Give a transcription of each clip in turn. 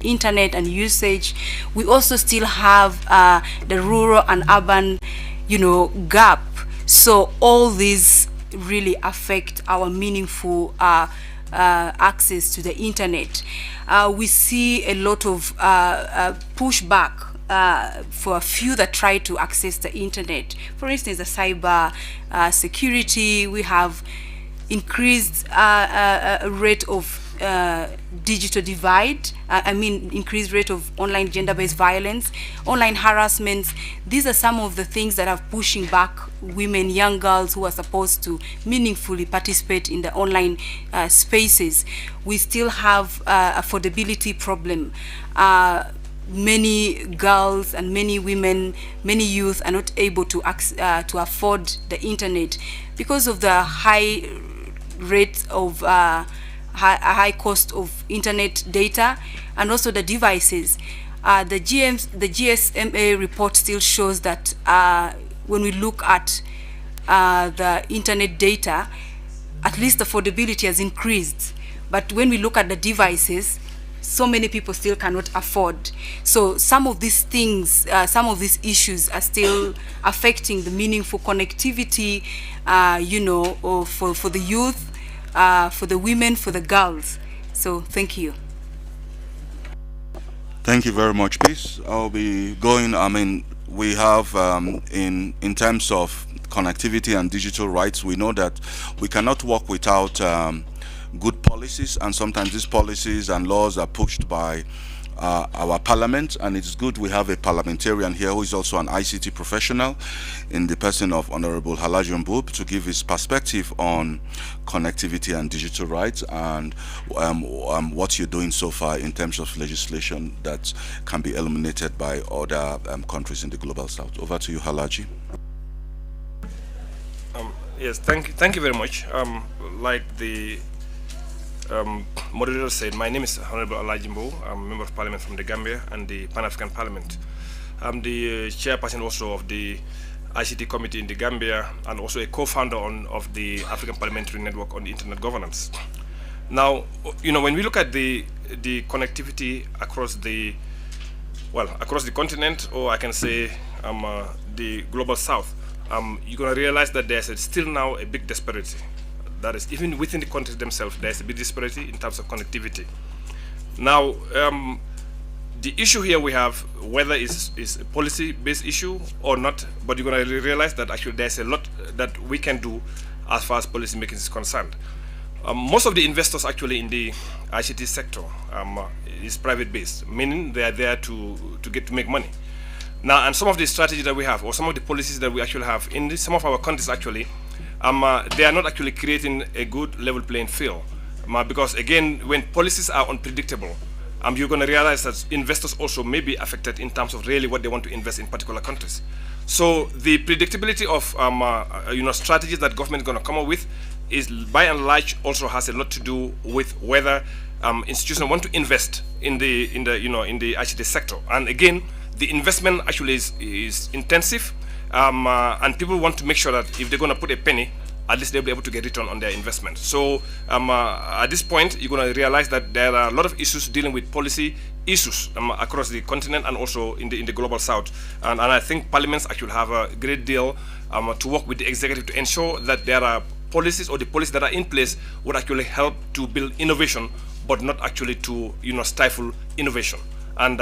internet and usage. We also still have the rural and urban, gap. So all these really affect our meaningful access to the internet. We see a lot of pushback for a few that try to access the internet. For instance, the cyber security. We have increased rate of digital divide, increased rate of online gender-based violence, online harassment. These are some of the things that are pushing back women, young girls who are supposed to meaningfully participate in the online spaces. We still have affordability problem. Many girls and many women, many youth are not able to afford the internet because of the high rate of high cost of internet data, and also the devices. The GSMA report still shows that when we look at the internet data, at least affordability has increased. But when we look at the devices, so many people still cannot afford. So some of these things, some of these issues are still affecting the meaningful connectivity, for the youth, for the women, for the girls. So thank you. Thank you very much, Peace. I'll be going. We have in terms of connectivity and digital rights, we know that we cannot work without good policies, and sometimes these policies and laws are pushed by our parliament, and it's good we have a parliamentarian here who is also an ICT professional in the person of Honorable Halaji Mbub to give his perspective on connectivity and digital rights, and what you're doing so far in terms of legislation that can be eliminated by other countries in the global south. Over to you, Halaji. Yes, thank you very much. Like the moderator said, my name is Honorable Halaji Mbub. I'm a member of parliament from the Gambia and the Pan-African Parliament. I'm the chairperson also of the ICT committee in the Gambia, and also a co-founder of the African Parliamentary Network on Internet Governance. Now, when we look at the connectivity across the continent, or I can say the global south, you're going to realize that there's still now a big disparity. That is, even within the countries themselves, there's a big disparity in terms of connectivity. Now, the issue here we have, whether it's a policy-based issue or not, but you're going to realize that actually there's a lot that we can do as far as policy making is concerned. Most of the investors actually in the ICT sector is private-based, meaning they are there to make money. Now, and some of the strategies that we have, or some of the policies that we actually have in some of our countries actually, they are not actually creating a good level playing field. Because again, when policies are unpredictable, you're going to realize that investors also may be affected in terms of really what they want to invest in particular countries. So the predictability of strategies that government is going to come up with is by and large also has a lot to do with whether institutions want to invest in the ICT sector. And again, the investment actually is intensive, and people want to make sure that if they're going to put a penny, at least they'll be able to get return on their investment. So at this point, you're going to realize that there are a lot of issues dealing with policy issues across the continent and also in the global south. And I think parliaments actually have a great deal to work with the executive to ensure that there are policies, or the policies that are in place would actually help to build innovation, but not actually to stifle innovation. And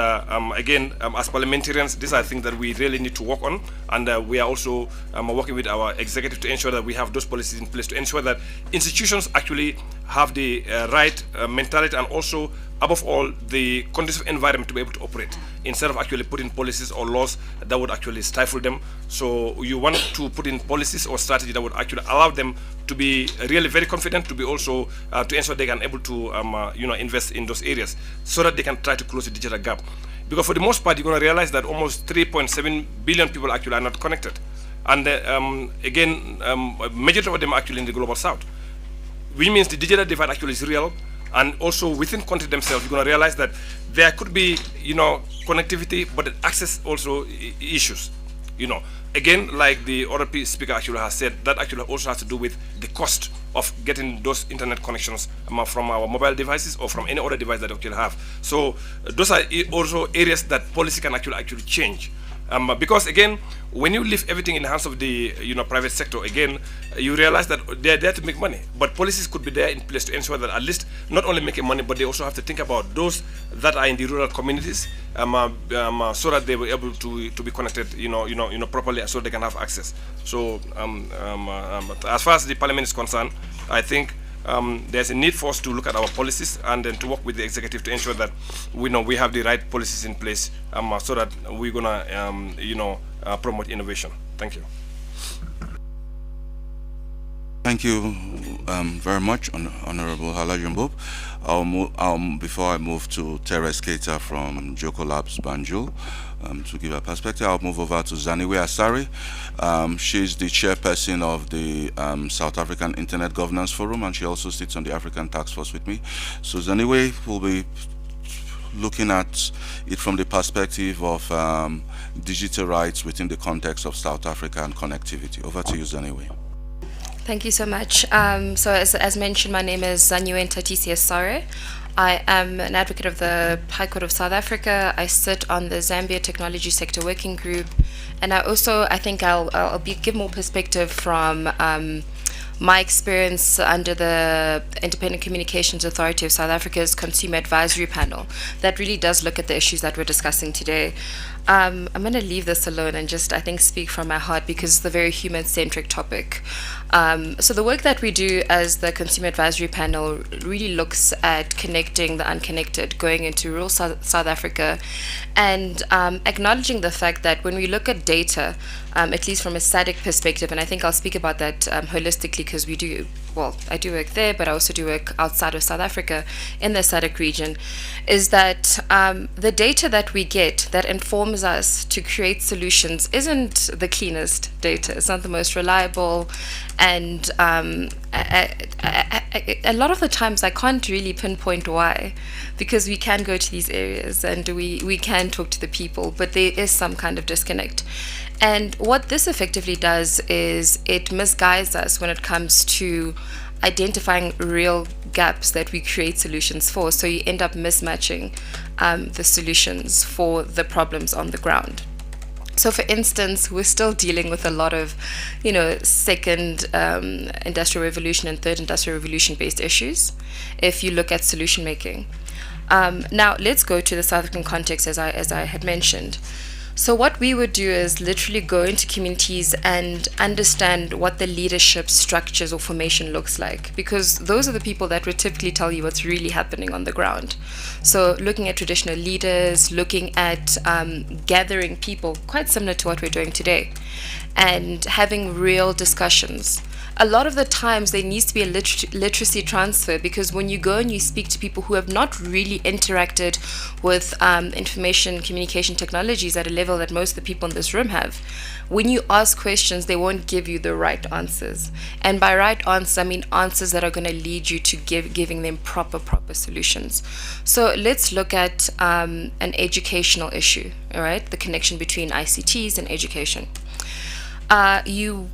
again, as parliamentarians, these are things that we really need to work on, and we are also working with our executive to ensure that we have those policies in place to ensure that institutions actually have the right mentality, and also, above all, the conducive environment to be able to operate, instead of actually putting policies or laws that would actually stifle them. So you want to put in policies or strategy that would actually allow them to be really very confident, to be also to ensure they can able to invest in those areas, so that they can try to close the digital gap. Because for the most part, you're going to realize that almost 3.7 billion people actually are not connected, and again, majority of them are actually in the global south, which means the digital divide actually is real. And also within countries themselves, you're going to realize that there could be connectivity, but access also issues. again, like the other speaker actually has said, that actually also has to do with the cost of getting those internet connections from our mobile devices or from any other device that we actually have. So those are also areas that policy can actually change. Because again, when you leave everything in the hands of the private sector, again, you realize that they're there to make money. But policies could be there in place to ensure that at least not only making money, but they also have to think about those that are in the rural communities, so that they were able to be connected, properly, so they can have access. So as far as the parliament is concerned, I think there's a need for us to look at our policies and then to work with the executive to ensure that we have the right policies in place, so that we're gonna promote innovation. Thank you. Thank you very much, Honorable Halaji Mbop. Before I move to Teres Keita from Joko Labs Banjul to give a perspective, I'll move over to Zaniwe Asari. She's the chairperson of the South African Internet Governance Forum, and she also sits on the African Task Force with me. So Zaniwe will be looking at it from the perspective of digital rights within the context of South Africa and connectivity. Over to you, Zaniwe. Thank you so much. So as mentioned, my name is Zanyiwe Ntatisi Asare. I am an advocate of the High Court of South Africa. I sit on the Zambia Technology Sector Working Group, and I think I'll give more perspective from my experience under the Independent Communications Authority of South Africa's Consumer Advisory Panel that really does look at the issues that we're discussing today. I'm going to leave this alone and just, I think, speak from my heart because it's a very human-centric topic. So the work that we do as the Consumer Advisory Panel really looks at connecting the unconnected, going into rural South Africa, and acknowledging the fact that when we look at data, at least from a SADC perspective, and I think I'll speak about that holistically because I do work there, but I also do work outside of South Africa in the SADC region, is that the data that we get that informs us to create solutions isn't the cleanest data. It's not the most reliable, and a lot of the times I can't really pinpoint why, because we can go to these areas and we can talk to the people, but there is some kind of disconnect. And what this effectively does is it misguides us when it comes to identifying real gaps that we create solutions for. So you end up mismatching the solutions for the problems on the ground. So for instance, we're still dealing with a lot of, second industrial revolution and third industrial revolution based issues if you look at solution making. Now let's go to the South African context as I had mentioned. So what we would do is literally go into communities and understand what the leadership structures or formation looks like, because those are the people that would typically tell you what's really happening on the ground. So looking at traditional leaders, looking at gathering people, quite similar to what we're doing today, and having real discussions. A lot of the times there needs to be a literacy transfer, because when you go and you speak to people who have not really interacted with information communication technologies at a level that most of the people in this room have, when you ask questions, they won't give you the right answers. And by right answers, I mean answers that are going to lead you to giving them proper solutions. So let's look at an educational issue, all right? The connection between ICTs and education.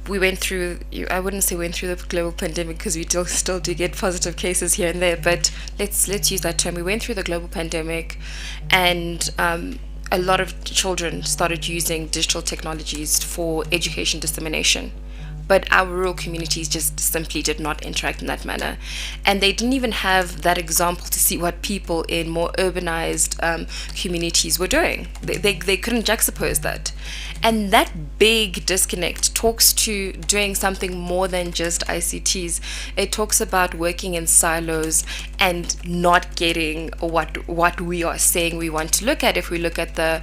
We went through, I wouldn't say went through the global pandemic because we still do get positive cases here and there, but let's use that term. We went through the global pandemic, and a lot of children started using digital technologies for education dissemination. But our rural communities just simply did not interact in that manner. And they didn't even have that example to see what people in more urbanized communities were doing. They couldn't juxtapose that. And that big disconnect talks to doing something more than just ICTs. It talks about working in silos and not getting what we are saying we want to look at. If we look at the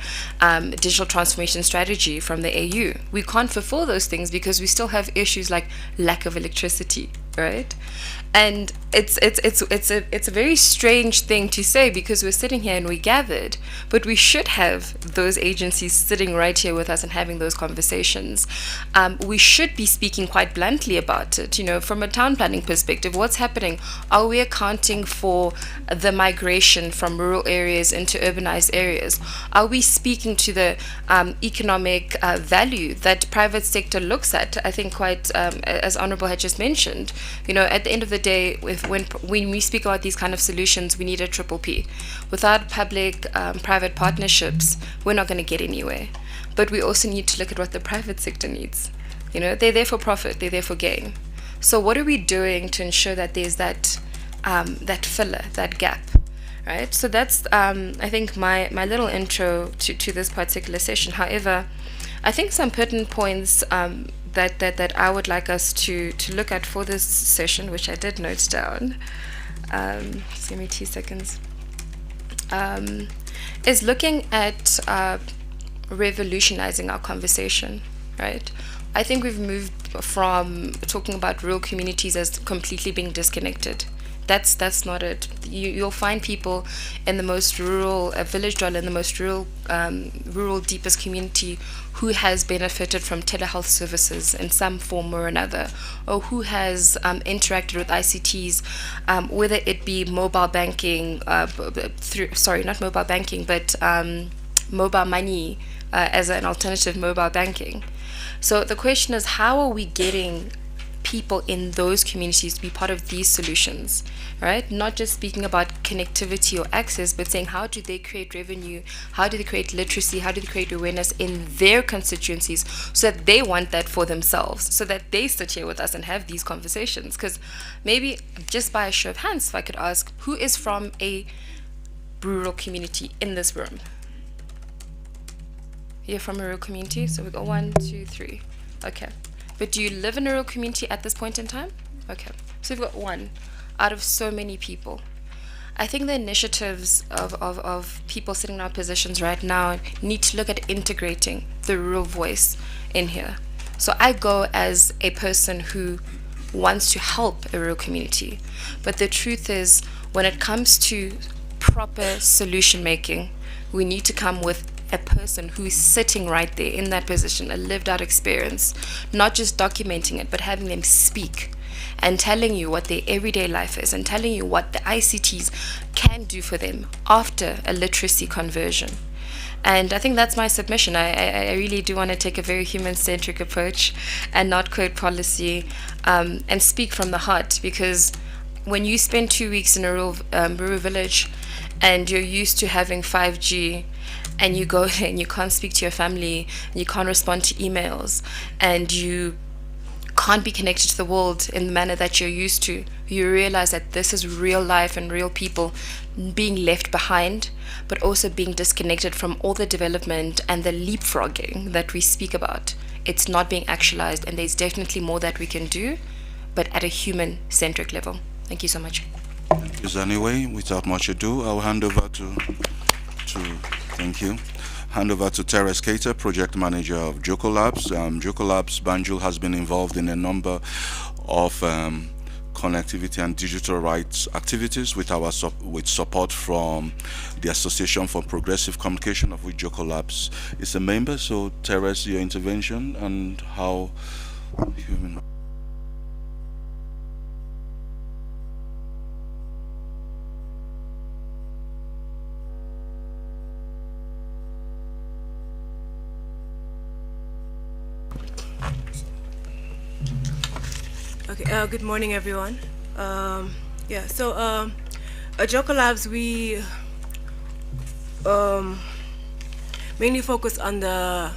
digital transformation strategy from the AU, we can't fulfill those things because we still have issues like lack of electricity. right? And it's a very strange thing to say, because we're sitting here and we gathered, but we should have those agencies sitting right here with us and having those conversations. We should be speaking quite bluntly about it. From a town planning perspective, what's happening? Are we accounting for the migration from rural areas into urbanized areas? Are we speaking to the economic value that private sector looks at? I think quite, as Honorable had just mentioned, at the end of the day, when we speak about these kind of solutions, we need a triple P. Without public-private partnerships, we're not going to get anywhere. But we also need to look at what the private sector needs. They're there for profit, they're there for gain. So what are we doing to ensure that there's that filler, that gap? Right? So that's, I think, my little intro to this particular session. However, I think some pertinent points that I would like us to look at for this session, which I did note down, just give me 2 seconds, is looking at revolutionizing our conversation, right? I think we've moved from talking about rural communities as completely being disconnected. That's not it. You'll find people in the most rural village dweller, in the most rural deepest community, who has benefited from telehealth services in some form or another, or who has interacted with ICTs, whether it be mobile banking, not mobile banking, but mobile money as an alternative mobile banking. So the question is, how are we getting people in those communities to be part of these solutions, right? Not just speaking about connectivity or access, but saying, how do they create revenue? How do they create literacy? How do they create awareness in their constituencies so that they want that for themselves, so that they sit here with us and have these conversations? Because maybe just by a show of hands, if I could ask, who is from a rural community in this room? You're from a rural community? So we go 1, 2, 3. Okay. But do you live in a rural community at this point in time? Okay. So we've got one out of so many people. I think the initiatives of people sitting in our positions right now need to look at integrating the rural voice in here. So I go as a person who wants to help a rural community. But the truth is, when it comes to proper solution making, we need to come with a person who is sitting right there in that position, a lived out experience, not just documenting it, but having them speak and telling you what their everyday life is and telling you what the ICTs can do for them after a literacy conversion. And I think that's my submission. I really do want to take a very human-centric approach and not quote policy, and speak from the heart, because when you spend 2 weeks in a rural village and you're used to having 5G, and you go there and you can't speak to your family, and you can't respond to emails, and you can't be connected to the world in the manner that you're used to, you realize that this is real life and real people being left behind, but also being disconnected from all the development and the leapfrogging that we speak about. It's not being actualized, and there's definitely more that we can do, but at a human-centric level. Thank you so much. Thank you, Zaniwe. Without much ado, I'll hand over to thank you. Hand over to Teres Cater, Project Manager of Joko Labs. Joko Labs Banjul has been involved in a number of connectivity and digital rights activities with support from the Association for Progressive Communication, of which Joko Labs is a member. So, Teres, your intervention and how human. Okay, good morning, everyone. At Joko Labs, we mainly focus on the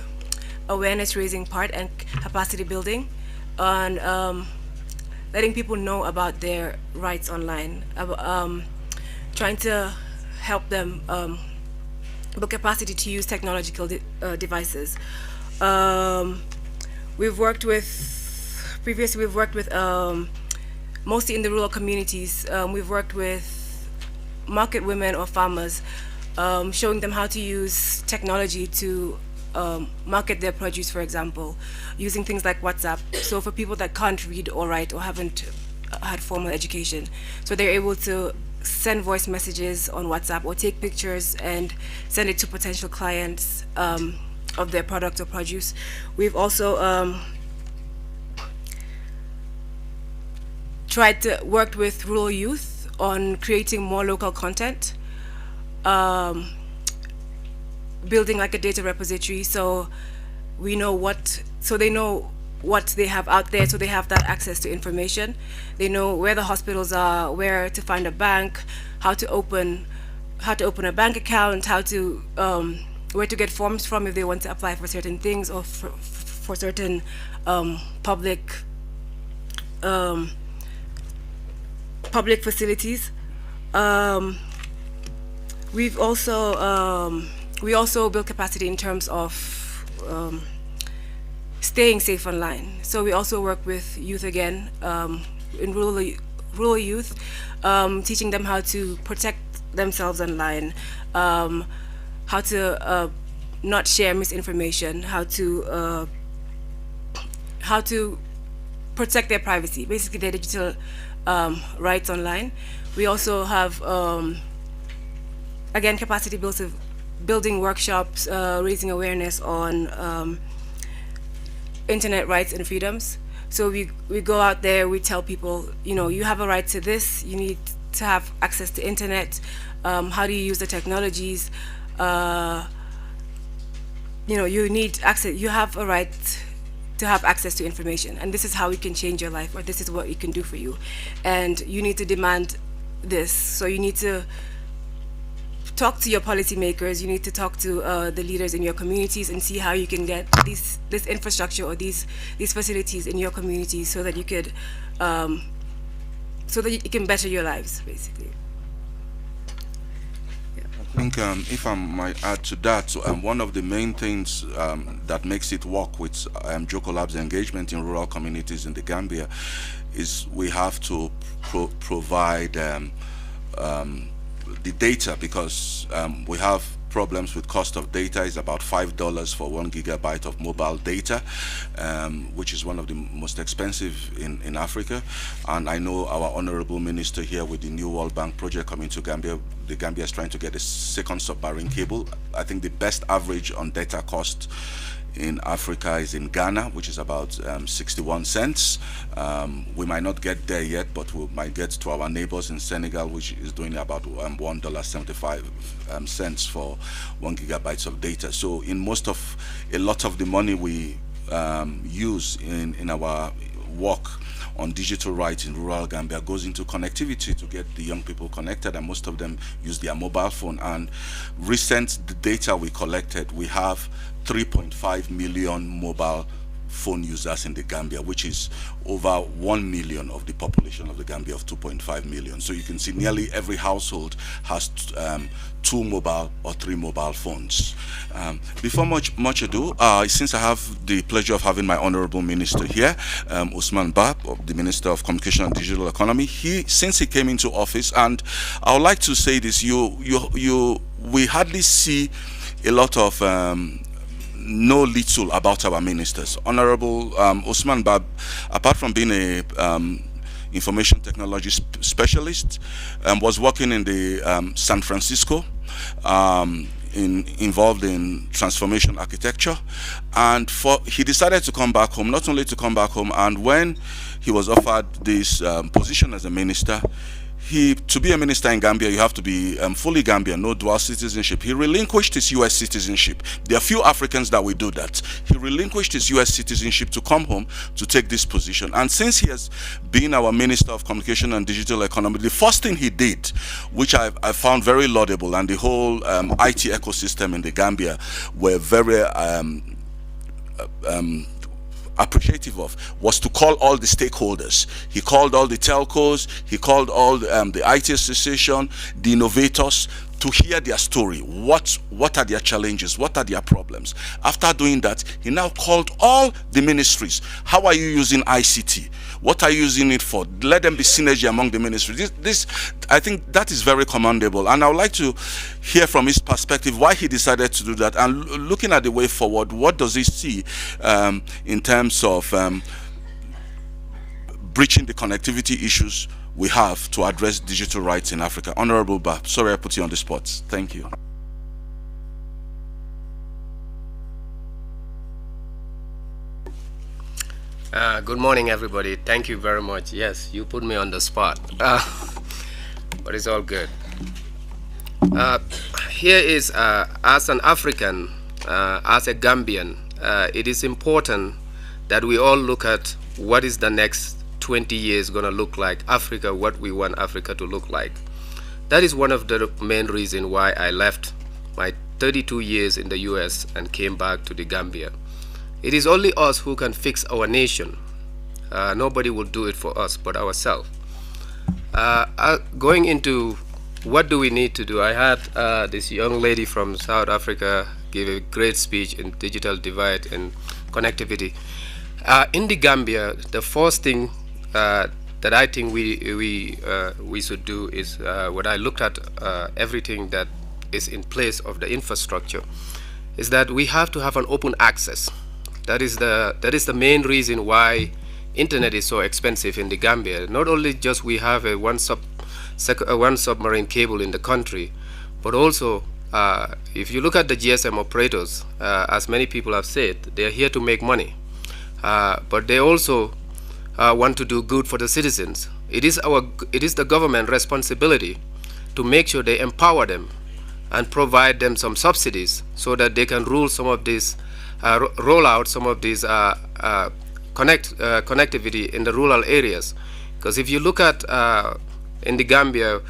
awareness raising part and capacity building, on letting people know about their rights online, trying to help them build capacity to use technological devices. Previously, we've worked with mostly in the rural communities. We've worked with market women or farmers, showing them how to use technology to market their produce, for example, using things like WhatsApp. So for people that can't read or write or haven't had formal education. So they're able to send voice messages on WhatsApp or take pictures and send it to potential clients of their product or produce. We've also tried to work with rural youth on creating more local content, building like a data repository, so we know so they know what they have out there, so they have that access to information. They know where the hospitals are, where to find a bank, how to open a bank account, how to where to get forms from if they want to apply for certain things or for certain public facilities. We also build capacity in terms of staying safe online. So we also work with youth again, in rural youth, teaching them how to protect themselves online, how to not share misinformation, how to protect their privacy, basically their digital rights online. We also have again capacity building workshops, raising awareness on internet rights and freedoms. So we go out there, we tell people, you have a right to this, you need to have access to internet, how do you use the technologies, you need access, you have a right to have access to information, and this is how it can change your life, or this is what it can do for you, and you need to demand this. So you need to talk to your policymakers, you need to talk to the leaders in your communities and see how you can get this infrastructure or these facilities in your communities so that you could so that you can better your lives, basically. I think if I might add to that, one of the main things that makes it work with Joko Lab's engagement in rural communities in the Gambia is we have to provide the data, because we have problems with cost of data. Is about $5 for 1 gigabyte of mobile data, which is one of the most expensive in Africa. And I know our honorable minister here with the new World Bank project coming to Gambia, the Gambia is trying to get a second submarine cable. I think the best average on data cost in Africa is in Ghana, which is about 61 cents. We might not get there yet, but we might get to our neighbors in Senegal, which is doing about $1.75 for 1 gigabytes of data. So in a lot of the money we use in our work on digital rights in rural Gambia goes into connectivity to get the young people connected, and most of them use their mobile phone. And recent the data we collected, we have 3.5 million mobile phone users in the Gambia, which is over 1 million of the population of the Gambia of 2.5 million. So you can see nearly every household has 2 mobile or 3 mobile phones. Before much ado, since I have the pleasure of having my honorable minister here, Usman Ba, the Minister of Communication and Digital Economy, since he came into office, and I would like to say this, we hardly see a lot of know little about our ministers. Honorable Usman Bab, apart from being a information technology specialist, was working in the San Francisco, involved in transformation architecture, and he decided to come back home. Not only to come back home, and when he was offered this position as a minister, to be a minister in Gambia, you have to be fully Gambian, no dual citizenship. He relinquished his U.S. citizenship. There are few Africans that will do that. He relinquished his U.S. citizenship to come home to take this position. And since he has been our Minister of Communication and Digital Economy, the first thing he did, which I found very laudable, and the whole IT ecosystem in the Gambia were very appreciative of, was to call all the stakeholders. He called all the telcos, he called all the IT association, the innovators, to hear their story. What are their challenges? What are their problems? After doing that, he now called all the ministries. How are you using ICT? What are you using it for? Let them be synergy among the ministries. This I think that is very commendable, and I would like to hear from his perspective why he decided to do that, and looking at the way forward, what does he see in terms of breaching the connectivity issues we have to address digital rights in Africa. Honorable Ba, sorry I put you on the spot. Thank you. Good morning, everybody. Thank you very much. Yes, you put me on the spot, but it's all good. Here is, as an African, as a Gambian, it is important that we all look at what is the next 20 years going to look like, Africa, what we want Africa to look like. That is one of the main reasons why I left my 32 years in the US and came back to the Gambia. It is only us who can fix our nation. Nobody will do it for us but ourselves. Going into what do we need to do, I had this young lady from South Africa give a great speech in digital divide and connectivity. In the Gambia, the first thing that I think we should do is when I looked at everything that is in place of the infrastructure, is that we have to have an open access. That is the main reason why internet is so expensive in the Gambia. Not only just we have a one submarine cable in the country, but also if you look at the GSM operators, as many people have said, they are here to make money, but they also want to do good for the citizens. It is the government responsibility to make sure they empower them and provide them some subsidies so that they can rule some of these roll out some of these connectivity in the rural areas. Because if you look at in the Gambia,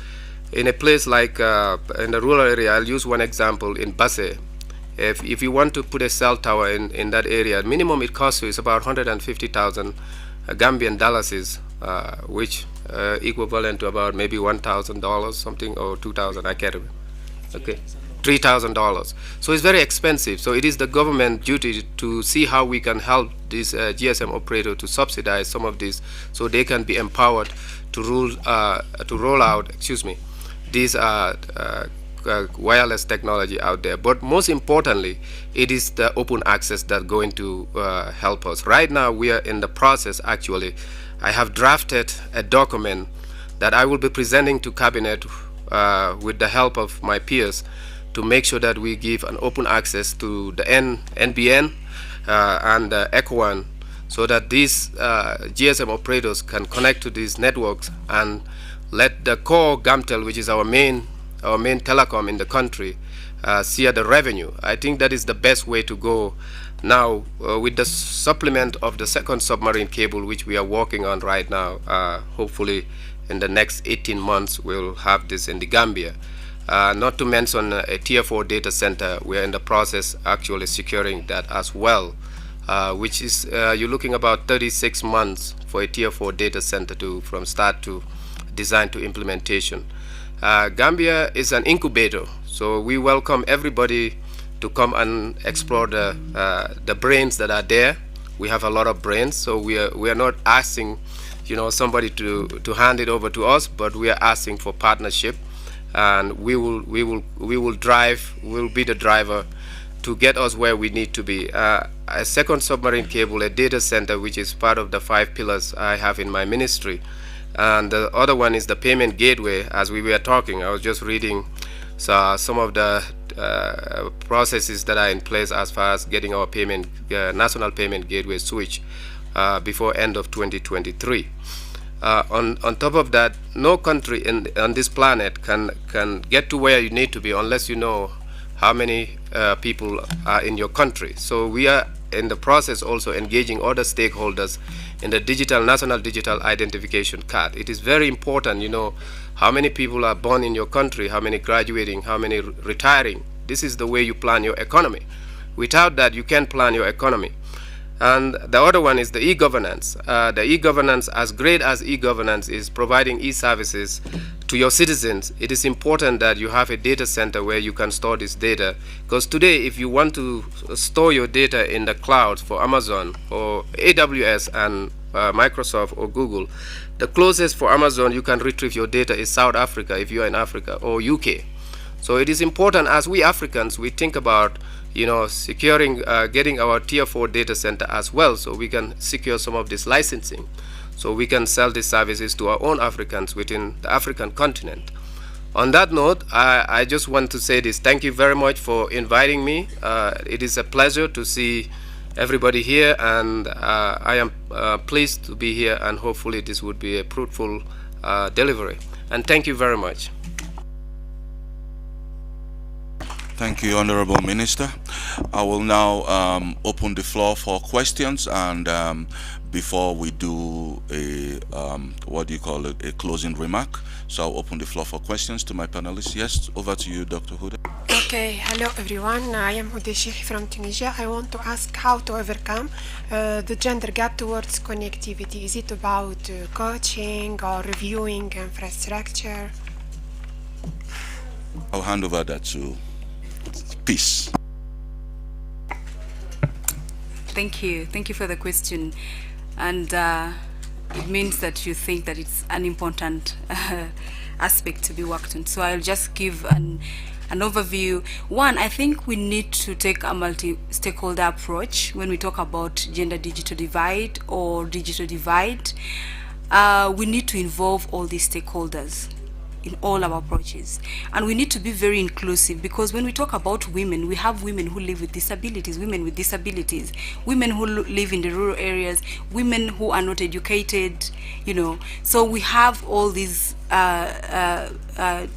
in a place like in the rural area, I'll use one example in Basse. If you want to put a cell tower in that area, minimum it costs you is about 150,000 Gambian dollars, which equivalent to about maybe $1,000 something, or 2,000, I can't remember. Okay. $3,000. So it's very expensive. So it is the government duty to see how we can help this GSM operator to subsidize some of this, so they can be empowered to roll out, this wireless technology out there. But most importantly, it is the open access that's going to help us. Right now, we are in the process. Actually, I have drafted a document that I will be presenting to Cabinet with the help of my peers, to make sure that we give an open access to the NBN and ECOWAN, so that these GSM operators can connect to these networks and let the core GAMTEL, which is our main telecom in the country, see the revenue. I think that is the best way to go now, with the supplement of the second submarine cable, which we are working on right now. Hopefully in the next 18 months we'll have this in the Gambia. Not to mention a Tier 4 data center. We are in the process actually securing that as well, which is you're looking about 36 months for a Tier 4 data center from start to design to implementation. Gambia is an incubator, so we welcome everybody to come and explore the brains that are there. We have a lot of brains, so we are not asking somebody to hand it over to us, but we are asking for partnership. And we will be the driver to get us where we need to be. A second submarine cable, a data center, which is part of the 5 pillars I have in my ministry, and the other one is the payment gateway. As we were talking, I was just reading some of the processes that are in place as far as getting our national payment gateway switch before end of 2023. On top of that, no country on this planet can get to where you need to be unless you know how many people are in your country. So we are in the process also engaging other stakeholders in the national digital identification card. It is very important, how many people are born in your country, how many graduating, how many retiring. This is the way you plan your economy. Without that, you can't plan your economy. And the other one is the e-governance. The e-governance, as great as e-governance is providing e-services to your citizens, it is important that you have a data center where you can store this data. Because today, if you want to store your data in the cloud for Amazon or AWS and Microsoft or Google, the closest for Amazon you can retrieve your data is South Africa if you are in Africa, or UK. So it is important, as we Africans, we think about securing, getting our Tier 4 data center as well, so we can secure some of this licensing. so we can sell these services to our own Africans within the African continent. On that note, I just want to say this. Thank you very much for inviting me. It is a pleasure to see everybody here, and I am pleased to be here, and hopefully this would be a fruitful delivery. And thank you very much. Thank you, Honorable Minister. I will now open the floor for questions, and before we do a what do you call it, a closing remark, so I'll open the floor for questions to my panelists. Yes, over to you, Dr. Huda. Okay, hello everyone. I am Huda Sheikh from Tunisia. I want to ask how to overcome the gender gap towards connectivity. Is it about coaching or reviewing infrastructure? I'll hand over that to Peace. Thank you for the question, and it means that you think that it's an important aspect to be worked on. So I'll just give an overview. One, I think we need to take a multi-stakeholder approach when we talk about gender digital divide or digital divide. We need to involve all these stakeholders in all our approaches, and we need to be very inclusive, because when we talk about women, we have women who live with disabilities, women who live in the rural areas, women who are not educated, so we have all these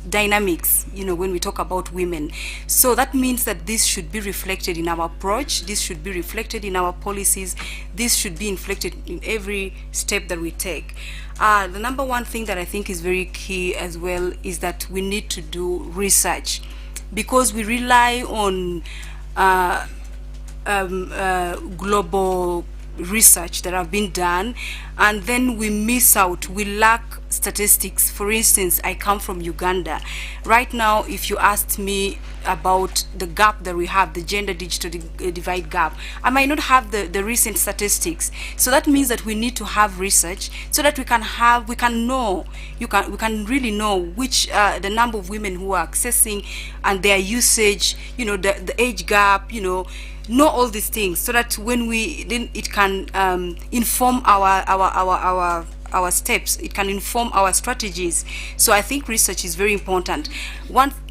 dynamics, when we talk about women. So that means that this should be reflected in our approach, this should be reflected in our policies, this should be reflected in every step that we take. The number one thing that I think is very key as well is that we need to do research, because we rely on global research that have been done, and then we miss out, we lack statistics. For instance, I come from Uganda. Right now, if you asked me about the gap that we have, the gender digital divide gap, I might not have the recent statistics. So that means that we need to have research so that we can really know which the number of women who are accessing and their usage, the age gap, know all these things, so that when it can inform our steps, it can inform our strategies. So I think research is very important.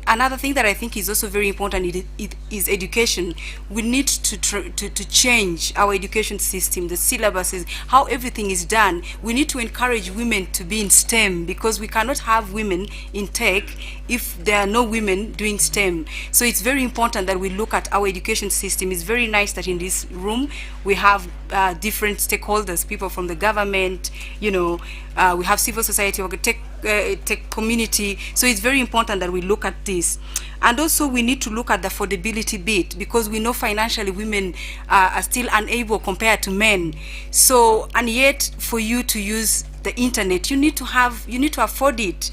Another thing that I think is also very important is education. We need to change our education system, the syllabuses, how everything is done. We need to encourage women to be in STEM, because we cannot have women in tech if there are no women doing STEM. So it's very important that we look at our education system. It's very nice that in this room we have different stakeholders, people from the government, we have civil society, tech community. So it's very important that we look at this. And also we need to look at the affordability bit, because we know financially women are still unable compared to men. So, and yet for you to use the internet, you need to afford it.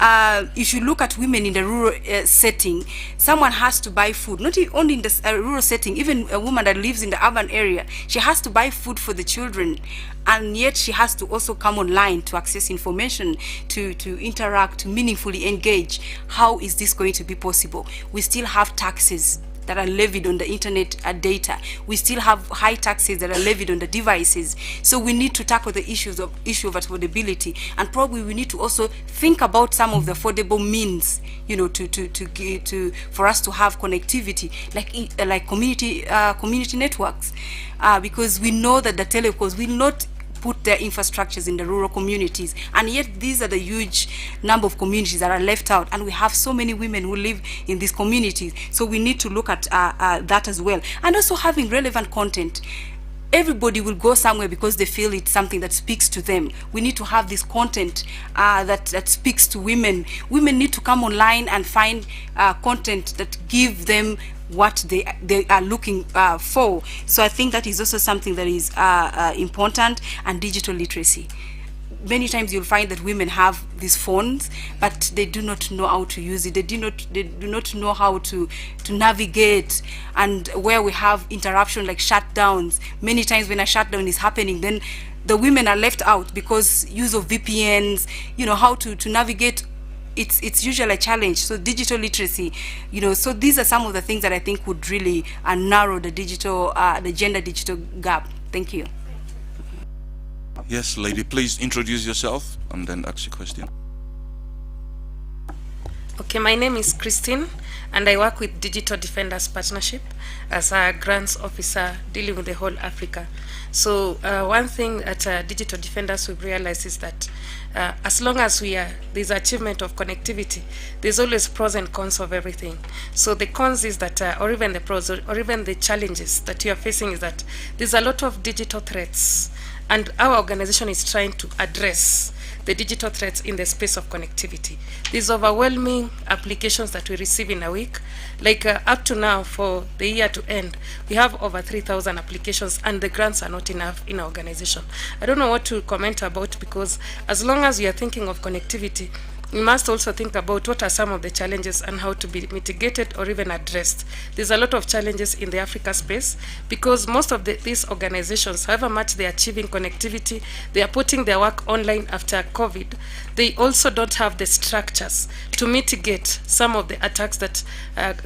If you look at women in the rural setting, someone has to buy food, not only in the rural setting, even a woman that lives in the urban area, she has to buy food for the children, and yet she has to also come online to access information, to interact, to meaningfully engage. How is this going to be possible? We still have taxes that are levied on the internet data. We still have high taxes that are levied on the devices. So we need to tackle the issue of affordability, and probably we need to also think about some of the affordable means, for us to have connectivity, like community networks, because we know that the telecoms will not put their infrastructures in the rural communities, and yet these are the huge number of communities that are left out, and we have so many women who live in these communities. So we need to look at that as well, and also having relevant content. Everybody will go somewhere because they feel it's something that speaks to them. We need to have this content that speaks to women. Women need to come online and find content that give them what they are looking for. So I think that is also something that is important. And digital literacy. Many times you'll find that women have these phones, but they do not know how to use it. They do not know how to navigate, and where we have interruption like shutdowns. Many times when a shutdown is happening, then the women are left out because use of VPNs, how to navigate. It's usually a challenge. So digital literacy, so these are some of the things that I think would really narrow the gender digital gap. Thank you. Yes, lady, please introduce yourself and then ask your question. Okay, my name is Christine, and I work with Digital Defenders Partnership as a grants officer dealing with the whole Africa. So one thing at Digital Defenders we've realized is that as long as there's achievement of connectivity, there's always pros and cons of everything. So the cons is that, or even the pros, or even the challenges that you are facing is that there's a lot of digital threats, and our organization is trying to address the digital threats in the space of connectivity. These overwhelming applications that we receive in a week, like up to now for the year to end, we have over 3,000 applications, and the grants are not enough in our organization. I don't know what to comment about, because as long as we are thinking of connectivity, we must also think about what are some of the challenges and how to be mitigated or even addressed. There's a lot of challenges in the Africa space, because most of these organizations, however much they're achieving connectivity, they are putting their work online after COVID. They also don't have the structures to mitigate some of the attacks that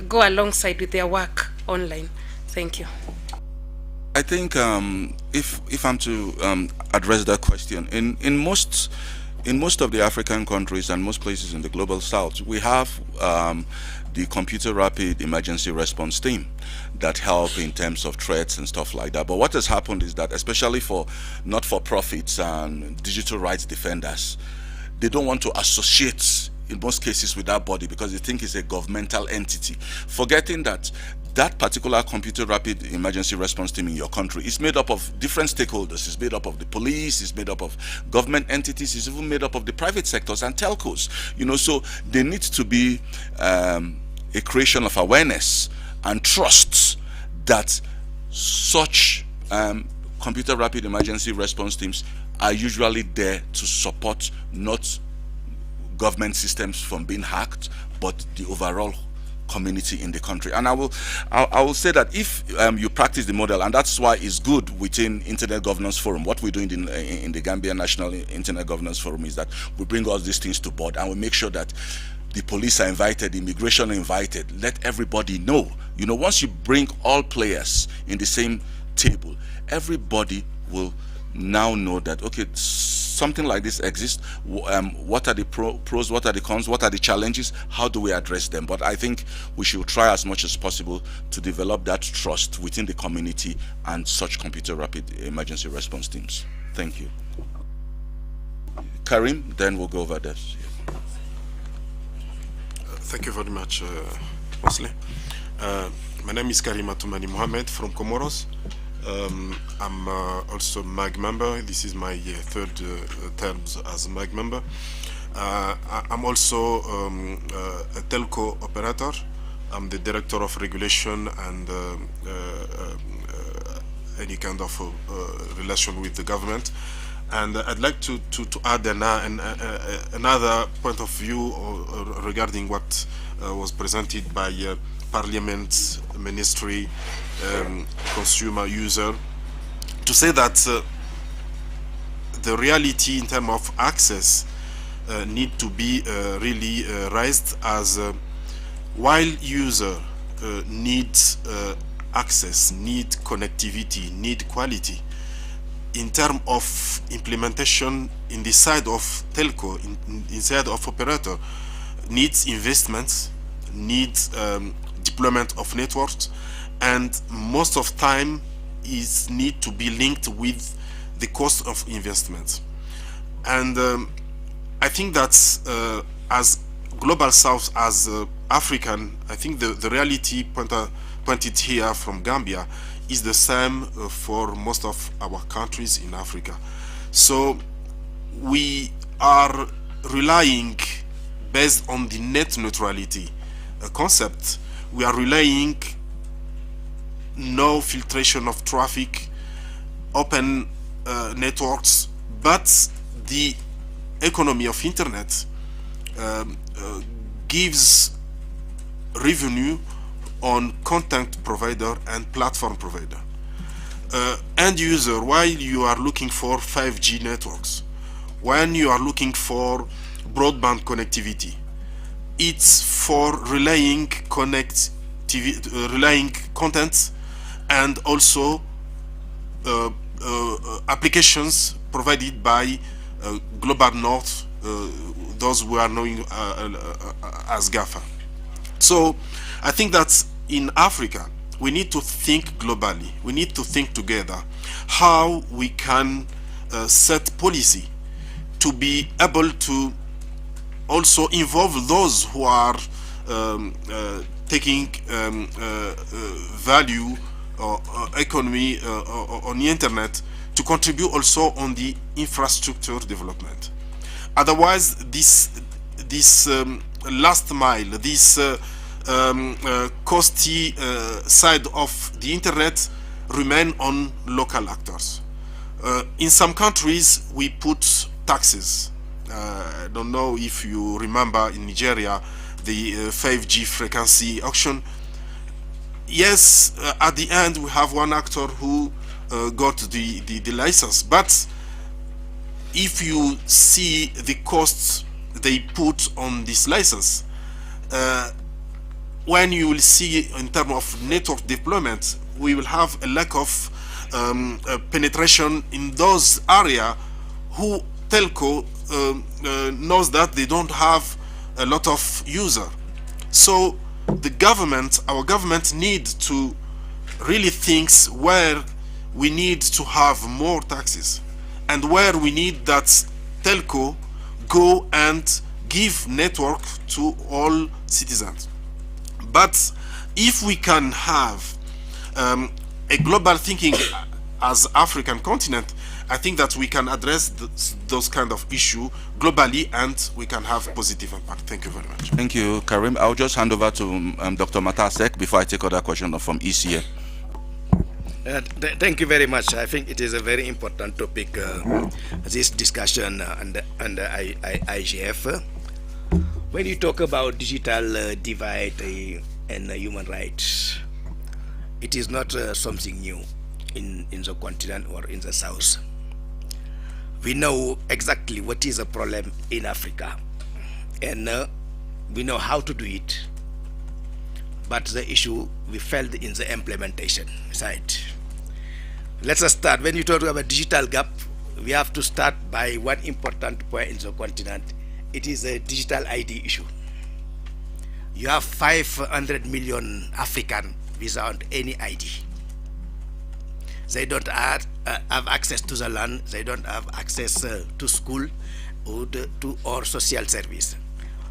go alongside with their work online. Thank you. I think if I'm to address that question, in most of the African countries and most places in the global south, we have the computer rapid emergency response team that help in terms of threats and stuff like that. But what has happened is that, especially for not-for-profits and digital rights defenders, they don't want to associate in most cases with that body because they think it's a governmental entity, forgetting that that particular computer rapid emergency response team in your country is made up of different stakeholders. It's made up of the police, it's made up of government entities, it's even made up of the private sectors and telcos. So there needs to be a creation of awareness and trust that such computer rapid emergency response teams are usually there to support not government systems from being hacked, but the overall community in the country. And I will say that if you practice the model, and that's why it's good within Internet Governance Forum, what we're doing in the Gambia National Internet Governance Forum is that we bring all these things to board and we make sure that the police are invited, the immigration are invited, let everybody know. Once you bring all players in the same table, everybody will now know that, okay, something like this exists. What are the pros, what are the cons, what are the challenges, how do we address them? But I think we should try as much as possible to develop that trust within the community and such computer rapid emergency response teams. Thank you. Karim, then we'll go over this. Thank you very much, Mosley. My name is Karim Atoumani Mohamed from Comoros. I'm also MAG member. This is my third term as MAG member. I'm also a telco operator. I'm the director of regulation and any kind of relation with the government. And I'd like to add another point of view regarding what was presented by Parliament, Ministry, consumer, user, to say that the reality in terms of access need to be really raised as while user needs access, need connectivity, need quality, in terms of implementation in the side of telco, inside of operator, needs investments, needs deployment of networks, and most of time is need to be linked with the cost of investment. And I think that as Global South, as African, I think the reality pointed here from Gambia is the same for most of our countries in Africa. So we are relying, based on the net neutrality concept, we are relying no filtration of traffic, open networks, but the economy of internet gives revenue on content provider and platform provider. End user, while you are looking for 5G networks, when you are looking for broadband connectivity, it's for relaying relaying content and also applications provided by Global North, those who are known as GAFA. So I think that in Africa, we need to think globally. We need to think together how we can set policy to be able to also involve those who are taking value or economy on the internet to contribute also on the infrastructure development. Otherwise, this last mile, this costly side of the internet remain on local actors. In some countries, we put taxes. I don't know if you remember in Nigeria the 5G frequency auction. Yes, at the end we have one actor who got the license, but if you see the costs they put on this license, when you will see in terms of network deployment, we will have a lack of penetration in those areas who telco knows that they don't have a lot of user. So the government, our government, need to really think where we need to have more taxes and where we need that telco go and give network to all citizens. But if we can have a global thinking as African continent, I think that we can address those kind of issue globally and we can have positive impact. Thank you very much. Thank you, Karim. I'll just hand over to Dr. Matasek before I take other question from ECA. Thank you very much. I think it is a very important topic, this discussion under IGF. When you talk about digital divide and human rights, it is not something new in the continent or in the south. We know exactly what is a problem in Africa, and we know how to do it. But the issue, we failed in the implementation side. Let us start. When you talk about digital gap, we have to start by one important point in the continent. It is a digital ID issue. You have 500 million Africans without any ID. They don't have access to the land. They don't have access to school or social service.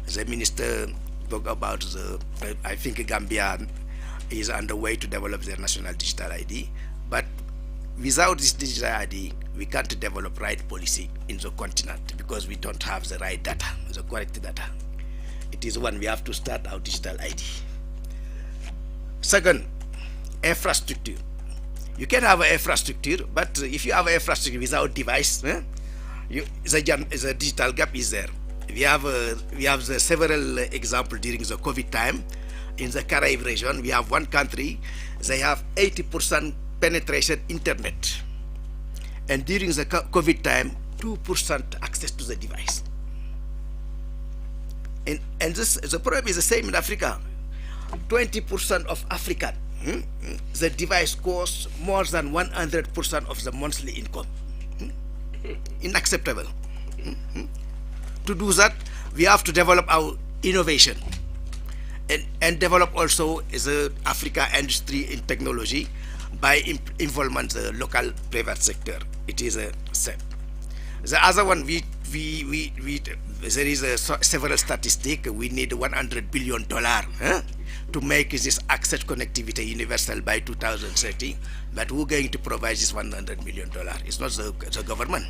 The minister spoke about I think Gambia is on the way to develop their national digital ID. But without this digital ID, we can't develop right policy in the continent because we don't have the right data, the correct data. It is one, we have to start our digital ID. Second, infrastructure. You can have an infrastructure, but if you have an infrastructure without device, the digital gap is there. We have the several examples during the COVID time. In the Caribbean region, we have one country, they have 80% penetration internet. And during the COVID time, 2% access to the device. And the problem is the same in Africa. 20% of African, the device costs more than 100% of the monthly income. Unacceptable. To do that, we have to develop our innovation and develop also the Africa industry in technology by involvement the local private sector. It is a step. The other one, there is several statistics. We need $100 billion to make this access connectivity universal by 2030. But who's going to provide this $100 million? It's not the government.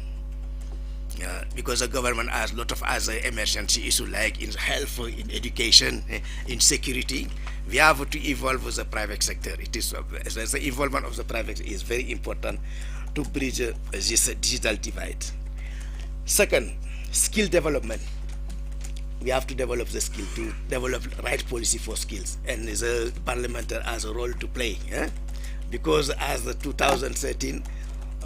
Because the government has a lot of other emergency issues like in health, in education, in security. We have to evolve with the private sector. It is the involvement of the private is very important to bridge this digital divide. Second, skill development. We have to develop the skill to develop right policy for skills, and the parliament has a role to play. Because as the 2013,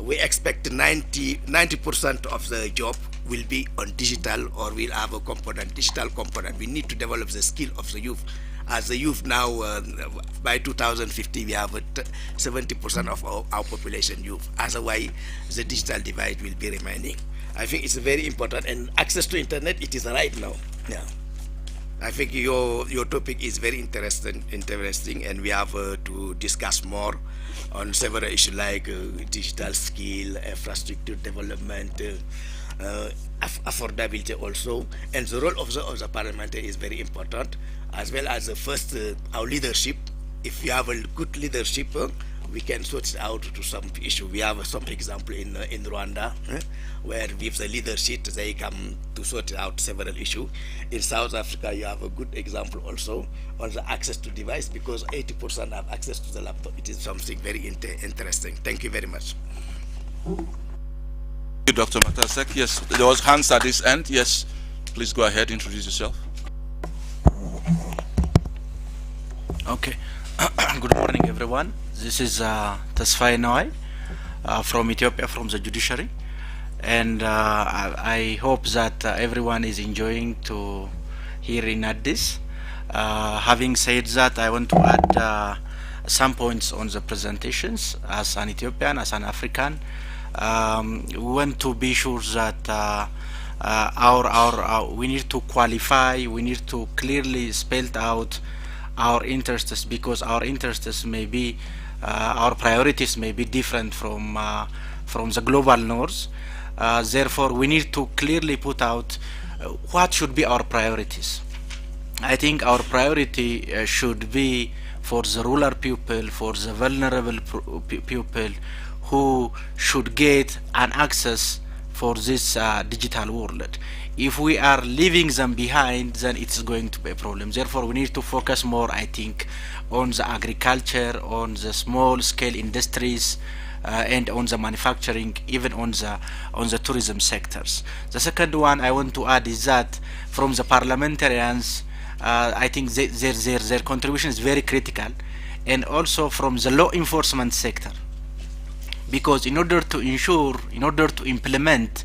we expect 90% of the job will be on digital or will have a component, digital component. We need to develop the skill of the youth As the youth now, by 2050, we have 70% of our population youth. Otherwise, the digital divide will be remaining. I think it's very important, and access to internet, it is right now. Yeah. I think your topic is very interesting, and we have to discuss more on several issues like digital skill, infrastructure development, affordability also, and the role of the parliamentary is very important, as well as first our leadership. If you have a good leadership, we can sort it out to some issue. We have some example in Rwanda, where with the leadership they come to sort out several issues. In South Africa, you have a good example also on the access to device, because 80% have access to the laptop. It is something very interesting. Thank you very much. Thank you, Dr. Matasek. Yes, there was hands at this end. Yes, please go ahead, introduce yourself. Okay. Good morning, everyone. This is Tasfai Noai from Ethiopia, from the judiciary, and I hope that everyone is enjoying to hearing at this. Having said that, I want to add some points on the presentations. As an Ethiopian, as an African, we want to be sure that we need to qualify, we need to clearly spell out our interests, because our interests may be our priorities may be different from the global norms. Therefore, we need to clearly put out what should be our priorities. I think our priority should be for the rural people, for the vulnerable people who should get an access for this digital world. If we are leaving them behind, then it's going to be a problem. Therefore, we need to focus more, I think, on the agriculture, on the small scale industries, and on the manufacturing, even on the tourism sectors. The second one I want to add is that from the parliamentarians, I think their contribution is very critical, and also from the law enforcement sector, because in order to implement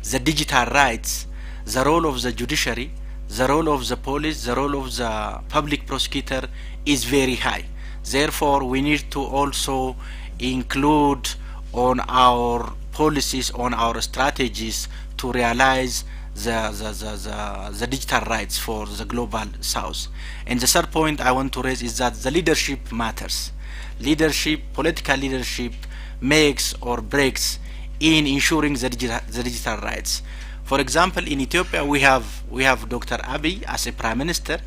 the digital rights, the role of the judiciary, the role of the police, the role of the public prosecutor is very high. Therefore, we need to also include on our policies, on our strategies, to realize the digital rights for the global south. And the third point I want to raise is that the leadership matters. Leadership, political leadership, makes or breaks in ensuring the digital rights. For example, in Ethiopia, we have Dr. Abiy as a prime minister,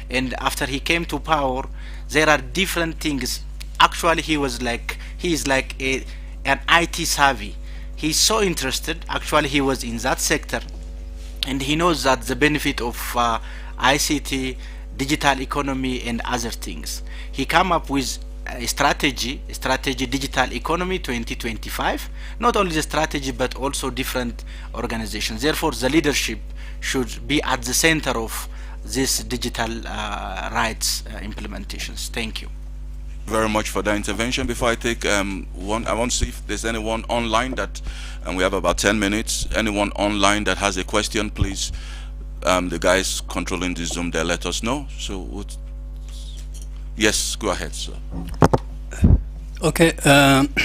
and after he came to power, there are different things. Actually, he is like an IT savvy. He's so interested. Actually, he was in that sector, and he knows that the benefit of ICT, digital economy, and other things. He came up with a strategy digital economy 2025, not only the strategy but also different organizations. Therefore, the leadership should be at the center of this digital rights implementations. Thank you very much for that intervention. Before I take one, I want to see if there's anyone online that, and we have about 10 minutes, anyone online that has a question, please. The guys controlling the Zoom, they let us know. So yes, go ahead, sir. Okay,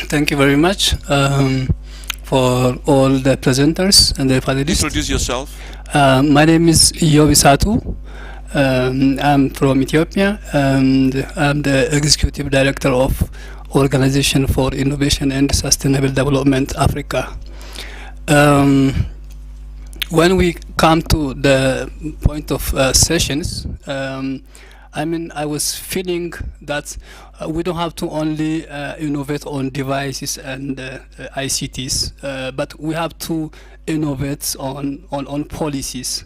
thank you very much for all the presenters and the panelists. Introduce yourself. My name is Yobi Satu. I'm from Ethiopia, and I'm the Executive Director of Organization for Innovation and Sustainable Development Africa. When we come to the point of sessions, I was feeling that we don't have to only innovate on devices and ICTs, but we have to innovate on policies.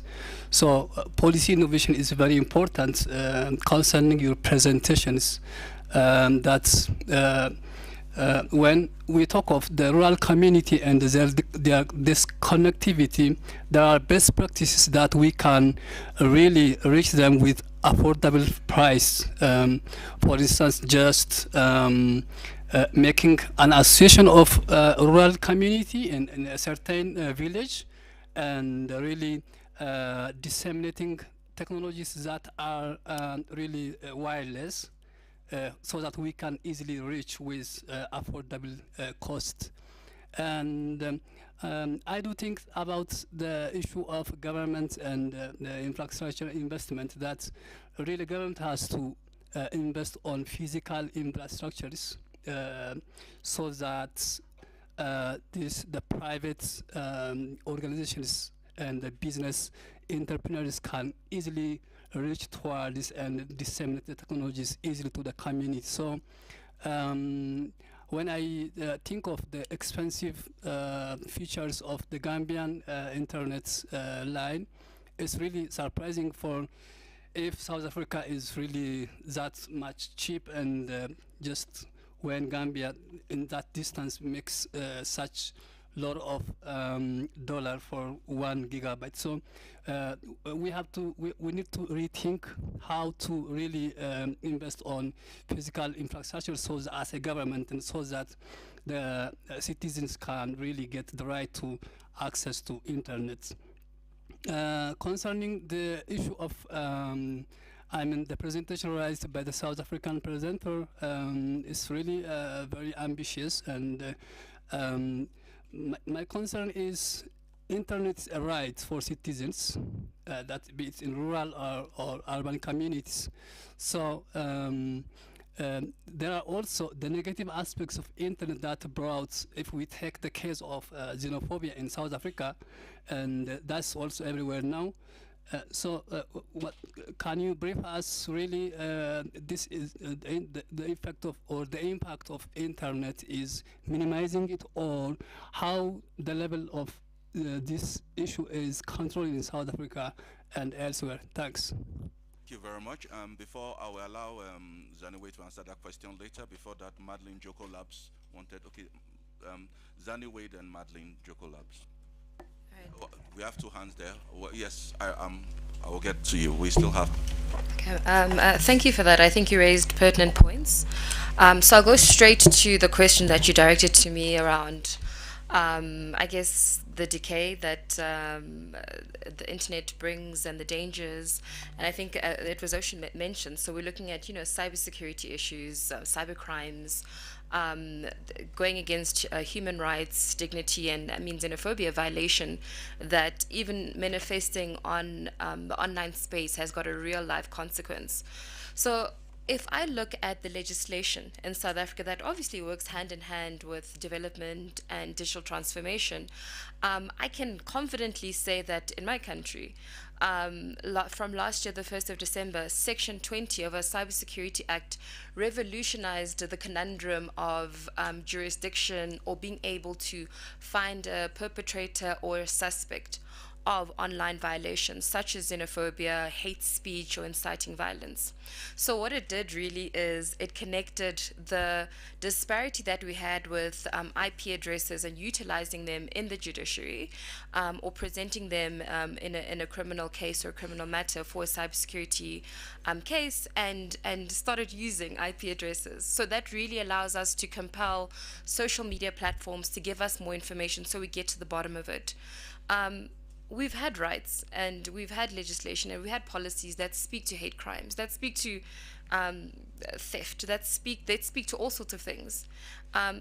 So policy innovation is very important concerning your presentations. That's when we talk of the rural community and this connectivity, there are best practices that we can really reach them with affordable price. For instance, just making an association of rural community in a certain village, and really disseminating technologies that are really wireless, so that we can easily reach with affordable cost. And I do think about the issue of government and the infrastructure investment, that really government has to invest on physical infrastructures, so that the private organizations and the business entrepreneurs can easily reach toward this and disseminate the technologies easily to the community. So when I think of the expensive features of the Gambian internet line, it's really surprising for if South Africa is really that much cheap, and just when Gambia in that distance makes such lot of dollar for 1 GB. So we need to rethink how to really invest on physical infrastructure, so that as a government, and so that the citizens can really get the right to access to internet. Concerning the issue of the presentation raised by the South African presenter is really very ambitious, and my concern is internet is a right for citizens, that be it in rural or urban communities. So there are also the negative aspects of internet that brought, if we take the case of xenophobia in South Africa, and that's also everywhere now. So what can you brief us really, this is the effect of, or the impact of internet is minimizing it, or how the level of this issue is controlled in South Africa and elsewhere? Thanks. Thank you very much. Before I will allow Zaniwe to answer that question later, before that, Madeline Joko Labs wanted, okay, Zaniwe and Madeline Joko Labs. Right. We have two hands there. Well, yes, I will get to you. We still have. Okay. Thank you for that. I think you raised pertinent points. So I'll go straight to the question that you directed to me around, I guess, the decay that the internet brings and the dangers. And I think it was Ocean mentioned. So we're looking at, cybersecurity issues, cyber crimes, going against human rights, dignity, and xenophobia violation that even manifesting on the online space has got a real life consequence. So if I look at the legislation in South Africa that obviously works hand in hand with development and digital transformation, I can confidently say that in my country, from last year, the 1st of December, Section 20 of our Cybersecurity Act revolutionized the conundrum of jurisdiction or being able to find a perpetrator or a suspect of online violations such as xenophobia, hate speech, or inciting violence. So what it did really is it connected the disparity that we had with IP addresses and utilizing them in the judiciary, or presenting them in a criminal case or a criminal matter for a cybersecurity case, and started using IP addresses. So that really allows us to compel social media platforms to give us more information so we get to the bottom of it. We've had rights and we've had legislation and we had policies that speak to hate crimes, that speak to theft, that speak to all sorts of things.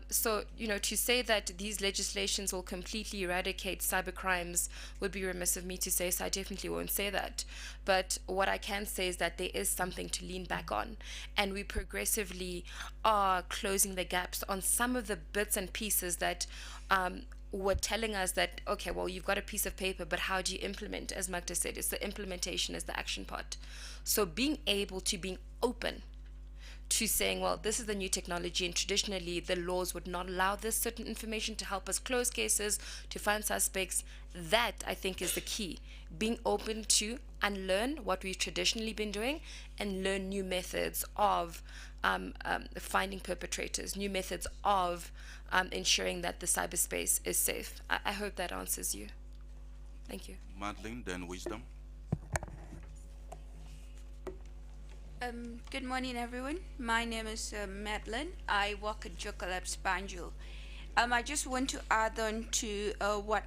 So, to say that these legislations will completely eradicate cyber crimes would be remiss of me to say, so I definitely won't say that. But what I can say is that there is something to lean back on, and we progressively are closing the gaps on some of the bits and pieces that were telling us that, okay, well, you've got a piece of paper, but how do you implement? As Magda said, it's the implementation is the action part. So being open to saying, well, this is the new technology, and traditionally the laws would not allow this certain information to help us close cases, to find suspects. That, I think, is the key. Being open to unlearn what we've traditionally been doing and learn new methods of finding perpetrators, new methods of ensuring that the cyberspace is safe. I hope that answers you. Thank you. Madeline, then Wisdom. Good morning, everyone. My name is Madeline. I work at Joko Labs Banjul. I just want to add on to what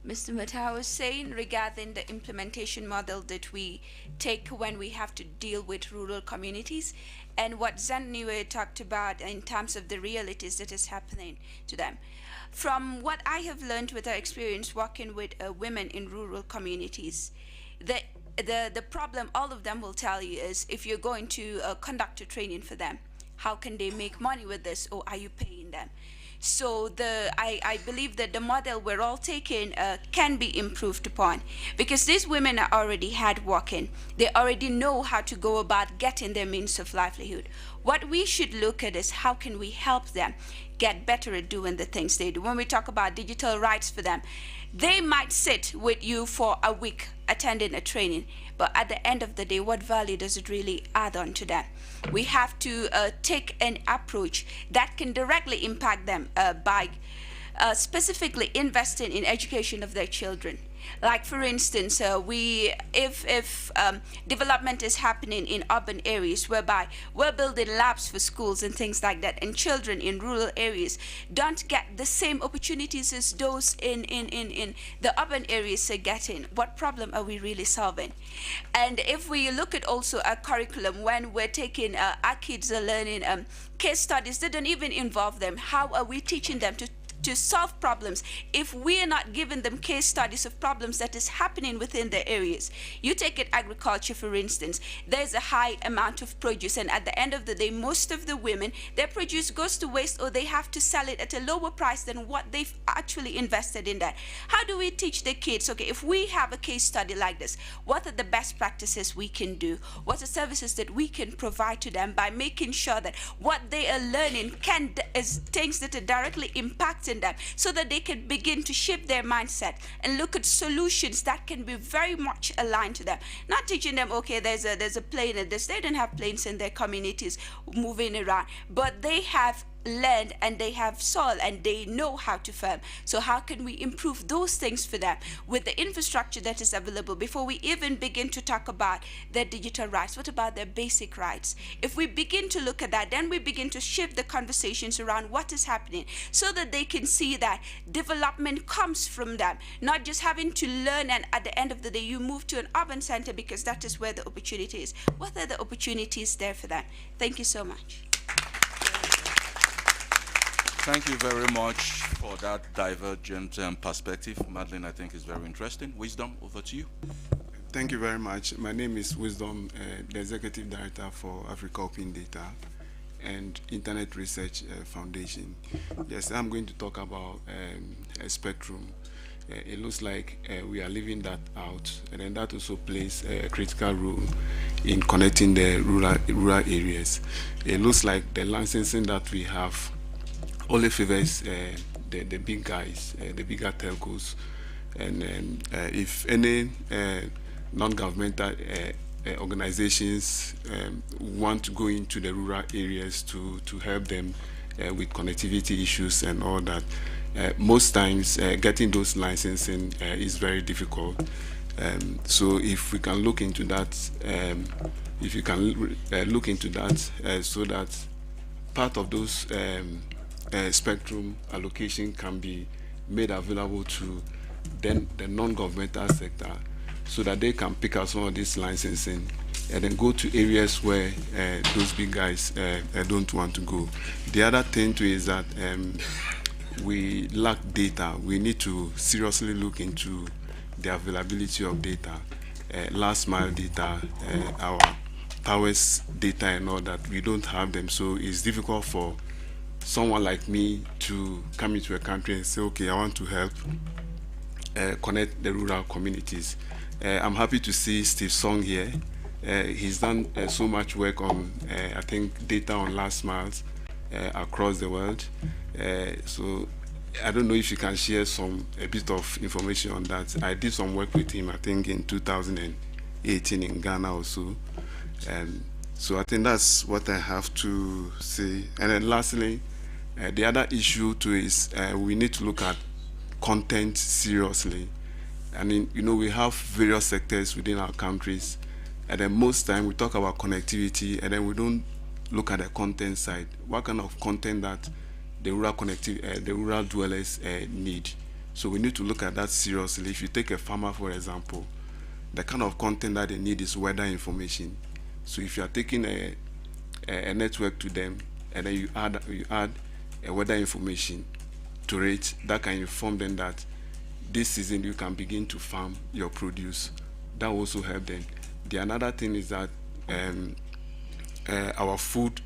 Mr. Mata was saying regarding the implementation model that we take when we have to deal with rural communities, and what Zaniwe talked about in terms of the realities that is happening to them. From what I have learned with our experience working with women in rural communities, the problem all of them will tell you is, if you're going to conduct a training for them, how can they make money with this, or are you paying them? So I believe that the model we're all taking can be improved upon, because these women are already hardworking. They already know how to go about getting their means of livelihood. What we should look at is, how can we help them get better at doing the things they do? When we talk about digital rights for them, they might sit with you for a week attending a training, but at the end of the day, what value does it really add on to them? We have to take an approach that can directly impact them by specifically investing in education of their children. Like, for instance, if development is happening in urban areas, whereby we're building labs for schools and things like that, and children in rural areas don't get the same opportunities as those in the urban areas are getting, what problem are we really solving? And if we look at also a curriculum, when we're taking our kids are learning case studies that don't even involve them, how are we teaching them to solve problems if we are not giving them case studies of problems that is happening within their areas? You take it agriculture, for instance. There's a high amount of produce, and at the end of the day, most of the women, their produce goes to waste, or they have to sell it at a lower price than what they've actually invested in that. How do we teach the kids, okay, if we have a case study like this, what are the best practices we can do? What are services that we can provide to them by making sure that what they are learning is things that are directly impacting them, so that they can begin to shape their mindset and look at solutions that can be very much aligned to them. Not teaching them, okay, there's a plane at this. They don't have planes in their communities moving around, but they have land and they have soil and they know how to farm. So how can we improve those things for them with the infrastructure that is available before we even begin to talk about their digital rights? What about their basic rights? If we begin to look at that, then we begin to shift the conversations around what is happening, so that they can see that development comes from them, not just having to learn and at the end of the day you move to an urban center because that is where the opportunity is. What are the opportunities there for them? Thank you so much. Thank you very much for that divergent perspective. Madeline, I think is very interesting. Wisdom, over to you. Thank you very much. My name is Wisdom, the Executive Director for Africa Open Data and Internet Research Foundation. Yes, I'm going to talk about a spectrum. It looks like we are leaving that out, and then that also plays a critical role in connecting the rural areas. It looks like the licensing that we have only favors the big guys, the bigger telcos, and if any non-governmental organizations want to go into the rural areas to help them with connectivity issues and all that, most times getting those licensing is very difficult. So if we can look into that, if you can look into that, so that part of those spectrum allocation can be made available to then the non-governmental sector, so that they can pick up some of this licensing and then go to areas where those big guys don't want to go. The other thing too is that we lack data. We need to seriously look into the availability of data, last mile data, our towers data and all that. We don't have them, so it's difficult for someone like me to come into a country and say, okay, I want to help connect the rural communities. I'm happy to see Steve Song here. He's done so much work on, I think, data on last miles across the world. So I don't know if you can share a bit of information on that. I did some work with him, I think, in 2018 in Ghana also. So I think that's what I have to say. And then lastly, the other issue too is we need to look at content seriously. I mean, you know, we have various sectors within our countries, and then most time we talk about connectivity, and then we don't look at the content side. What kind of content that the rural the rural dwellers need? So we need to look at that seriously. If you take a farmer, for example, the kind of content that they need is weather information. So if you are taking a network to them, and then you add a weather information to it, that can inform them that this season you can begin to farm your produce. That will also help them. The another thing is that our food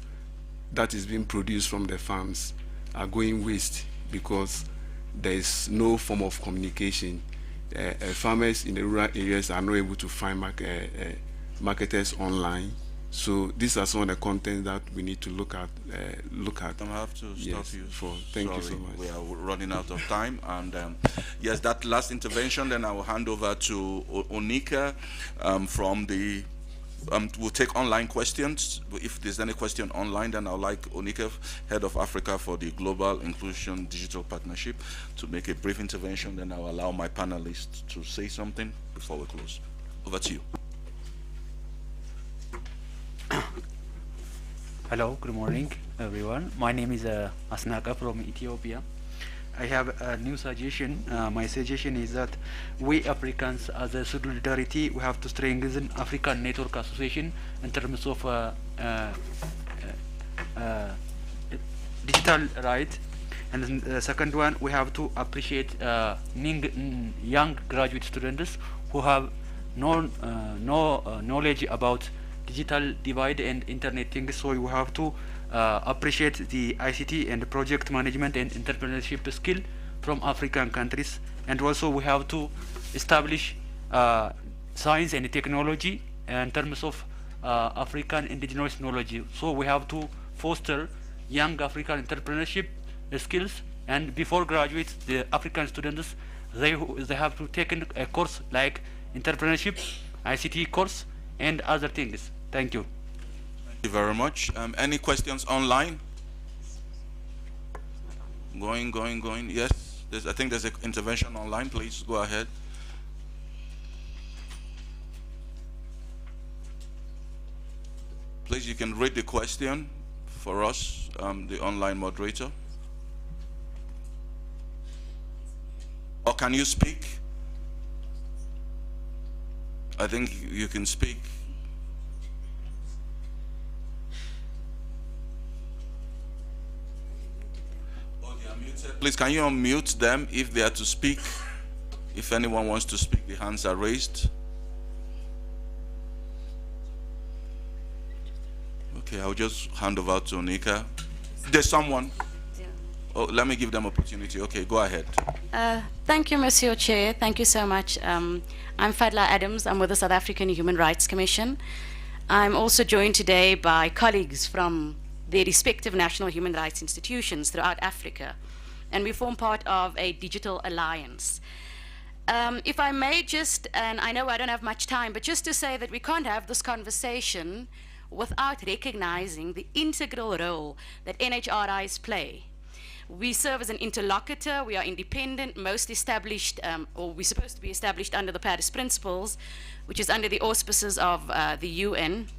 that is being produced from the farms are going waste because there is no form of communication. Farmers in the rural areas are not able to find marketers online. So these are some of the content that we need to look at. I have to stop you. Thank you so much. We are running out of time, and yes, that last intervention. Then I will hand over to Onika from the. We'll take online questions. If there's any question online, then I'd like Onika, Head of Africa for the Global Inclusion Digital Partnership, to make a brief intervention. Then I'll allow my panelists to say something before we close. Over to you. Hello, good morning, everyone. My name is Asnaka from Ethiopia. I have a new suggestion. My suggestion is that we Africans, as a solidarity, we have to strengthen African Network Association in terms of digital right. And then the second one, we have to appreciate young graduate students who have no knowledge about digital divide and internet things. So we have to appreciate the ICT and project management and entrepreneurship skill from African countries. And also we have to establish science and technology in terms of African indigenous knowledge. So we have to foster young African entrepreneurship skills, and before graduates, the African students, they have to take a course like entrepreneurship, ICT course, and other things. Thank you. Thank you very much. Any questions online? Going. Yes, I think there's an intervention online. Please go ahead. Please, you can read the question for us, the online moderator. Or can you speak? I think you can speak. Oh, they are muted. Please, can you unmute them if they are to speak? If anyone wants to speak, the hands are raised. Okay, I'll just hand over to Onika. There's someone. Oh, let me give them opportunity. Okay, go ahead. Thank you, Monsieur Chair. Thank you so much. I'm Fadla Adams. I'm with the South African Human Rights Commission. I'm also joined today by colleagues from their respective national human rights institutions throughout Africa, and we form part of a digital alliance. If I may just, and I know I don't have much time, but just to say that we can't have this conversation without recognizing the integral role that NHRIs play. We serve as an interlocutor. We are independent, most established, or we're supposed to be established under the Paris Principles, which is under the auspices of the UN.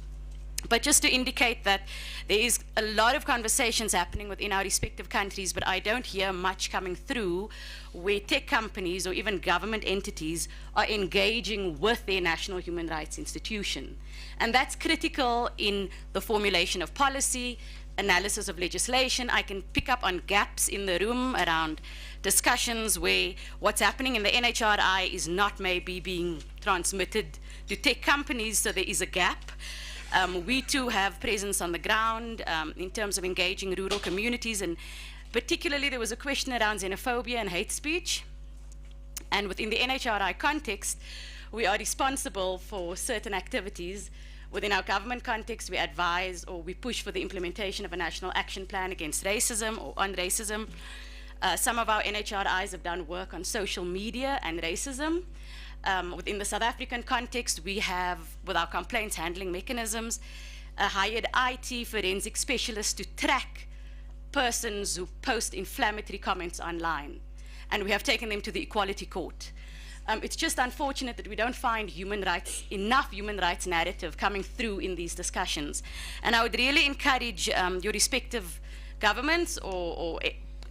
But just to indicate that there is a lot of conversations happening within our respective countries, but I don't hear much coming through where tech companies or even government entities are engaging with their national human rights institution. And that's critical in the formulation of policy, analysis of legislation. I can pick up on gaps in the room around discussions where what's happening in the NHRI is not maybe being transmitted to tech companies, so there is a gap. We too have presence on the ground in terms of engaging rural communities, and particularly there was a question around xenophobia and hate speech. And within the NHRI context, we are responsible for certain activities. Within our government context, we advise or we push for the implementation of a national action plan against racism or on racism. Some of our NHRIs have done work on social media and racism. Within the South African context, we have, with our complaints handling mechanisms, hired IT forensic specialists to track persons who post inflammatory comments online. And we have taken them to the Equality Court. It's just unfortunate that we don't find enough human rights narrative coming through in these discussions. And I would really encourage your respective governments or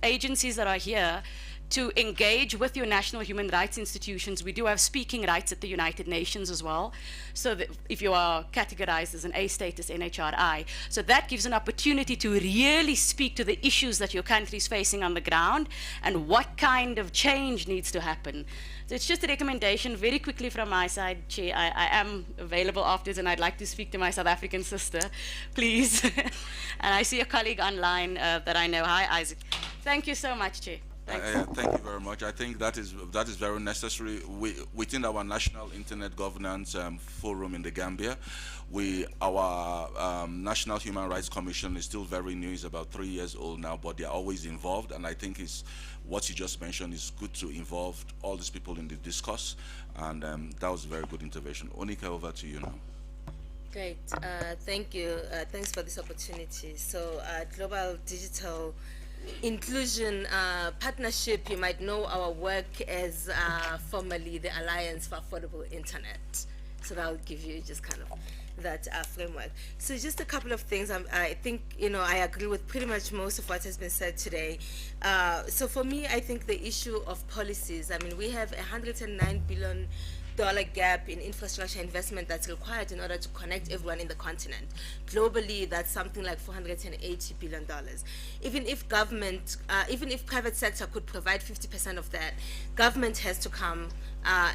agencies that are here to engage with your national human rights institutions. We do have speaking rights at the United Nations as well, so that if you are categorized as an A status NHRI, so that gives an opportunity to really speak to the issues that your country is facing on the ground and what kind of change needs to happen. So it's just a recommendation very quickly from my side, Chair. I am available afterwards and I'd like to speak to my South African sister, please. And I see a colleague online that I know. Hi, Isaac. Thank you so much, Chair. Thank you very much. I think that is very necessary. Within our national internet governance forum in the Gambia, our National Human Rights Commission is still very new. It's about 3 years old now, but they are always involved. And I think what you just mentioned is good to involve all these people in the discourse. And that was a very good intervention. Onika, over to you now. Great. Thank you. Thanks for this opportunity. So, Global Digital Inclusion Partnership, you might know our work as formerly the Alliance for Affordable Internet. So that will give you just kind of that framework. So just a couple of things. I think, I agree with pretty much most of what has been said today. So for me, I think the issue of policies, we have $109 billion gap in infrastructure investment that's required in order to connect everyone in the continent. Globally, that's something like $480 billion. Even if private sector could provide 50% of that, government has to come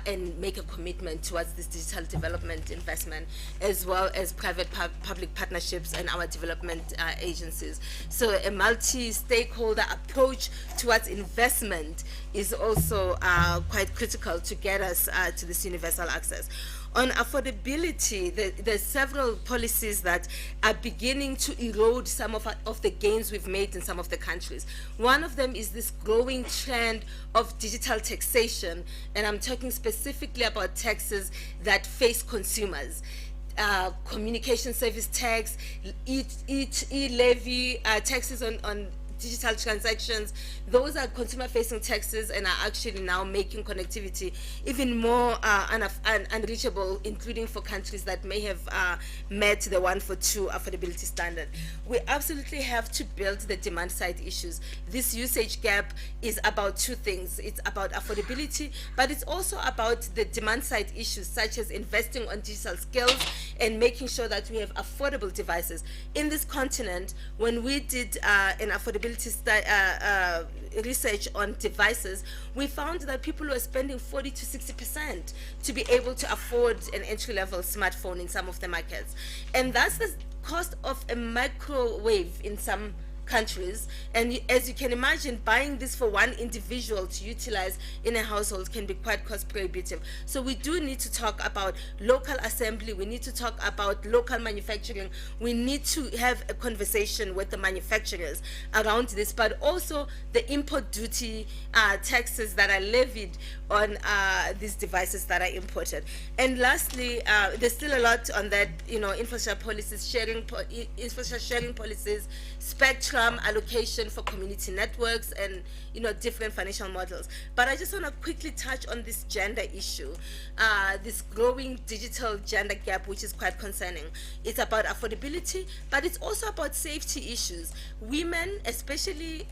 and make a commitment towards this digital development investment, as well as private-public partnerships and our development agencies. So a multi-stakeholder approach towards investment is also quite critical to get us to this universal access. On affordability, there's several policies that are beginning to erode some of the gains we've made in some of the countries. One of them is this growing trend of digital taxation, and I'm talking specifically about taxes that face consumers. Communication service tax, e-levy, taxes on digital transactions. Those are consumer-facing taxes and are actually now making connectivity even more unreachable, including for countries that may have met the 1 for 2 affordability standard. We absolutely have to build the demand-side issues. This usage gap is about two things. It's about affordability, but it's also about the demand-side issues, such as investing on digital skills and making sure that we have affordable devices. In this continent, when we did an affordability research on devices, we found that people were spending 40 to 60% to be able to afford an entry-level smartphone in some of the markets. And that's the cost of a microwave in some countries, and as you can imagine, buying this for one individual to utilize in a household can be quite cost prohibitive. So we do need to talk about local assembly, we need to talk about local manufacturing, we need to have a conversation with the manufacturers around this, but also the import duty taxes that are levied on these devices that are imported. And lastly, there's still a lot on that, infrastructure policies, infrastructure sharing policies, spectrum allocation for community networks, and different financial models. But I just want to quickly touch on this gender issue, this growing digital gender gap, which is quite concerning. It's about affordability, but it's also about safety issues. Women, especially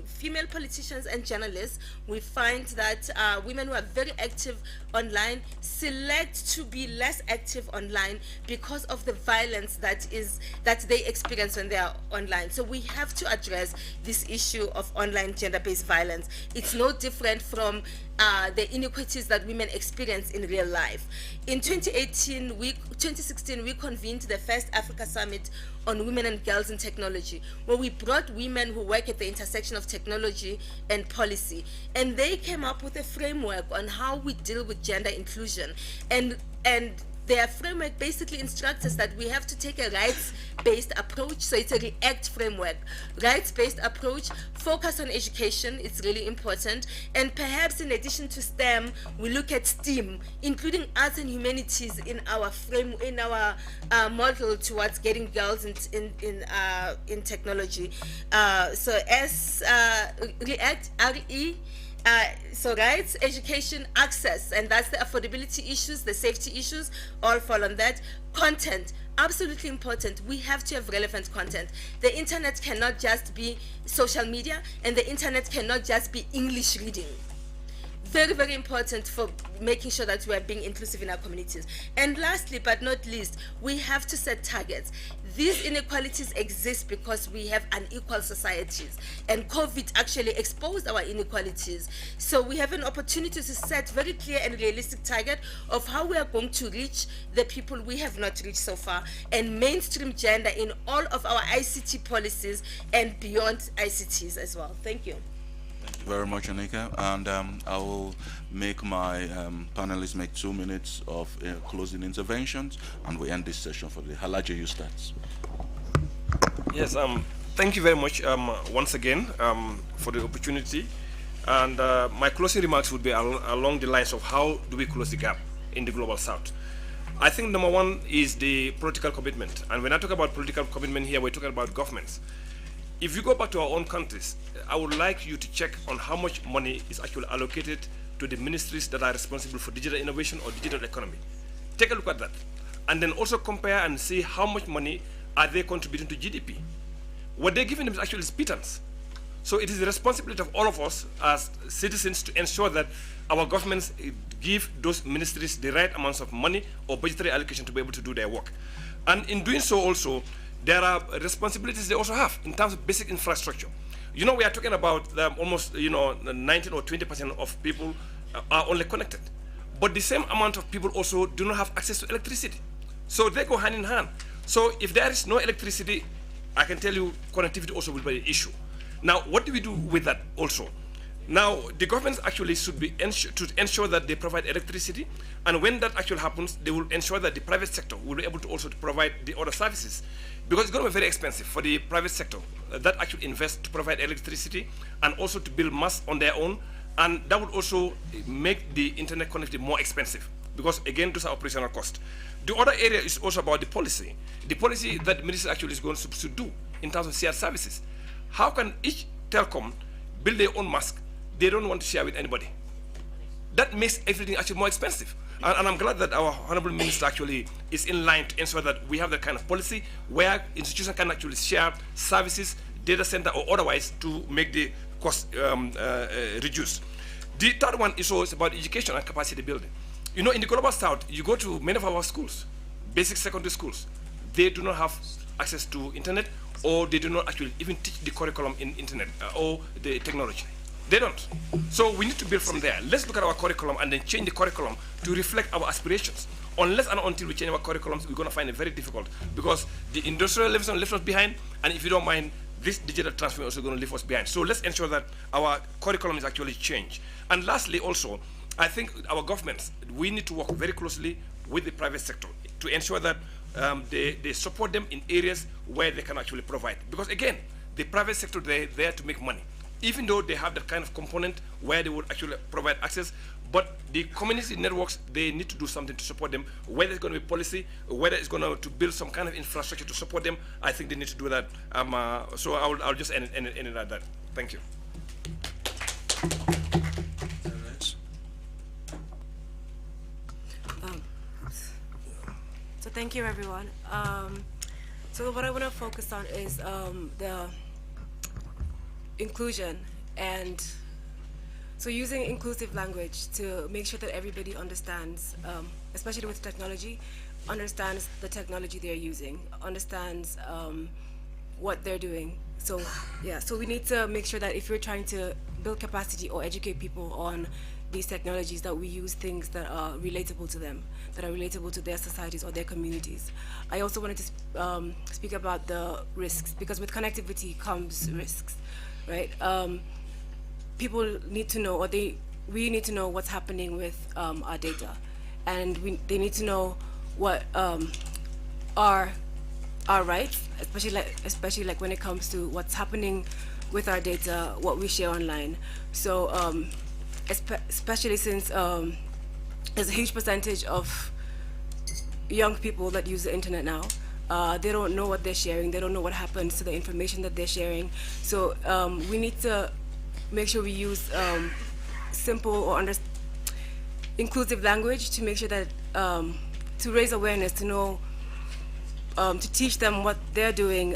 female politicians and journalists, we find that women who are very active online select to be less active online because of the violence that they experience when they are online. So we have to address this issue of online gender-based violence. It's no different from the inequities that women experience in real life. In 2016, we convened the first Africa Summit on Women and Girls in Technology, where we brought women who work at the intersection of technology and policy, and they came up with a framework on how we deal with gender inclusion. And their framework basically instructs us that we have to take a rights-based approach. So it's a REACT framework. Rights-based approach, focus on education, it's really important. And perhaps in addition to STEM, we look at STEAM, including arts and humanities in our model towards getting girls in technology. So as REACT, RE, so rights, education, access, and that's the affordability issues, the safety issues, all fall on that. Content, absolutely important. We have to have relevant content. The internet cannot just be social media, and the internet cannot just be English reading. Very, very important for making sure that we are being inclusive in our communities. And lastly, but not least, we have to set targets. These inequalities exist because we have unequal societies, and COVID actually exposed our inequalities. So we have an opportunity to set very clear and realistic target of how we are going to reach the people we have not reached so far, and mainstream gender in all of our ICT policies and beyond ICTs as well. Thank you. Thank you very much, Anika. And I will make my panelists make 2 minutes of closing interventions, and we end this session for the Halaja. You start. Yes, thank you very much once again for the opportunity. And my closing remarks would be along the lines of how do we close the gap in the Global South. I think number one is the political commitment. And when I talk about political commitment here, we're talking about governments. If you go back to our own countries, I would like you to check on how much money is actually allocated to the ministries that are responsible for digital innovation or digital economy. Take a look at that. And then also compare and see how much money are they contributing to GDP. What they're giving them is actually pittance. So it is the responsibility of all of us as citizens to ensure that our governments give those ministries the right amounts of money or budgetary allocation to be able to do their work. And in doing so also, there are responsibilities they also have in terms of basic infrastructure. You know, we are talking about almost, 19 or 20% of people are only connected. But the same amount of people also do not have access to electricity. So they go hand in hand. So if there is no electricity, I can tell you connectivity also will be an issue. Now, what do we do with that also? Now, the governments actually should be to ensure that they provide electricity, and when that actually happens, they will ensure that the private sector will be able to also provide the other services, because it's going to be very expensive for the private sector that actually invest to provide electricity and also to build masts on their own, and that would also make the internet connectivity more expensive, because again, those are operational costs. The other area is also about the policy that the ministry actually is going to do in terms of shared services. How can each telecom build their own mask? They don't want to share with anybody. That makes everything actually more expensive. And I'm glad that our Honorable Minister actually is in line to ensure that we have that kind of policy where institutions can actually share services, data center or otherwise, to make the cost reduce. The third one is also about education and capacity building. You know, in the Global South, you go to many of our schools, basic secondary schools, they do not have access to internet, or they do not actually even teach the curriculum in internet or the technology. They don't. So we need to build from there. Let's look at our curriculum and then change the curriculum to reflect our aspirations. Unless and until we change our curriculums, we're going to find it very difficult, because the industrial revolution left us behind, and if you don't mind, this digital transformation is also going to leave us behind. So let's ensure that our curriculum is actually changed. And lastly also, I think our governments, we need to work very closely with the private sector to ensure that they support them in areas where they can actually provide. Because again, the private sector, they're there to make money, even though they have that kind of component where they would actually provide access. But the community networks, they need to do something to support them, whether it's going to be policy, whether it's going to build some kind of infrastructure to support them. I think they need to do that. So I'll just end it at that. Thank you. So thank you, everyone. So what I want to focus on is the inclusion, and so using inclusive language to make sure that everybody understands, especially with technology, understands the technology they're using, understands what they're doing. So yeah, so we need to make sure that if we're trying to build capacity or educate people on these technologies, that we use things that are relatable to them, that are relatable to their societies or their communities. I also wanted to speak about the risks, because with connectivity comes risks, right? People need to know, or we need to know what's happening with our data, and they need to know what our rights, especially like when it comes to what's happening with our data, what we share online. So especially since there's a huge percentage of young people that use the internet now. They don't know what they're sharing. They don't know what happens to the information that they're sharing. So we need to make sure we use simple or inclusive language to make sure that, to raise awareness, to know to teach them what they're doing,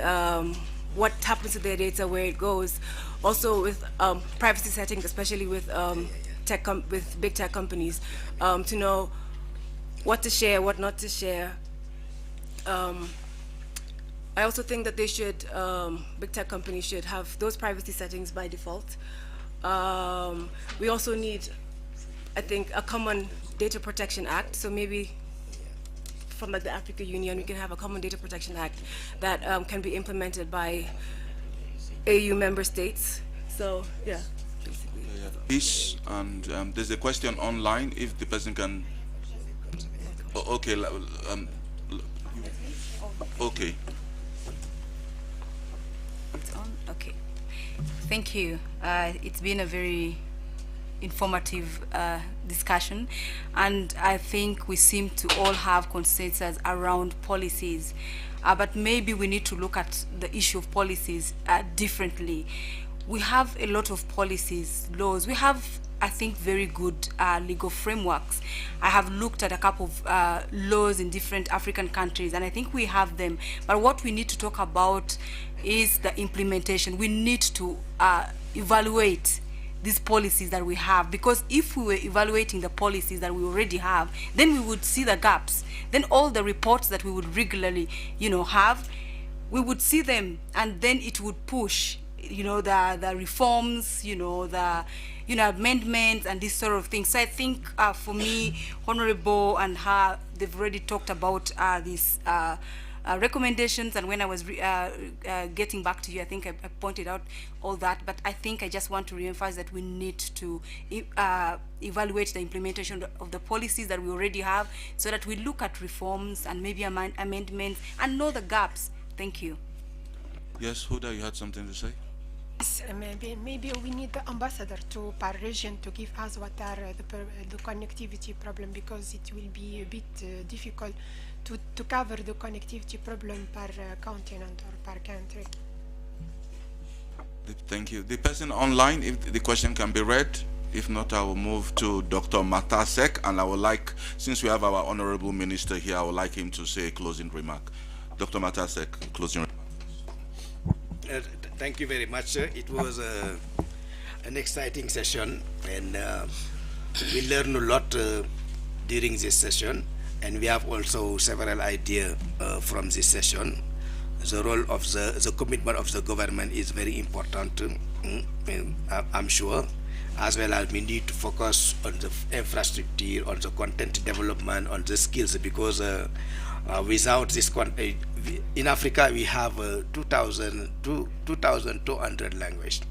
what happens to their data, where it goes. Also with privacy settings, especially with with big tech companies, to know what to share, what not to share. I also think that they should, big tech companies should have those privacy settings by default. We also need, I think, a common data protection act. So maybe from like the African Union, we can have a common data protection act that can be implemented by AU member states. So yeah, basically. Peace, and there's a question online if the person can. Okay. Okay. It's on? Okay. Thank you. It's been a very informative discussion, and I think we seem to all have consensus around policies, but maybe we need to look at the issue of policies differently. We have a lot of policies, laws. We have, I think, very good legal frameworks. I have looked at a couple of laws in different African countries, and I think we have them. But what we need to talk about is the implementation. We need to evaluate these policies that we have, because if we were evaluating the policies that we already have, then we would see the gaps. Then all the reports that we would regularly, have, we would see them, and then it would push, the reforms, the amendments and this sort of thing. So I think for me, Honorable and her, they've already talked about these recommendations, and when I was getting back to you, I think I pointed out all that, but I think I just want to reemphasize that we need to evaluate the implementation of the policies that we already have, so that we look at reforms and maybe amendments and know the gaps. Thank you. Yes, Huda, you had something to say? Yes, maybe we need the ambassador to per region to give us what are the connectivity problem, because it will be a bit difficult to cover the connectivity problem per continent or per country. Thank you. The person online, if the question can be read. If not, I will move to Dr. Matasek, and I would like, since we have our honorable minister here, I would like him to say a closing remark. Dr. Matasek, closing remark. Thank you very much. It was an exciting session, and we learned a lot during this session, and we have also several ideas from this session. The role of the commitment of the government is very important, I'm sure, as well as we need to focus on the infrastructure, on the content development, on the skills, because without this content, in Africa we have 2,200 languages,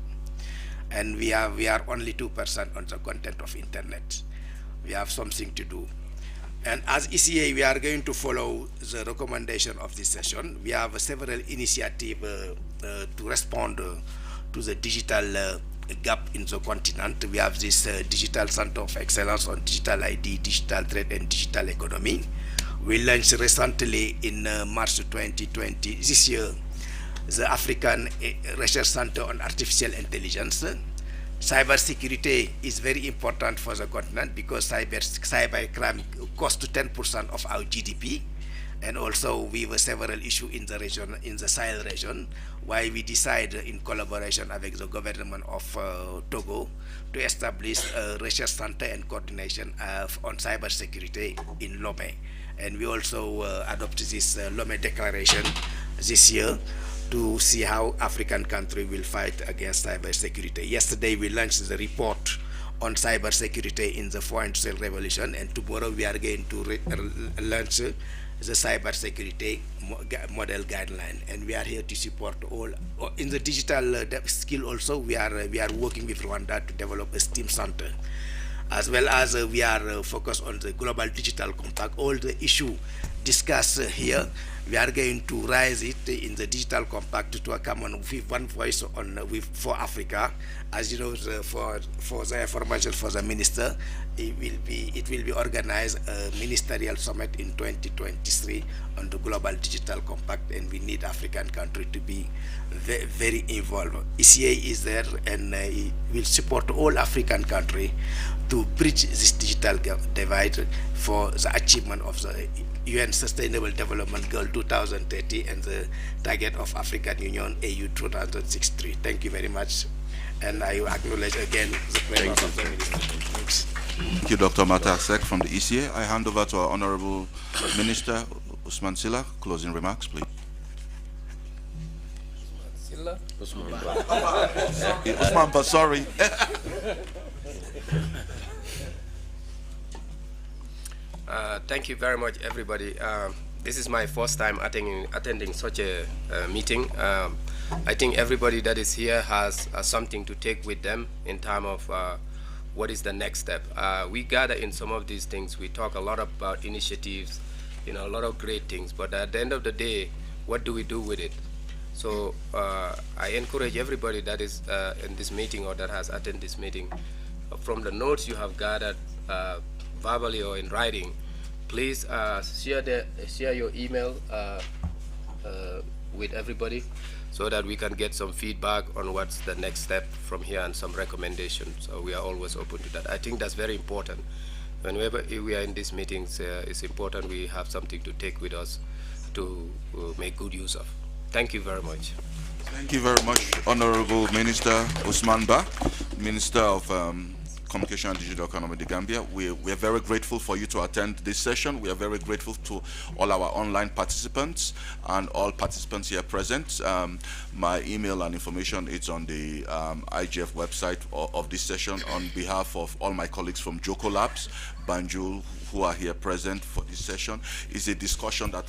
and we are only 2% on the content of internet. We have something to do. And as ECA, we are going to follow the recommendation of this session. We have several initiatives to respond to the digital gap in the continent. We have this Digital Center of Excellence on Digital ID, Digital Trade, and Digital Economy. We launched recently in March 2020, this year, the African Research Center on Artificial Intelligence. Cybersecurity is very important for the continent, because cybercrime costs 10% of our GDP, and also we have several issues in the region, in the Sahel region, why we decided in collaboration with the government of Togo to establish a research center and coordination on cybersecurity in Lomé. And we also adopted this Lomé Declaration this year to see how African countries will fight against cybersecurity. Yesterday we launched the report on cybersecurity in the 4th Industrial Revolution, and tomorrow we are going to launch the cybersecurity model guideline, and we are here to support all. In the digital skill also, we are working with Rwanda to develop a STEAM center, as well as we are focused on the global digital compact. All the issue discussed here, we are going to raise it in the digital compact to a common with one voice on for Africa. As you know, for the information for the minister, it will be organized a ministerial summit in 2023 on the global digital compact, and we need African country to be very involved. ECA is there, and it will support all African country to bridge this digital divide for the achievement of the UN Sustainable Development Goal 2030 and the target of African Union AU 2063. Thank you very much. And I acknowledge again the presence of the Minister. Thanks. Thank you, Dr. Matasek from the ECA. I hand over to our Honorable Minister, Usman Silla. Closing remarks, please. Usman, but sorry. Thank you very much, everybody. This is my first time attending such a meeting. I think everybody that is here has something to take with them in terms of what is the next step. We gather in some of these things. We talk a lot about initiatives, a lot of great things. But at the end of the day, what do we do with it? So I encourage everybody that is in this meeting or that has attended this meeting, from the notes you have gathered verbally or in writing, please share your email with everybody so that we can get some feedback on what's the next step from here and some recommendations. So we are always open to that. I think that's very important. Whenever we are in these meetings, it's important we have something to take with us to make good use of. Thank you very much. Thank you very much, Honorable Minister Usman Ba, Minister of Communication and Digital Economy, the Gambia. We are very grateful for you to attend this session. We are very grateful to all our online participants and all participants here present. My email and information is on the IGF website of this session. On behalf of all my colleagues from Joko Labs, Banjul, who are here present for this session, is a discussion that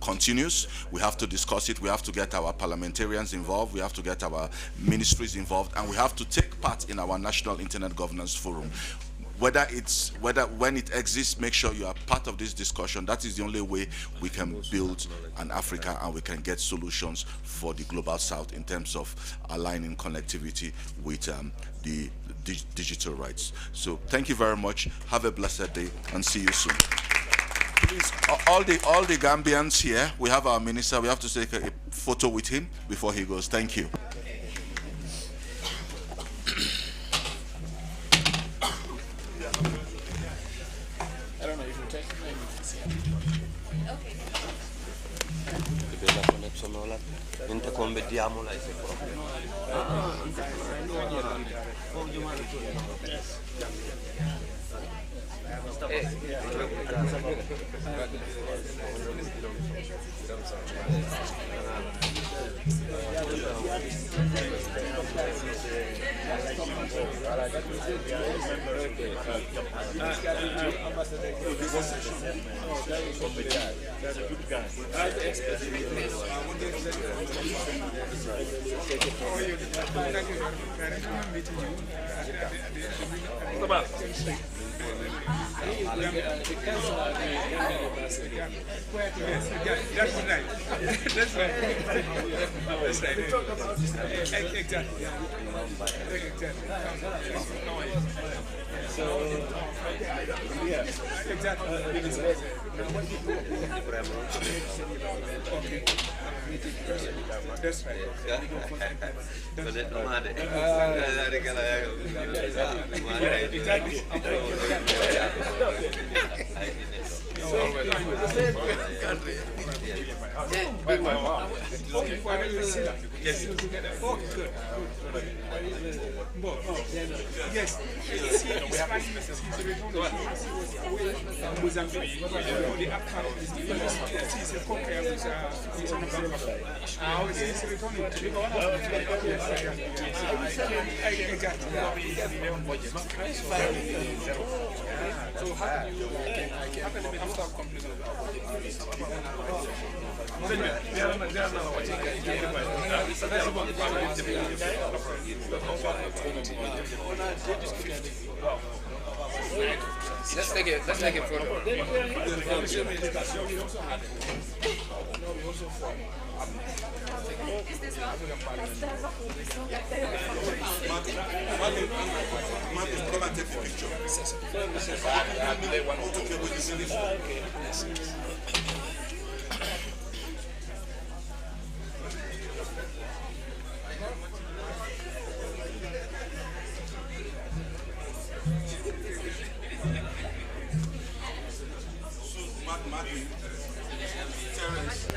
continues. We have to discuss it. We have to get our parliamentarians involved. We have to get our ministries involved, and we have to take part in our National Internet Governance Forum. Whether when it exists, make sure you are part of this discussion. That is the only way we can build an Africa and we can get solutions for the global south in terms of aligning connectivity with the digital rights. So thank you very much. Have a blessed day and see you soon. Please, all the Gambians here, we have our minister. We have to take a photo with him before he goes. Thank you. I don't know if you take That's right. Let's take it photo. Is this Martin, Terence.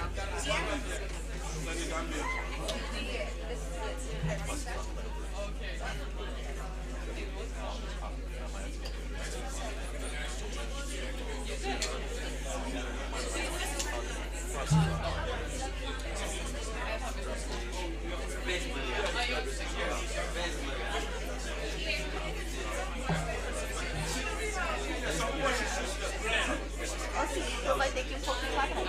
Então vai ter que ir um pouquinho lá atrás.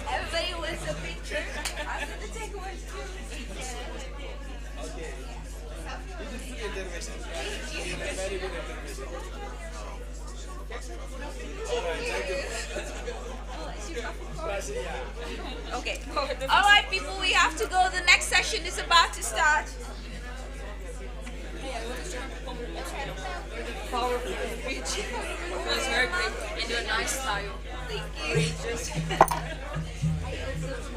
Everybody wants a picture. I'm gonna take one too. Okay. This is good intervention. Very good intervention. Okay. All right, people, we have to go. The next session is about to start. Powerful speech. It was very great and your nice style. Thank you.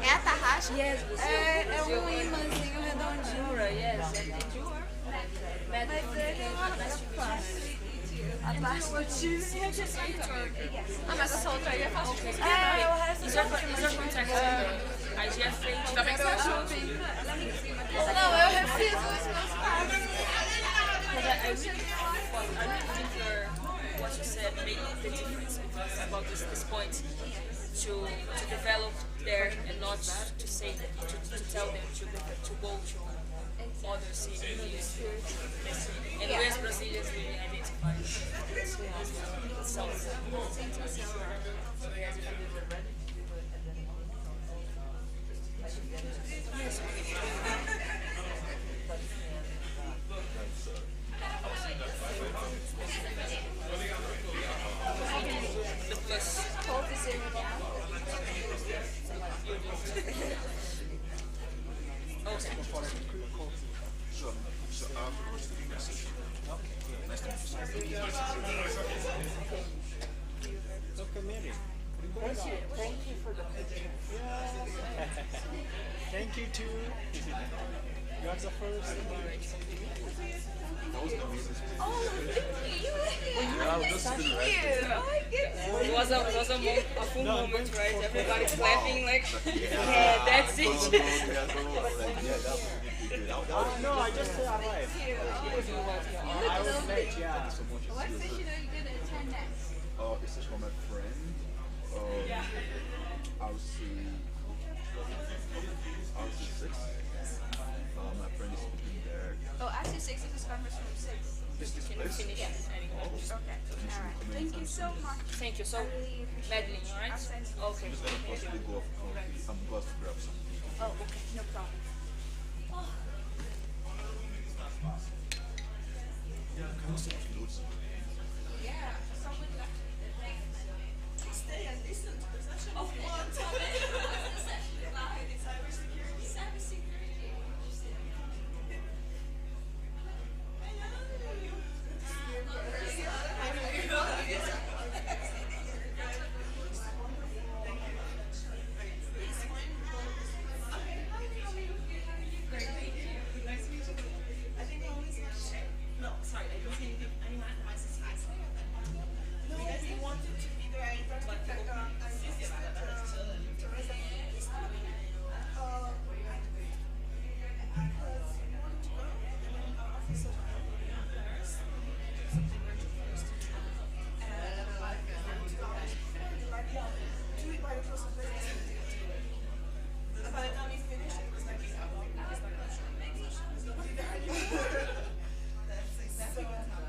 É a tarraxa? Yes. É um imãzinho redondinho. Yes. Mas ele é fácil. A parte do time é de Ah, mas essa outra aí é fácil de conseguir. o resto Is your contact IGF também que você achou? Não, eu refiz os meus passos. I really think what you said made the difference because about this point to develop there and not to say to tell them to go to other cities. And we as Brazilians we identify itself. Thank you for the picture. Yeah. Thank you too. You are the first. It was a full moment, right? Everybody clapping like, yeah, that's it. No, I just arrived. I was late, yeah. What session are you going to attend next? It's just from a friend. I'll see 6. My friend is speaking there. Oh, actually 6 is this conference from 6. Is this place? Yes. Okay. All right. Thank you. you so much. Thank you. So, Madeline, all right? Okay. I'm just gonna possibly go off coffee. I'm going to grab something. Oh, okay. No problem. Oh. Yeah. Someone stay and listen to the session. Of course. What's the session about? Cybersecurity. Cybersecurity. No, sorry, I don't see any devices. No, we wanted to be there in particular. By the time he finished, it was like that's exactly what happened.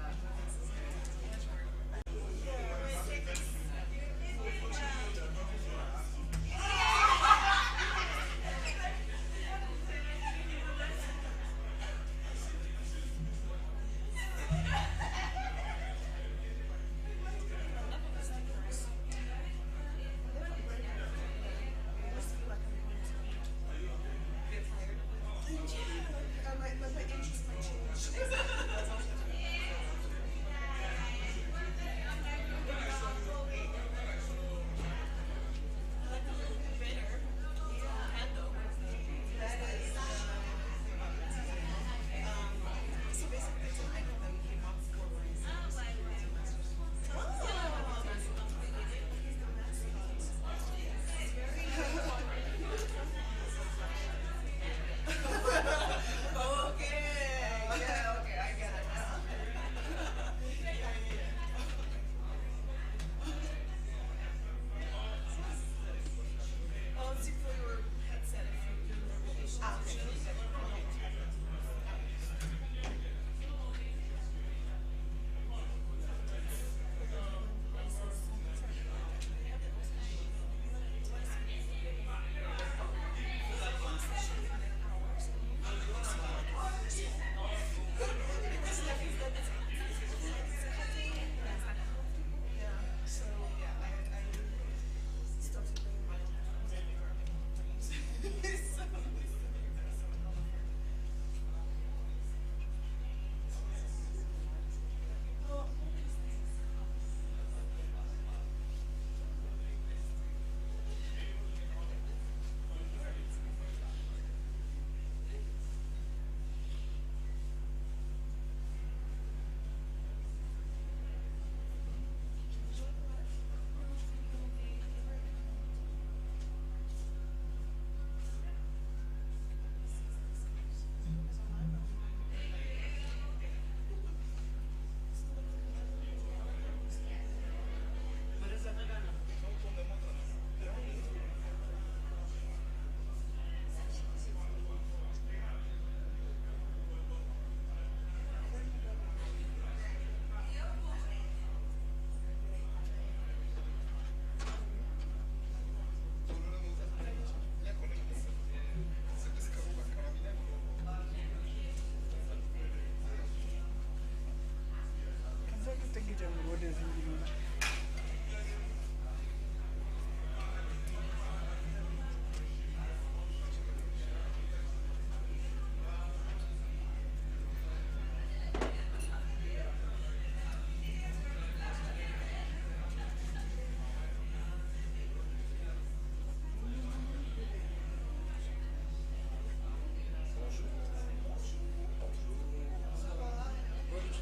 My interest might change. So basically, it's an item that we came up for. Okay, I get it now. See for your headset if you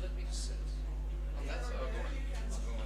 Let me sit. Oh, that's okay.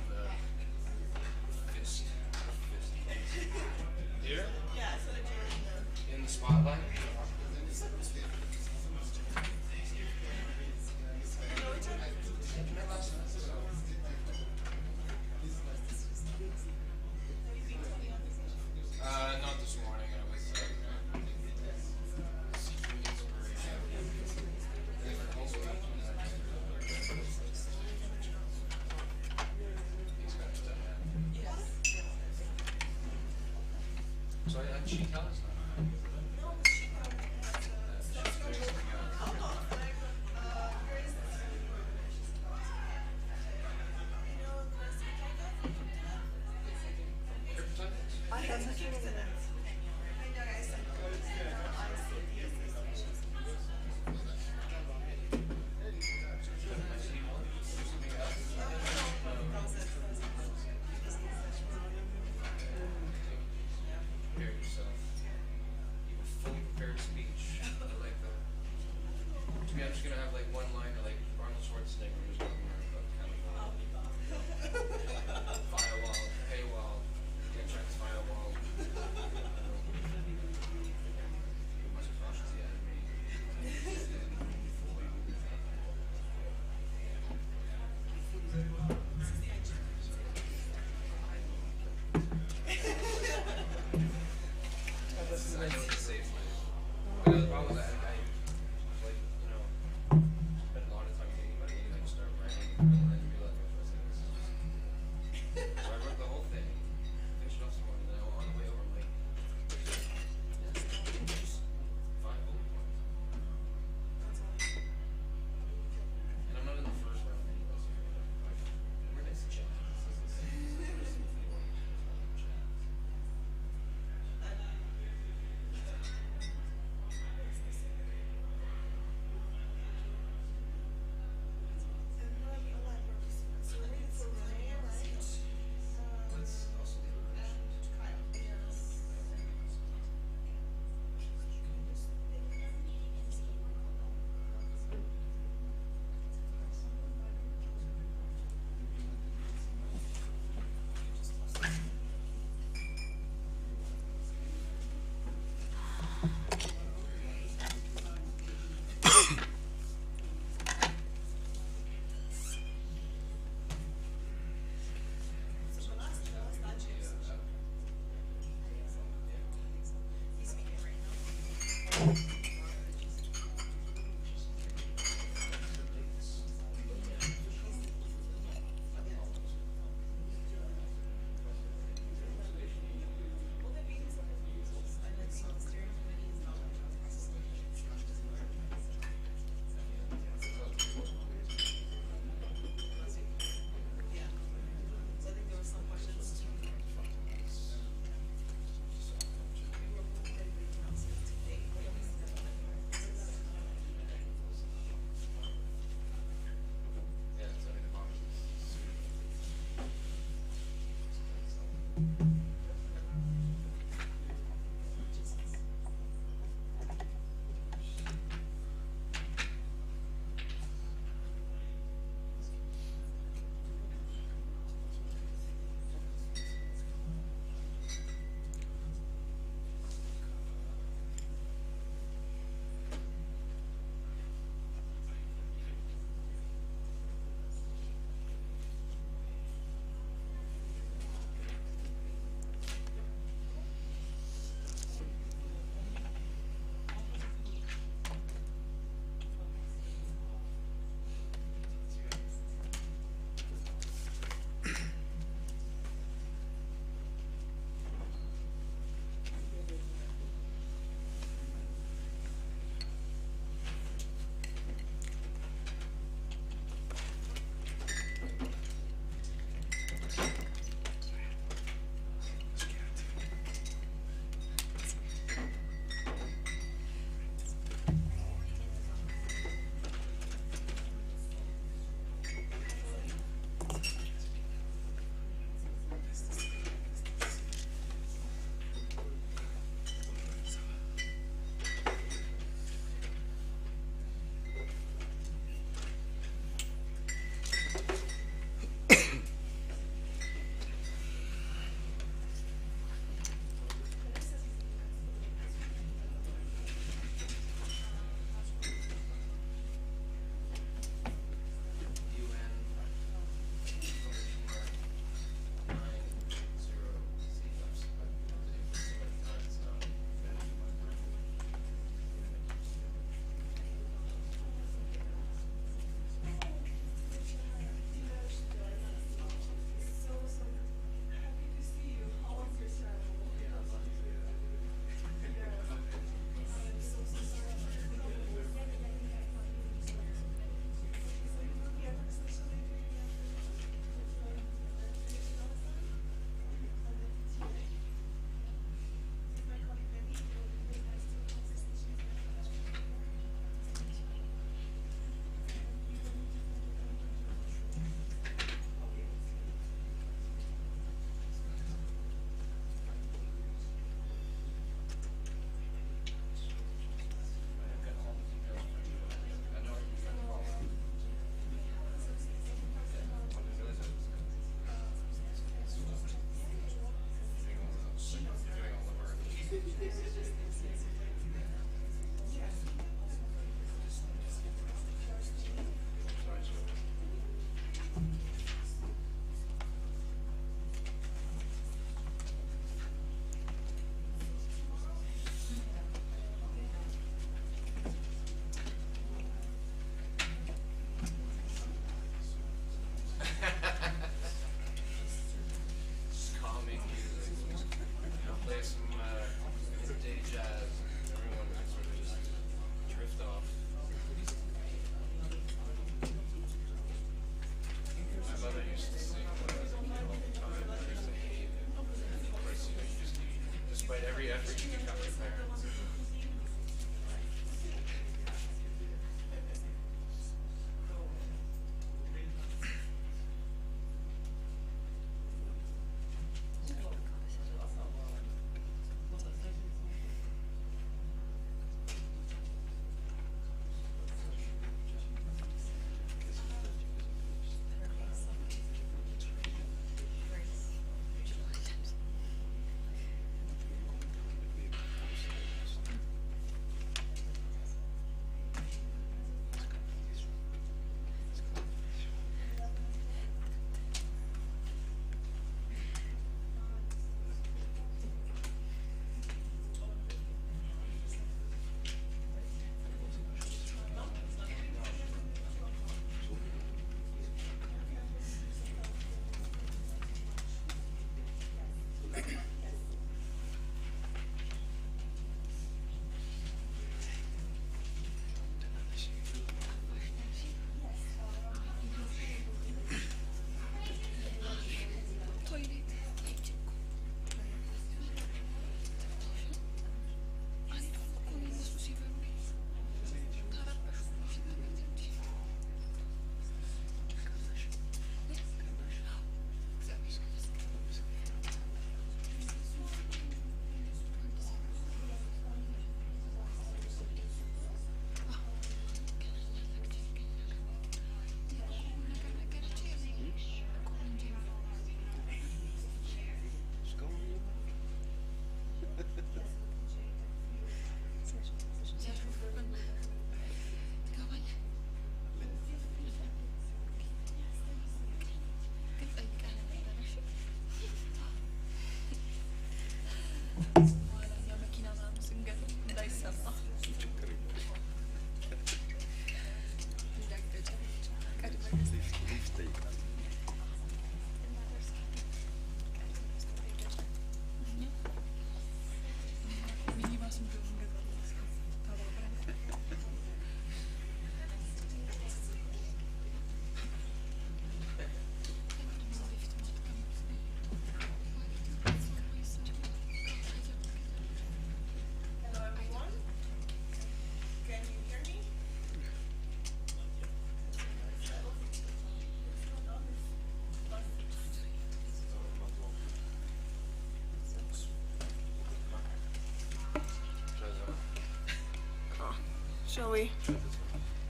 Shall we?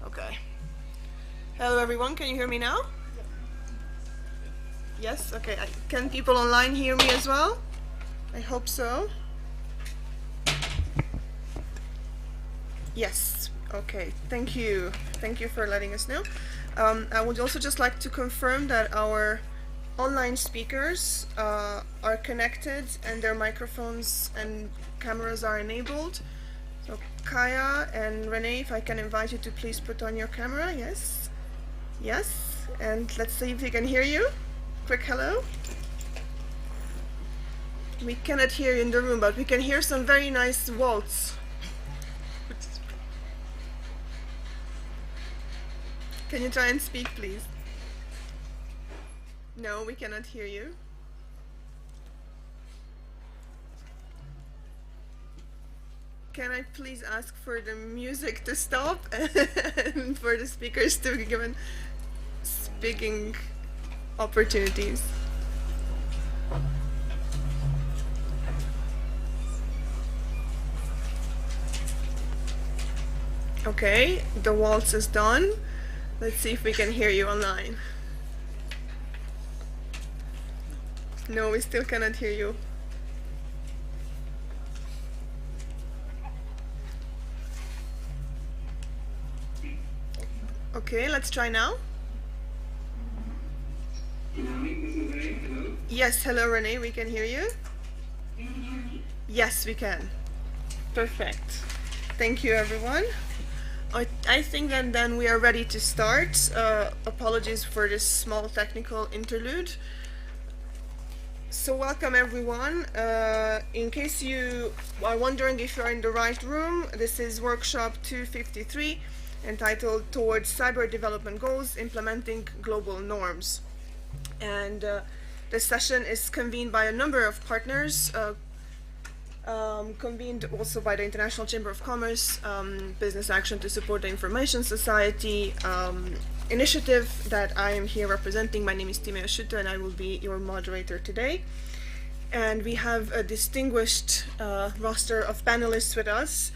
Okay. Hello everyone, can you hear me now? Yes, okay. Can people online hear me as well? I hope so. Yes, okay, thank you. Thank you for letting us know. I would also just like to confirm that our online speakers are connected and their microphones and cameras are enabled. So Kaya and Renee, if I can invite you to please put on your camera, yes. Yes, and let's see if we can hear you. Quick hello. We cannot hear you in the room, but we can hear some very nice waltz. Can you try and speak, please? No, we cannot hear you. Can I please ask for the music to stop and for the speakers to be given speaking opportunities? Okay, the waltz is done. Let's see if we can hear you online. No, we still cannot hear you. Okay, let's try now. Yes, hello Renee, we can hear you. Yes, we can. Perfect. Thank you, everyone. I think that then we are ready to start. Apologies for this small technical interlude. So welcome everyone. In case you are wondering if you are in the right room, this is workshop 253 entitled Towards Cyber Development Goals, Implementing Global Norms. And this session is convened by a number of partners, convened also by the International Chamber of Commerce, Business Action to Support the Information Society initiative that I am here representing. My name is Timea Schutte and I will be your moderator today. And we have a distinguished roster of panelists with us,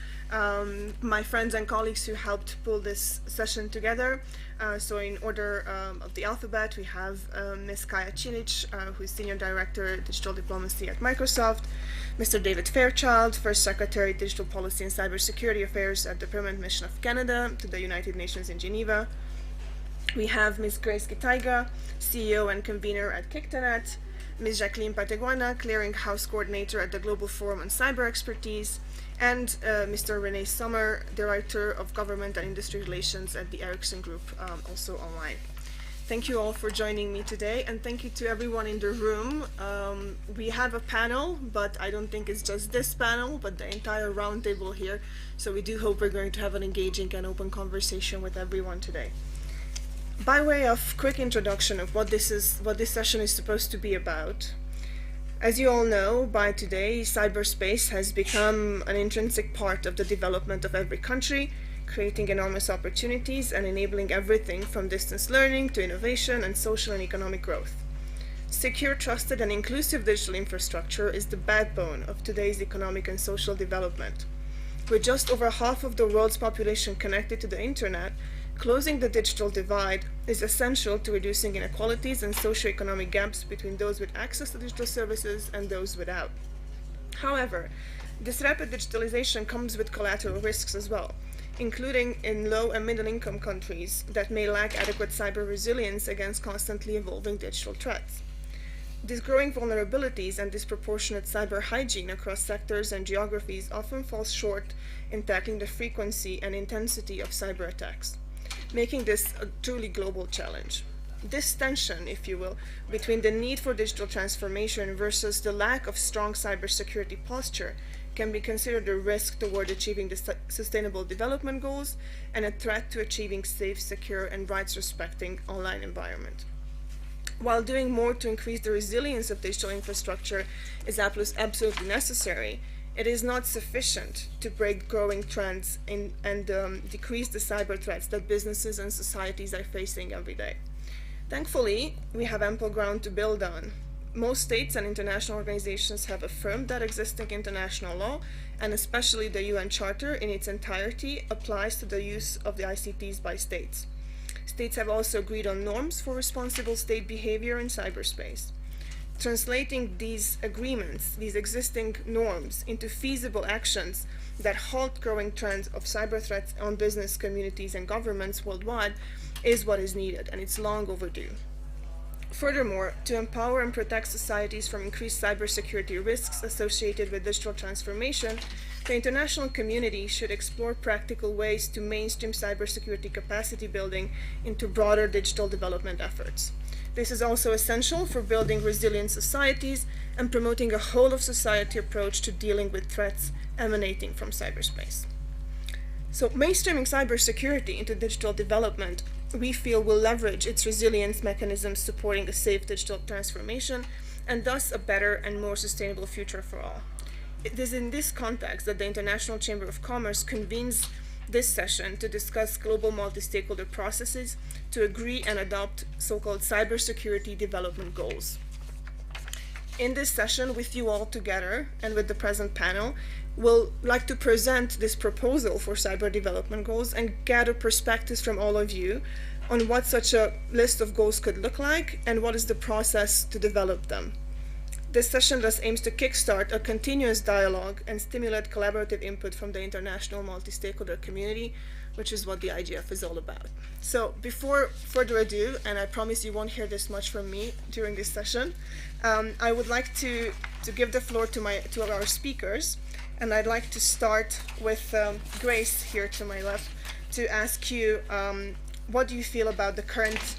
my friends and colleagues who helped pull this session together. So in order of the alphabet, we have Ms. Kaya Cilic, who is Senior Director, Digital Diplomacy at Microsoft, Mr. David Fairchild, First Secretary, Digital Policy and Cybersecurity Affairs at the Permanent Mission of Canada to the United Nations in Geneva. We have Ms. Grace Gitaiga, CEO and Convener at Kictanet, Ms. Jacqueline Pateguana, Clearinghouse Coordinator at the Global Forum on Cyber Expertise, and Mr. René Sommer, Director of Government and Industry Relations at the Ericsson Group, also online. Thank you all for joining me today, and thank you to everyone in the room. We have a panel, but I don't think it's just this panel, but the entire roundtable here. So we do hope we're going to have an engaging and open conversation with everyone today. By way of quick introduction of what this session is supposed to be about, as you all know, by today, cyberspace has become an intrinsic part of the development of every country, creating enormous opportunities and enabling everything from distance learning to innovation and social and economic growth. Secure, trusted, and inclusive digital infrastructure is the backbone of today's economic and social development. With just over half of the world's population connected to the internet, closing the digital divide is essential to reducing inequalities and socioeconomic gaps between those with access to digital services and those without. However, this rapid digitalization comes with collateral risks as well, including in low and middle income countries that may lack adequate cyber resilience against constantly evolving digital threats. These growing vulnerabilities and disproportionate cyber hygiene across sectors and geographies often falls short in tackling the frequency and intensity of cyber attacks, making this a truly global challenge. This tension, if you will, between the need for digital transformation versus the lack of strong cybersecurity posture can be considered a risk toward achieving the Sustainable Development Goals and a threat to achieving safe, secure, and rights-respecting online environment. While doing more to increase the resilience of digital infrastructure is absolutely necessary, it is not sufficient to break growing trends and decrease the cyber threats that businesses and societies are facing every day. Thankfully, we have ample ground to build on. Most states and international organizations have affirmed that existing international law, and especially the UN Charter in its entirety, applies to the use of the ICTs by states. States have also agreed on norms for responsible state behavior in cyberspace. Translating these agreements, these existing norms, into feasible actions that halt growing trends of cyber threats on business communities and governments worldwide is what is needed, and it's long overdue. Furthermore, to empower and protect societies from increased cybersecurity risks associated with digital transformation, the international community should explore practical ways to mainstream cybersecurity capacity building into broader digital development efforts. This is also essential for building resilient societies and promoting a whole-of-society approach to dealing with threats emanating from cyberspace. So mainstreaming cybersecurity into digital development, we feel, will leverage its resilience mechanisms supporting a safe digital transformation and thus a better and more sustainable future for all. It is in this context that the International Chamber of Commerce convenes this session to discuss global multi-stakeholder processes to agree and adopt so-called cybersecurity development goals. In this session, with you all together and with the present panel, we'll like to present this proposal for cyber development goals and gather perspectives from all of you on what such a list of goals could look like and what is the process to develop them. This session thus aims to kickstart a continuous dialogue and stimulate collaborative input from the international multi-stakeholder community, which is what the IGF is all about. So before further ado, and I promise you won't hear this much from me during this session, I would like to give the floor to our speakers, and I'd like to start with Grace here to my left to ask you, what do you feel about the current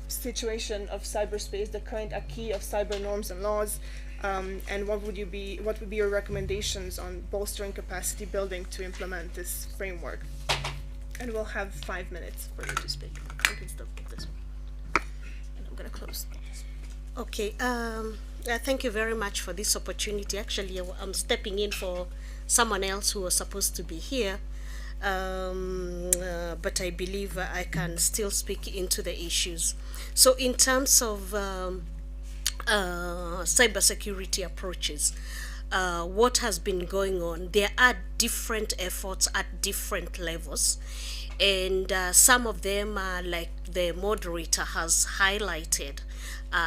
situation of cyberspace, the current acquis of cyber norms and laws, and what would be your recommendations on bolstering capacity building to implement this framework? And we'll have 5 minutes for you to speak. You can stop with this one. And I'm gonna close. Okay, thank you very much for this opportunity. Actually, I'm stepping in for someone else who was supposed to be here, but I believe I can still speak into the issues. So in terms of cybersecurity approaches, what has been going on, there are different efforts at different levels, and some of them, like the moderator has highlighted,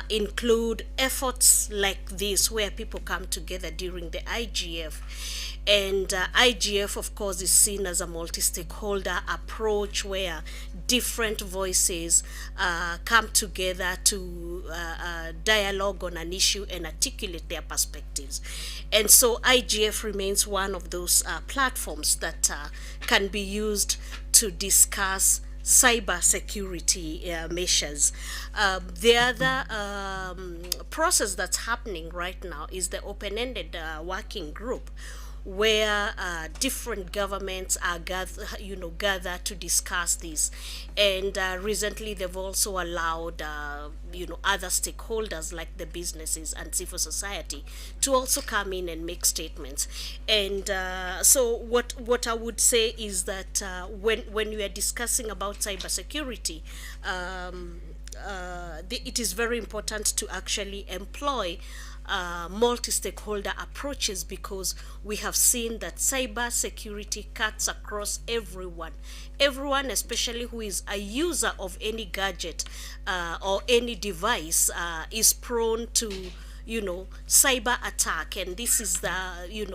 include efforts like this where people come together during the IGF. And IGF, of course, is seen as a multi-stakeholder approach where different voices come together to dialogue on an issue and articulate their perspectives. And so IGF remains one of those platforms that can be used to discuss cyber security measures. The other process that's happening right now is the open-ended working group, where different governments are gather to discuss this, and recently they've also allowed other stakeholders like the businesses and civil society to also come in and make statements. And so what I would say is that when we are discussing about cybersecurity, it is very important to actually employ multi-stakeholder approaches, because we have seen that cyber security cuts across everyone, especially who is a user of any gadget or any device, is prone to cyber attack. And this is the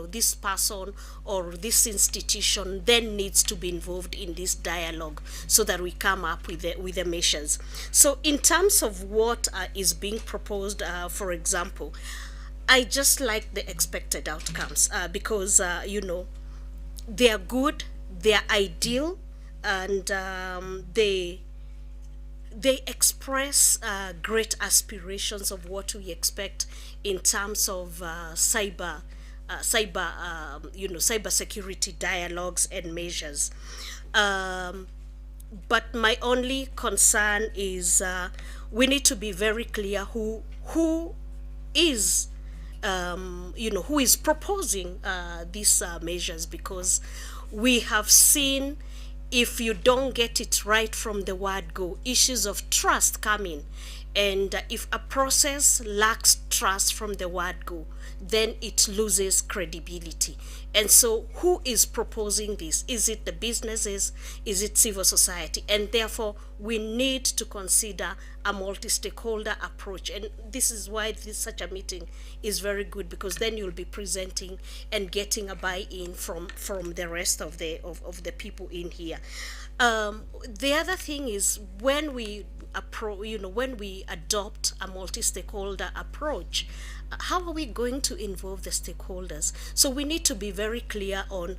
this person or this institution then needs to be involved in this dialogue so that we come up with the measures. So in terms of what is being proposed, for example, I just like the expected outcomes, because they are good, they are ideal, and they express great aspirations of what we expect in terms of cyber security dialogues and measures. But my only concern is we need to be very clear who is who is proposing these measures, because we have seen, if you don't get it right from the word go, issues of trust come in. And if a process lacks trust from the word go, then it loses credibility. And so who is proposing this? Is it the businesses? Is it civil society? And therefore, we need to consider a multi-stakeholder approach. And this is why such a meeting is very good, because then you'll be presenting and getting a buy-in from the rest of the people in here. The other thing is when we when we adopt a multi-stakeholder approach, how are we going to involve the stakeholders? So we need to be very clear on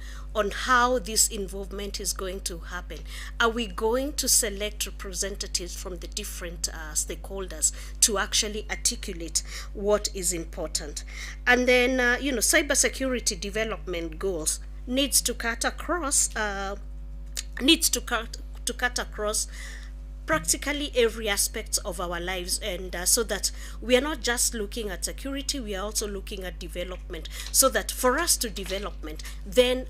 how this involvement is going to happen. Are we going to select representatives from the different stakeholders to actually articulate what is important? And then, cybersecurity development goals needs to cut across practically every aspect of our lives, and so that we are not just looking at security, we are also looking at development, so that for us to development, then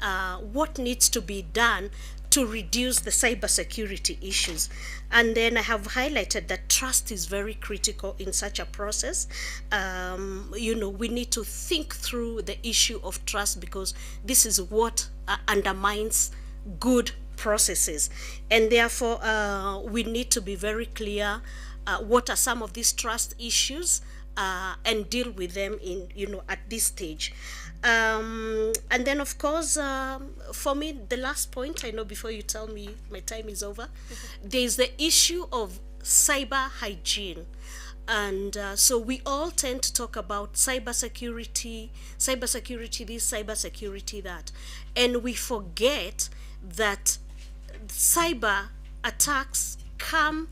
what needs to be done to reduce the cybersecurity issues. And then I have highlighted that trust is very critical in such a process. We need to think through the issue of trust, because this is what undermines good processes. And therefore, we need to be very clear what are some of these trust issues and deal with them in at this stage. And then, of course, for me, the last point, I know before you tell me my time is over, there's the issue of cyber hygiene. And so we all tend to talk about cybersecurity this, cybersecurity that. And we forget that cyber attacks come,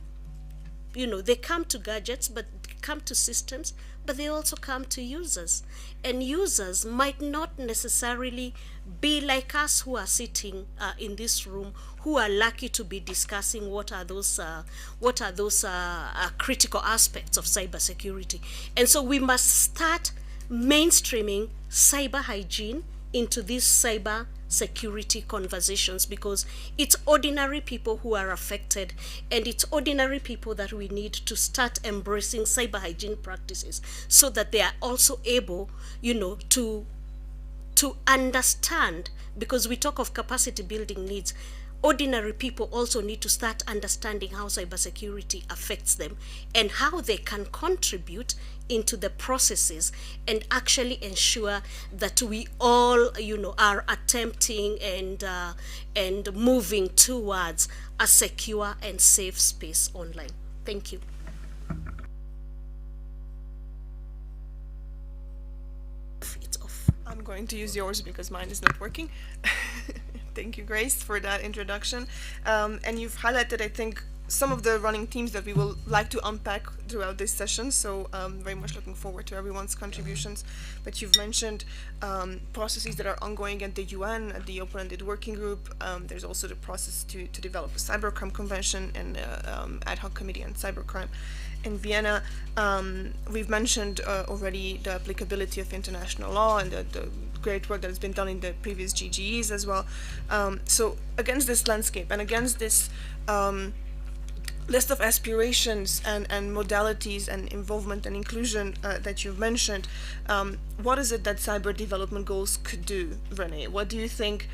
they come to gadgets, but come to systems, but they also come to users. And users might not necessarily be like us who are sitting in this room, who are lucky to be discussing what are those critical aspects of cybersecurity. And so we must start mainstreaming cyber hygiene into these cyber security conversations, because it's ordinary people who are affected, and it's ordinary people that we need to start embracing cyber hygiene practices, so that they are also able, to understand, because we talk of capacity building needs. Ordinary people also need to start understanding how cybersecurity affects them and how they can contribute into the processes and actually ensure that we all, are attempting and moving towards a secure and safe space online. Thank you. It's off. I'm going to use yours because mine is not working. Thank you, Grace, for that introduction. And you've highlighted, I think, some of the running themes that we will like to unpack throughout this session, so very much looking forward to everyone's contributions. But you've mentioned processes that are ongoing at the UN, at the Open-Ended Working Group. There's also the process to develop a cybercrime convention and ad hoc committee on cybercrime in Vienna. We've mentioned already the applicability of international law and the great work that has been done in the previous GGEs as well. So against this landscape and against this list of aspirations and modalities and involvement and inclusion that you've mentioned, what is it that cyber development goals could do, Renee? What do you think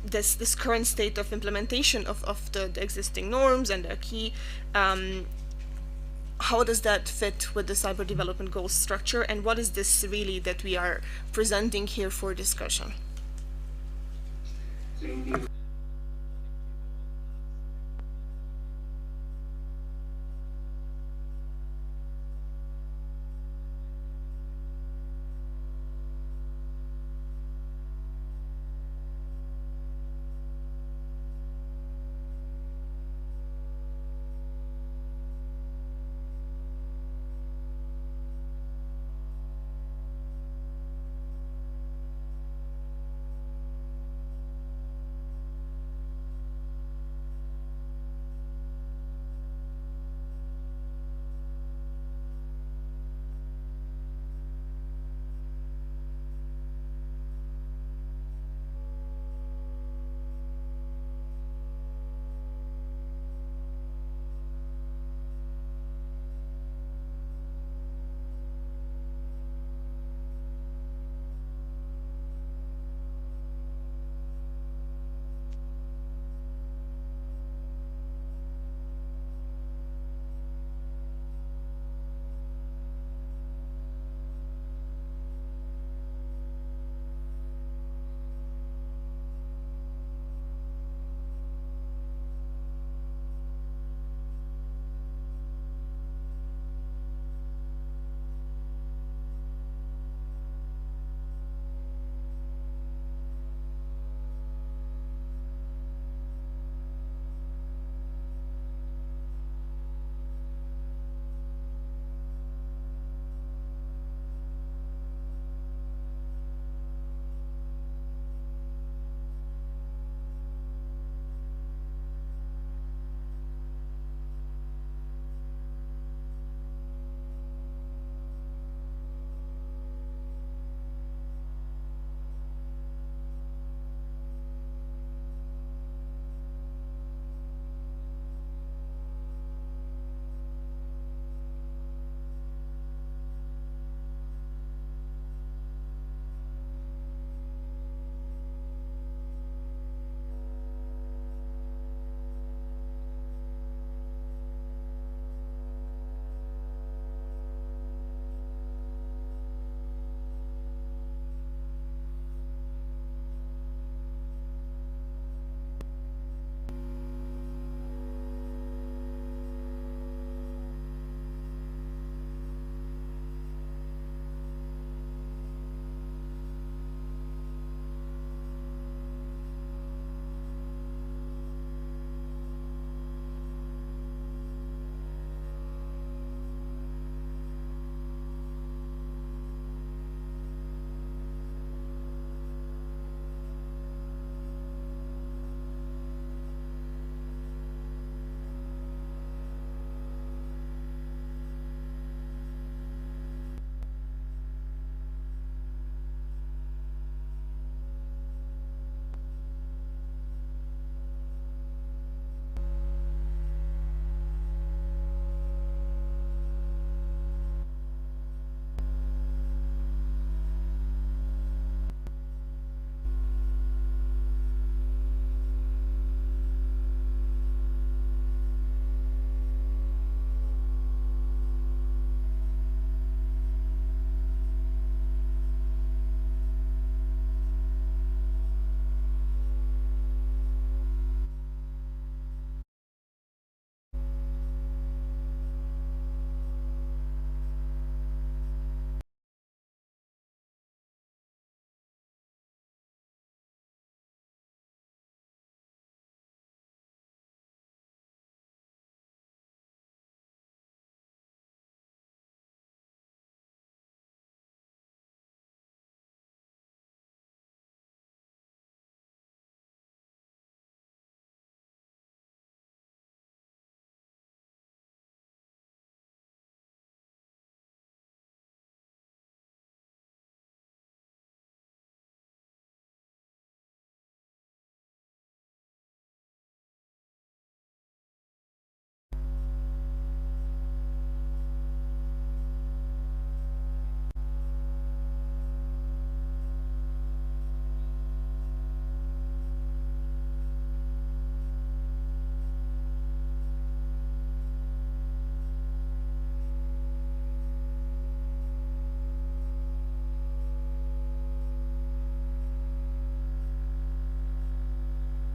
this current state of implementation of the existing norms and the key, how does that fit with the cyber development goals structure, and what is this really that we are presenting here for discussion?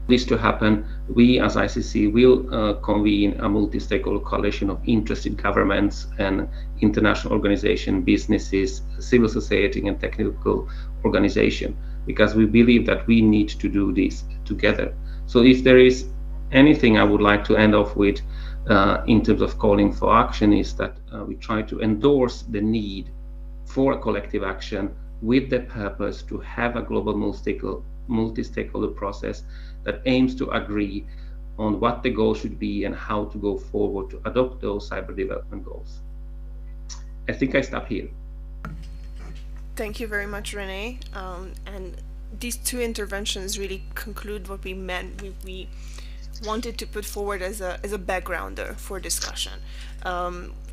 this to happen, we as ICC will convene a multi-stakeholder coalition of interested governments and international organizations, businesses, civil society, and technical organization, because we believe that we need to do this together. So if there is anything I would like to end off with in terms of calling for action, is that we try to endorse the need for a collective action with the purpose to have a global multi-stakeholder process that aims to agree on what the goal should be and how to go forward to adopt those cyber development goals. I think I stop here. Thank you very much, Renee. And these two interventions really conclude what we meant. We wanted to put forward as a backgrounder for discussion.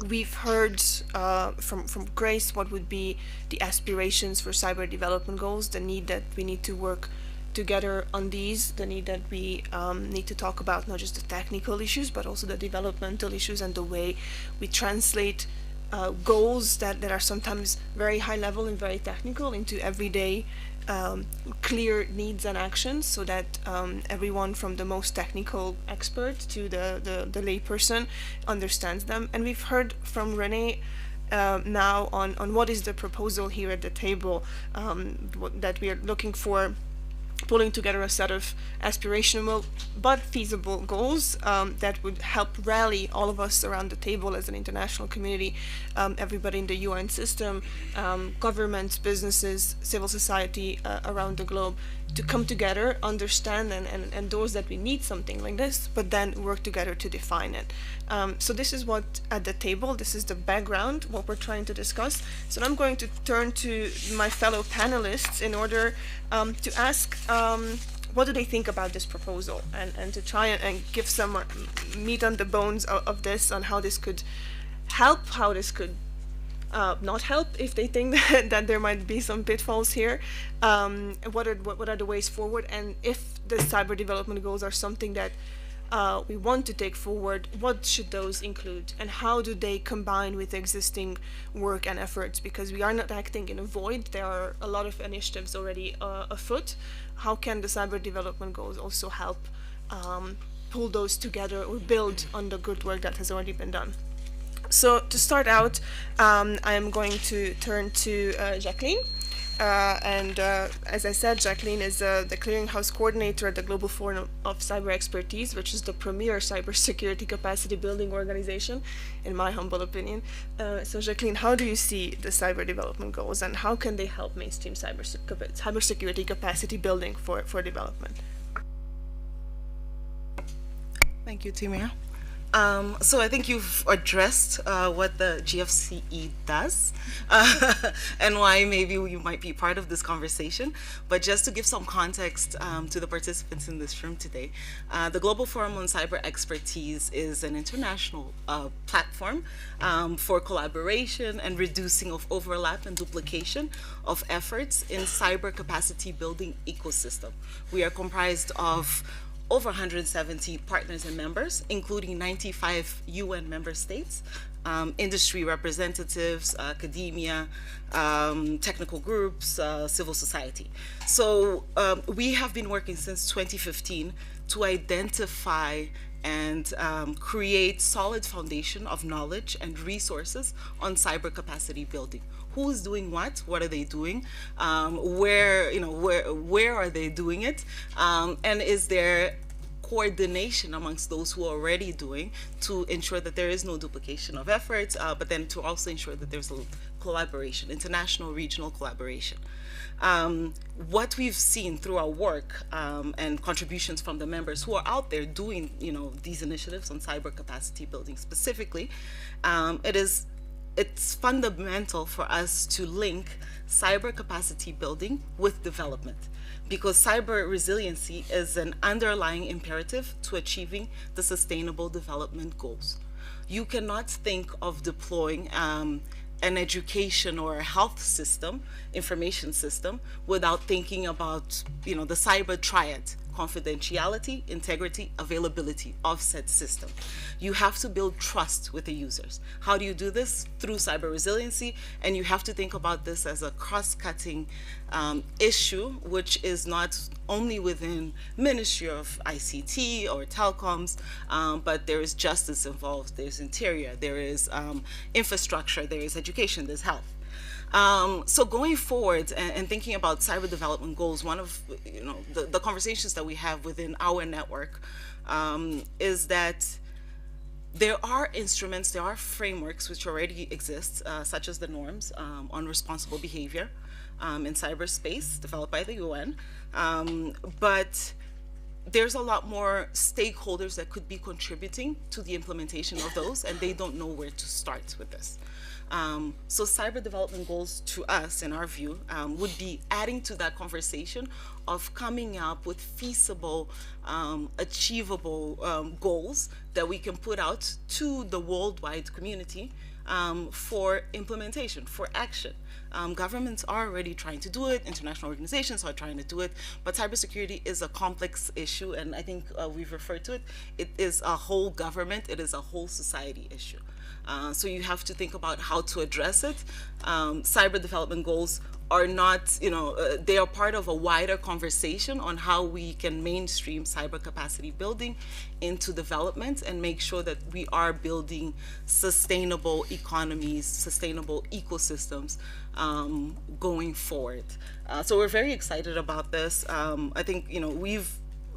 We've heard from Grace what would be the aspirations for cyber development goals, the need that we need to work together on these, the need that we need to talk about not just the technical issues but also the developmental issues and the way we translate goals that are sometimes very high level and very technical into everyday clear needs and actions, so that everyone from the most technical expert to the layperson understands them. And we've heard from Renee now on what is the proposal here at the table, that we are looking for, pulling together a set of aspirational but feasible goals that would help rally all of us around the table as an international community, everybody in the UN system, governments, businesses, civil society around the globe, to come together, understand and endorse that we need something like this, but then work together to define it. So this is what at the table, this is the background, what we're trying to discuss. So I'm going to turn to my fellow panelists in order to ask what do they think about this proposal, and to try and give some meat on the bones of this, on how this could help, how this could not help, if they think that there might be some pitfalls here. What are the ways forward, and if the cyber development goals are something that we want to take forward, what should those include, and how do they combine with existing work and efforts? Because we are not acting in a void, there are a lot of initiatives already afoot. How can the cyber development goals also help pull those together or build on the good work that has already been done? So to start out, I am going to turn to Jacqueline. As I said, Jacqueline is the Clearinghouse Coordinator at the Global Forum of Cyber Expertise, which is the premier cybersecurity capacity building organization, in my humble opinion. So Jacqueline, how do you see the cyber development goals, and how can they help mainstream cybersecurity capacity building for development? Thank you, Timia. So I think you've addressed what the GFCE does and why maybe we might be part of this conversation. But just to give some context to the participants in this room today, the Global Forum on Cyber Expertise is an international platform for collaboration and reducing of overlap and duplication of efforts in cyber capacity building ecosystem. We are comprised of over 170 partners and members, including 95 UN member states, industry representatives, academia, technical groups, civil society. So we have been working since 2015 to identify and create solid foundation of knowledge and resources on cyber capacity building. Who's doing what are they doing, where are they doing it, and is there coordination amongst those who are already doing, to ensure that there is no duplication of efforts, but then to also ensure that there's a collaboration, international, regional collaboration. What we've seen through our work and contributions from the members who are out there doing, these initiatives on cyber capacity building specifically, it's fundamental for us to link cyber capacity building with development, because cyber resiliency is an underlying imperative to achieving the Sustainable Development Goals. You cannot think of deploying an education or a health system, information system, without thinking about the cyber triad: confidentiality, integrity, availability of said system. You have to build trust with the users. How do you do this? Through cyber resiliency, and you have to think about this as a cross-cutting issue, which is not only within Ministry of ICT or telecoms, but there is justice involved, there's interior, there is infrastructure, there is education, there's health. So going forward and thinking about cyber development goals, one of the conversations that we have within our network is that there are instruments, there are frameworks which already exist, such as the norms on responsible behavior in cyberspace developed by the UN, but there's a lot more stakeholders that could be contributing to the implementation of those, and they don't know where to start with this. So cyber development goals to us, in our view, would be adding to that conversation of coming up with feasible, achievable goals that we can put out to the worldwide community for implementation, for action. Governments are already trying to do it, international organizations are trying to do it, but cybersecurity is a complex issue, and I think we've referred to it. It is a whole government, it is a whole society issue. So you have to think about how to address it. Cyber development goals are not, they are part of a wider conversation on how we can mainstream cyber capacity building into development and make sure that we are building sustainable economies, sustainable ecosystems going forward. So we're very excited about this. I think,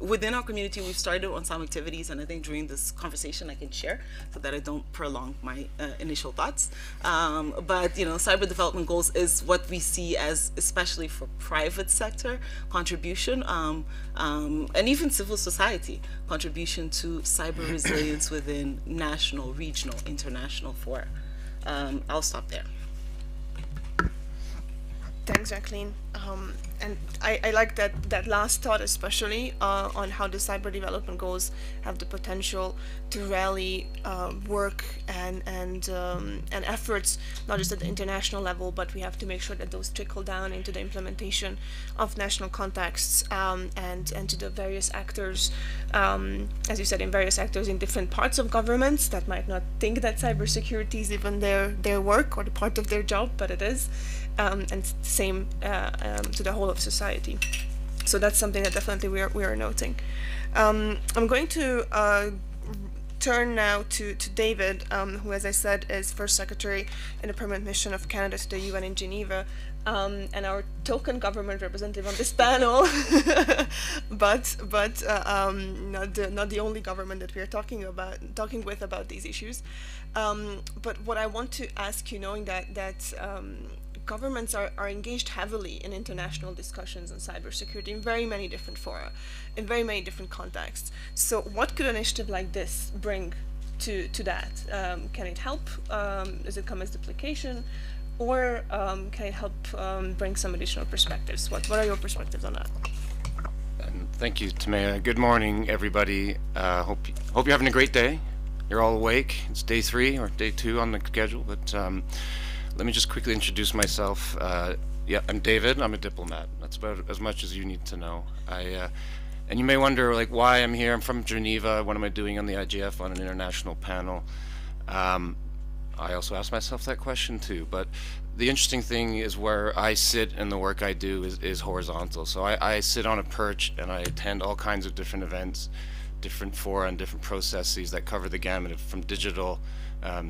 within our community, we've started on some activities, and I think during this conversation I can share so that I don't prolong my initial thoughts. But cyber development goals is what we see as, especially for private sector contribution, and even civil society contribution to cyber resilience within national, regional, international fora. I'll stop there. Thanks, Jacqueline. And I like that last thought, especially on how the cyber development goals have the potential to rally work and efforts, not just at the international level, but we have to make sure that those trickle down into the implementation of national contexts and to the various actors, as you said, in various actors in different parts of governments that might not think that cybersecurity is even their work or the part of their job, but it is. And same to the whole of society. So that's something that definitely we are noting. I'm going to turn now to David, who, as I said, is First Secretary in the Permanent Mission of Canada to the UN in Geneva, and our token government representative on this panel, but not the only government that we are talking with about these issues. But what I want to ask you, knowing that governments are engaged heavily in international discussions on cybersecurity in very many different fora, in very many different contexts. So what could an initiative like this bring to that? Can it help? Does it come as duplication? Or can it help bring some additional perspectives? What are your perspectives on that? Thank you, Timea. Good morning, everybody. Hope you're having a great day. You're all awake. It's day 3 or day 2 on the schedule, but let me just quickly introduce myself. Yeah, I'm David. I'm a diplomat. That's about as much as you need to know. And you may wonder, why I'm here. I'm from Geneva. What am I doing on the IGF on an international panel? I also asked myself that question too. But the interesting thing is where I sit and the work I do is horizontal. So I sit on a perch and I attend all kinds of different events, different fora and different processes that cover the gamut from digital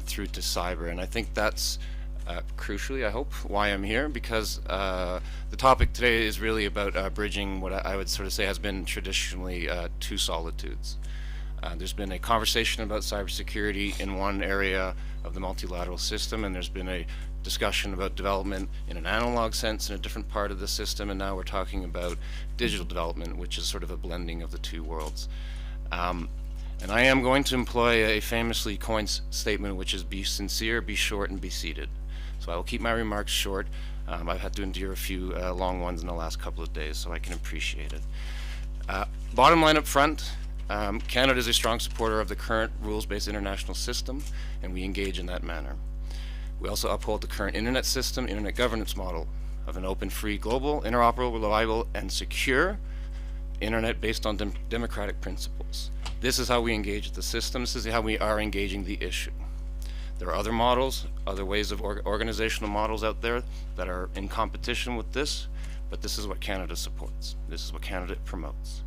through to cyber. And I think that's crucially, I hope, why I'm here, because the topic today is really about bridging what I would sort of say has been traditionally 2 solitudes. There's been a conversation about cybersecurity in one area of the multilateral system, and there's been a discussion about development in an analog sense in a different part of the system, and now we're talking about digital development, which is sort of a blending of the 2 worlds. And I am going to employ a famously coined statement, which is be sincere, be short, and be seated. So I will keep my remarks short. I've had to endure a few long ones in the last couple of days, so I can appreciate it. Bottom line up front, Canada is a strong supporter of the current rules-based international system, and we engage in that manner. We also uphold the current internet system, internet governance model of an open, free, global, interoperable, reliable, and secure internet based on democratic principles. This is how we engage the system. This is how we are engaging the issue. There are other models, other ways of organizational models out there that are in competition with this, but this is what Canada supports. This is what Canada promotes.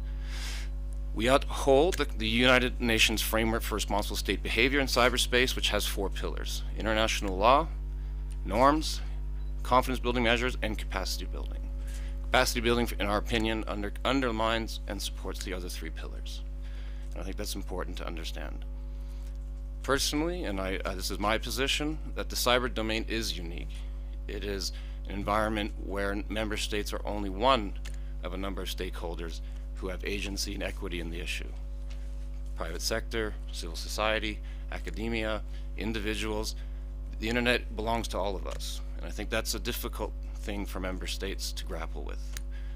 We uphold the United Nations Framework for Responsible State Behavior in Cyberspace, which has 4 pillars: international law, norms, confidence building measures, and capacity building. Capacity building, in our opinion, undermines and supports the other 3 pillars. And I think that's important to understand. Personally, and this is my position, that the cyber domain is unique. It is an environment where member states are only one of a number of stakeholders who have agency and equity in the issue. Private sector, civil society, academia, individuals. The internet belongs to all of us. And I think that's a difficult thing for member states to grapple with.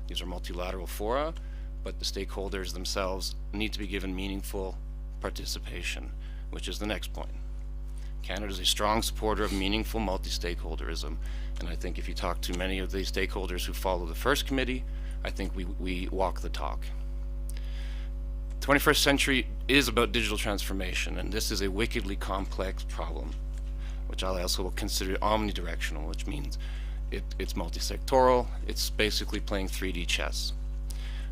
These are multilateral fora, but the stakeholders themselves need to be given meaningful participation, which is the next point. Canada is a strong supporter of meaningful multi-stakeholderism, and I think if you talk to many of the stakeholders who follow the first committee, I think we walk the talk. 21st century is about digital transformation, and this is a wickedly complex problem, which I also will consider omnidirectional, which means it's multi-sectoral, it's basically playing 3D chess,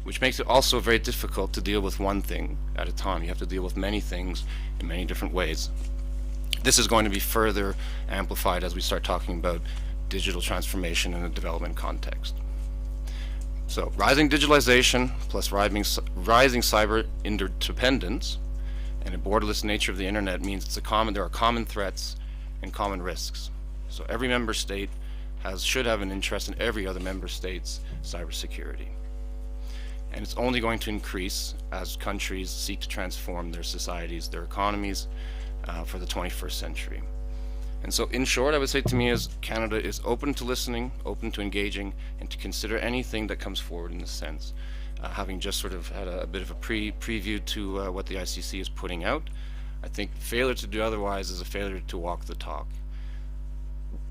which makes it also very difficult to deal with one thing at a time. You have to deal with many things in many different ways. This is going to be further amplified as we start talking about digital transformation in a development context. So rising digitalization plus rising cyber interdependence and a borderless nature of the internet means there are common threats and common risks. So every member state should have an interest in every other member state's cybersecurity. And it's only going to increase as countries seek to transform their societies, their economies for the 21st century. And so in short, I would say to me is Canada is open to listening, open to engaging, and to consider anything that comes forward in this sense. Having just sort of had a bit of a preview to what the ICC is putting out, I think failure to do otherwise is a failure to walk the talk.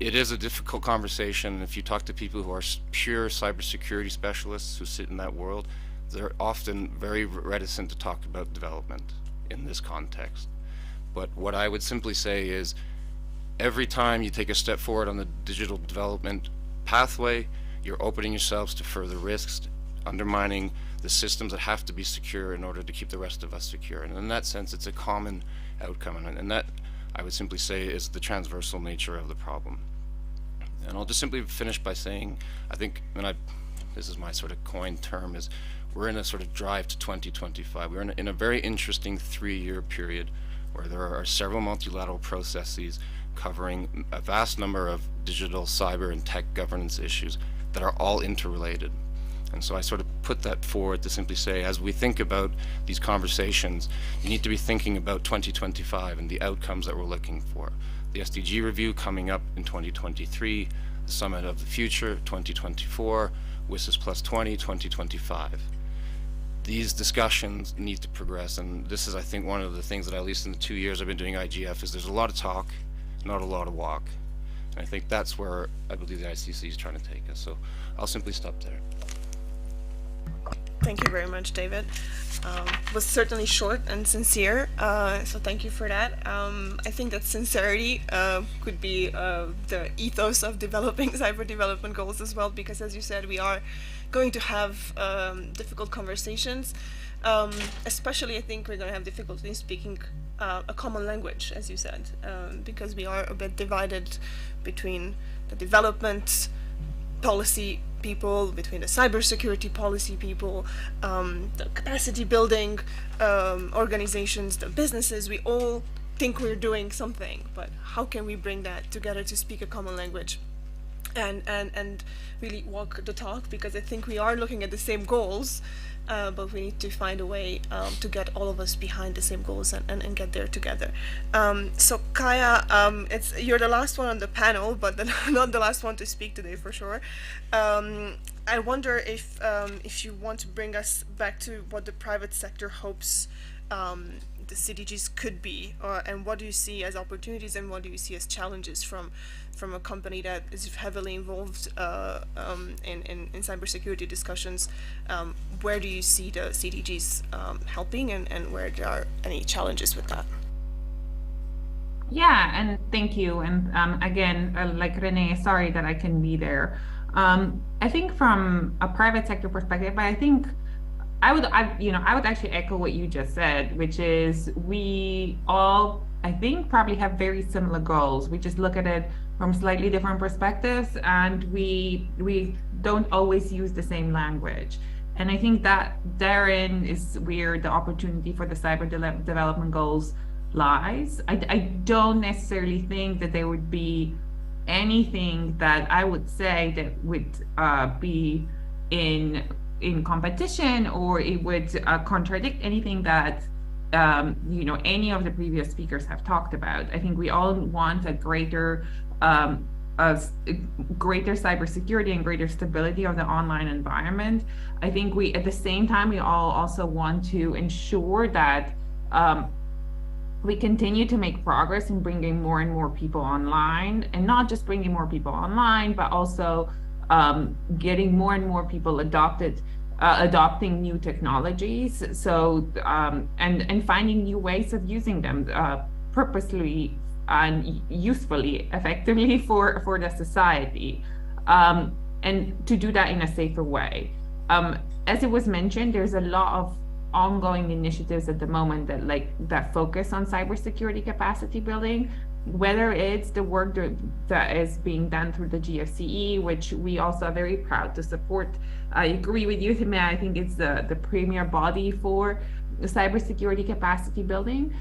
It is a difficult conversation, and if you talk to people who are pure cybersecurity specialists who sit in that world, they're often very reticent to talk about development in this context. But what I would simply say is every time you take a step forward on the digital development pathway, you're opening yourselves to further risks, undermining the systems that have to be secure in order to keep the rest of us secure. And in that sense, it's a common outcome. And that, I would simply say, is the transversal nature of the problem. And I'll just simply finish by saying, I think, this is my sort of coined term, is we're in a sort of drive to 2025. We're in a very interesting 3-year period where there are several multilateral processes covering a vast number of digital, cyber, and tech governance issues that are all interrelated. And so I sort of put that forward to simply say, as we think about these conversations, you need to be thinking about 2025 and the outcomes that we're looking for. The SDG review coming up in 2023, the Summit of the Future 2024, WSIS Plus 20 2025. These discussions need to progress, and this is, I think, one of the things that, at least in the 2 years I've been doing IGF, is there's a lot of talk, not a lot of walk. And I think that's where I believe the ICC is trying to take us. So I'll simply stop there. Thank you very much, David. Was certainly short and sincere, so thank you for that. I think that sincerity could be the ethos of developing cyber development goals as well, because as you said, we are going to have difficult conversations. Especially, I think we're going to have difficulty in speaking a common language, as you said, because we are a bit divided between the development policy people, between the cybersecurity policy people, the capacity building organizations, the businesses. We all think we're doing something, but how can we bring that together to speak a common language and really walk the talk? Because I think we are looking at the same goals, but we need to find a way to get all of us behind the same goals and get there together. So Kaya, you're the last one on the panel, but not the last one to speak today for sure. I wonder if you want to bring us back to what the private sector hopes the CDGs could be, and what do you see as opportunities and what do you see as challenges from from a company that is heavily involved in cybersecurity discussions. Where do you see the CDGs helping, and where there are any challenges with that? Yeah, and thank you. And again, like Renee, sorry that I can be there. I think from a private sector perspective, I think I would actually echo what you just said, which is we all, I think, probably have very similar goals. We just look at it from slightly different perspectives, and we don't always use the same language. And I think that therein is where the opportunity for the cyber development goals lies. I don't necessarily think that there would be anything that I would say that would be in competition, or it would contradict anything that any of the previous speakers have talked about. I think we all want a greater cybersecurity and greater stability of the online environment. I think we, at the same time, we all also want to ensure that we continue to make progress in bringing more and more people online, and not just bringing more people online, but also getting more and more people adopting new technologies. So and finding new ways of using them purposely and usefully, effectively for the society, and to do that in a safer way. As it was mentioned, there's a lot of ongoing initiatives at the moment that focus on cybersecurity capacity building, whether it's the work that is being done through the GFCE, which we also are very proud to support. I agree with you, Timea. I think it's the premier body for cybersecurity capacity building,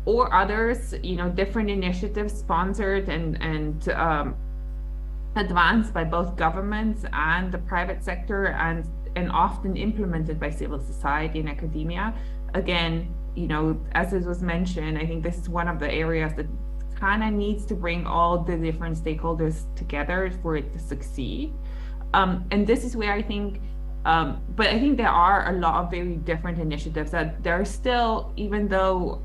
or others, different initiatives sponsored and advanced by both governments and the private sector, and often implemented by civil society and academia. Again, as it was mentioned, I think this is one of the areas that kind of needs to bring all the different stakeholders together for it to succeed. And this is where I think, but I think there are a lot of very different initiatives that there are still, even though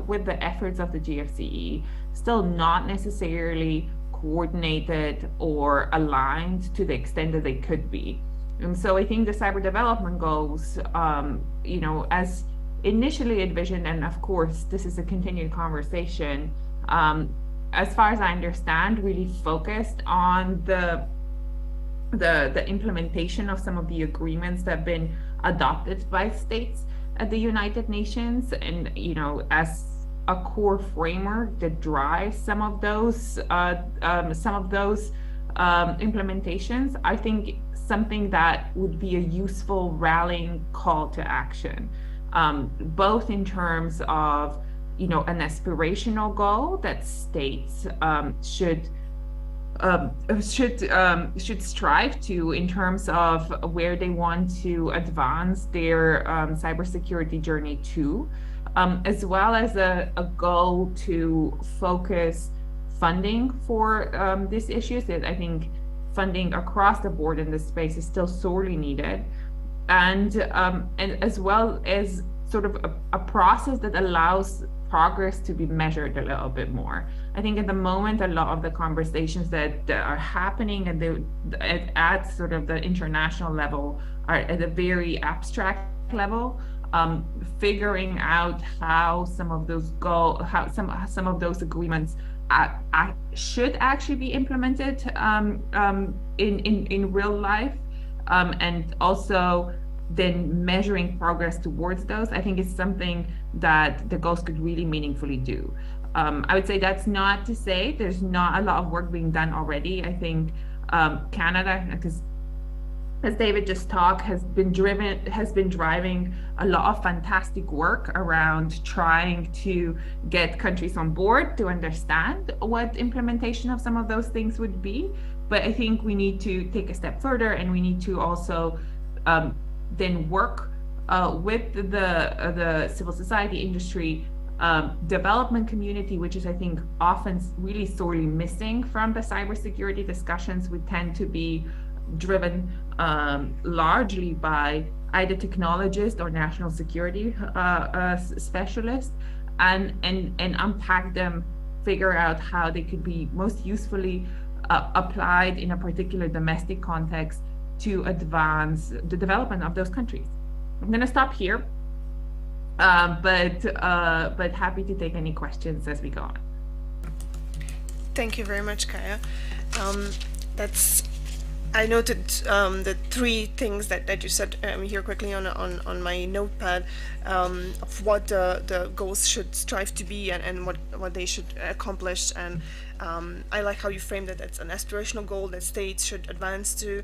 with the efforts of the GFCE, still not necessarily coordinated or aligned to the extent that they could be. And so I think the cyber development goals, as initially envisioned, and of course, this is a continued conversation, as far as I understand, really focused on the implementation of some of the agreements that have been adopted by states at the United Nations, and as a core framework that drives some of those implementations. I think something that would be a useful rallying call to action, both in terms of an aspirational goal that states should strive to, in terms of where they want to advance their cybersecurity journey to, as well as a goal to focus funding for these issues. That I think funding across the board in this space is still sorely needed, and as well as sort of a process that allows progress to be measured a little bit more. I think at the moment, a lot of the conversations that are happening at sort of the international level are at a very abstract level, figuring out how some of those some of those agreements should actually be implemented in real life, and also then measuring progress towards those. I think is something that the goals could really meaningfully do. I would say that's not to say there's not a lot of work being done already. I think Canada, because as David just talked, has been driving a lot of fantastic work around trying to get countries on board to understand what implementation of some of those things would be. But I think we need to take a step further, and we need to also then work with the civil society industry, development community, which is, I think, often really sorely missing from the cybersecurity discussions. We tend to be driven largely by either technologists or national security specialists, and unpack them figure out how they could be most usefully applied in a particular domestic context to advance the development of those countries. I'm going to stop here, but happy to take any questions as we go on. Thank you very much, Kaya. I noted the three things that you said here quickly on my notepad of what the goals should strive to be and what they should accomplish. And I like how you framed it as an aspirational goal that states should advance to,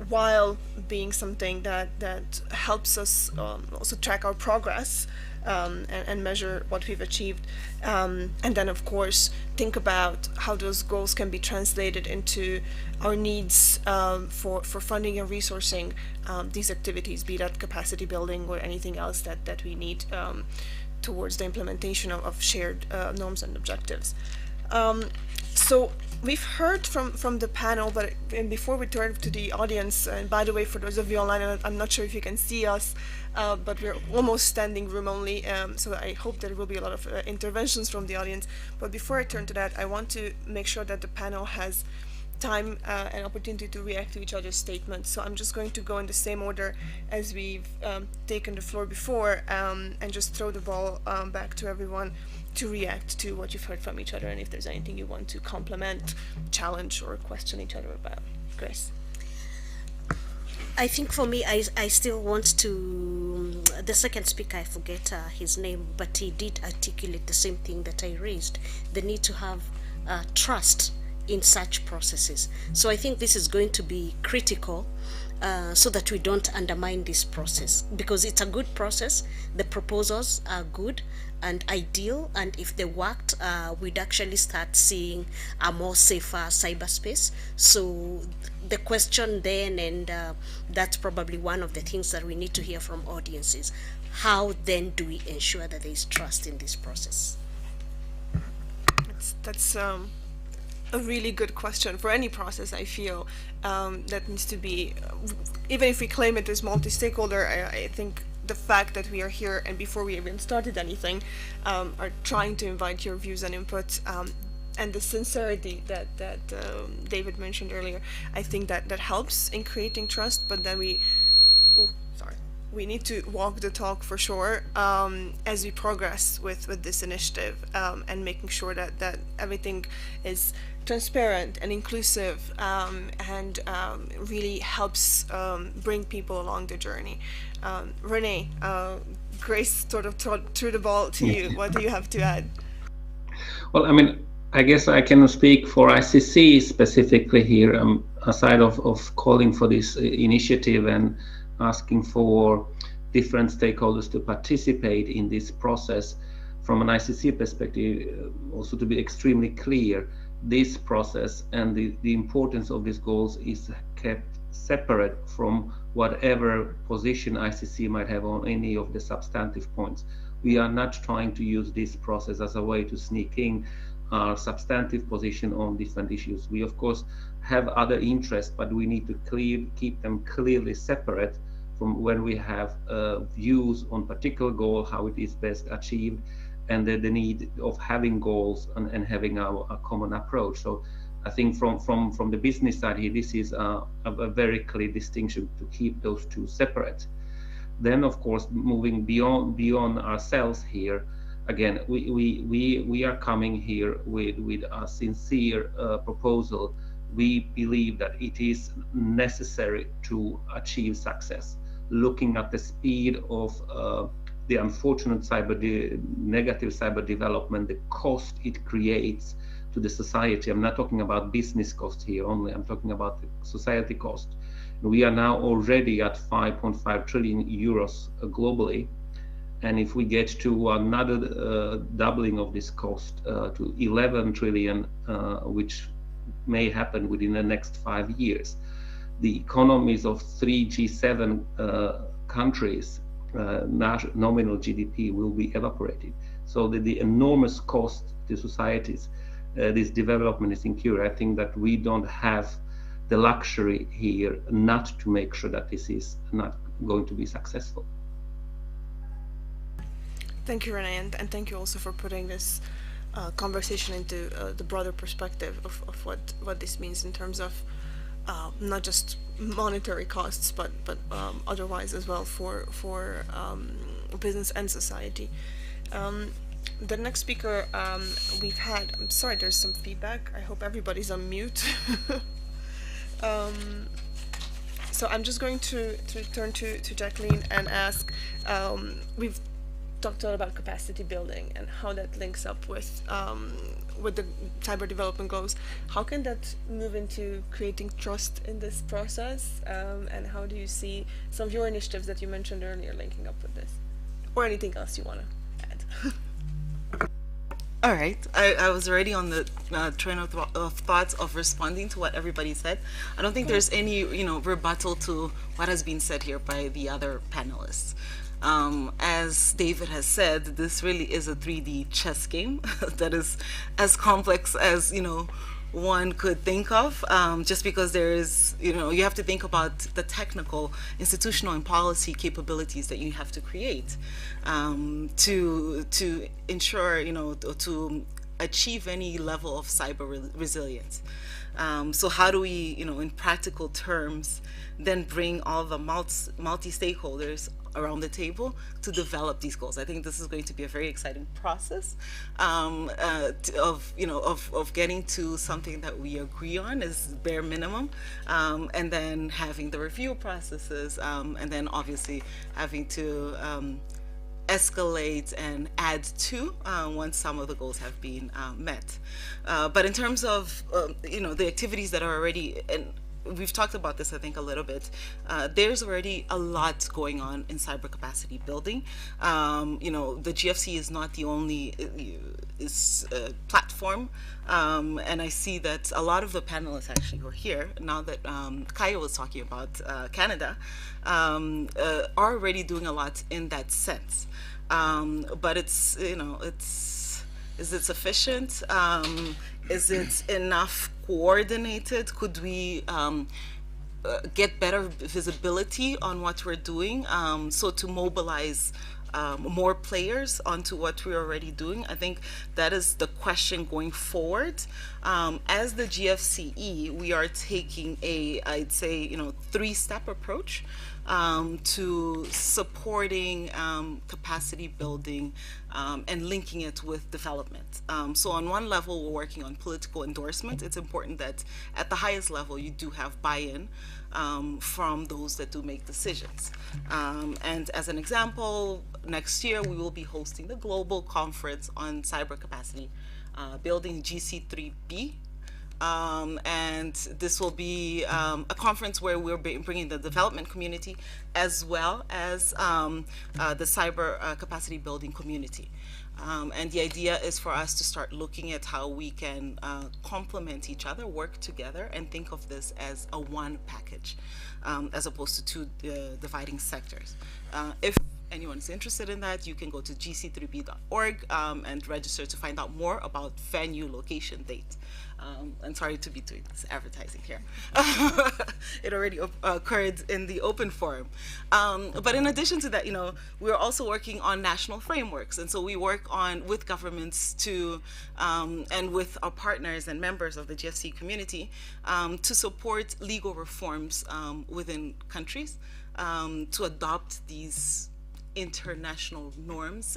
while being something that helps us also track our progress. And measure what we've achieved, and then of course think about how those goals can be translated into our needs for funding and resourcing these activities, be that capacity building or anything else that we need towards the implementation of shared norms and objectives. So we've heard from the panel, and before we turn to the audience, and by the way, for those of you online, I'm not sure if you can see us, but we're almost standing room only, so I hope there will be a lot of interventions from the audience. But before I turn to that, I want to make sure that the panel has time and opportunity to react to each other's statements. So I'm just going to go in the same order as we've taken the floor before, and just throw the ball back to everyone to react to what you've heard from each other, and if there's anything you want to compliment, challenge, or question each other about. Grace. I think for me, I still want to, the second speaker, I forget his name, but he did articulate the same thing that I raised, the need to have trust in such processes. So I think this is going to be critical so that we don't undermine this process, because it's a good process. The proposals are good and ideal, and if they worked, we'd actually start seeing a more safer cyberspace. So the question then, and that's probably one of the things that we need to hear from audiences, how then do we ensure that there is trust in this process? That's a really good question for any process, I feel, that needs to be, even if we claim it as multi-stakeholder, I think the fact that we are here and before we even started anything are trying to invite your views and input, and the sincerity that David mentioned earlier, I think that helps in creating trust. But then we need to walk the talk for sure as we progress with this initiative, and making sure that everything is transparent and inclusive, and really helps bring people along the journey. Renee, Grace sort of threw the ball to you. What do you have to add? Well, I mean, I guess I can speak for ICC specifically here, aside of calling for this initiative and asking for different stakeholders to participate in this process. From an ICC perspective, also to be extremely clear, this process and the importance of these goals is kept separate from whatever position ICC might have on any of the substantive points. We are not trying to use this process as a way to sneak in our substantive position on different issues. We of course have other interests, but we need to keep them clearly separate from when we have views on particular goal, how it is best achieved, and the need of having goals and having a common approach. So I think from the business side here, this is a very clear distinction to keep those two separate. Then of course, moving beyond ourselves here, again, we are coming here with a sincere proposal. We believe that it is necessary to achieve success. Looking at the speed of the unfortunate negative cyber development, the cost it creates to the society. I'm not talking about business cost here only, I'm talking about the society cost. We are now already at 5.5 trillion euros globally. And if we get to another doubling of this cost to 11 trillion, which may happen within the next 5 years, the economies of 3 G7 countries, nominal GDP will be evaporated. So the enormous cost to societies this development is incurred. I think that we don't have the luxury here not to make sure that this is not going to be successful. Thank you, Renee, and thank you also for putting this conversation into the broader perspective of what this means in terms of not just monetary costs, but otherwise as well for business and society. The next speaker we've had, I'm sorry, there's some feedback. I hope everybody's on mute. So I'm just going to turn to Jacqueline and ask, we've talked a lot about capacity building and how that links up with the cyber development goals. How can that move into creating trust in this process? And how do you see some of your initiatives that you mentioned earlier linking up with this? Or anything else you want to add? All right, I was already on the train of thoughts of responding to what everybody said. I don't think there's any, rebuttal to what has been said here by the other panelists. As David has said, this really is a 3D chess game that is as complex as, one could think of, just because there is, you have to think about the technical, institutional, and policy capabilities that you have to create to ensure, to achieve any level of cyber resilience. So how do we, in practical terms, then bring all the multi-stakeholders around the table to develop these goals? I think this is going to be a very exciting process of getting to something that we agree on is bare minimum, and then having the review processes, and then obviously having to escalate and add to once some of the goals have been met. But in terms of the activities that are already, and we've talked about this I think a little bit, there's already a lot going on in cyber capacity building. The GFC is not the only platform, and I see that a lot of the panelists actually who are here now that Kaya was talking about Canada are already doing a lot in that sense. But it's, is it sufficient? Is it enough coordinated? Could we get better visibility on what we're doing? So to mobilize more players onto what we're already doing. I think that is the question going forward. As the GFCE, we are taking I'd say, three-step approach to supporting capacity building and linking it with development. So on one level, we're working on political endorsement. It's important that at the highest level, you do have buy-in from those that do make decisions. And as an example, next year, we will be hosting the Global Conference on Cyber Capacity Building, GC3B. And this will be a conference where we're bringing the development community as well as the cyber capacity building community. And the idea is for us to start looking at how we can complement each other, work together, and think of this as a one package, as opposed to two dividing sectors. If anyone's interested in that, you can go to gc3b.org and register to find out more about venue, location, date. I'm sorry to be doing this advertising here. It already occurred in the open forum. But in addition to that, we're also working on national frameworks. And so we work on with governments to, and with our partners and members of the GFC community to support legal reforms within countries to adopt these international norms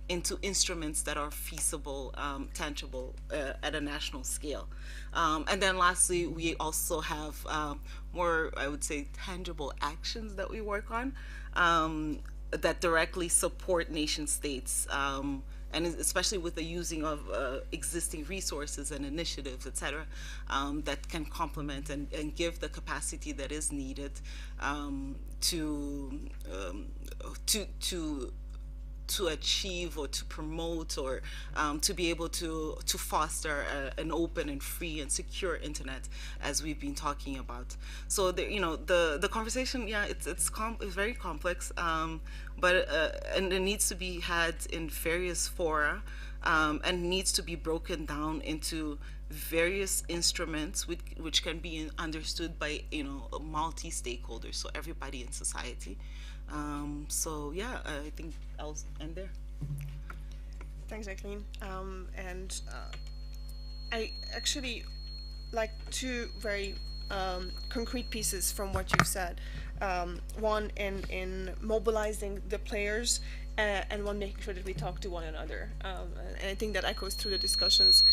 into instruments that are feasible, tangible at a national scale. And then lastly, we also have more, I would say, tangible actions that we work on that directly support nation states, and especially with the using of existing resources and initiatives, et cetera, that can complement and give the capacity that is needed to achieve or to promote or to be able to foster an open and free and secure internet, as we've been talking about. So the conversation, yeah, it's very complex, but and it needs to be had in various fora, and needs to be broken down into various instruments which can be understood by multi-stakeholders, so everybody in society. So yeah, I think I'll end there. Thanks, Jacqueline. And I actually like two very concrete pieces from what you've said. One in mobilizing the players, and one making sure that we talk to one another. And I think that echoes through the discussions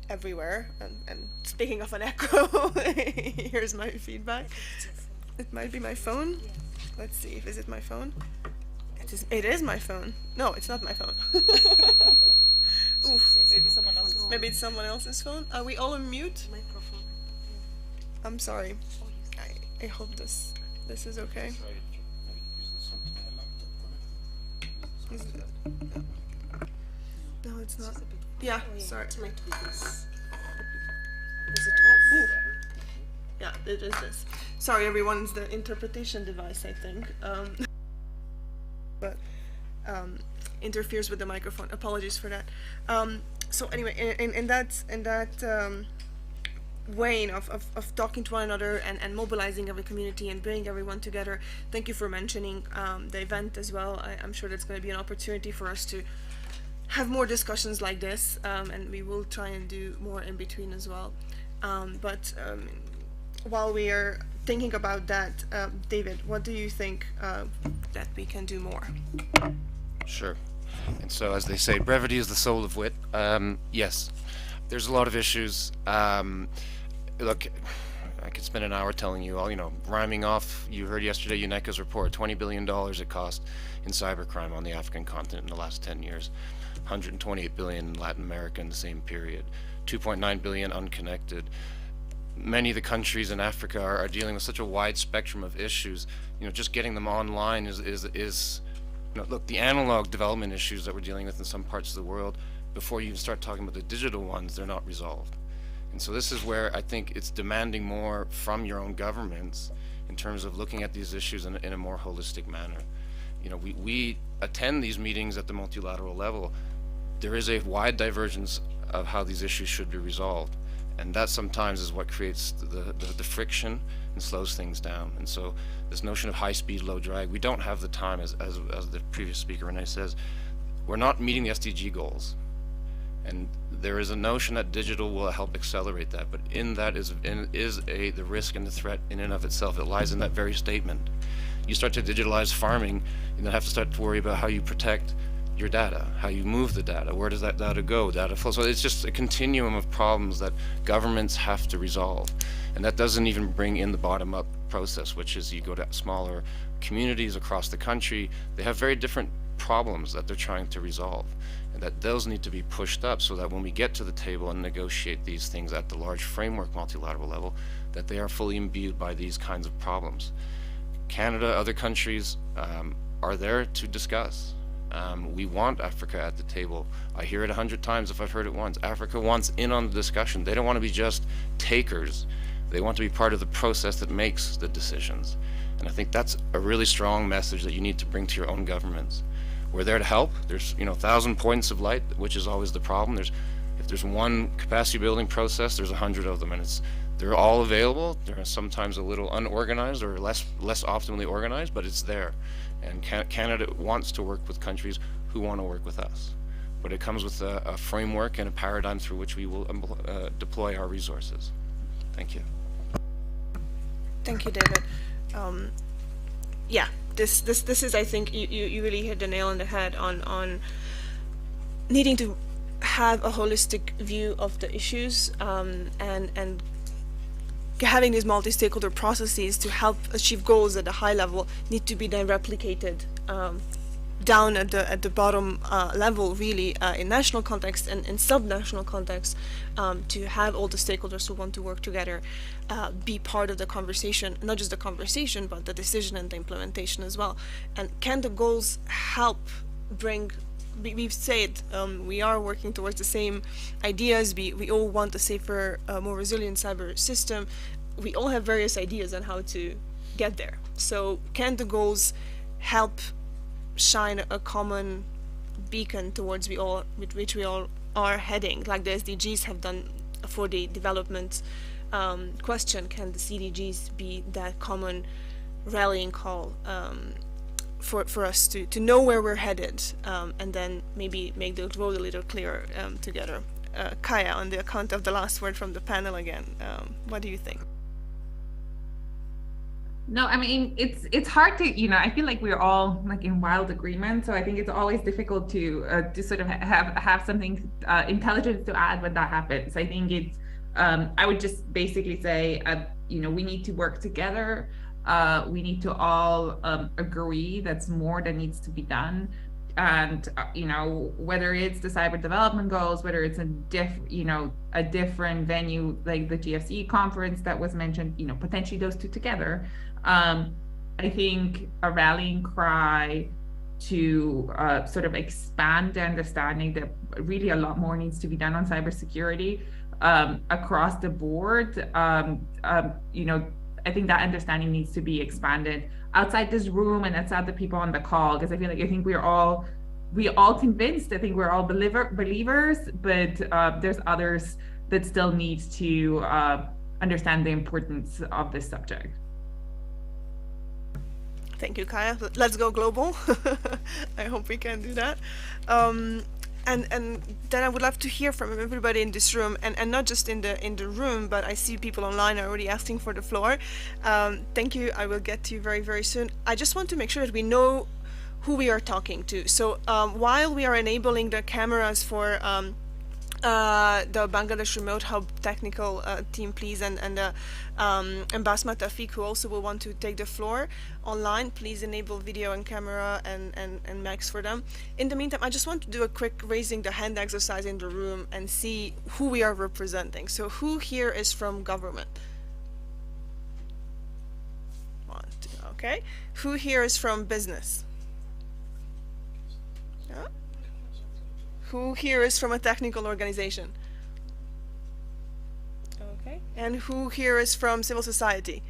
everywhere. And speaking of an echo, here's my feedback. It might be my phone. Let's see. Is it my phone? It is my phone. No, it's not my phone. Oof. Maybe someone else's phone. Maybe it's someone else's phone. Are we all on mute? I'm sorry. I hope this is okay. No, it's not. Yeah, sorry. It might be this. Is it off? Yeah, it is this. Sorry, everyone. It's the interpretation device, I think. But interferes with the microphone. Apologies for that. So anyway, in that vein of talking to one another and mobilizing every community and bringing everyone together, thank you for mentioning the event as well. I'm sure that's going to be an opportunity for us to have more discussions like this, and we will try and do more in between as well. But while we are thinking about that, David, what do you think that we can do more? Sure. And so, as they say, brevity is the soul of wit. Yes, there's a lot of issues. Look, I could spend an hour telling you all, rhyming off. You heard yesterday UNECA's report, $20 billion it cost in cybercrime on the African continent in the last 10 years, 128 billion in Latin America in the same period, 2.9 billion unconnected. Many of the countries in Africa are dealing with such a wide spectrum of issues. Just getting them online is look, the analog development issues that we're dealing with in some parts of the world, before you even start talking about the digital ones, they're not resolved. And so this is where I think it's demanding more from your own governments in terms of looking at these issues in a more holistic manner. We attend these meetings at the multilateral level. There is a wide divergence of how these issues should be resolved. And that sometimes is what creates the friction and slows things down. And so this notion of high speed, low drag, we don't have the time, as the previous speaker Renee says, we're not meeting the SDG goals. And there is a notion that digital will help accelerate that, but in that is the risk and the threat in and of itself. It lies in that very statement. You start to digitalize farming, you then have to start to worry about how you protect your data, how you move the data, where does that data go, data flow. So it's just a continuum of problems that governments have to resolve. And that doesn't even bring in the bottom-up process, which is you go to smaller communities across the country, they have very different problems that they're trying to resolve. And that those need to be pushed up so that when we get to the table and negotiate these things at the large framework multilateral level, that they are fully imbued by these kinds of problems. Canada, other countries are there to discuss. We want Africa at the table. I hear it 100 times if I've heard it once. Africa wants in on the discussion. They don't want to be just takers. They want to be part of the process that makes the decisions. And I think that's a really strong message that you need to bring to your own governments. We're there to help. There's 1,000 points of light, which is always the problem. If there's one capacity building process, there's 100 of them, and they're all available. They're sometimes a little unorganized or less optimally organized, but it's there. And Canada wants to work with countries who want to work with us. But it comes with a framework and a paradigm through which we will deploy our resources. Thank you. Thank you, David. Yeah, this is, I think, you really hit the nail on the head on needing to have a holistic view of the issues, and having these multi-stakeholder processes to help achieve goals at a high level need to be then replicated down at the bottom level, really, in national context and in sub-national context, to have all the stakeholders who want to work together be part of the conversation, not just the conversation, but the decision and the implementation as well. And can the goals help bring, we've said we are working towards the same ideas, we all want a safer, more resilient cyber system. We all have various ideas on how to get there. So can the goals help shine a common beacon towards which we all are heading, like the SDGs have done for the development question? Can the CDGs be that common rallying call for us to know where we're headed, and then maybe make the road a little clearer together. Kaya, on the account of the last word from the panel again, what do you think? No, I mean, it's hard to, I feel like we're all like in wild agreement. So I think it's always difficult to sort of have something intelligent to add when that happens. I think it's, I would just basically say, we need to work together. We need to all agree that's more that needs to be done. And, whether it's the cyber development goals, whether it's a different venue like the GFCE conference that was mentioned, potentially those two together. I think a rallying cry to sort of expand the understanding that really a lot more needs to be done on cybersecurity across the board. I think that understanding needs to be expanded outside this room and outside the people on the call, because I think we're all convinced. I think we're all believers, but there's others that still need to understand the importance of this subject. Thank you, Kaya. Let's go global. I hope we can do that. And then I would love to hear from everybody in this room, and not just in the room, but I see people online are already asking for the floor. Thank you. I will get to you very, very soon. I just want to make sure that we know who we are talking to. So while we are enabling the cameras for the Bangladesh Remote Hub technical team, please, and Basma Tafik, who also will want to take the floor online, please enable video and camera and mics for them. In the meantime, I just want to do a quick raising the hand exercise in the room and see who we are representing. So who here is from government? 1, 2, okay. Who here is from business? Yeah. Who here is from a technical organization? Okay. And who here is from civil society?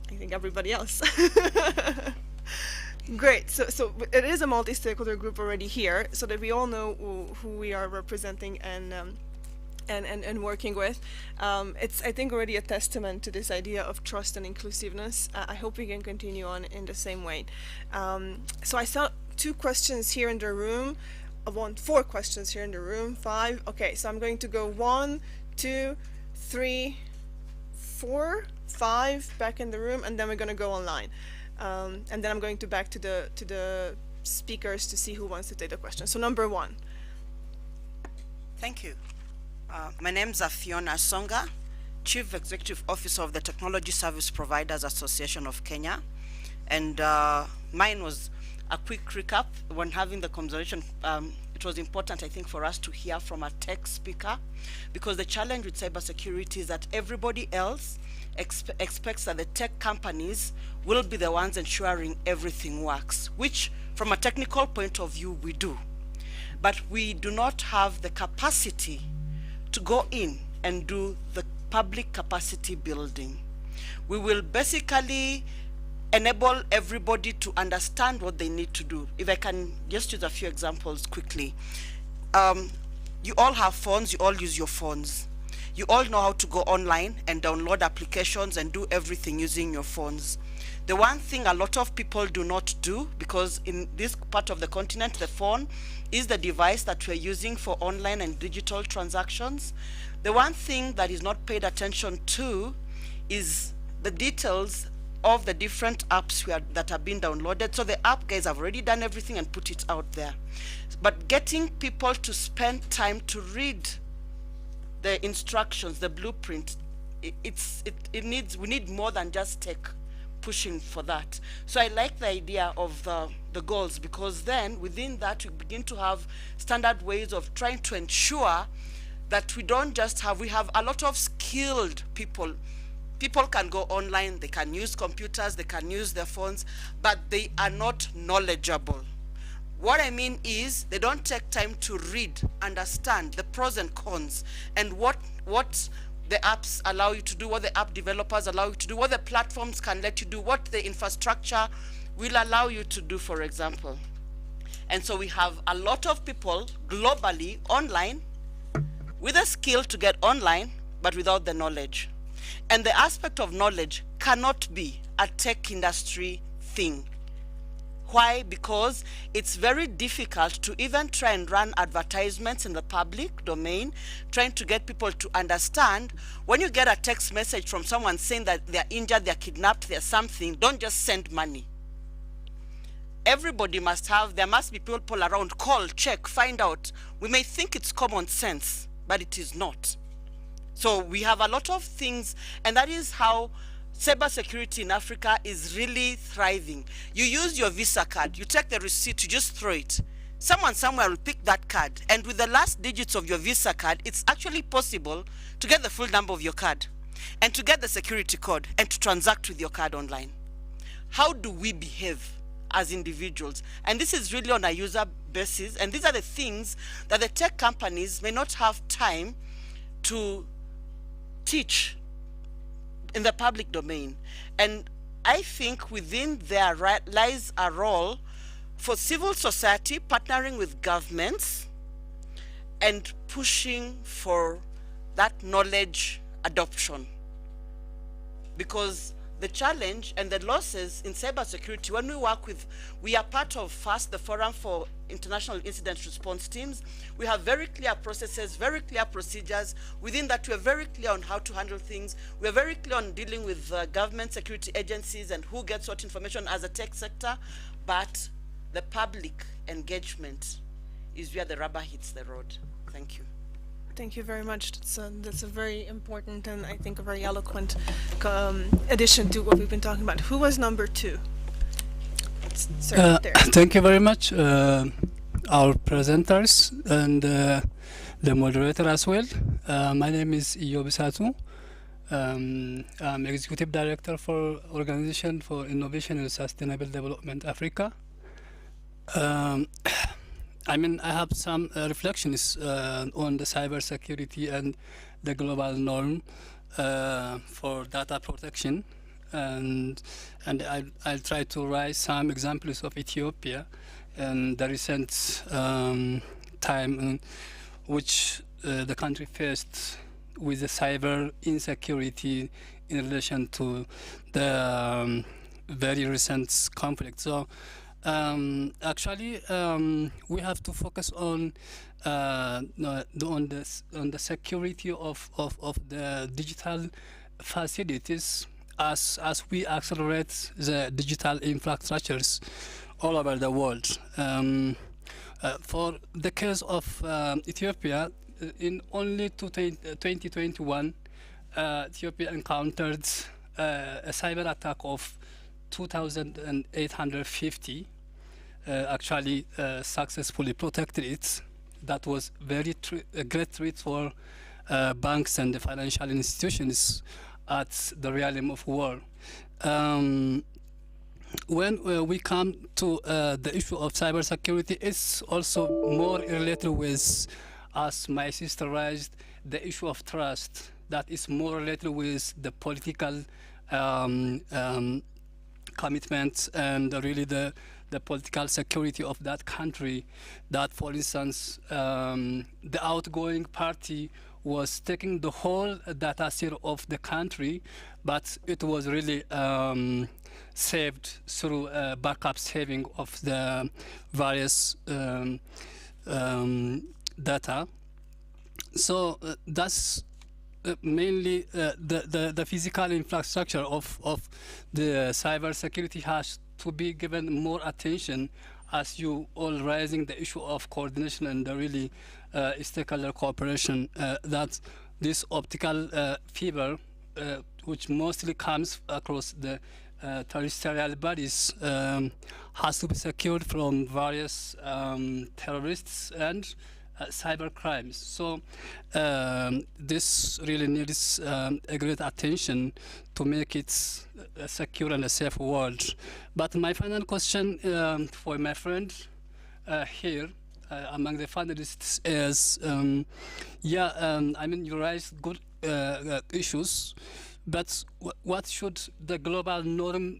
I think everybody else. Great. So it is a multi-stakeholder group already here, so that we all know who we are representing and working with. It's, I think, already a testament to this idea of trust and inclusiveness. I hope we can continue on in the same way. So I saw 2 questions here in the room. I want 4 questions here in the room. 5. Okay, so I'm going to go 1, 2, 3, 4, 5 back in the room, and then we're going to go online. And then I'm going to back to the speakers to see who wants to take the question. So number 1. Thank you. My name is Fiona Songa, Chief Executive Officer of the Technology Service Providers Association of Kenya. And mine was a quick recap. When having the conversation, it was important, I think, for us to hear from a tech speaker, because the challenge with cybersecurity is that everybody else expects that the tech companies will be the ones ensuring everything works, which from a technical point of view we do. But we do not have the capacity to go in and do the public capacity building. We will basically enable everybody to understand what they need to do. If I can just use a few examples quickly. You all have phones, you all use your phones. You all know how to go online and download applications and do everything using your phones. The one thing a lot of people do not do, because in this part of the continent, the phone is the device that we're using for online and digital transactions. The one thing that is not paid attention to is the details of the different apps that have been downloaded. So the app guys have already done everything and put it out there. But getting people to spend time to read the instructions, the blueprint, we need more than just tech pushing for that. So I like the idea of the goals, because then within that we begin to have standard ways of trying to ensure that we don't just have, we have a lot of skilled people. People can go online, they can use computers, they can use their phones, but they are not knowledgeable. What I mean is they don't take time to read, understand the pros and cons, and what the apps allow you to do, what the app developers allow you to do, what the platforms can let you do, what the infrastructure will allow you to do, for example. And so we have a lot of people globally online with a skill to get online, but without the knowledge. And the aspect of knowledge cannot be a tech industry thing. Why? Because it's very difficult to even try and run advertisements in the public domain, trying to get people to understand when you get a text message from someone saying that they're injured, they're kidnapped, there's something, don't just send money. Everybody must have, there must be people around, call, check, find out. We may think it's common sense, but it is not. So we have a lot of things, and that is how cybersecurity in Africa is really thriving. You use your Visa card, you take the receipt, you just throw it. Someone somewhere will pick that card, and with the last digits of your Visa card, it's actually possible to get the full number of your card, and to get the security code, and to transact with your card online. How do we behave as individuals? And this is really on a user basis, and these are the things that the tech companies may not have time to teach in the public domain. And I think within there lies a role for civil society partnering with governments and pushing for that knowledge adoption. Because the challenge and the losses in cybersecurity, when we are part of FAST, the Forum for International Incident Response Teams. We have very clear processes, very clear procedures. Within that, we are very clear on how to handle things. We are very clear on dealing with government security agencies and who gets what information as a tech sector. But the public engagement is where the rubber hits the road. Thank you. Thank you very much. That's a very important and I think a very eloquent addition to what we've been talking about. Who was number 2? Sir, right there. Thank you very much, our presenters and the moderator as well. My name is Iyo Bisatu. I'm Executive Director for Organization for Innovation and Sustainable Development Africa. I have some reflections on the cybersecurity and the global norm for data protection, and I'll try to raise some examples of Ethiopia and the recent time in which the country faced with the cyber insecurity in relation to the very recent conflict. So actually, we have to focus on the security of the digital facilities as we accelerate the digital infrastructures all over the world. For the case of Ethiopia, in only 2021, Ethiopia encountered a cyber attack of 2,850 actually successfully protected it. That was a great threat for banks and the financial institutions at the realm of war. When we come to the issue of cybersecurity, it's also more related with, as my sister raised, the issue of trust. That is more related with the political commitments and really the political security of that country. That, for instance, the outgoing party was taking the whole data set of the country, but it was really saved through backup saving of the various data. So that's mainly the physical infrastructure of the cybersecurity has to be given more attention, as you all raising the issue of coordination and the really stakeholder cooperation. That this optical fiber, which mostly comes across the terrestrial bodies, has to be secured from various terrorists and cyber crimes. So this really needs a great attention to make it a secure and a safe world. But my final question for my friend here among the finalists is, you raised good issues, but what should the global norm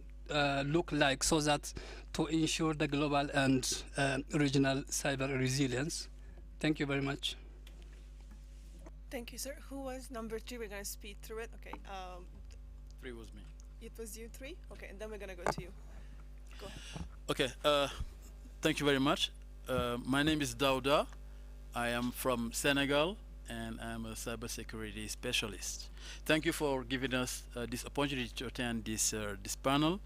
look like so that to ensure the global and regional cyber resilience? Thank you very much. Thank you, sir. Who was number 3? We're going to speed through it. Okay. 3 was me. It was you 3? Okay, and then we're going to go to you. Go Okay, thank you very much. My name is Dauda. I am from Senegal and I'm a cybersecurity specialist. Thank you for giving us this opportunity to attend this panel.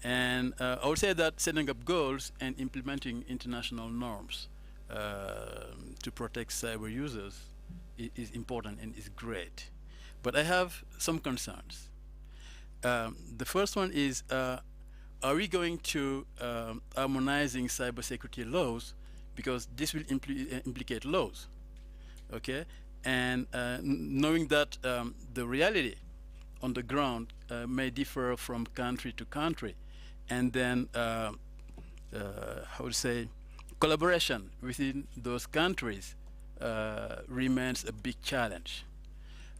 And I would say that setting up goals and implementing international norms to protect cyber users is important and is great. But I have some concerns. The first one is, are we going to harmonizing cybersecurity laws, because this will implicate laws, okay? And knowing that the reality on the ground may differ from country to country, and then how would say collaboration within those countries remains a big challenge.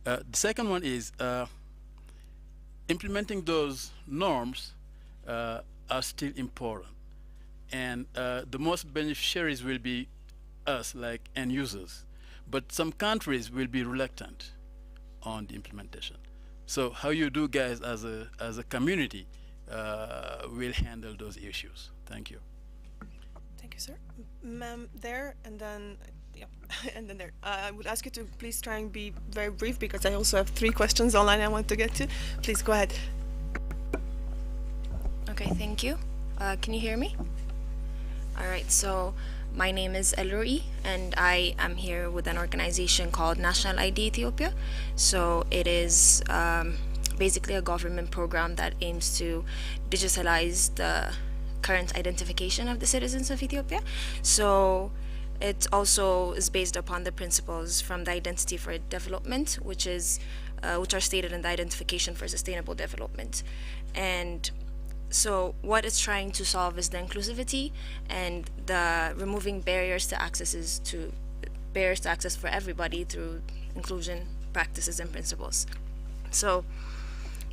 The second one is implementing those norms are still important, and the most beneficiaries will be us, like end users, but some countries will be reluctant on the implementation. So how you do, guys, as a community will handle those issues? Thank you. Thank you, sir. Ma'am, there, and then yeah, and then there. I would ask you to please try and be very brief, because I also have 3 questions online I want to get to. Please go ahead. Okay, thank you. Can you hear me? All right, so my name is Elroi, and I am here with an organization called National ID Ethiopia. So it is basically a government program that aims to digitalize the current identification of the citizens of Ethiopia. So it also is based upon the principles from the Identity for Development, which are stated in the Identification for Sustainable Development. And so what it's trying to solve is the inclusivity and the removing barriers to access for everybody through inclusion practices and principles. So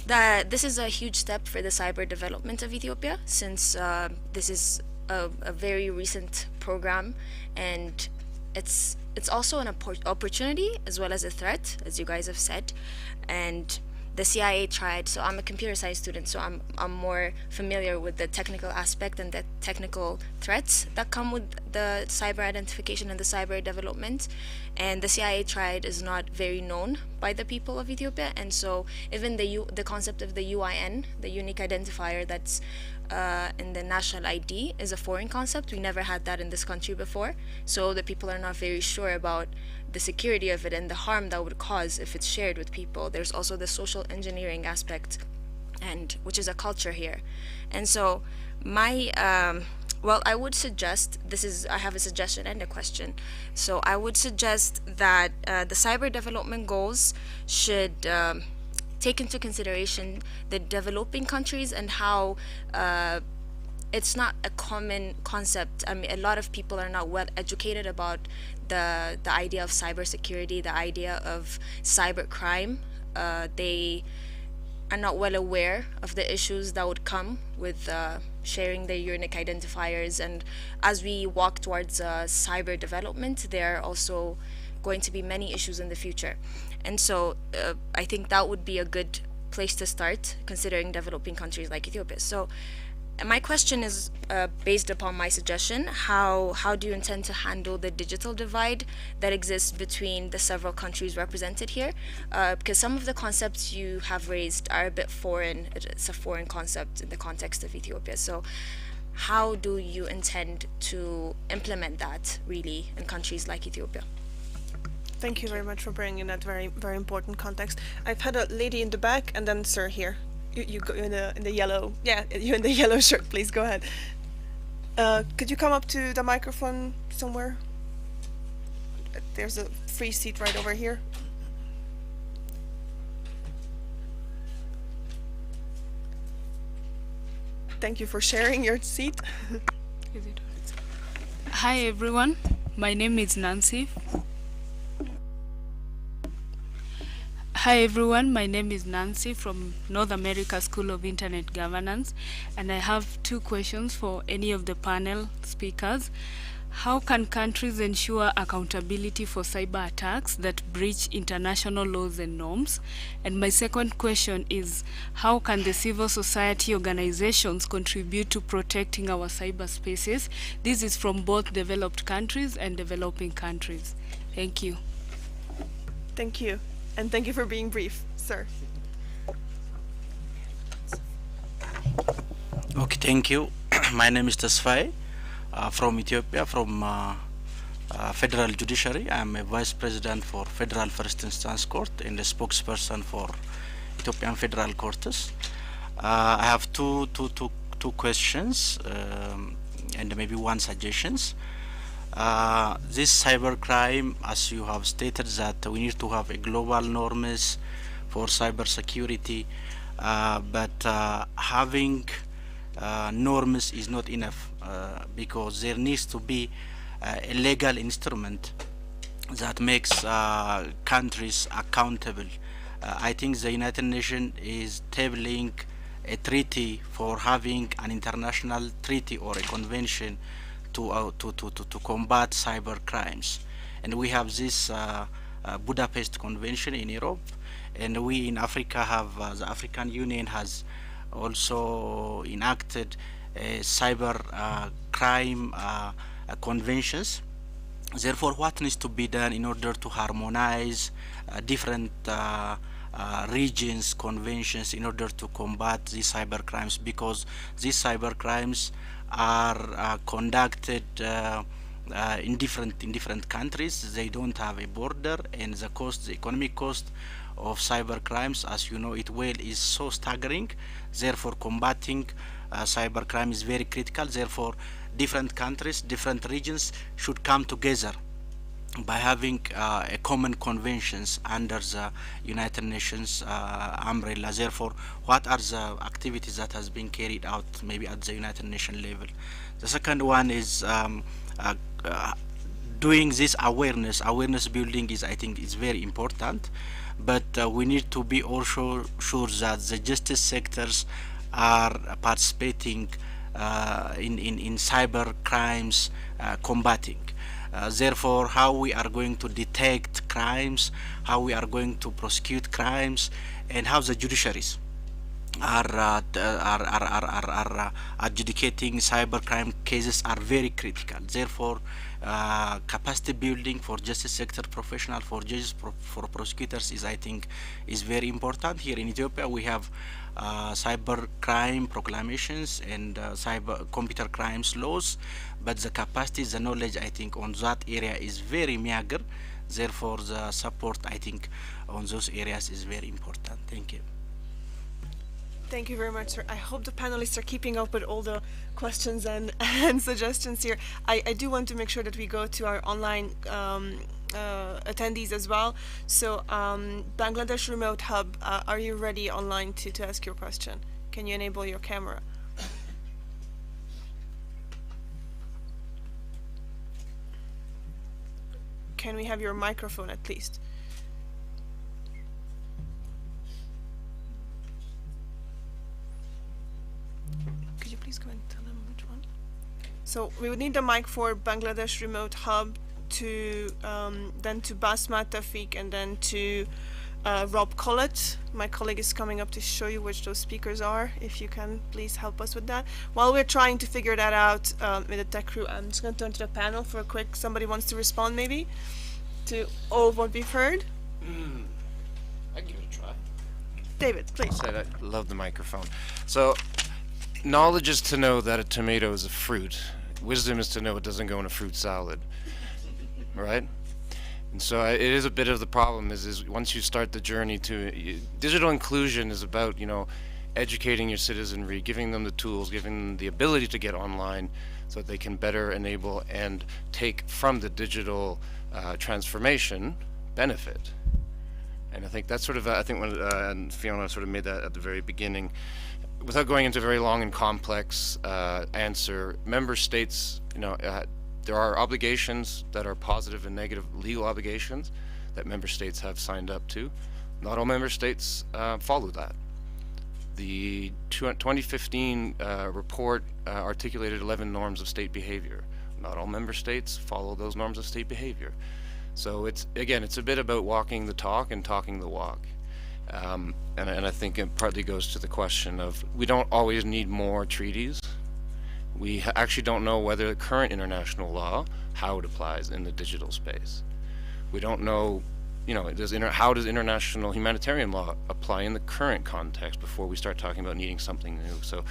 this is a huge step for the cyber development of Ethiopia, since this is a very recent program, and it's also an opportunity as well as a threat, as you guys have said. And the CIA tried, so I'm a computer science student, so I'm more familiar with the technical aspect and the technical threats that come with the cyber identification and the cyber development. And the CIA triad is not very known by the people of Ethiopia, and so even the concept of the UIN, the unique identifier that's in the national ID, is a foreign concept. We never had that in this country before, so the people are not very sure about the security of it and the harm that would cause if it's shared with people. There's also the social engineering aspect, and which is a culture here. And so my well, I would suggest, I have a suggestion and a question. So I would suggest that the cyber development goals should take into consideration the developing countries and how it's not a common concept. I mean, a lot of people are not well educated about the idea of cybersecurity, the idea of cybercrime. They are not well aware of the issues that would come with sharing their unique identifiers. And as we walk towards cyber development, there are also going to be many issues in the future. And so I think that would be a good place to start, considering developing countries like Ethiopia. So my question is based upon my suggestion. How do you intend to handle the digital divide that exists between the several countries represented here? Because some of the concepts you have raised are a bit foreign. It's a foreign concept in the context of Ethiopia. So how do you intend to implement that really in countries like Ethiopia? Thank you very much for bringing in that very, very important context. I've had a lady in the back, and then sir here. You go in the yellow. Yeah, you in the yellow shirt. Please go ahead. Could you come up to the microphone somewhere? There's a free seat right over here. Thank you for sharing your seat. Hi everyone, my name is Nancy. Hi everyone, my name is Nancy from North America School of Internet Governance, and I have 2 questions for any of the panel speakers. How can countries ensure accountability for cyber attacks that breach international laws and norms? And my second question is, how can the civil society organizations contribute to protecting our cyberspaces? This is from both developed countries and developing countries. Thank you. Thank you. And thank you for being brief, sir. Okay, thank you. My name is Tasfai from Ethiopia, from Federal Judiciary. I am a Vice President for Federal First Instance Court and a spokesperson for Ethiopian Federal Courts. I have two questions and maybe one suggestions. This cybercrime, as you have stated, that we need to have a global norms for cybersecurity, but having norms is not enough because there needs to be a legal instrument that makes countries accountable. I think the United Nations is tabling a treaty for having an international treaty or a convention to combat cyber crimes, and we have this Budapest Convention in Europe, and we in Africa have the African Union has also enacted cyber crime conventions. Therefore, what needs to be done in order to harmonize different regions conventions in order to combat these cyber crimes, because these cyber crimes are conducted in different countries. They don't have a border, and the economic cost of cyber crimes, as you know it well, is so staggering. Therefore, combating cyber crime is very critical. Therefore, different countries, different regions should come together by having a common conventions under the United Nations umbrella. Therefore, what are the activities that has been carried out maybe at the United Nations level? The second one is doing this awareness building is, I think, is very important, but we need to be also sure that the justice sectors are participating in cyber crimes combating. Therefore, how we are going to detect crimes, how we are going to prosecute crimes, and how the judiciaries are adjudicating cybercrime cases are very critical. Therefore, capacity building for justice sector professional, for judges, for prosecutors is, I think, is very important. Here in Ethiopia, we have cyber crime proclamations and cyber computer crimes laws, but the capacity, the knowledge, I think, on that area is very meager. Therefore, the support, I think, on those areas is very important. Thank you. Thank you very much, sir. I hope the panelists are keeping up with all the questions and suggestions here. I do want to make sure that we go to our online attendees as well. So, Bangladesh Remote Hub, are you ready online to ask your question? Can you enable your camera? Can we have your microphone at least? Could you please go and tell them which one? So we would need the mic for Bangladesh Remote Hub, to then to Basma Tafik, and then to Rob Collett. My colleague is coming up to show you which those speakers are. If you can please help us with that. While we're trying to figure that out with the tech crew, I'm just going to turn to the panel for a quick, somebody wants to respond maybe to all of what we've heard. I give it a try. David, please. I love the microphone. So, knowledge is to know that a tomato is a fruit. Wisdom is to know it doesn't go in a fruit salad. Right? And so it is a bit of the problem is once you start the journey to digital inclusion is about, educating your citizenry, giving them the tools, giving them the ability to get online so that they can better enable and take from the digital transformation benefit. And I think that's sort of, I think when and Fiona sort of made that at the very beginning. Without going into a very long and complex answer, member states, there are obligations that are positive and negative legal obligations that member states have signed up to. Not all member states follow that. The 2015 report articulated 11 norms of state behavior. Not all member states follow those norms of state behavior. So it's a bit about walking the talk and talking the walk. And I think it partly goes to the question of, we don't always need more treaties. We actually don't know whether the current international law, how it applies in the digital space. We don't know, how does international humanitarian law apply in the current context before we start talking about needing something new. So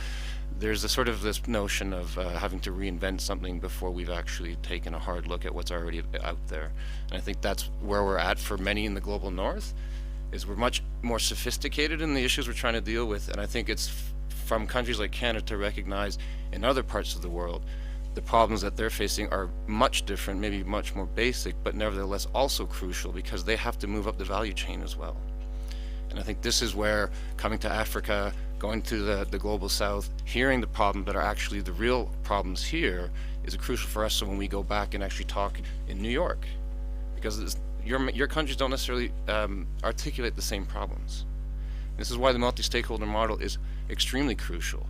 there's a sort of this notion of having to reinvent something before we've actually taken a hard look at what's already out there. And I think that's where we're at for many in the global north, is we're much more sophisticated in the issues we're trying to deal with. And I think it's from countries like Canada to recognize in other parts of the world the problems that they're facing are much different, maybe much more basic, but nevertheless also crucial, because they have to move up the value chain as well. And I think this is where coming to Africa, going to the global south, hearing the problems that are actually the real problems here is crucial for us. So when we go back and actually talk in New York, because your countries don't necessarily articulate the same problems. This is why the multi-stakeholder model is extremely crucial.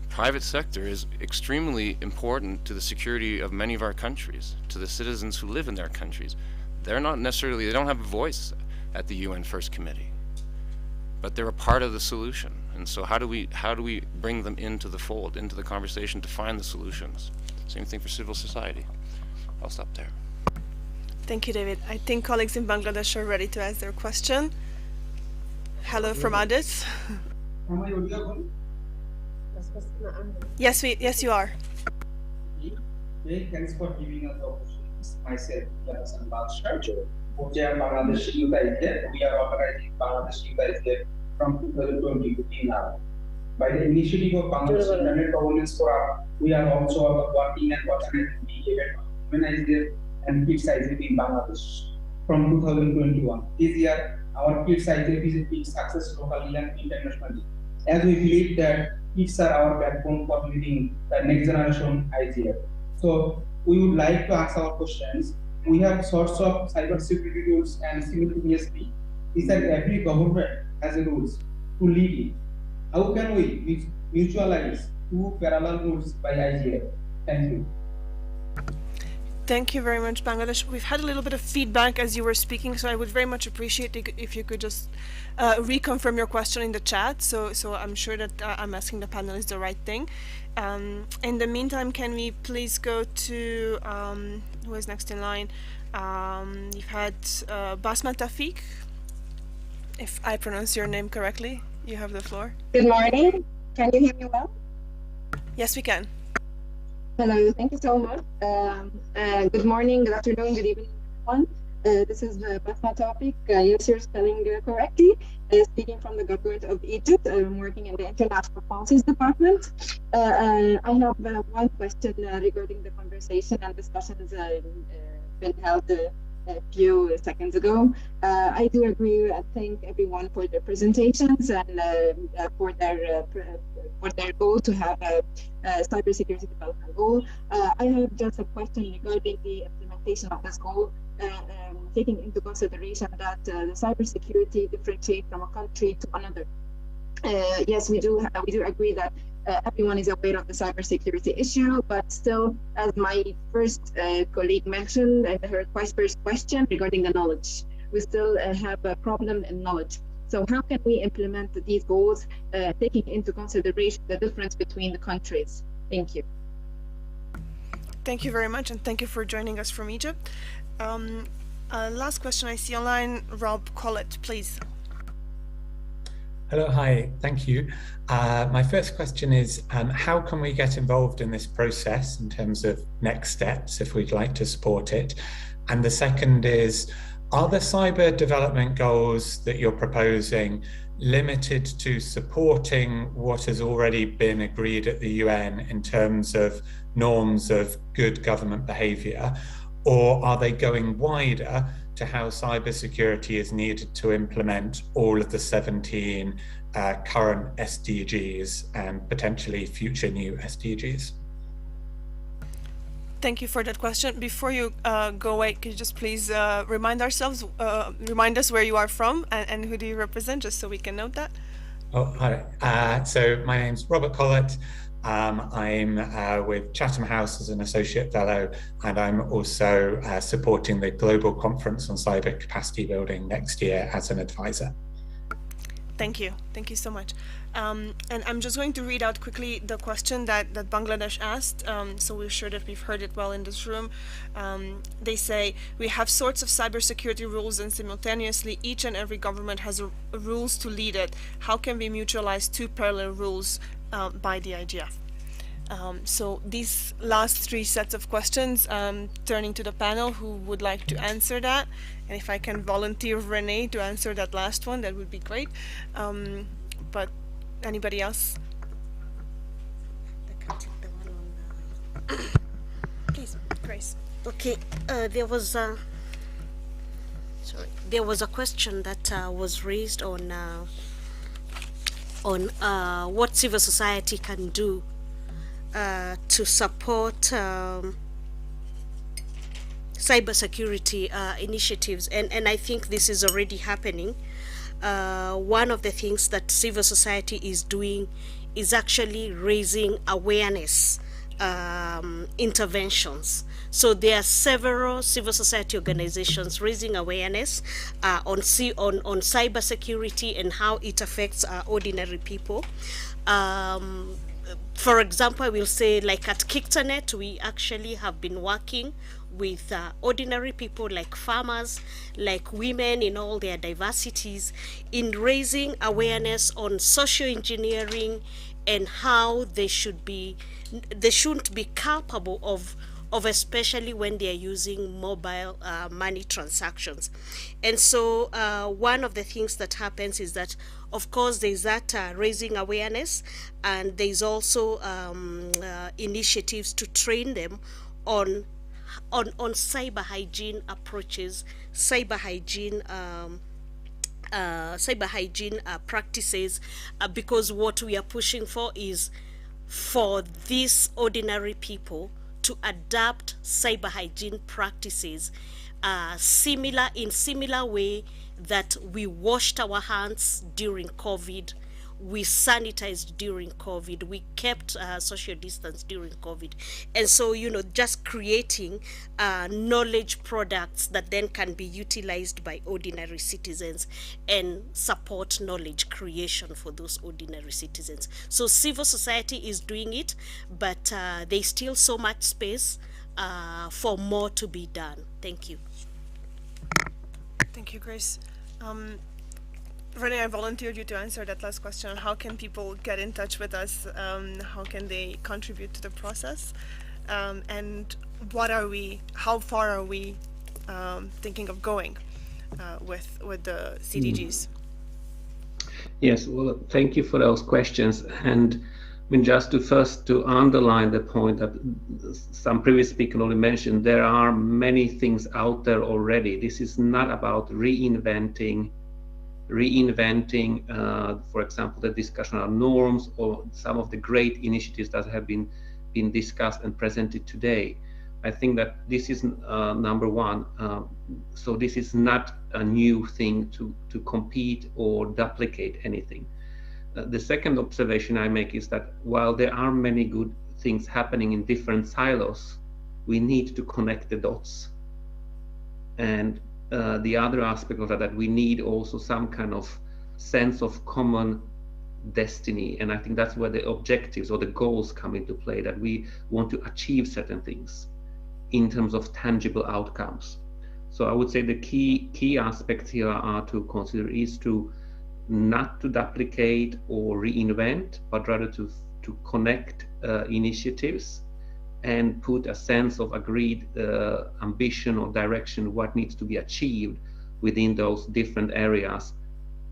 Private sector is extremely important to the security of many of our countries, to the citizens who live in their countries. They're not necessarily, they don't have a voice at the UN First Committee, but they're a part of the solution. And so how do we bring them into the fold, into the conversation to find the solutions? Same thing for civil society. I'll stop there. Thank you, David. I think colleagues in Bangladesh are ready to ask their question. Hello from Addis. Am I audible? Yes, you are. Okay, thanks for giving us the opportunity. Myself, Yasin Badsharjo, Bangladesh Youth IGF. We are organizing Bangladesh Youth IGF from 2020 now. By the initiative of Bangladesh Internet Governance Forum, we are also working and organizing the event of Women IGF and Kids IGF in Bangladesh from 2021. This year, our Kids IGF is a big success locally and internationally, as we believe that kids are our backbone for leading the next generation IGF. So we would like to ask our questions. We have sorts of cybersecurity rules and simultaneously, is that every government has a rules to lead it. How can we mutualize two parallel rules by IGF? Thank you. Thank you very much, Bangladesh. We've had a little bit of feedback as you were speaking, so I would very much appreciate it if you could just reconfirm your question in the chat, so I'm sure that I'm asking the panelists the right thing. In the meantime, can we please go to who is next in line? You've had Basma Tafiq. If I pronounce your name correctly, you have the floor. Good morning. Can you hear me well? Yes, we can. Hello, thank you so much. Good morning, good afternoon, good evening, everyone. This is Basma Tafiq. Yes, you're spelling correctly. Speaking from the government of Egypt. I'm working in the International Policies Department. I have one question regarding the conversation and discussions been held a few seconds ago. I do agree and thank everyone for their presentations and for their goal to have a cybersecurity development goal. I have just a question regarding the implementation of this goal, taking into consideration that the cybersecurity differentiates from a country to another. Yes, we do agree that everyone is aware of the cybersecurity issue, but still, as my first colleague mentioned in her first question regarding the knowledge, we still have a problem in knowledge. So how can we implement these goals, taking into consideration the difference between the countries? Thank you. Thank you very much, and thank you for joining us from Egypt. Last question I see online, Rob Collett, please. Hello, hi, thank you. My first question is, how can we get involved in this process in terms of next steps if we'd like to support it? And the second is, are the cyber development goals that you're proposing limited to supporting what has already been agreed at the UN in terms of norms of good government behavior, or are they going wider to how cybersecurity is needed to implement all of the 17 current SDGs and potentially future new SDGs? Thank you for that question. Before you go away, could you just please remind us where you are from and who do you represent, just so we can note that? Oh, hi. So my name's Robert Collett. I'm with Chatham House as an associate fellow, and I'm also supporting the Global Conference on Cyber Capacity Building next year as an advisor. Thank you. Thank you so much. And I'm just going to read out quickly the question that Bangladesh asked, so we're sure that we've heard it well in this room. They say, we have sorts of cybersecurity rules and simultaneously each and every government has rules to lead it. How can we mutualize two parallel rules by the IGF? So these last three sets of questions, turning to the panel, who would like to answer that? And if I can volunteer Renee to answer that last one, that would be great. But anybody else? Please, Grace. Okay, there was a question that was raised on what civil society can do to support cybersecurity initiatives, and I think this is already happening. One of the things that civil society is doing is actually raising awareness interventions. So there are several civil society organizations raising awareness on cybersecurity and how it affects ordinary people. For example, I will say, like at Kictanet, we actually have been working with ordinary people like farmers, like women in all their diversities, in raising awareness on social engineering and how they shouldn't be culpable of especially when they are using mobile money transactions. And so one of the things that happens is that, of course, there's that raising awareness, and there's also initiatives to train them on cyber hygiene approaches, cyber hygiene practices, because what we are pushing for is for these ordinary people to adapt cyber hygiene practices in similar way that we washed our hands during COVID, we sanitized during COVID, we kept social distance during COVID. And so, just creating knowledge products that then can be utilized by ordinary citizens and support knowledge creation for those ordinary citizens. So civil society is doing it, but there's still so much space for more to be done. Thank you. Thank you, Grace. Renee, I volunteered you to answer that last question. How can people get in touch with us? How can they contribute to the process? And how far are we thinking of going with the CDGs? Yes, well, thank you for those questions. And I mean, just to underline the point that some previous speaker already mentioned, there are many things out there already. This is not about reinventing, for example, the discussion on norms or some of the great initiatives that have been discussed and presented today. I think that this is number one. So this is not a new thing to compete or duplicate anything. The second observation I make is that while there are many good things happening in different silos, we need to connect the dots. And the other aspect of that we need also some kind of sense of common destiny. And I think that's where the objectives or the goals come into play, that we want to achieve certain things in terms of tangible outcomes. So I would say the key aspects here are to consider is to not to duplicate or reinvent, but rather to connect initiatives and put a sense of agreed ambition or direction, what needs to be achieved within those different areas,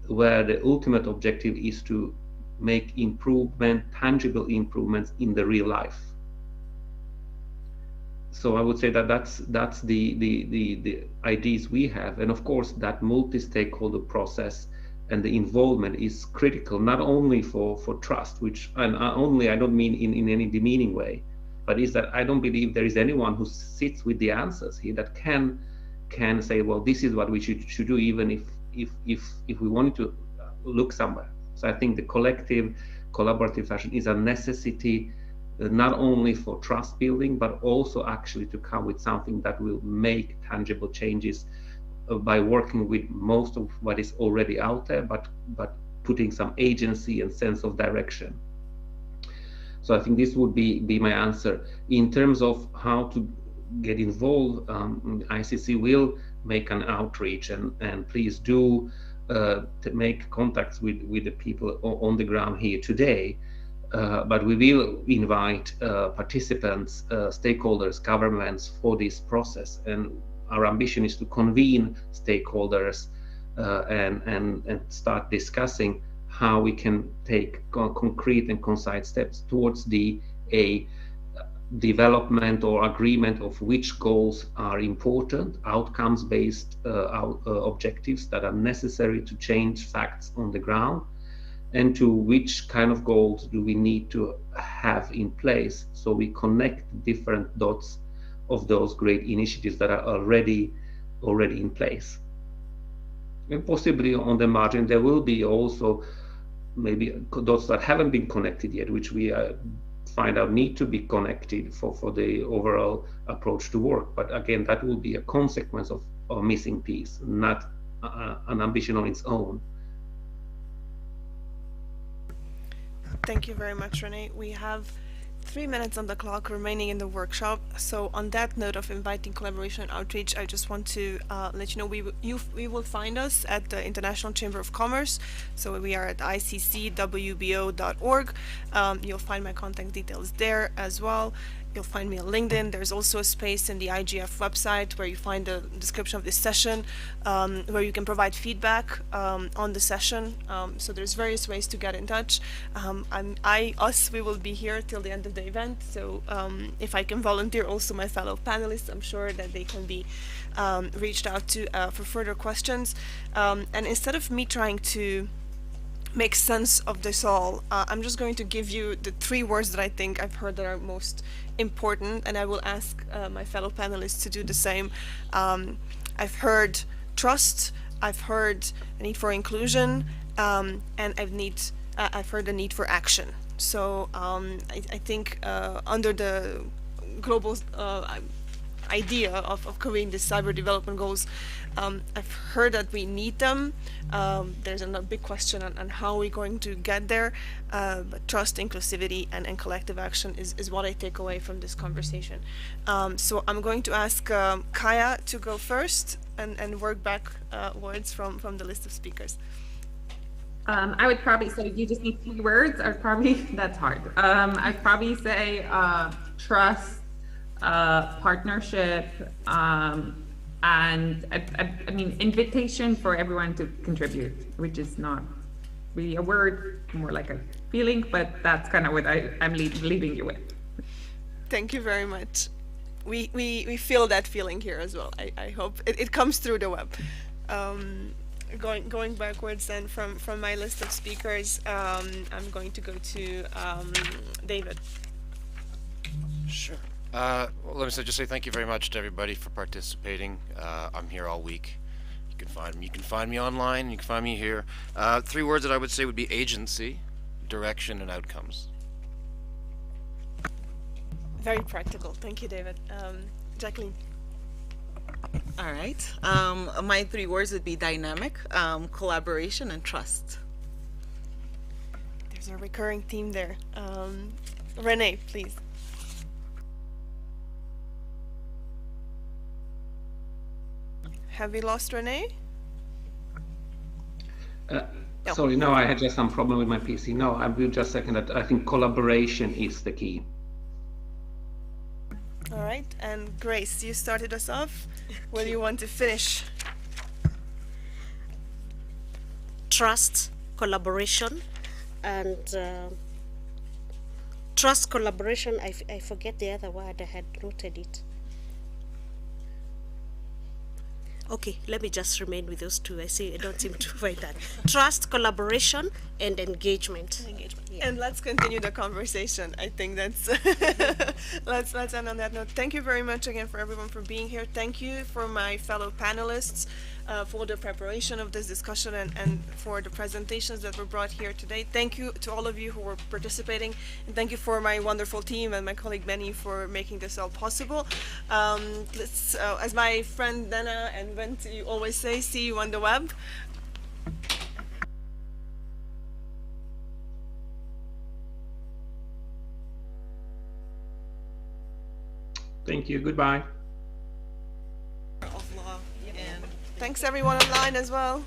where the ultimate objective is to make tangible improvements in the real life. So I would say that that's the ideas we have, and of course that multi-stakeholder process and the involvement is critical, not only for trust, which and only I don't mean in any demeaning way, but is that I don't believe there is anyone who sits with the answers here that can say, well, this is what we should do, even if we wanted to look somewhere. So I think the collective, collaborative action is a necessity, not only for trust building, but also actually to come with something that will make tangible changes by working with most of what is already out there, but putting some agency and sense of direction. So I think this would be my answer. In terms of how to get involved, ICC will make an outreach, and please do to make contacts with the people on the ground here today. But we will invite participants, stakeholders, governments for this process. And our ambition is to convene stakeholders and start discussing how we can take concrete and concise steps towards a development or agreement of which goals are important, outcomes-based objectives that are necessary to change facts on the ground, and to which kind of goals do we need to have in place so we connect different dots of those great initiatives that are already in place. And possibly on the margin there will be also maybe dots that haven't been connected yet, which we find out need to be connected for the overall approach to work. But again, that will be a consequence of a missing piece, not an ambition on its own. Thank you very much, Renee. We have 3 minutes on the clock remaining in the workshop. So on that note of inviting collaboration and outreach, I just want to let you know we will find us at the International Chamber of Commerce. So we are at iccwbo.org. You'll find my contact details there as well. You'll find me on LinkedIn. There's also a space in the IGF website where you find the description of this session, where you can provide feedback on the session. So there's various ways to get in touch. We will be here till the end of the event. So if I can volunteer also my fellow panelists, I'm sure that they can be reached out to for further questions. And instead of me trying to make sense of this all, I'm just going to give you the 3 words that I think I've heard that are most important, and I will ask my fellow panelists to do the same. I've heard trust, I've heard a need for inclusion, and I've heard the need for action. So I think under the global idea of creating the cyber development goals, I've heard that we need them. There's a big question on how we're going to get there, but trust, inclusivity, and collective action is what I take away from this conversation. So I'm going to ask Kaya to go first and work backwards from the list of speakers. I would probably say you just need 3 words. That's hard. I'd probably say trust, partnership, and I mean invitation for everyone to contribute, which is not really a word, more like a feeling, but that's kind of what I'm leaving you with. Thank you very much. We feel that feeling here as well. I hope it comes through the web. Going backwards then from my list of speakers, I'm going to go to David. Sure. Well, let me just say thank you very much to everybody for participating. I'm here all week. You can find me online. You can find me here. 3 words that I would say would be agency, direction, and outcomes. Very practical. Thank you, David. Jacqueline. All right. My 3 words would be dynamic, collaboration, and trust. There's a recurring theme there. Renee, please. Have we lost Renee? Sorry, no, I had just some problem with my PC. No, I will just second that. I think collaboration is the key. All right, and Grace, you started us off. Where do you want to finish? Trust, collaboration, and trust, collaboration. I forget the other word. I had noted it. Okay, let me just remain with those 2. I see I don't seem to find that. Trust, collaboration, and engagement. Yeah. And let's continue the conversation. I think that's let's end on that note. Thank you very much again for everyone for being here. Thank you for my fellow panelists. for the preparation of this discussion and for the presentations that were brought here today. Thank you to all of you who were participating, and thank you for my wonderful team and my colleague Benny for making this all possible. As my friend Dana and Bent, you always say, see you on the web. Thank you. Goodbye. And thanks everyone online as well.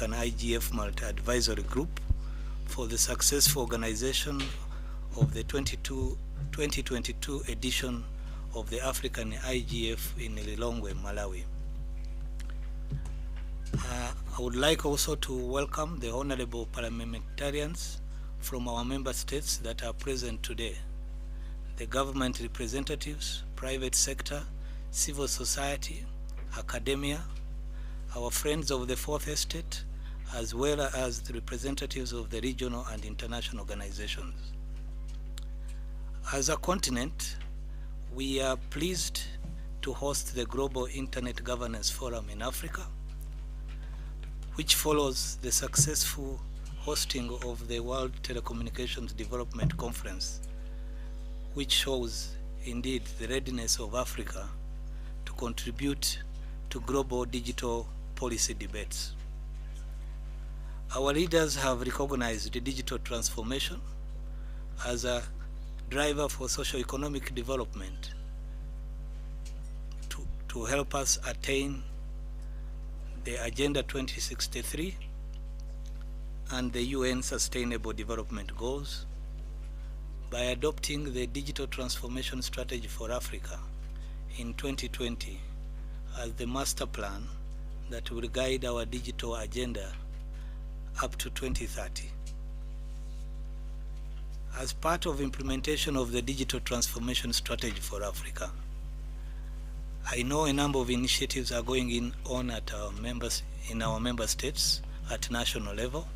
an IGF multi-advisory group for the successful organization of the 2022 edition of the African IGF in Lilongwe, Malawi. I would like also to welcome the honorable parliamentarians from our member states that are present today, the government representatives, private sector, civil society, academia, our friends of the Fourth Estate, as well as the representatives of the regional and international organizations. As a continent, we are pleased to host the Global Internet Governance Forum in Africa, which follows the successful hosting of the World Telecommunications Development Conference, which shows indeed the readiness of Africa to contribute to global digital policy debates. Our leaders have recognized the digital transformation as a driver for socio-economic development to help us attain the Agenda 2063 and the UN Sustainable Development Goals by adopting the Digital Transformation Strategy for Africa in 2020 as the master plan that will guide our digital agenda up to 2030. As part of implementation of the Digital Transformation Strategy for Africa, I know a number of initiatives are going on at our in our member states at national level,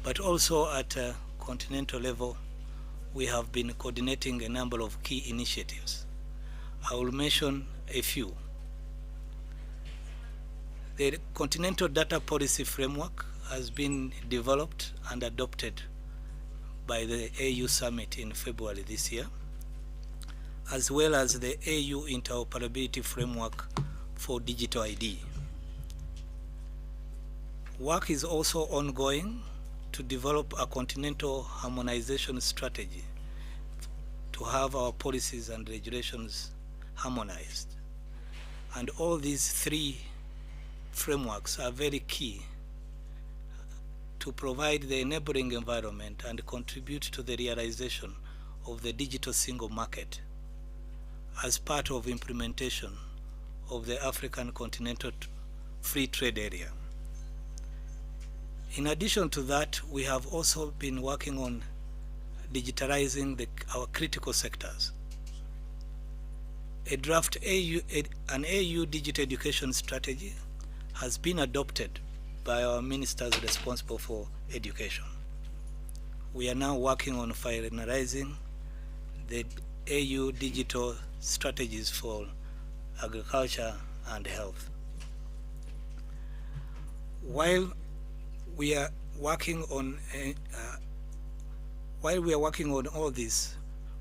but also at a continental level, we have been coordinating a number of key initiatives. I will mention a few. The Continental Data Policy Framework has been developed and adopted by the AU Summit in February this year, as well as the AU Interoperability Framework for Digital ID. Work is also ongoing to develop a continental harmonization strategy to have our policies and regulations harmonized. And all these three frameworks are very key to provide the enabling environment and contribute to the realization of the digital single market as part of implementation of the African Continental Free Trade Area. In addition to that, we have also been working on digitalizing our critical sectors. An AU digital education strategy has been adopted by our ministers responsible for education. We are now working on finalizing the AU digital strategies for agriculture and health. While we are working on all this,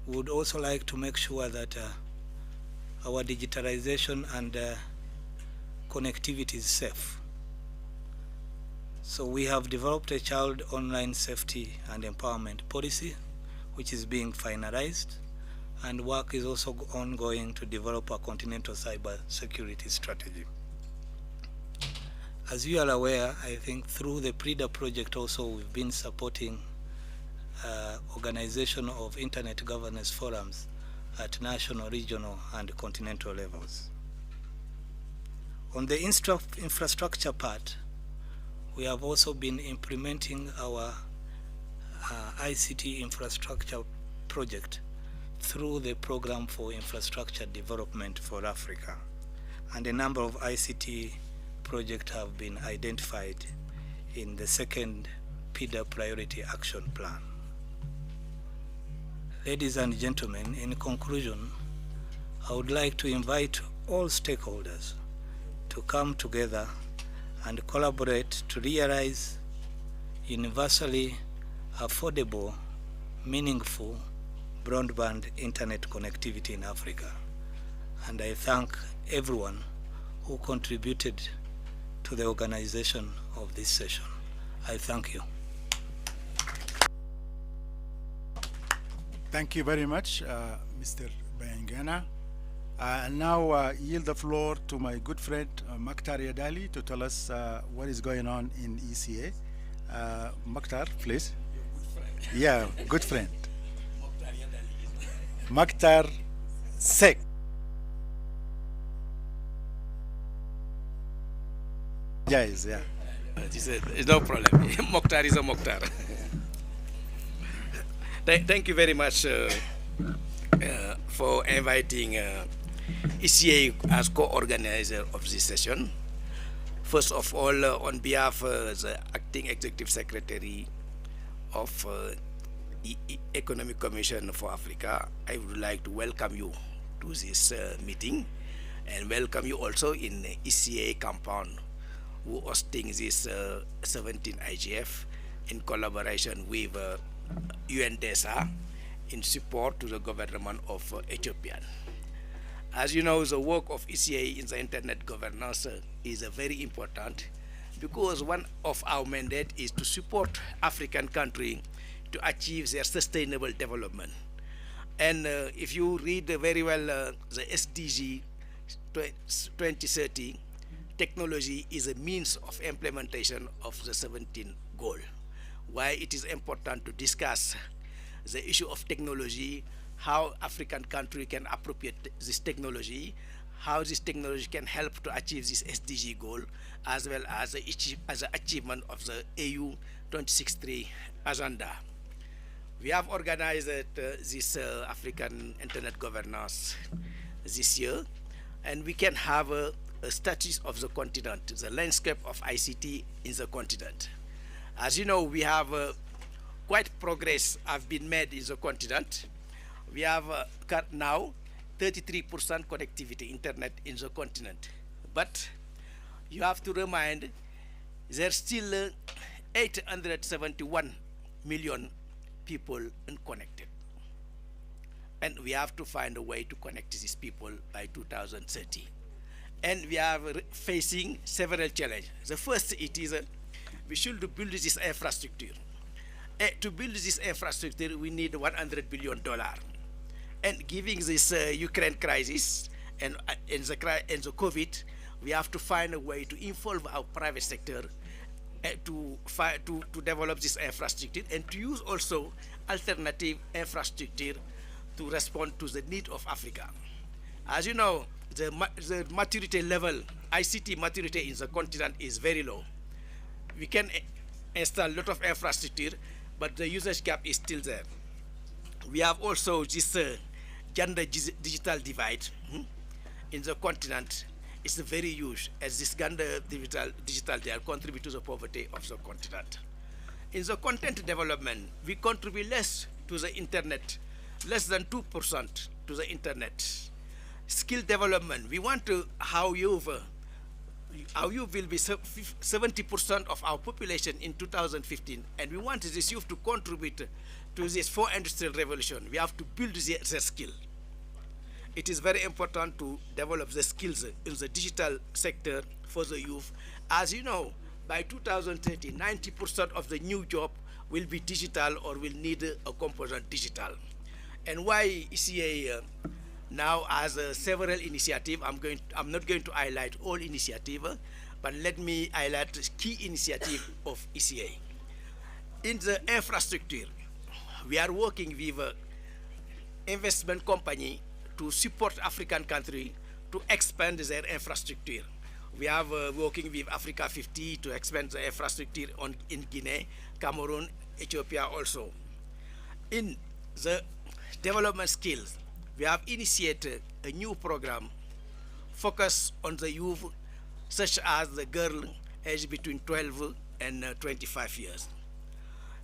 we would also like to make sure that our digitalization and connectivity is safe. So we have developed a child online safety and empowerment policy, which is being finalized, and work is also ongoing to develop a continental cyber security strategy. As you are aware, I think through the PRIDA project also we've been supporting organization of internet governance forums at national, regional, and continental levels. On the infrastructure part, we have also been implementing our ICT infrastructure project through the Program for Infrastructure Development for Africa. And a number of ICT projects have been identified in the second PIDA Priority Action Plan. Ladies and gentlemen, in conclusion, I would like to invite all stakeholders to come together and collaborate to realize universally affordable, meaningful broadband internet connectivity in Africa. And I thank everyone who contributed to the organization of this session. I thank you. Thank you very much, Mr. Bayangana. Now yield the floor to my good friend Maktar Yadali to tell us what is going on in ECA. Maktar, please. Yeah, good friend. Maktar Sek. Yes, yeah. It's no problem. Mokhtar is a Mokhtar. Thank you very much for inviting ECA as co-organizer of this session. First of all, on behalf of the Acting Executive Secretary of Economic Commission for Africa, I would like to welcome you to this meeting and welcome you also in ECA compound who hosting this 17 IGF in collaboration with UNDESA in support to the government of Ethiopia. As you know, the work of ECA in the internet governance is very important because one of our mandate is to support African countries to achieve their sustainable development. And if you read very well the SDG 2030, technology is a means of implementation of the 17 goal. Why it is important to discuss the issue of technology, how African country can appropriate this technology, how this technology can help to achieve this SDG goal, as well as the achievement of the AU 2063 agenda. We have organized this African Internet Governance this year, and we can have a status of the continent, the landscape of ICT in the continent. As you know, we have quite progress have been made in the continent. We have now 33% connectivity internet in the continent. But you have to remind there's still 871 million people unconnected. And we have to find a way to connect these people by 2030. And we are facing several challenges. The first, it is we should build this infrastructure. To build this infrastructure, we need $100 billion. And given this Ukraine crisis and the COVID, we have to find a way to involve our private sector to develop this infrastructure and to use also alternative infrastructure to respond to the need of Africa. As you know, the maturity level, ICT maturity in the continent is very low. We can install a lot of infrastructure, but the usage gap is still there. We have also this gender digital divide in the continent. It's very huge, as this gender digital divide contribute to the poverty of the continent. In the content development, we contribute less to the internet, less than 2% to the internet. Skill development, we want to how you will be 70% of our population in 2015, and we want this youth to contribute to this 4th industrial revolution. We have to build their skill. It is very important to develop the skills in the digital sector for the youth. As you know, by 2030, 90% of the new job will be digital or will need a component digital. And why ECA now has several initiatives. I'm not going to highlight all initiatives, but let me highlight the key initiative of ECA. In the infrastructure, we are working with an investment company to support African countries to expand their infrastructure. We are working with Africa 50 to expand the infrastructure in Guinea, Cameroon, Ethiopia also. In the development skills, we have initiated a new program focused on the youth, such as the girl aged between 12 and 25 years.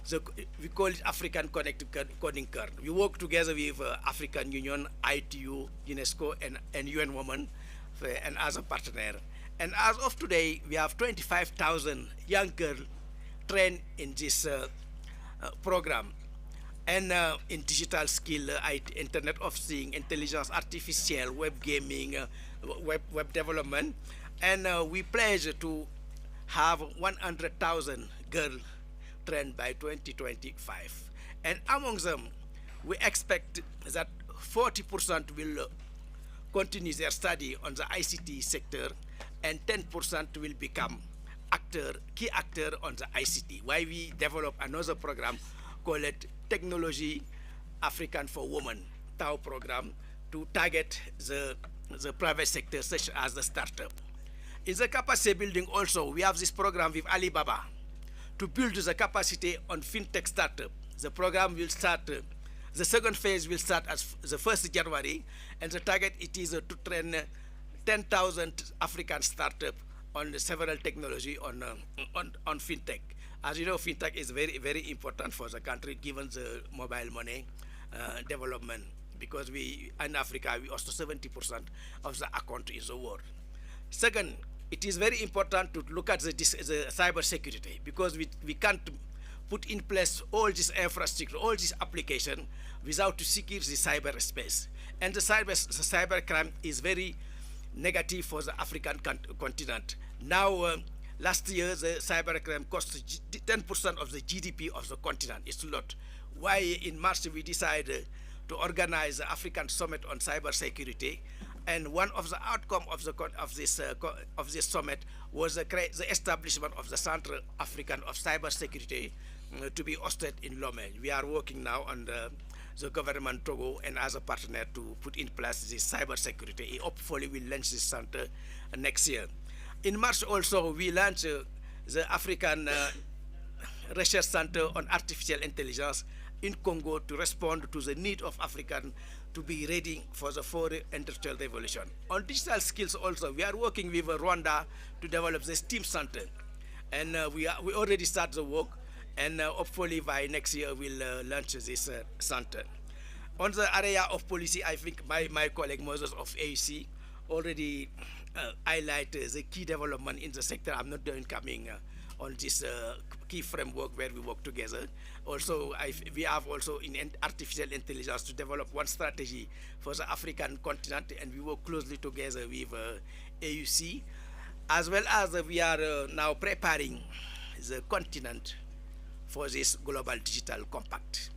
So we call it African Connected Coding Curve. We work together with African Union, ITU, UNESCO, and UN Women, and as a partner. And as of today, we have 25,000 young girls trained in this program. And in digital skill, Internet of Things, intelligence artificial, web gaming, web development. And we pledge to have 100,000 girls trained by 2025. And among them, we expect that 40% will continue their study on the ICT sector, and 10% will become key actor on the ICT. Why we develop another program called Technology African for Women, TAO program, to target the private sector such as the startup. In the capacity building also, we have this program with Alibaba to build the capacity on fintech startup. The program will start, the second phase will start as the 1st January, and the target it is to train 10,000 African startups on several technology on fintech. As you know, fintech is very, very important for the country given the mobile money development, because we, in Africa, we also 70% of the account in the world. Second, it is very important to look at the cyber security, because we can't put in place all this infrastructure, all this application without to secure the cyberspace. And the cyber crime is very negative for the African continent. Now, last year, the cyber crime cost 10% of the GDP of the continent. It's a lot. Why in March we decided to organize the African Summit on Cyber Security, and one of the outcomes of this summit was the establishment of the Centre African of Cyber Security to be hosted in Lomé. We are working now on the government Togo and as a partner to put in place this cyber security. Hopefully we'll launch this center next year. In March also we launched the African Research Center on Artificial Intelligence in Congo to respond to the need of African to be ready for the fourth industrial revolution. On digital skills also, we are working with Rwanda to develop the STEAM Center. And we already started the work, and hopefully by next year we'll launch this center. On the area of policy, I think my colleague Moses of AUC already highlighted the key development in the sector. I'm not doing coming on this key framework where we work together. Also, we have also in artificial intelligence to develop one strategy for the African continent, and we work closely together with AUC, as well as we are now preparing the continent for this global digital compact.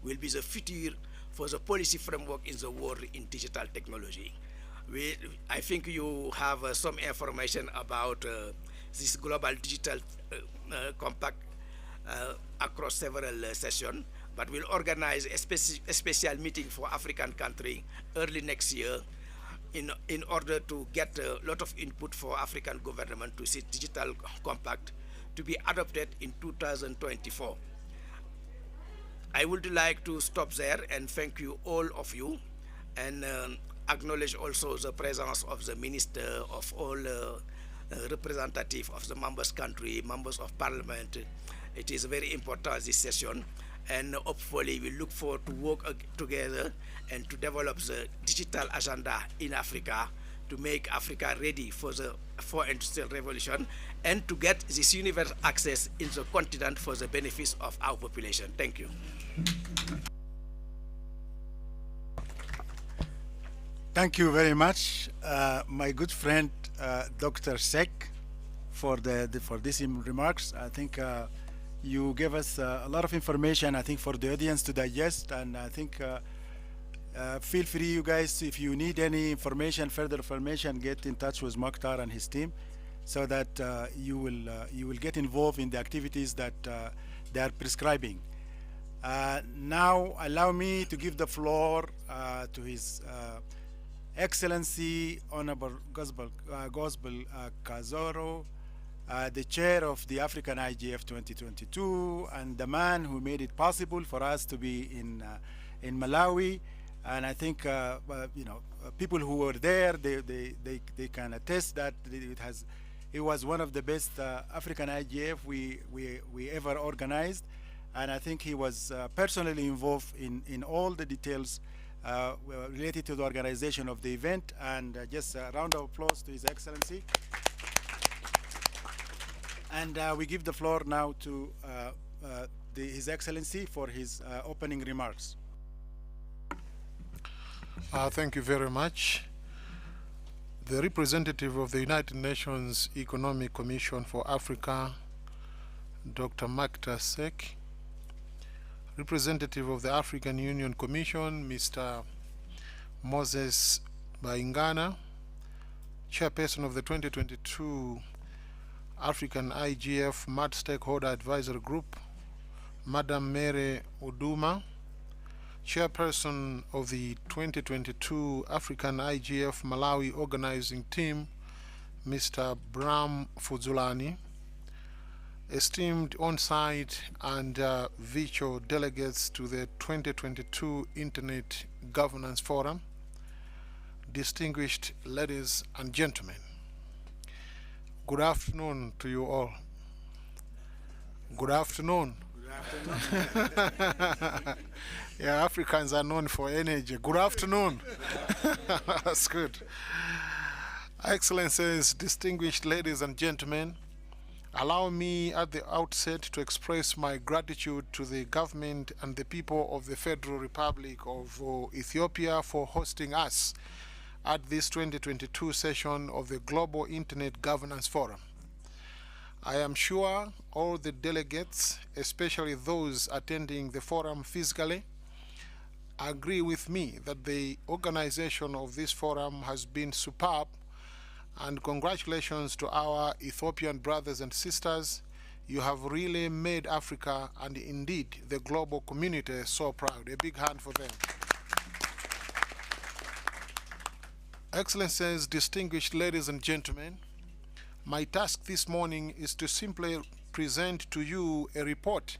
Will be the future for the policy framework in the world in digital technology. I think you have some information about this global digital compact across several sessions, but we'll organize a special meeting for African country early next year in order to get a lot of input for African government to see digital compact to be adopted in 2024. I would like to stop there and thank you all of you, and acknowledge also the presence of the Minister, of all representative of the members country, members of parliament. It is very important this session, and hopefully we look forward to work together and to develop the digital agenda in Africa to make Africa ready for the fourth industrial revolution and to get this universal access in the continent for the benefits of our population. Thank you. Thank you very much, my good friend Dr. Sek, for these remarks. I think you gave us a lot of information, I think, for the audience to digest, and I think feel free, you guys, if you need any information, further information, get in touch with Mokhtar and his team, so that you will get involved in the activities that they are prescribing. Now, allow me to give the floor to His Excellency Honorable Gosbel Kazoro, the chair of the African IGF 2022, and the man who made it possible for us to be in Malawi. And I think you know, people who were there, they can attest that it was one of the best African IGF we ever organized. And I think he was personally involved in all the details related to the organization of the event. And just a round of applause to His Excellency. And we give the floor now to His Excellency for his opening remarks. Thank you very much. The representative of the United Nations Economic Commission for Africa, Dr. Mokhtar Sek, representative of the African Union Commission, Mr. Moses Baingana, Chairperson of the 2022 African IGF MAD Stakeholder Advisory Group, Madam Mary Uduma, Chairperson of the 2022 African IGF Malawi Organizing Team, Mr. Bram Fuzulani, esteemed on-site and virtual delegates to the 2022 Internet Governance Forum, distinguished ladies and gentlemen, good afternoon to you all. Good afternoon. Yeah, Africans are known for energy. Good afternoon. That's good. Excellencies, distinguished ladies and gentlemen, allow me at the outset to express my gratitude to the government and the people of the Federal Republic of Ethiopia for hosting us at this 2022 session of the Global Internet Governance Forum. I am sure all the delegates, especially those attending the forum physically, agree with me that the organization of this forum has been superb, and congratulations to our Ethiopian brothers and sisters. You have really made Africa and indeed the global community so proud. A big hand for them. Excellencies, distinguished ladies and gentlemen, my task this morning is to simply present to you a report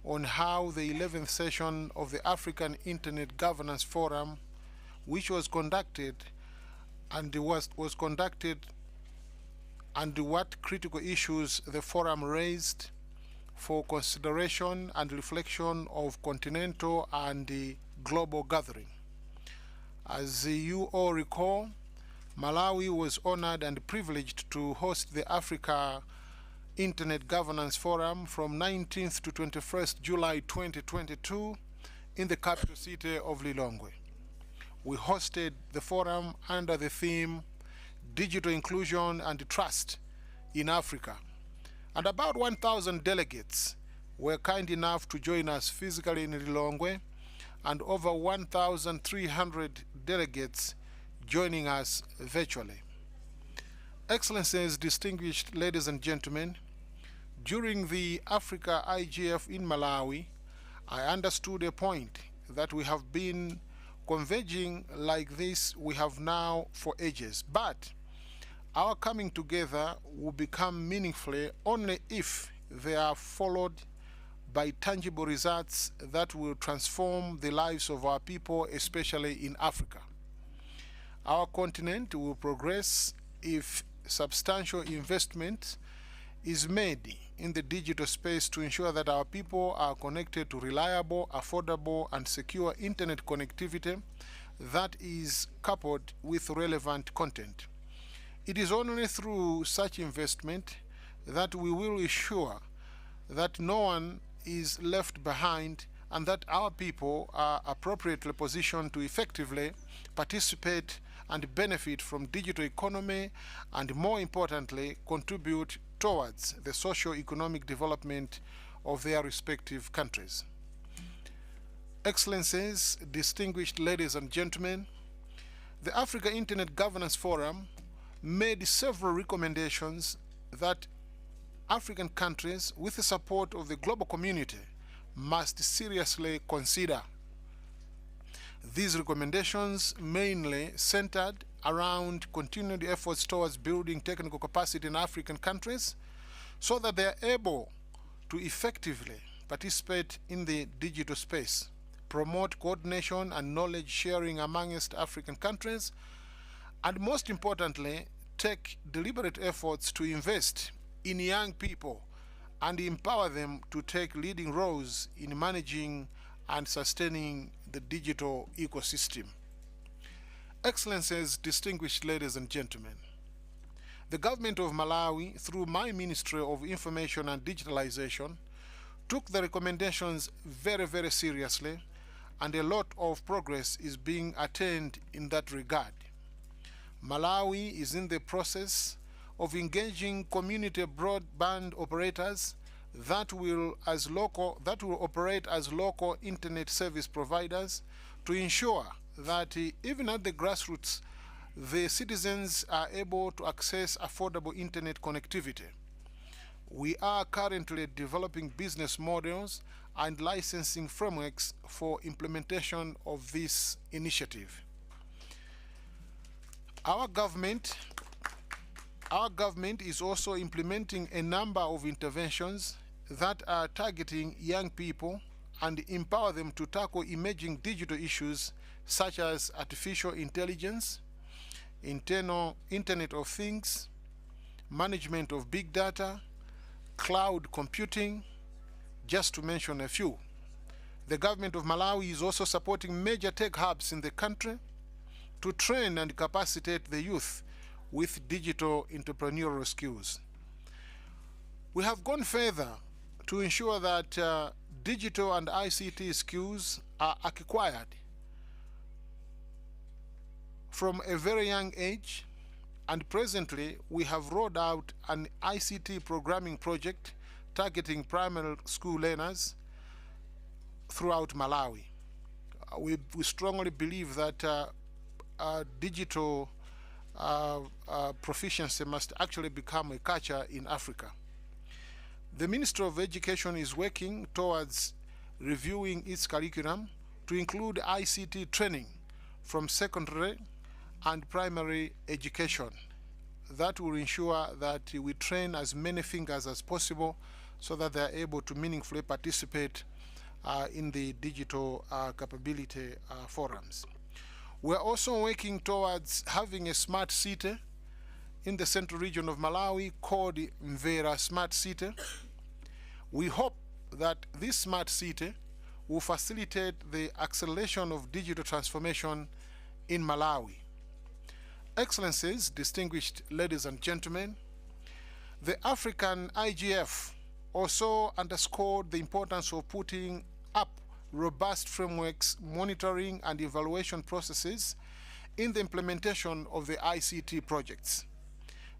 on how the 11th session of the African Internet Governance Forum, which was conducted and what critical issues the forum raised for consideration and reflection of continental and the global gathering. As you all recall, Malawi was honored and privileged to host the Africa Internet Governance Forum from 19th to 21st July 2022 in the capital city of Lilongwe. We hosted the forum under the theme Digital Inclusion and Trust in Africa, and about 1,000 delegates were kind enough to join us physically in Lilongwe, and over 1,300 delegates joining us virtually. Excellencies, distinguished ladies and gentlemen, during the Africa IGF in Malawi, I understood a point that we have been converging like this we have now for ages, but our coming together will become meaningful only if they are followed by tangible results that will transform the lives of our people, especially in Africa. Our continent will progress if substantial investment is made in the digital space to ensure that our people are connected to reliable, affordable, and secure internet connectivity that is coupled with relevant content. It is only through such investment that we will ensure that no one is left behind and that our people are appropriately positioned to effectively participate and benefit from digital economy, and more importantly, contribute towards the socio-economic development of their respective countries. Excellencies, distinguished ladies and gentlemen, the Africa Internet Governance Forum made several recommendations that African countries, with the support of the global community, must seriously consider. These recommendations mainly centered around continued efforts towards building technical capacity in African countries so that they are able to effectively participate in the digital space, promote coordination and knowledge sharing amongst African countries, and most importantly, take deliberate efforts to invest in young people and empower them to take leading roles in managing and sustaining the digital ecosystem. Excellencies, distinguished ladies and gentlemen, the government of Malawi, through my Ministry of Information and Digitalization, took the recommendations very, very seriously, and a lot of progress is being attained in that regard. Malawi is in the process of engaging community broadband operators that will operate as local internet service providers to ensure that even at the grassroots the citizens are able to access affordable internet connectivity. We are currently developing business models and licensing frameworks for implementation of this initiative. Our government is also implementing a number of interventions that are targeting young people and empower them to tackle emerging digital issues such as artificial intelligence, Internet of Things, management of big data, cloud computing, just to mention a few. The government of Malawi is also supporting major tech hubs in the country to train and capacitate the youth with digital entrepreneurial skills. We have gone further to ensure that digital and ICT skills are acquired from a very young age, and presently we have rolled out an ICT programming project targeting primary school learners throughout Malawi. We strongly believe that digital proficiency must actually become a culture in Africa. The Ministry of Education is working towards reviewing its curriculum to include ICT training from secondary and primary education. That will ensure that we train as many fingers as possible so that they are able to meaningfully participate in the digital capability forums. We're also working towards having a smart city in the central region of Malawi called Mvera Smart City. We hope that this smart city will facilitate the acceleration of digital transformation in Malawi. Excellencies, distinguished ladies and gentlemen, the African IGF also underscored the importance of putting up robust frameworks, monitoring and evaluation processes in the implementation of the ICT projects.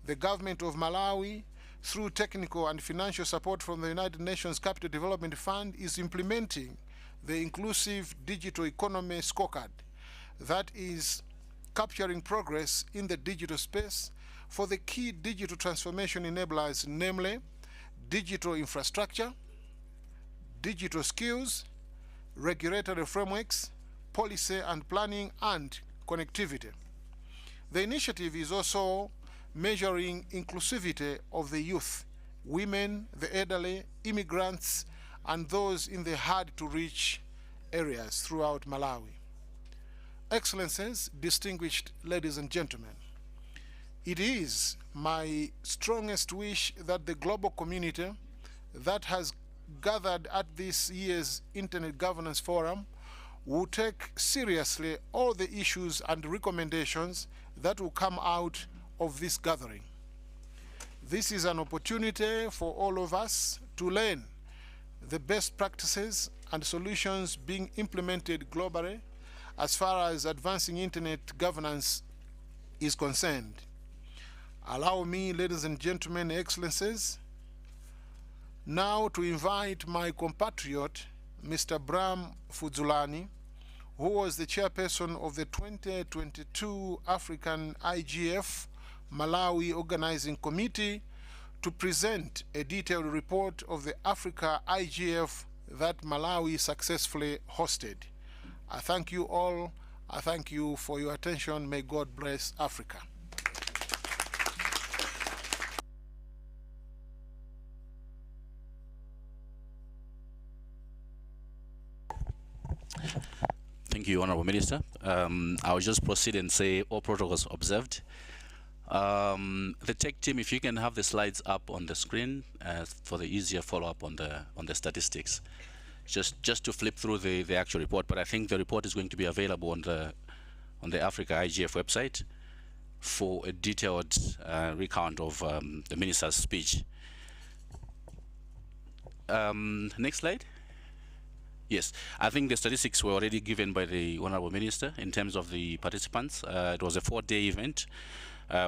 The government of Malawi, through technical and financial support from the United Nations Capital Development Fund, is implementing the Inclusive Digital Economy Scorecard that is capturing progress in the digital space for the key digital transformation enablers, namely digital infrastructure, digital skills, regulatory frameworks, policy and planning, and connectivity. The initiative is also measuring inclusivity of the youth, women, the elderly, immigrants, and those in the hard-to-reach areas throughout Malawi. Excellencies, distinguished ladies and gentlemen, it is my strongest wish that the global community that has gathered at this year's Internet Governance Forum will take seriously all the issues and recommendations that will come out of this gathering. This is an opportunity for all of us to learn the best practices and solutions being implemented globally as far as advancing internet governance is concerned. Allow me, ladies and gentlemen, excellencies, now to invite my compatriot, Mr. Bram Fudzulani, who was the chairperson of the 2022 African IGF Malawi Organizing Committee, to present a detailed report of the Africa IGF that Malawi successfully hosted. I thank you all. I thank you for your attention. May God bless Africa. Thank you, Honorable Minister. I'll just proceed and say all protocols observed. The tech team, if you can have the slides up on the screen for the easier follow-up on the statistics. Just to flip through the actual report, but I think the report is going to be available on the Africa IGF website for a detailed recount of the minister's speech. Next slide. Yes, I think the statistics were already given by the Honorable Minister in terms of the participants. It was a 4-day event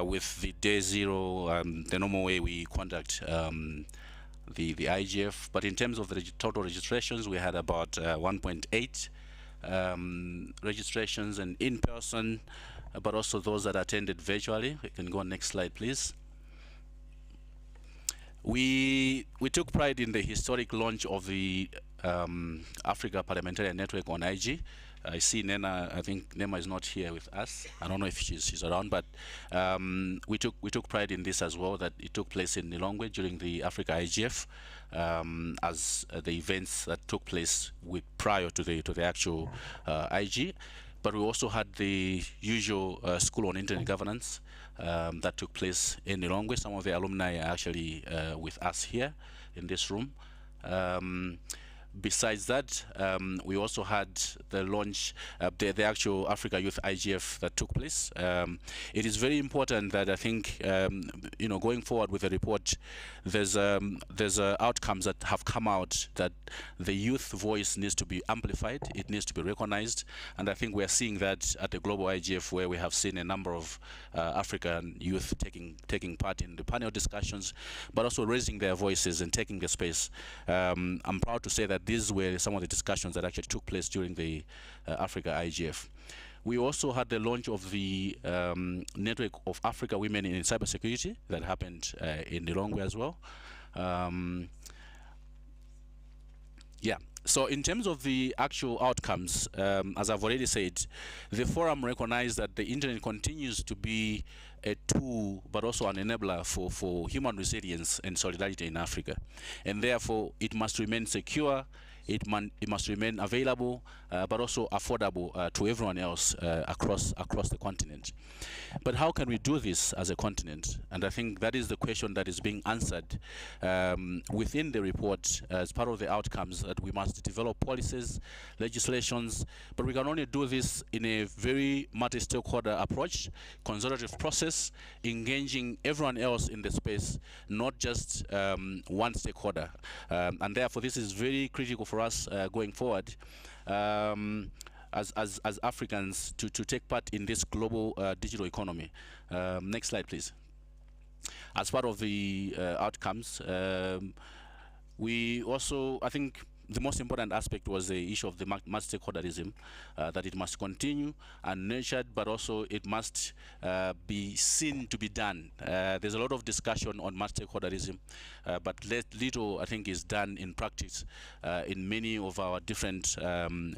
with the day 0, the normal way we conduct the IGF. But in terms of the total registrations, we had about 1.8 registrations, and in person but also those that attended virtually. We can go on next slide, please. We took pride in the historic launch of the Africa Parliamentarian Network on IG. I see Nena. I think Nema is not here with us. I don't know if she's around, but we took pride in this as well. That it took place in Lilongwe during the Africa IGF, as the events that took place prior to the actual IG. But we also had the usual School on Internet Governance that took place in Lilongwe. Some of the alumni are actually with us here in this room. Besides that, we also had the launch, the actual Africa Youth IGF that took place. It is very important that I think, going forward with the report, there's outcomes that have come out that the youth voice needs to be amplified, it needs to be recognized, and I think we're seeing that at the Global IGF, where we have seen a number of African youth taking part in the panel discussions, but also raising their voices and taking the space. I'm proud to say that these were some of the discussions that actually took place during the Africa IGF. We also had the launch of the Network of Africa Women in Cybersecurity that happened in Lilongwe as well. Yeah. So in terms of the actual outcomes, as I've already said, the forum recognized that the internet continues to be a tool, but also an enabler for human resilience and solidarity in Africa. And therefore, it must remain secure, it must remain available, but also affordable to everyone else across the continent. But how can we do this as a continent? And I think that is the question that is being answered within the report as part of the outcomes, that we must develop policies, legislations, but we can only do this in a very multi-stakeholder approach, consultative process, engaging everyone else in the space, not just one stakeholder. And therefore, this is very critical for us going forward as Africans to take part in this global digital economy. Next slide, please. As part of the outcomes, we also, I think, the most important aspect was the issue of the multi-stakeholderism, that it must continue and nurtured, but also it must be seen to be done. There's a lot of discussion on multi-stakeholderism, but little, I think, is done in practice in many of our different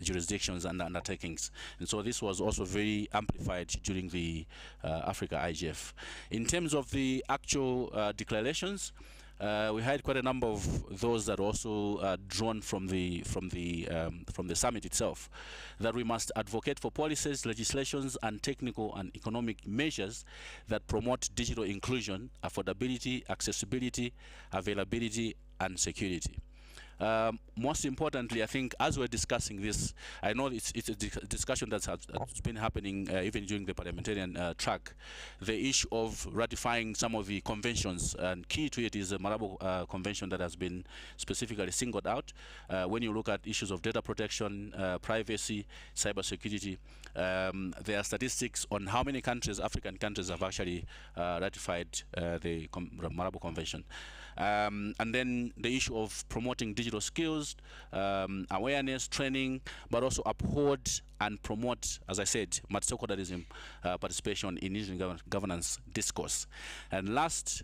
jurisdictions and undertakings. And so this was also very amplified during the Africa IGF. In terms of the actual declarations, we had quite a number of those that also drawn from the summit itself, that we must advocate for policies, legislations, and technical and economic measures that promote digital inclusion, affordability, accessibility, availability, and security. Most importantly, I think, as we're discussing this, I know it's a discussion that's been happening even during the parliamentarian track, the issue of ratifying some of the conventions, and key to it is the Malabo Convention that has been specifically singled out. When you look at issues of data protection, privacy, cybersecurity, there are statistics on how many countries, African countries, have actually ratified the Malabo Convention. And then the issue of promoting digital skills, awareness, training, but also uphold and promote, as I said, multi-stakeholderism participation in internet governance discourse. And last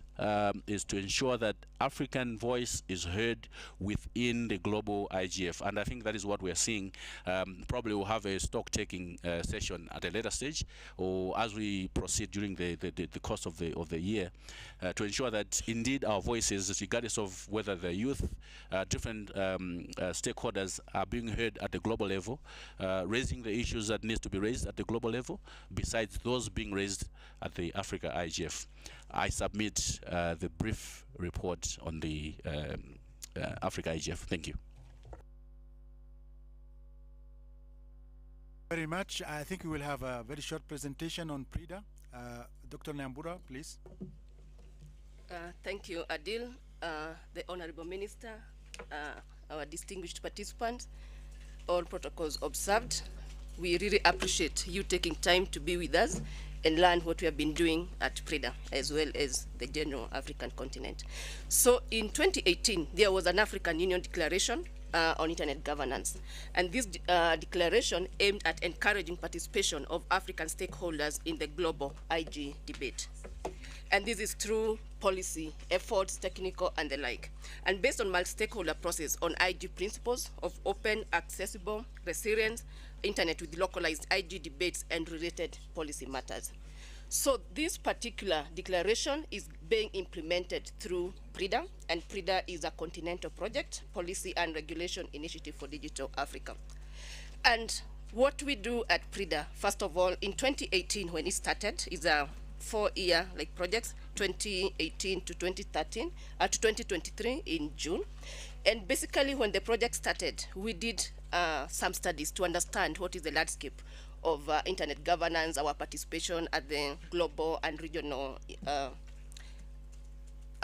is to ensure that African voice is heard within the global IGF. And I think that is what we're seeing. Probably we'll have a stock-taking session at a later stage, or as we proceed during the course of the year, to ensure that indeed our voices, regardless of whether the youth, different stakeholders, are being heard at the global level, raising the issues that need to be raised at the global level, besides those being raised at the Africa IGF. I submit the brief report on the Africa IGF. Thank you. Very much. I think we will have a very short presentation on PRIDA. Dr. Nyambura, please. Thank you, Adil, the Honorable Minister, our distinguished participants, all protocols observed. We really appreciate you taking time to be with us and learn what we have been doing at PRIDA, as well as the general African continent. So in 2018, there was an African Union Declaration on internet governance. And this declaration aimed at encouraging participation of African stakeholders in the global IG debate. And this is through policy, efforts, technical, and the like. And based on multi-stakeholder process on IG principles of open, accessible, resilient, internet with localized IG debates and related policy matters. So this particular declaration is being implemented through PRIDA, and PRIDA is a continental project, policy and regulation initiative for digital Africa. And what we do at PRIDA, first of all, in 2018 when it started, is a 4-year projects, 2018 to 2013, to 2023 in June. And basically when the project started, we did some studies to understand what is the landscape of internet governance, our participation at the global and regional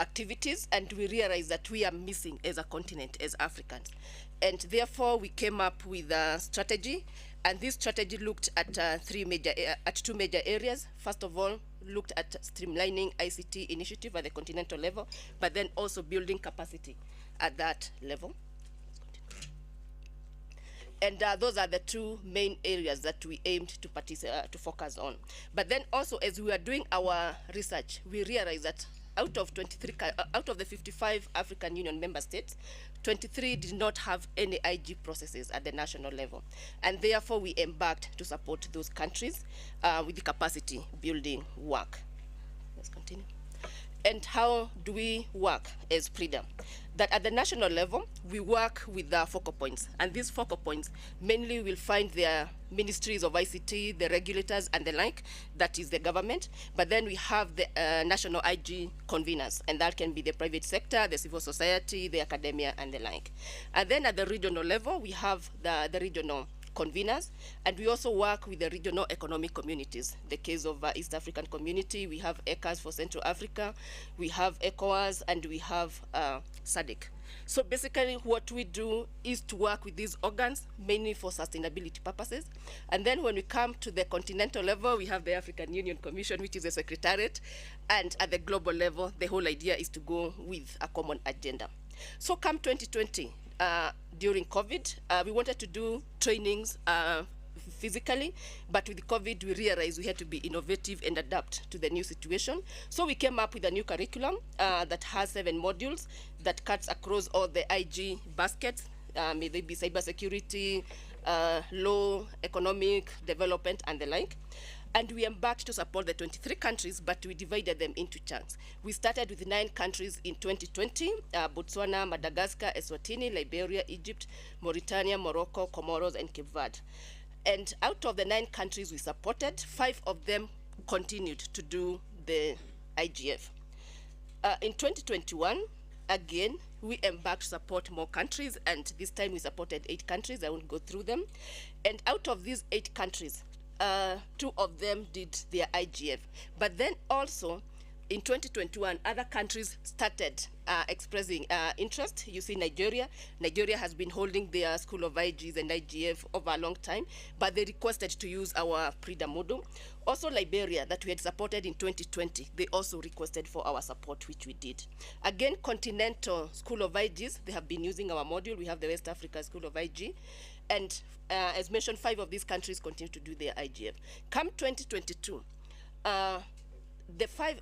activities, and we realized that we are missing as a continent, as Africans. And therefore we came up with a strategy, and this strategy looked at two major areas. First of all, looked at streamlining ICT initiative at the continental level, but then also building capacity at that level. And those are the two main areas that we aimed to focus on. But then also, as we were doing our research, we realized that out of the 55 African Union member states, 23 did not have any IG processes at the national level. And therefore, we embarked to support those countries with the capacity building work. Let's continue. And how do we work as PRIDA? That at the national level, we work with the focal points. And these focal points mainly will find their ministries of ICT, the regulators and the like, that is the government. But then we have the national IG conveners, and that can be the private sector, the civil society, the academia and the like. And then at the regional level, we have the regional conveners, and we also work with the regional economic communities. The case of East African Community, we have ECAS for Central Africa, we have ECOWAS, and we have SADC. So basically what we do is to work with these organs, mainly for sustainability purposes. And then when we come to the continental level, we have the African Union Commission, which is a secretariat, and at the global level, the whole idea is to go with a common agenda. So come 2020, during COVID, we wanted to do trainings physically, but with COVID, we realized we had to be innovative and adapt to the new situation. So we came up with a new curriculum that has 7 modules that cuts across all the IG baskets, may they be cybersecurity, law, economic development, and the like. And we embarked to support the 23 countries, but we divided them into chunks. We started with 9 countries in 2020, Botswana, Madagascar, Eswatini, Liberia, Egypt, Mauritania, Morocco, Comoros, and Cape Verde. And out of the 9 countries we supported, 5 of them continued to do the IGF. In 2021, again, we embarked to support more countries, and this time we supported 8 countries. I won't go through them. And out of these 8 countries, 2 of them did their IGF. But then also, in 2021, other countries started expressing interest. You see Nigeria. Nigeria has been holding their School of IGs and IGF over a long time, but they requested to use our PRIDA model. Also Liberia, that we had supported in 2020, they also requested for our support, which we did. Again, Continental School of IGs, they have been using our module. We have the West Africa School of IG. And as mentioned, 5 of these countries continue to do their IGF. Come 2022,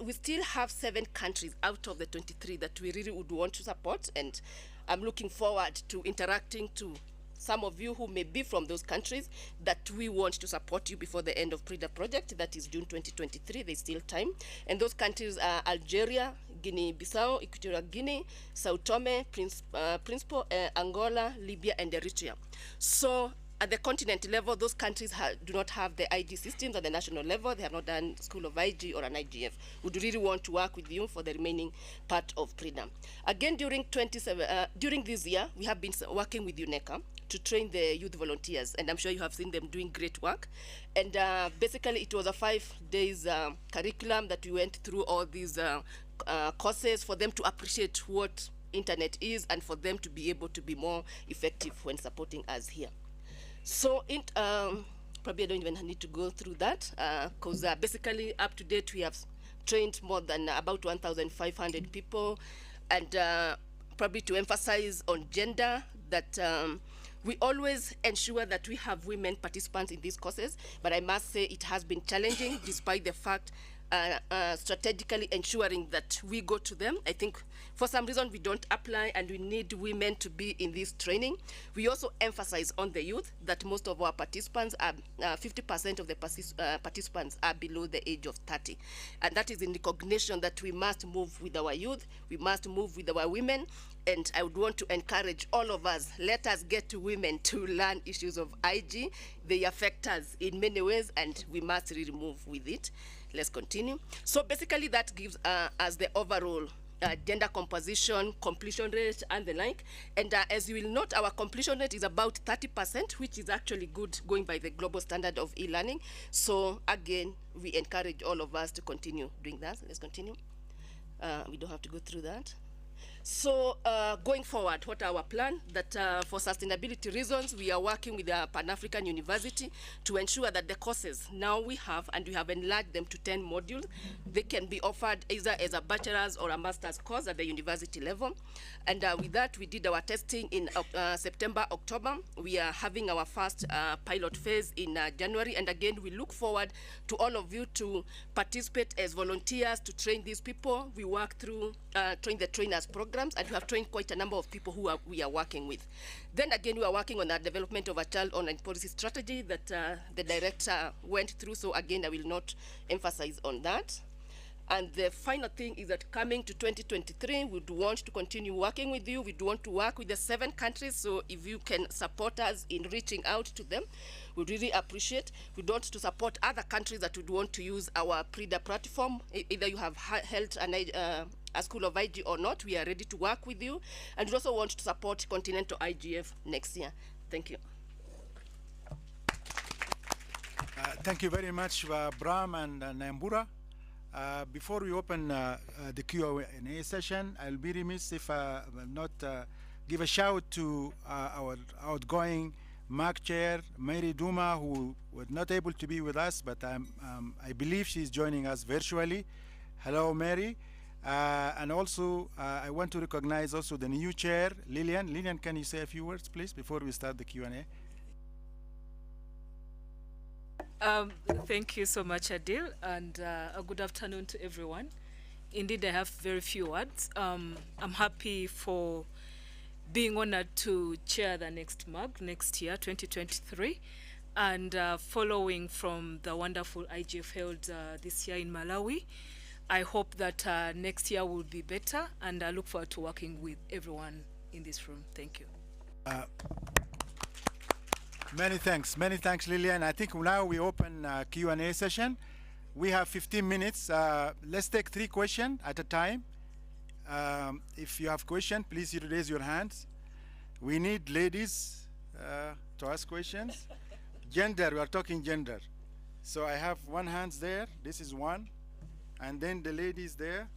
we still have 7 countries out of the 23 that we really would want to support, and I'm looking forward to interacting to some of you who may be from those countries that we want to support you before the end of PRIDA project. That is June 2023, there's still time. And those countries are Algeria, Guinea-Bissau, Equatorial Guinea, Sao Tome, Principe, Angola, Libya, and Eritrea. So at the continent level, those countries do not have the IG systems at the national level. They have not done School of IG or an IGF. We do really want to work with you for the remaining part of PRIDA. Again, during this year, we have been working with UNECA to train the youth volunteers, and I'm sure you have seen them doing great work. And basically, it was a 5 days curriculum that we went through all these courses for them to appreciate what internet is and for them to be able to be more effective when supporting us here. So probably I don't even need to go through that because basically up to date we have trained more than about 1,500 people, and probably to emphasize on gender, that we always ensure that we have women participants in these courses, but I must say it has been challenging despite the fact strategically ensuring that we go to them. I think for some reason we don't apply, and we need women to be in this training. We also emphasize on the youth that most of our participants are 50% of the participants are below the age of 30, and that is in recognition that we must move with our youth, we must move with our women. And I would want to encourage all of us, let us get to women to learn issues of IG. They affect us in many ways, and we must really move with it. Let's continue. So basically that gives us the overall gender composition, completion rate, and the like. And as you will note, our completion rate is about 30%, which is actually good going by the global standard of e-learning. So again, we encourage all of us to continue doing that. Let's continue. We don't have to go through that. So going forward, what our plan? That for sustainability reasons, we are working with the Pan-African University to ensure that the courses now we have, and we have enlarged them to 10 modules, they can be offered either as a bachelor's or a master's course at the university level. And with that, we did our testing in September, October. We are having our first pilot phase in January. And again, we look forward to all of you to participate as volunteers to train these people. We work through train the trainers programs, and we have trained quite a number of people who we are working with. Then again, we are working on the development of a child online policy strategy that the director went through. So again, I will not emphasize on that. And the final thing is that coming to 2023, we do want to continue working with you. We do want to work with the 7 countries. So if you can support us in reaching out to them, we really appreciate. We want to support other countries that would want to use our PRIDA platform. Either you have held a school of IG or not, we are ready to work with you. And we also want to support Continental IGF next year. Thank you. Thank you very much, Bram and Nambura. Before we open the Q&A session, I'll be remiss if I will not give a shout to our outgoing MAC chair, Mary Duma, who was not able to be with us, but I believe she's joining us virtually. Hello, Mary. And also, I want to recognize also the new chair, Lillian. Lillian, can you say a few words, please, before we start the Q&A? Thank you so much, Adil, and a good afternoon to everyone. Indeed, I have very few words. I'm happy for being honored to chair the next MAG next year, 2023, and following from the wonderful IGF held this year in Malawi. I hope that next year will be better, and I look forward to working with everyone in this room. Thank you. Many thanks, Lillian. I think now we open Q&A session. We have 15 minutes. Let's take 3 questions at a time. If you have questions, please raise your hands. We need ladies to ask questions. Gender, we are talking gender. So I have 1 hand there. This is 1. And then the ladies there.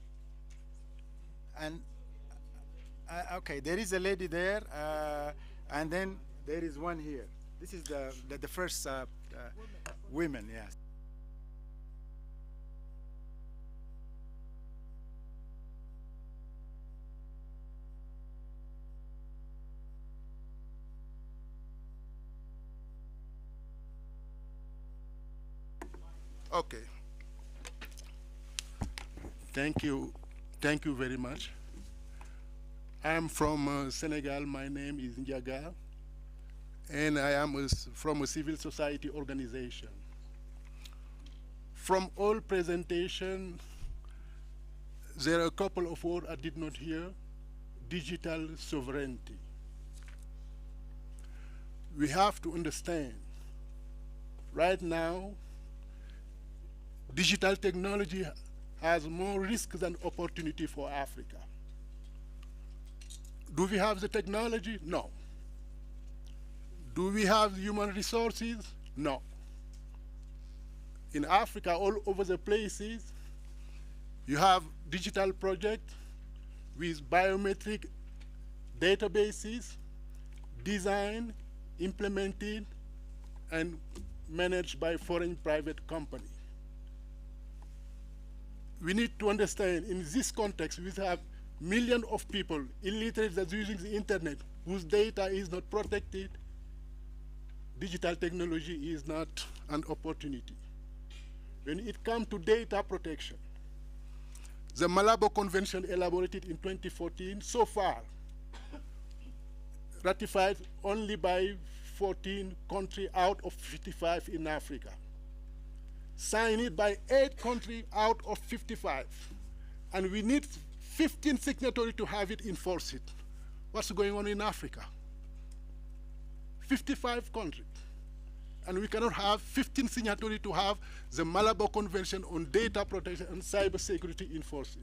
And okay, there is a lady there. And then there is 1 here. This is the first women, yes. Okay. Thank you very much. I'm from Senegal. My name is Ndiaga, and I am from a civil society organization. From all presentation, there are a couple of words I did not hear. Digital sovereignty. We have to understand, right now, digital technology has more risk than opportunity for Africa. Do we have the technology? No. Do we have human resources? No. In Africa, all over the places, you have digital projects with biometric databases, designed, implemented, and managed by foreign private companies. We need to understand, in this context, we have millions of people, illiterate that using the internet, whose data is not protected, digital technology is not an opportunity. When it comes to data protection, the Malabo Convention elaborated in 2014, so far ratified only by 14 countries out of 55 in Africa. Signed it by 8 countries out of 55. And we need 15 signatories to have it enforced. What's going on in Africa? 55 countries. And we cannot have 15 signatories to have the Malabo Convention on data protection and cybersecurity enforced.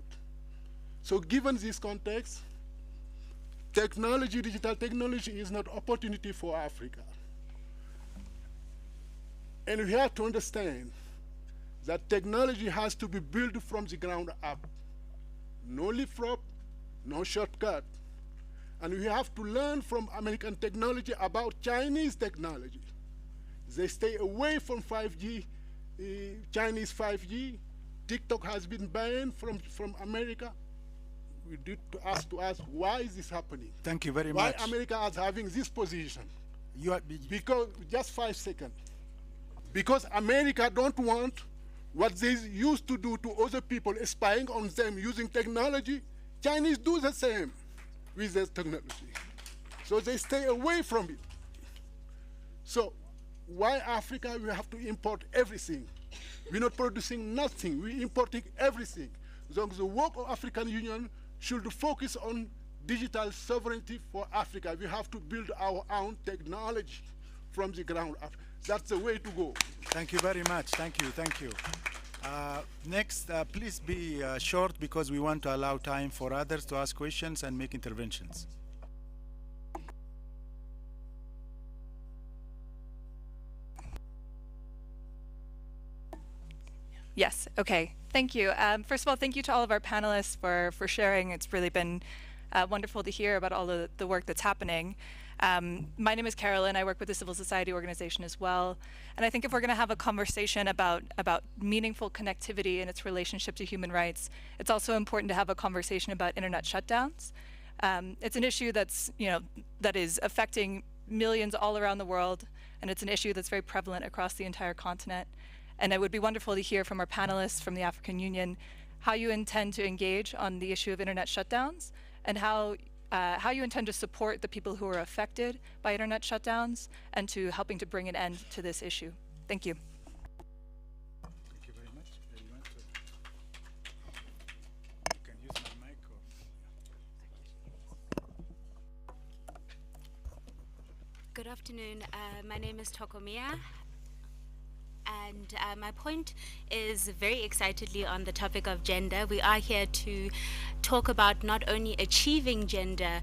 So given this context, technology, digital technology is not opportunity for Africa. And we have to understand that technology has to be built from the ground up. No leapfrog, no shortcut. And we have to learn from American technology about Chinese technology. They stay away from 5G, Chinese 5G. TikTok has been banned from America. We need to ask why is this happening? Thank you very much. much. Why America is having this position? Because, just 5 seconds. Because America don't want what they used to do to other people, spying on them using technology. Chinese do the same with their technology. So they stay away from it. So why Africa, we have to import everything? We're not producing nothing, we're importing everything. So the work of African Union should focus on digital sovereignty for Africa. We have to build our own technology from the ground up. That's the way to go. Thank you very much. Thank you. Thank you. Next, please be short because we want to allow time for others to ask questions and make interventions. Yes, okay, thank you. First of all, thank you to all of our panelists for sharing. It's really been wonderful to hear about all the work that's happening. My name is Carolyn. I work with a civil society organization as well. And I think if we're going to have a conversation about meaningful connectivity and its relationship to human rights, it's also important to have a conversation about internet shutdowns. It's an issue that is affecting millions all around the world, and it's an issue that's very prevalent across the entire continent. And it would be wonderful to hear from our panelists from the African Union how you intend to engage on the issue of internet shutdowns and how you intend to support the people who are affected by internet shutdowns and to helping to bring an end to this issue. Thank you. Thank you very much. You can use my mic. Good afternoon. My name is Tokomia. And my point is very excitedly on the topic of gender. We are here to talk about not only achieving gender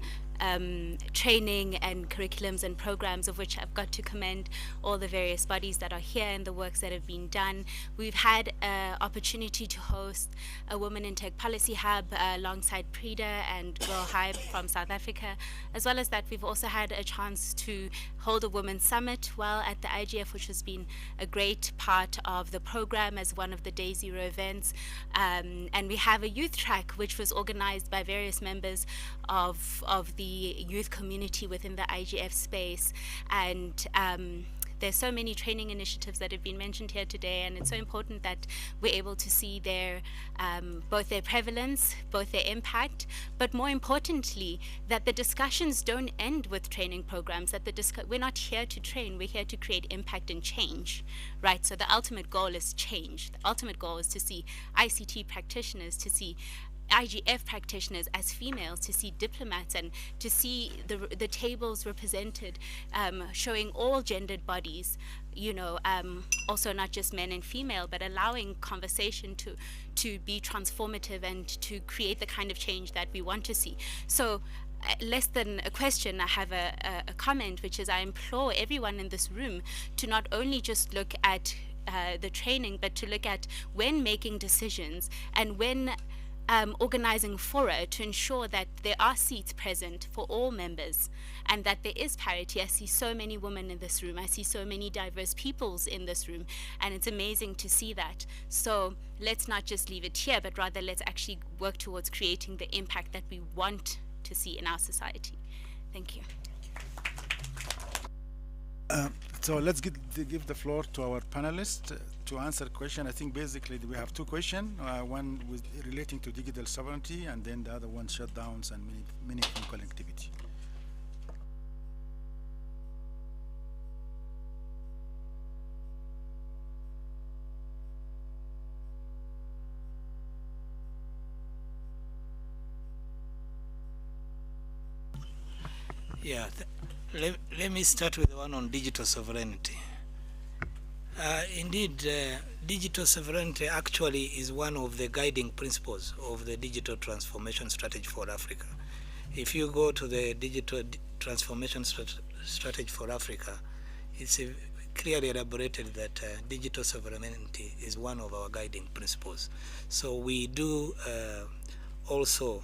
training and curriculums and programs, of which I've got to commend all the various bodies that are here and the works that have been done. We've had an opportunity to host a Women in Tech Policy Hub alongside PRIDA and Girl Hype from South Africa. As well as that, we've also had a chance to hold a Women's Summit while at the IGF, which has been a great part of the program as one of the Day Zero events. And we have a youth track, which was organized by various members of the youth community within the IGF space. And there's so many training initiatives that have been mentioned here today, and it's so important that we're able to see their both their prevalence, both their impact, but more importantly, that the discussions don't end with training programs, that we're not here to train, we're here to create impact and change, right? So the ultimate goal is change. The ultimate goal is to see ICT practitioners, to see IGF practitioners as females, to see diplomats, and to see the tables represented, showing all gendered bodies, also not just men and female, but allowing conversation to be transformative and to create the kind of change that we want to see. So less than a question, I have a comment, which is I implore everyone in this room to not only just look at the training, but to look at when making decisions and when organizing fora to ensure that there are seats present for all members and that there is parity. I see so many women in this room. I see so many diverse peoples in this room, and it's amazing to see that. So let's not just leave it here, but rather let's actually work towards creating the impact that we want to see in our society. Thank you. So let's give the floor to our panelists to answer question. I think basically we have two questions, one with relating to digital sovereignty, and then the other one shutdowns and meaningful connectivity. Yeah, let me start with the one on digital sovereignty. Indeed, digital sovereignty actually is one of the guiding principles of the digital transformation strategy for Africa. If you go to the digital transformation strategy for Africa, it's clearly elaborated that digital sovereignty is one of our guiding principles. So we do also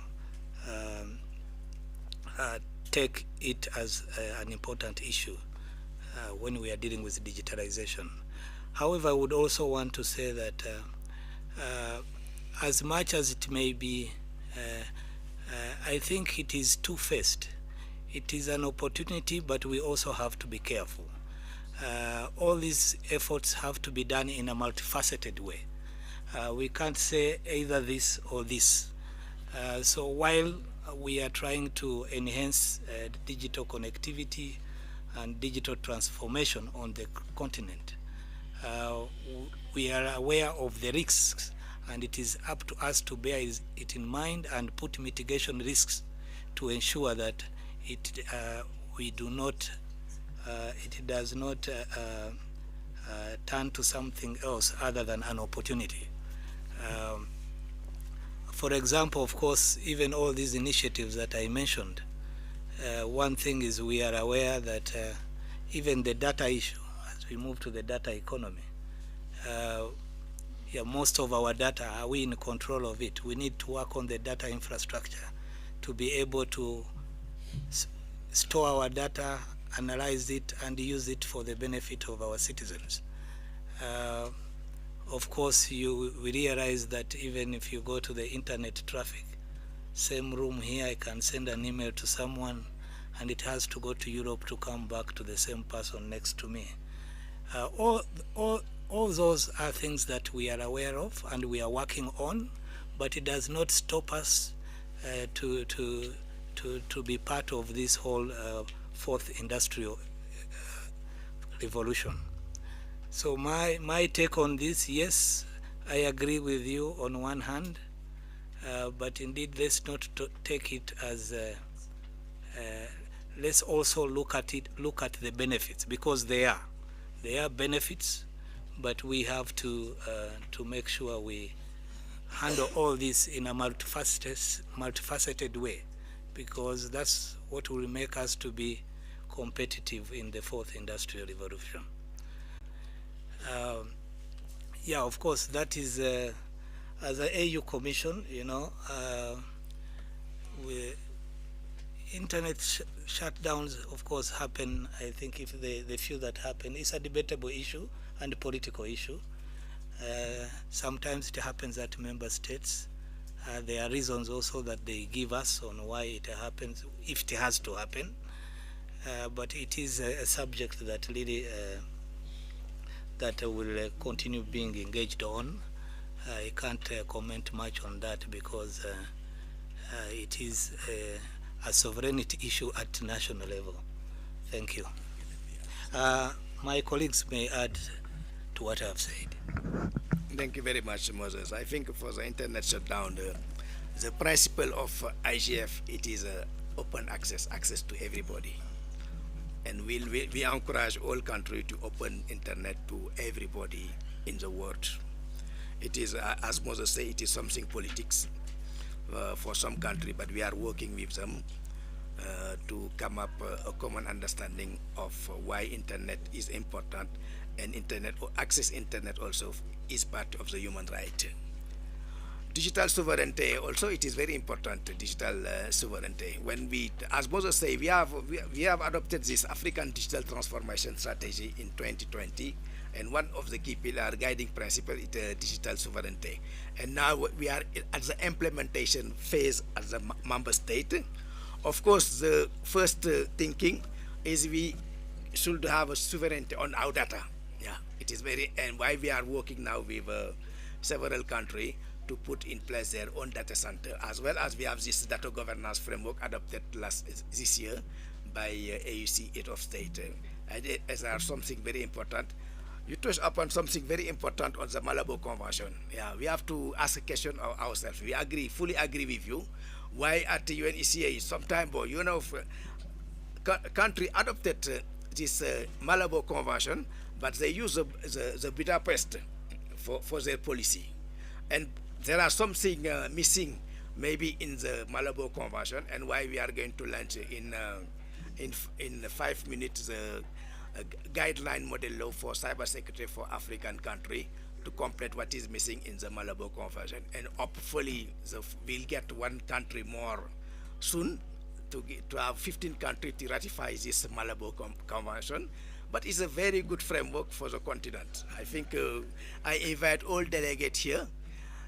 take it as an important issue when we are dealing with digitalization. However, I would also want to say that as much as it may be, I think it is two-faced. It is an opportunity, but we also have to be careful. All these efforts have to be done in a multifaceted way. We can't say either this or this. So while we are trying to enhance digital connectivity and digital transformation on the continent, we are aware of the risks, and it is up to us to bear it in mind and put mitigation risks to ensure that it does not turn to something else other than an opportunity. For example, of course, even all these initiatives that I mentioned, one thing is we are aware that even the data issue, as we move to the data economy, most of our data, are we in control of it? We need to work on the data infrastructure to be able to store our data, analyze it, and use it for the benefit of our citizens. Of course, we realize that even if you go to the internet traffic, same room here, I can send an email to someone and it has to go to Europe to come back to the same person next to me. All those are things that we are aware of and we are working on, but it does not stop us to be part of this whole fourth industrial revolution. So my take on this, yes, I agree with you on one hand, but indeed let's not take it as let's also look at the benefits, because they are benefits, but we have to make sure we handle all this in a multifaceted way, because that's what will make us to be competitive in the fourth industrial revolution. Yeah, of course, that is as an AU Commission, internet shutdowns, of course, happen. I think if the few that happen, it's a debatable issue and a political issue. Sometimes it happens at member states. There are reasons also that they give us on why it happens, if it has to happen. But it is a subject that really that will continue being engaged on. I can't comment much on that because it is a sovereignty issue at national level. Thank you. My colleagues may add to what I have said. Thank you very much, Moses. I think for the internet shutdown, the principle of IGF, it is open access to everybody. And we encourage all countries to open internet to everybody in the world. It is, as Moses said, it is something politics for some country, but we are working with them to come up a common understanding of why internet is important, and internet or access internet also is part of the human right. digital sovereignty also, it is very important, digital sovereignty. When we, as Moses say, we have adopted this African digital transformation strategy in 2020, and one of the key pillar guiding principle is digital sovereignty. And now we are at the implementation phase as a member state. Of course, the first thinking is we should have a sovereignty on our data. Yeah, it is very, and why we are working now with several countries to put in place their own data center, as well as we have this data governance framework adopted this year by AUC, head of state. And as are something very important. You touch upon something very important on the Malabo Convention. Yeah, we have to ask a question of ourselves. We agree, fully agree with you. Why at the UNECA sometime, you know, country adopted this Malabo Convention, but they use the Budapest for their policy. And there are something missing maybe in the Malabo Convention, and why we are going to launch in 5 minutes guideline model law for cybersecurity for African country to complete what is missing in the Malabo Convention. And hopefully we'll get one country more soon to have 15 countries to ratify this Malabo Convention. But it's a very good framework for the continent. I think I invite all delegates here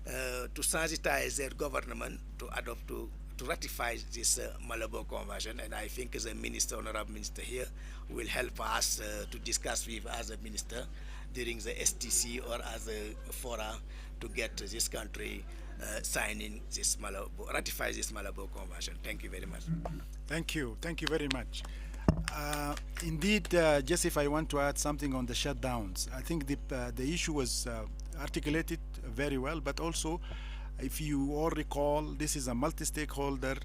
to sensitize their government to adopt to ratify this Malabo Convention, and I think the minister, honorable minister here, will help us to discuss with other minister during the STC or other fora to get this country signing this ratify this Malabo Convention. Thank you very much. Thank you very much. Indeed, just if I want to add something on the shutdowns, I think the issue was articulated very well, but also, if you all recall, this is a multi-stakeholder,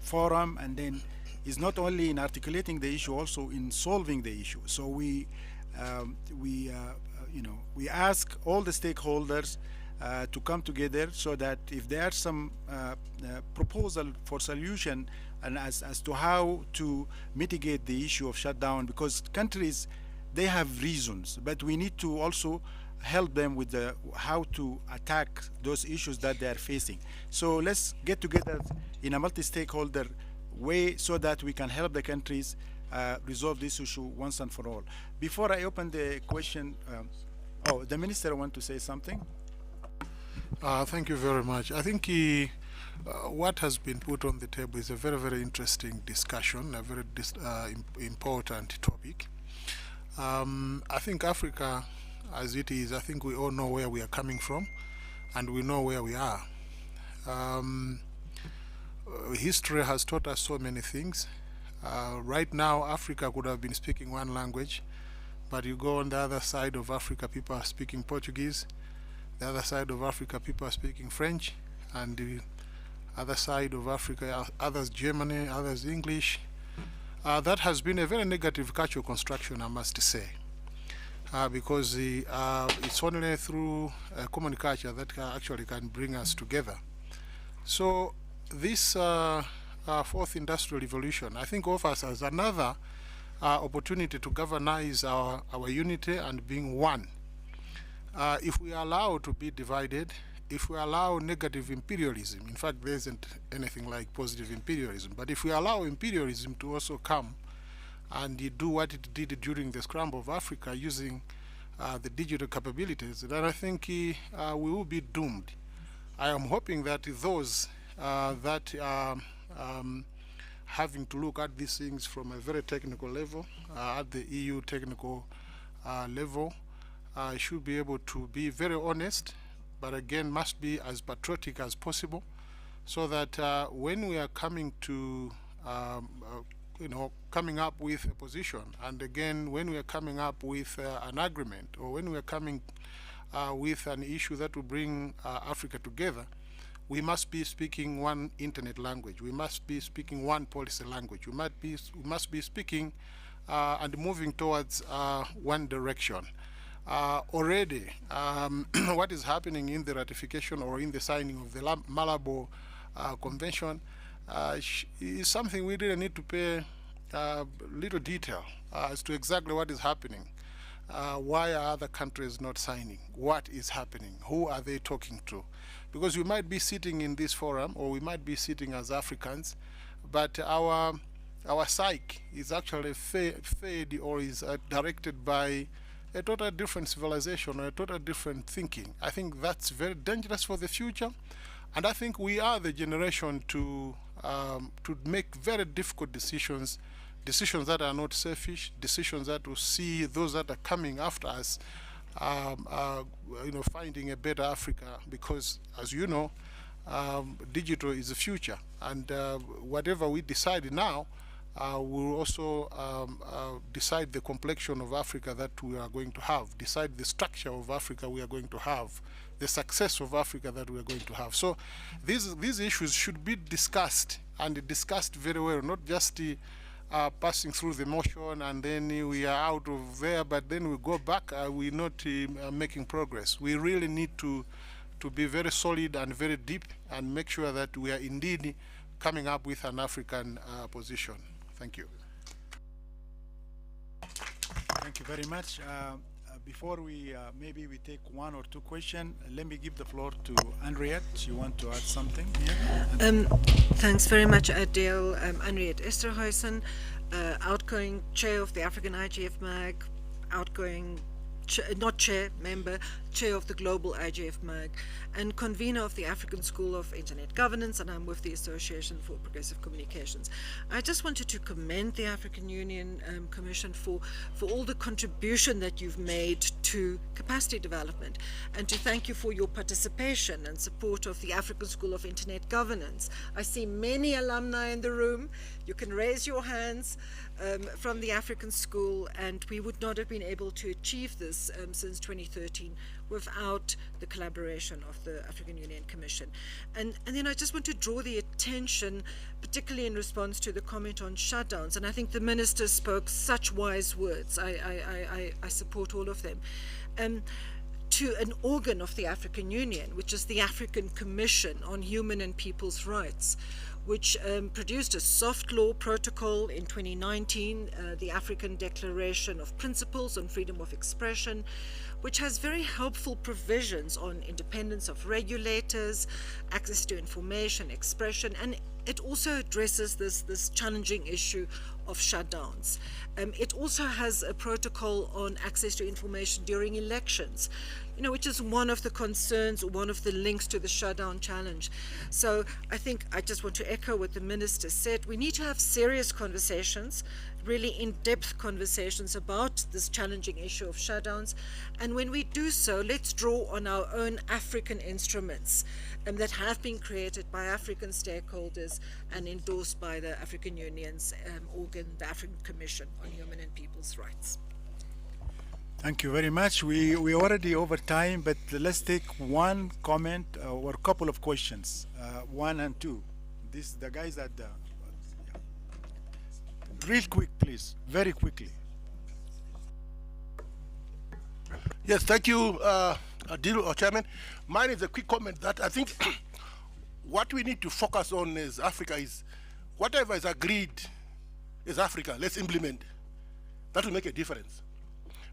forum, and then is not only in articulating the issue, also in solving the issue. So we ask all the stakeholders to come together so that if there are some proposal for solution and as to how to mitigate the issue of shutdown, because countries, they have reasons, but we need to also help them with how to attack those issues that they are facing. So let's get together in a multi-stakeholder way so that we can help the countries resolve this issue once and for all. Before I open the question, the minister want to say something? Thank you very much. I think what has been put on the table is a very, very interesting discussion, a very important topic. I think Africa, as it is, I think we all know where we are coming from, and we know where we are. History has taught us so many things. Right now, Africa could have been speaking one language, but you go on the other side of Africa, people are speaking Portuguese. The other side of Africa, people are speaking French, and the other side of Africa, others Germany, others English. That has been a very negative cultural construction, I must say. Because it's only through common culture that actually can bring us together. So this fourth industrial revolution, I think, offers us another opportunity to galvanize our unity and being one. If we allow to be divided, if we allow negative imperialism, in fact there isn't anything like positive imperialism, but if we allow imperialism to also come and do what it did during the scramble of Africa using the digital capabilities, then I think we will be doomed. I am hoping that those that are having to look at these things from a very technical level, at the EU technical level, should be able to be very honest, but again must be as patriotic as possible, so that when we are coming to coming up with a position, and again when we are coming up with an agreement, or when we are coming with an issue that will bring Africa together, we must be speaking one internet language. We must be speaking one policy language. We must be speaking and moving towards one direction. Already, what is happening in the ratification or in the signing of the Malabo Convention is something we really need to pay little detail as to exactly what is happening. why are other countries not signing? What is happening? Who are they talking to? Because we might be sitting in this forum, or we might be sitting as Africans, but our psyche is actually fed or is directed by a totally different civilization or a totally different thinking. I think that's very dangerous for the future, and I think we are the generation to make very difficult decisions that are not selfish, decisions that will see those that are coming after us, finding a better Africa. Because, as you know, digital is the future, and whatever we decide now will also decide the complexion of Africa that we are going to have, decide the structure of Africa we are going to have, the success of Africa that we are going to have. So these issues should be discussed, and discussed very well, not just passing through the motion and then we are out of there, but then we go back, we're not making progress. We really need to be very solid and very deep and make sure that we are indeed coming up with an African position. Thank you. Thank you very much. Before we maybe we take one or two questions, let me give the floor to Henriette. You want to add something here? Thanks very much, Adele. Henriette Esterhuizen, outgoing chair of the African IGF MAG, outgoing member, chair of the Global IGF MAG, and convener of the African School of Internet Governance, and I'm with the Association for Progressive Communications. I just wanted to commend the African Union Commission for all the contribution that you've made to capacity development, and to thank you for your participation and support of the African School of Internet Governance. I see many alumni in the room. You can raise your hands from the African School, and we would not have been able to achieve this since 2013 without the collaboration of the African Union Commission. And then I just want to draw the attention, particularly in response to the comment on shutdowns, and I think the Minister spoke such wise words. I support all of them. To an organ of the African Union, which is the African Commission on Human and People's Rights, which produced a soft law protocol in 2019, the African Declaration of Principles on Freedom of Expression, which has very helpful provisions on independence of regulators, access to information, expression, and it also addresses this challenging issue of shutdowns. It also has a protocol on access to information during elections, which is one of the concerns, or one of the links to the shutdown challenge. So I think I just want to echo what the Minister said. We need to have serious conversations, really in-depth conversations about this challenging issue of shutdowns. And when we do so, let's draw on our own African instruments that have been created by African stakeholders and endorsed by the African Union's organ, the African Commission on Human and People's Rights. Thank you very much. We already over time, but let's take one comment or a couple of questions, 1 and 2. The guys at the real quick, please, very quickly. Yes, thank you, Adil, Chairman. Mine is a quick comment that I think what we need to focus on as Africa is whatever is agreed as Africa, let's implement. That will make a difference.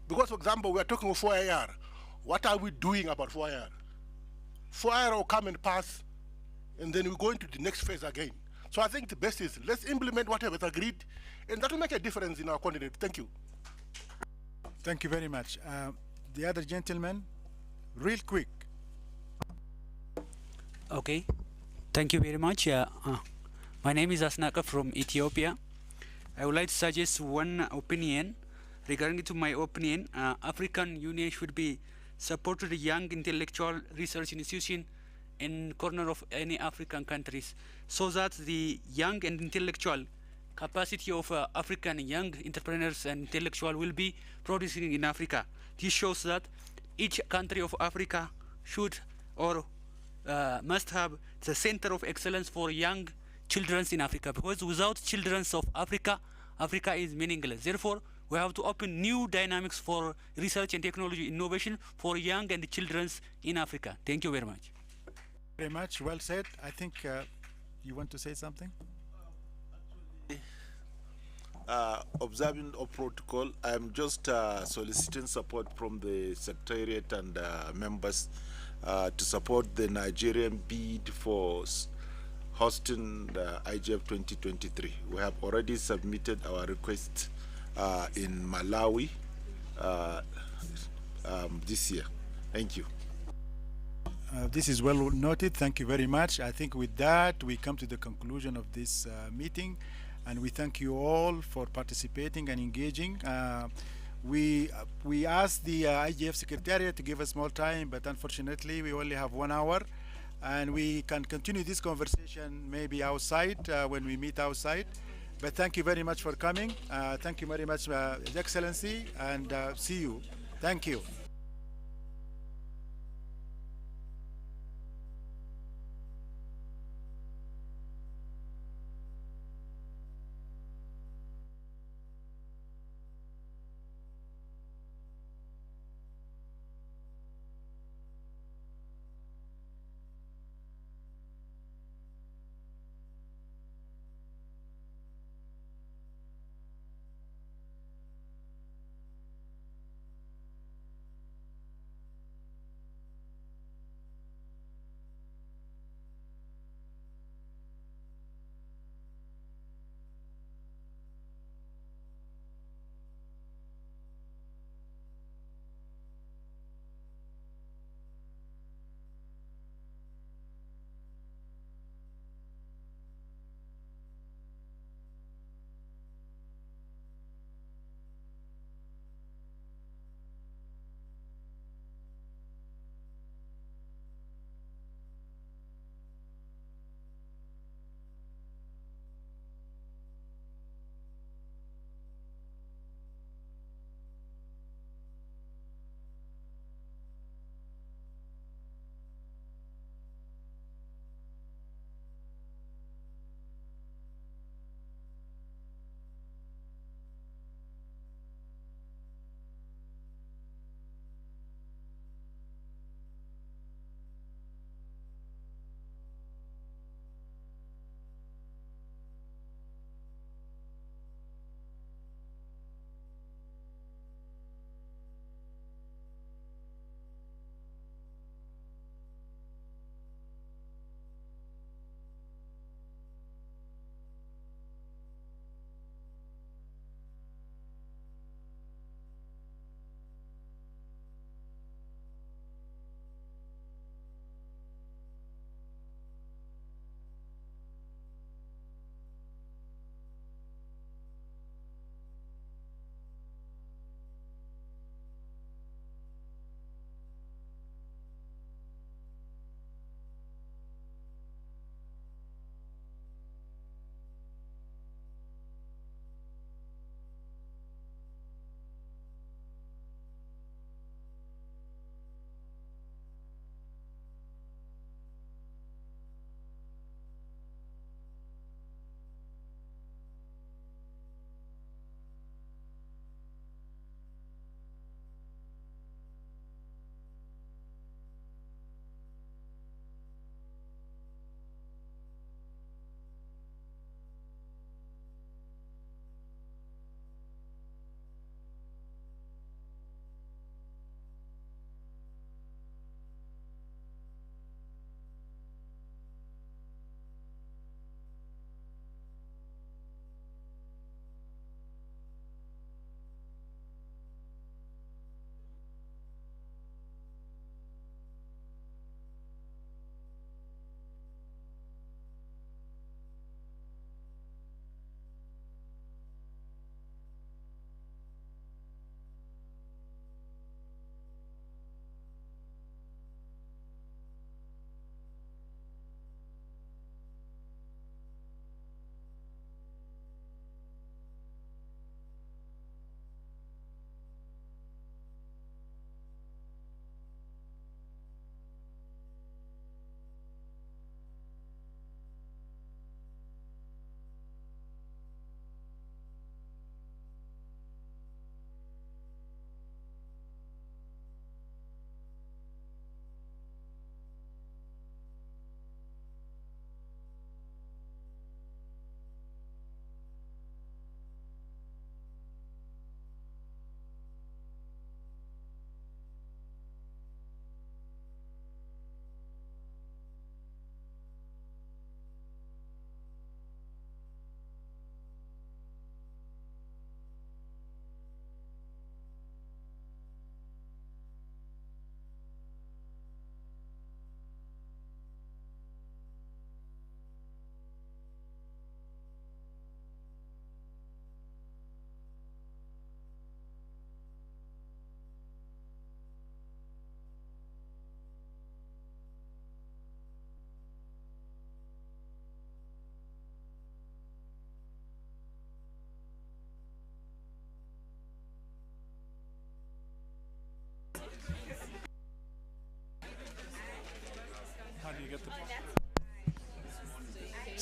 Because, for example, we are talking of 4IR. What are we doing about 4IR? 4IR will come and pass, and then we go into the next phase again. So I think the best is let's implement whatever is agreed, and that will make a difference in our continent. Thank you. Thank you very much. The other gentleman, real quick. Okay, thank you very much. My name is Asnaka from Ethiopia. I would like to suggest one opinion. Regarding to my opinion, African Union should be supported young intellectual research institution in corner of any African countries, so that the young and intellectual capacity of African young entrepreneurs and intellectual will be producing in Africa. This shows that each country of Africa should or must have the center of excellence for young children in Africa, because without children of Africa, Africa is meaningless. Therefore, we have to open new dynamics for research and technology innovation for young and children in Africa. Thank you very much. Very much, well said. I think you want to say something? observing of protocol, I'm just soliciting support from the Secretariat and members to support the Nigerian bid for hosting the IGF 2023. We have already submitted our request in Malawi this year. Thank you. This is well noted. Thank you very much. I think with that, we come to the conclusion of this meeting, and we thank you all for participating and engaging. We asked the IGF Secretariat to give us more time, but unfortunately, we only have 1 hour, and we can continue this conversation maybe outside when we meet outside. But thank you very much for coming. Thank you very much, His Excellency, and see you. Thank you.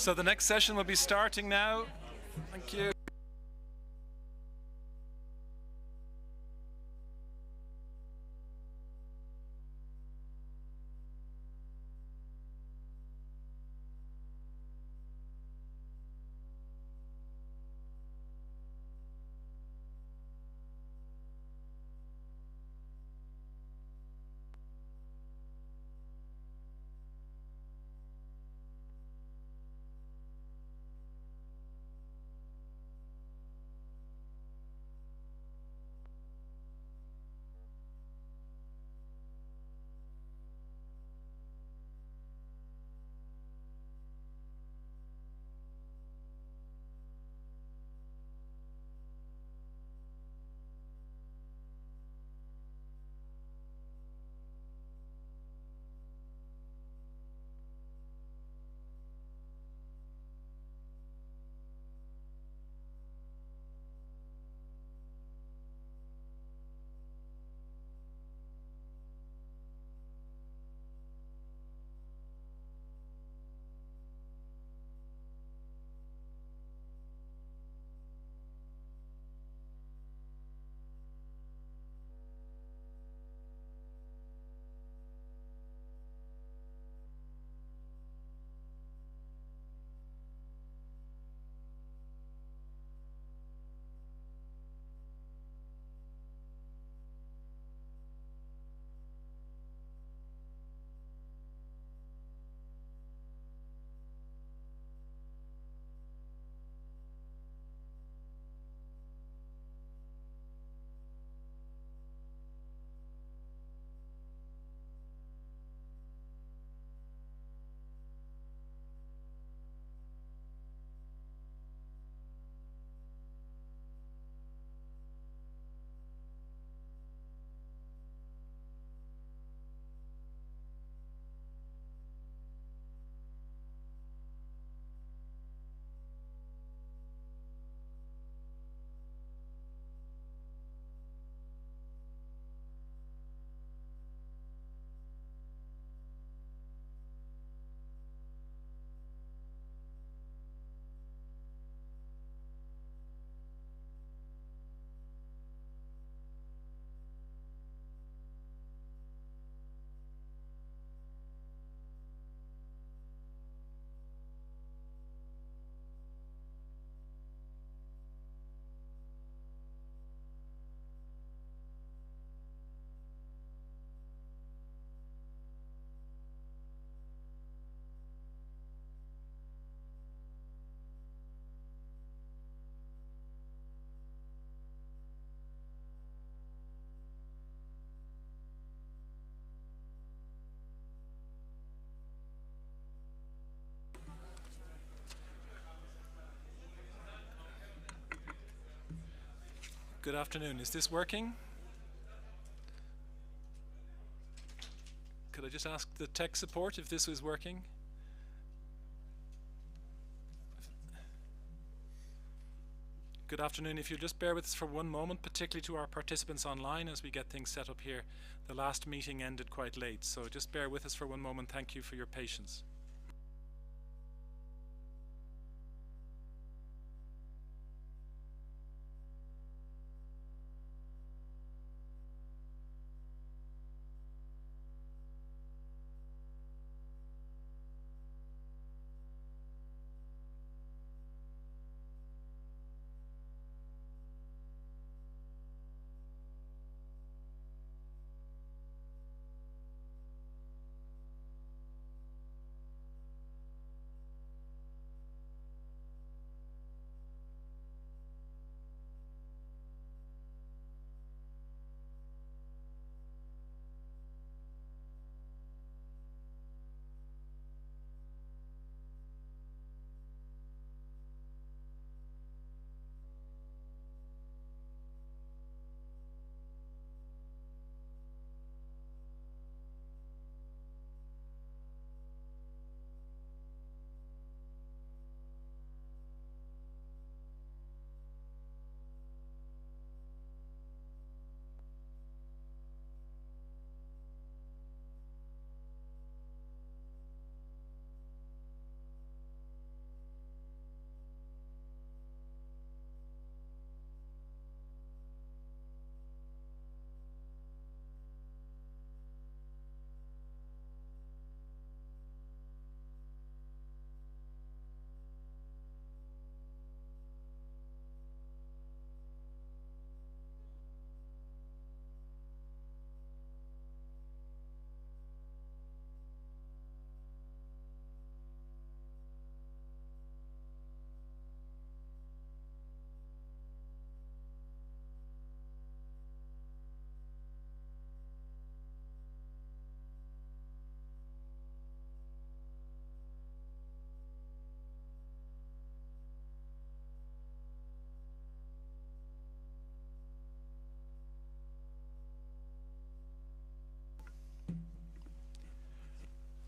So the next session will be starting now. Thank you. Good afternoon. Is this working? Could I just ask the tech support if this was working? Good afternoon. If you'll just bear with us for one moment, particularly to our participants online as we get things set up here. The last meeting ended quite late, so just bear with us for one moment. Thank you for your patience.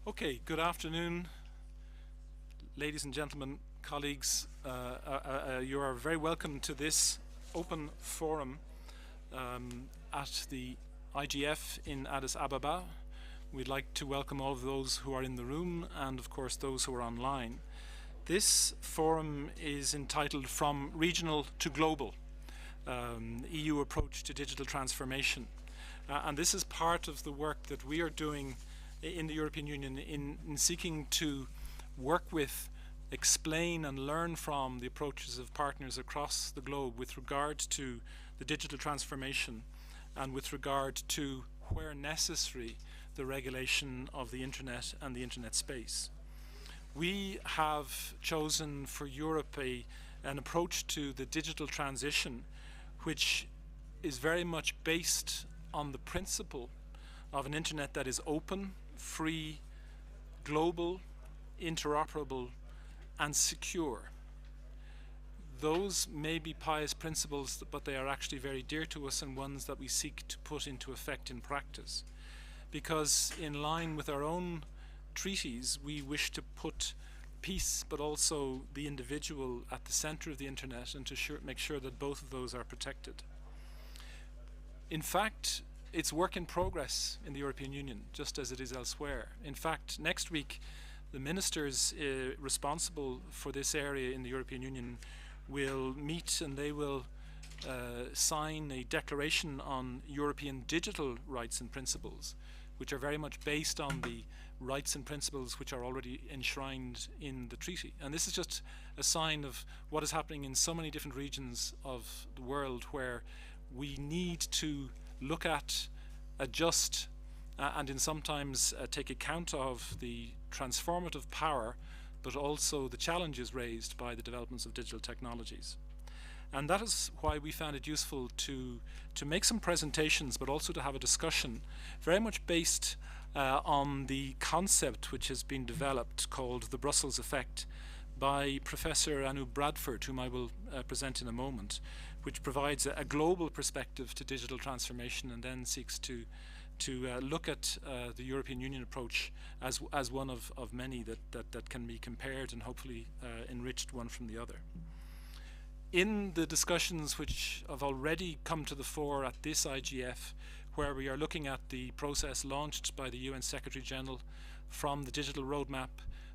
Okay, good afternoon, ladies and gentlemen, colleagues. You are very welcome to this open forum at the IGF in Addis Ababa. We'd like to welcome all of those who are in the room and, of course, those who are online. This forum is entitled From Regional to Global, EU Approach to Digital Transformation. And this is part of the work that we are doing in the European Union in seeking to work with, explain and learn from the approaches of partners across the globe with regard to the digital transformation and with regard to, where necessary, the regulation of the internet and the internet space. We have chosen for Europe an approach to the digital transition which is very much based on the principle of an internet that is open, free, global, interoperable and secure. Those may be pious principles, but they are actually very dear to us and ones that we seek to put into effect in practice. Because in line with our own treaties, we wish to put peace but also the individual at the center of the internet and to make sure that both of those are protected. In fact, it's work in progress in the European Union, just as it is elsewhere. In fact, next week, the ministers responsible for this area in the European Union will meet and they will sign a declaration on European digital rights and principles, which are very much based on the rights and principles which are already enshrined in the treaty. And this is just a sign of what is happening in so many different regions of the world where we need to look at, adjust, and in sometimes take account of the transformative power, but also the challenges raised by the developments of digital technologies. And that is why we found it useful to make some presentations, but also to have a discussion very much based on the concept which has been developed called the Brussels effect by Professor Anu Bradford, whom I will present in a moment, which provides a global perspective to digital transformation and then seeks to look at the European Union approach as one of many that can be compared and hopefully enriched one from the other. In the discussions which have already come to the fore at this IGF, where we are looking at the process launched by the UN Secretary General from the digital roadmap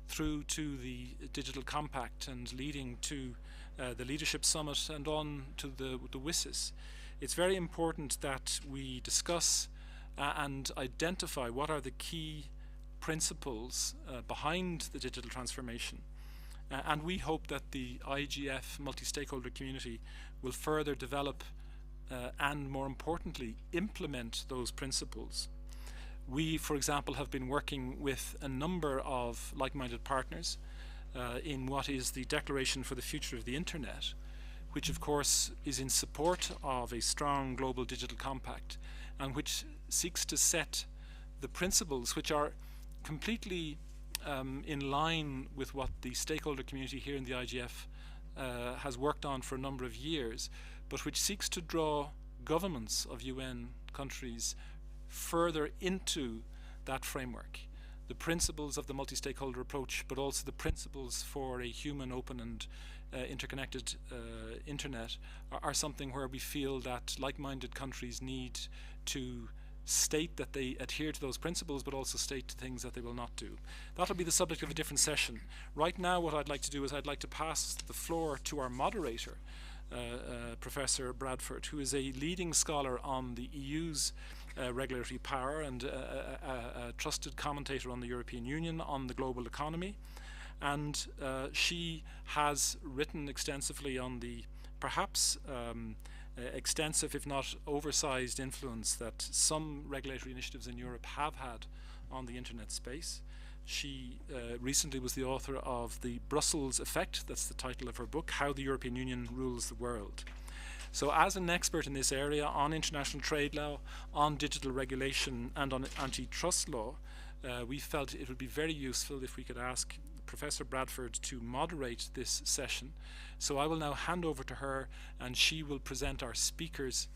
through to the digital compact and leading to the leadership summit and on to the WSIS, it's very important that we discuss and identify what are the key principles behind the digital transformation. And we hope that the IGF multi-stakeholder community will further develop and, more importantly, implement those principles. We, for example, have been working with a number of like-minded partners in what is the Declaration for the Future of the Internet, which of course is in support of a strong global digital compact and which seeks to set the principles which are completely in line with what the stakeholder community here in the IGF has worked on for a number of years, but which seeks to draw governments of UN countries further into that framework. The principles of the multi-stakeholder approach, but also the principles for a human, open and interconnected internet are something where we feel that like-minded countries need to state that they adhere to those principles, but also state things that they will not do. That'll be the subject of a different session. Right now what I'd like to do is I'd like to pass the floor to our moderator, Professor Bradford, who is a leading scholar on the EU's regulatory power and a trusted commentator on the European Union, on the global economy. And she has written extensively on the perhaps extensive, if not oversized, influence that some regulatory initiatives in Europe have had on the internet space. She recently was the author of The Brussels Effect, that's the title of her book, How the European Union Rules the World. So as an expert in this area on international trade law, on digital regulation and on antitrust law, we felt it would be very useful if we could ask Professor Bradford to moderate this session. So I will now hand over to her and she will present our speakers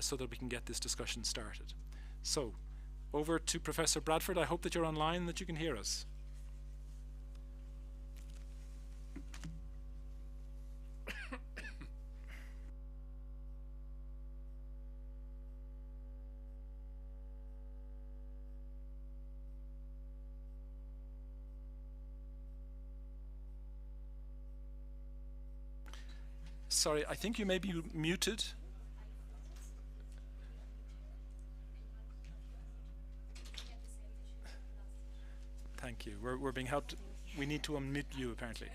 so that we can get this discussion started. So over to Professor Bradford. I hope that you're online and that you can hear us. Sorry, I think you may be muted. Thank you. We're being helped. We need to unmute you, apparently.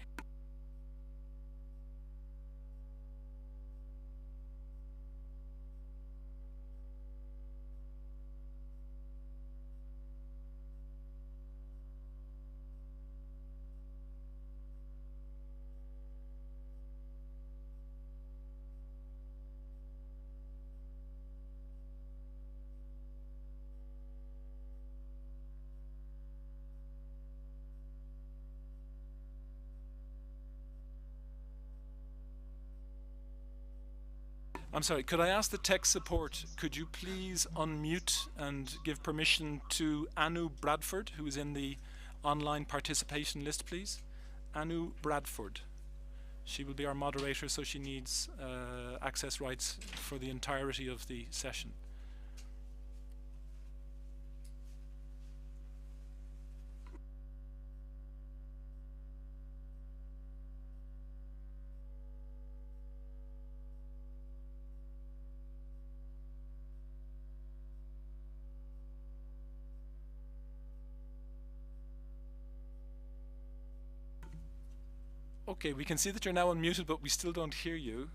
I'm sorry, could I ask the tech support, could you please unmute and give permission to Anu Bradford, who is in the online participation list, please? Anu Bradford. She will be our moderator, so she needs access rights for the entirety of the session. Okay, we can see that you're now unmuted, but we still don't hear you.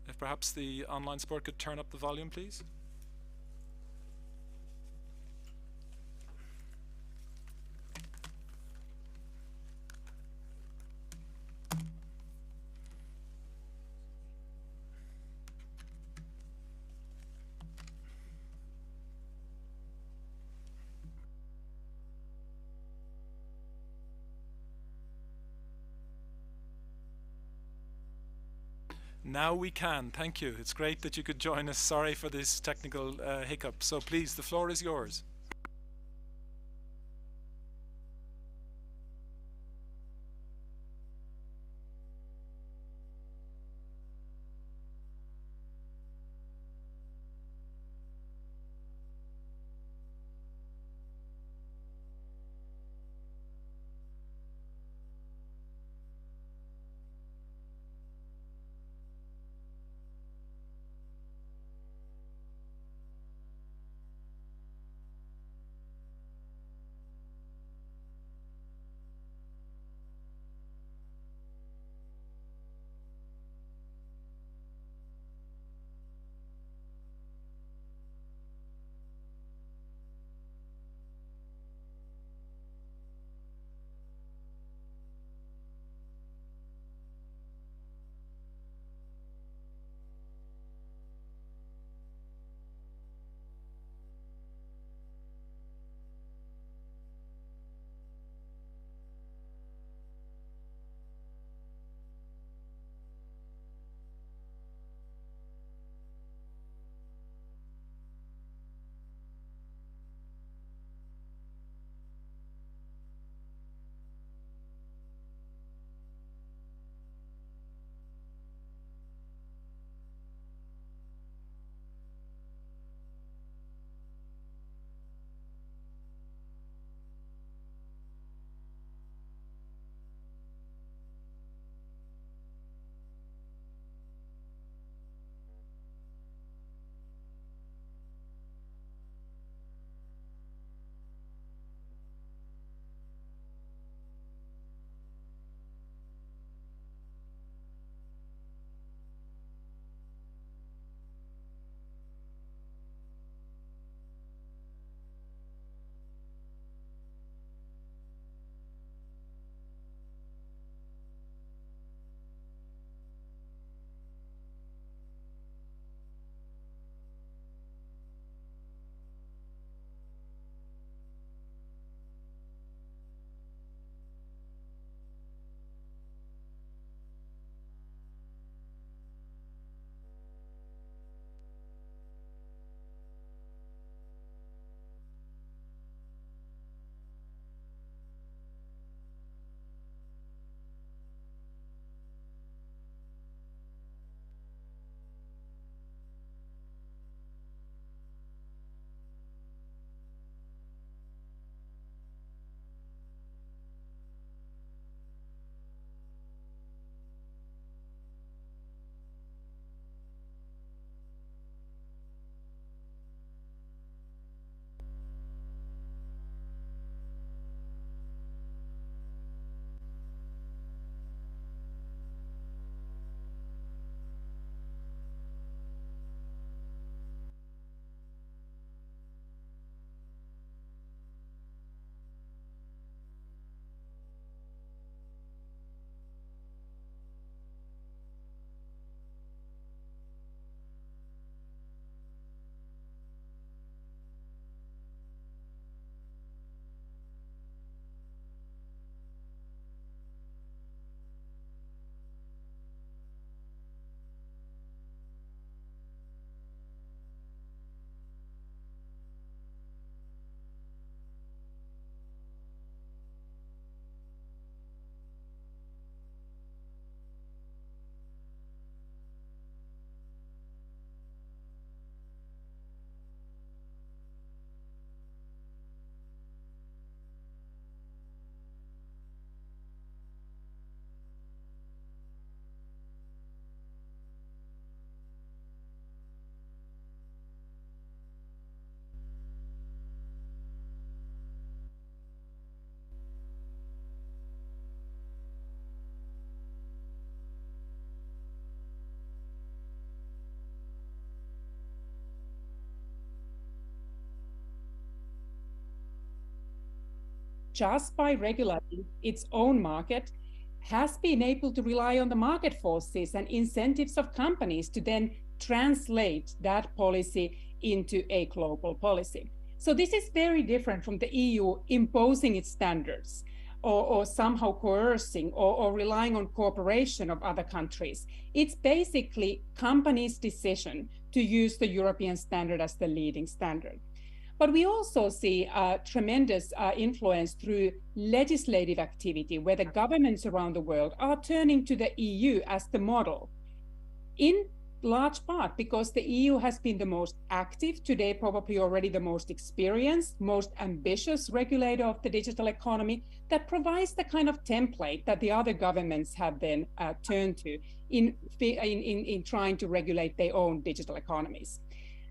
If perhaps the online support could turn up the volume, please. Now we can. Thank you. It's great that you could join us. Sorry for this technical hiccup. So please, the floor is yours. just by regulating its own market, has been able to rely on the market forces and incentives of companies to then translate that policy into a global policy. So this is very different from the EU imposing its standards or somehow coercing or relying on cooperation of other countries. It's basically companies' decision to use the European standard as the leading standard. But we also see tremendous influence through legislative activity, where the governments around the world are turning to the EU as the model, in large part because the EU has been the most active, today probably already the most experienced, most ambitious regulator of the digital economy, that provides the kind of template that the other governments have then turned to in trying to regulate their own digital economies.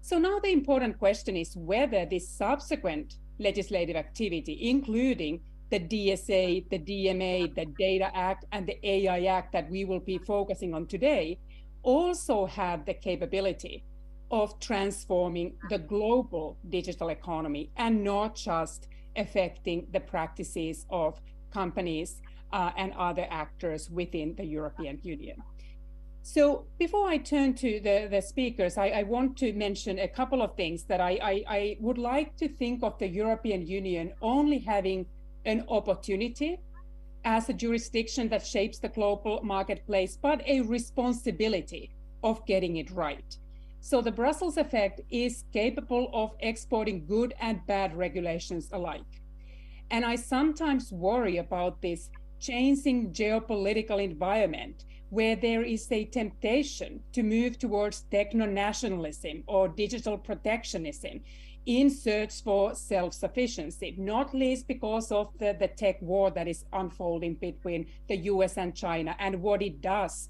So now the important question is whether this subsequent legislative activity, including the DSA, the DMA, the Data Act, and the AI Act that we will be focusing on today, also have the capability of transforming the global digital economy and not just affecting the practices of companies and other actors within the European Union. So before I turn to the speakers, I want to mention a couple of things that I would like to think of the European Union only having an opportunity as a jurisdiction that shapes the global marketplace, but a responsibility of getting it right. So the Brussels effect is capable of exporting good and bad regulations alike. And I sometimes worry about this changing geopolitical environment where there is a temptation to move towards techno-nationalism or digital protectionism in search for self-sufficiency, not least because of the tech war that is unfolding between the US and China and what it does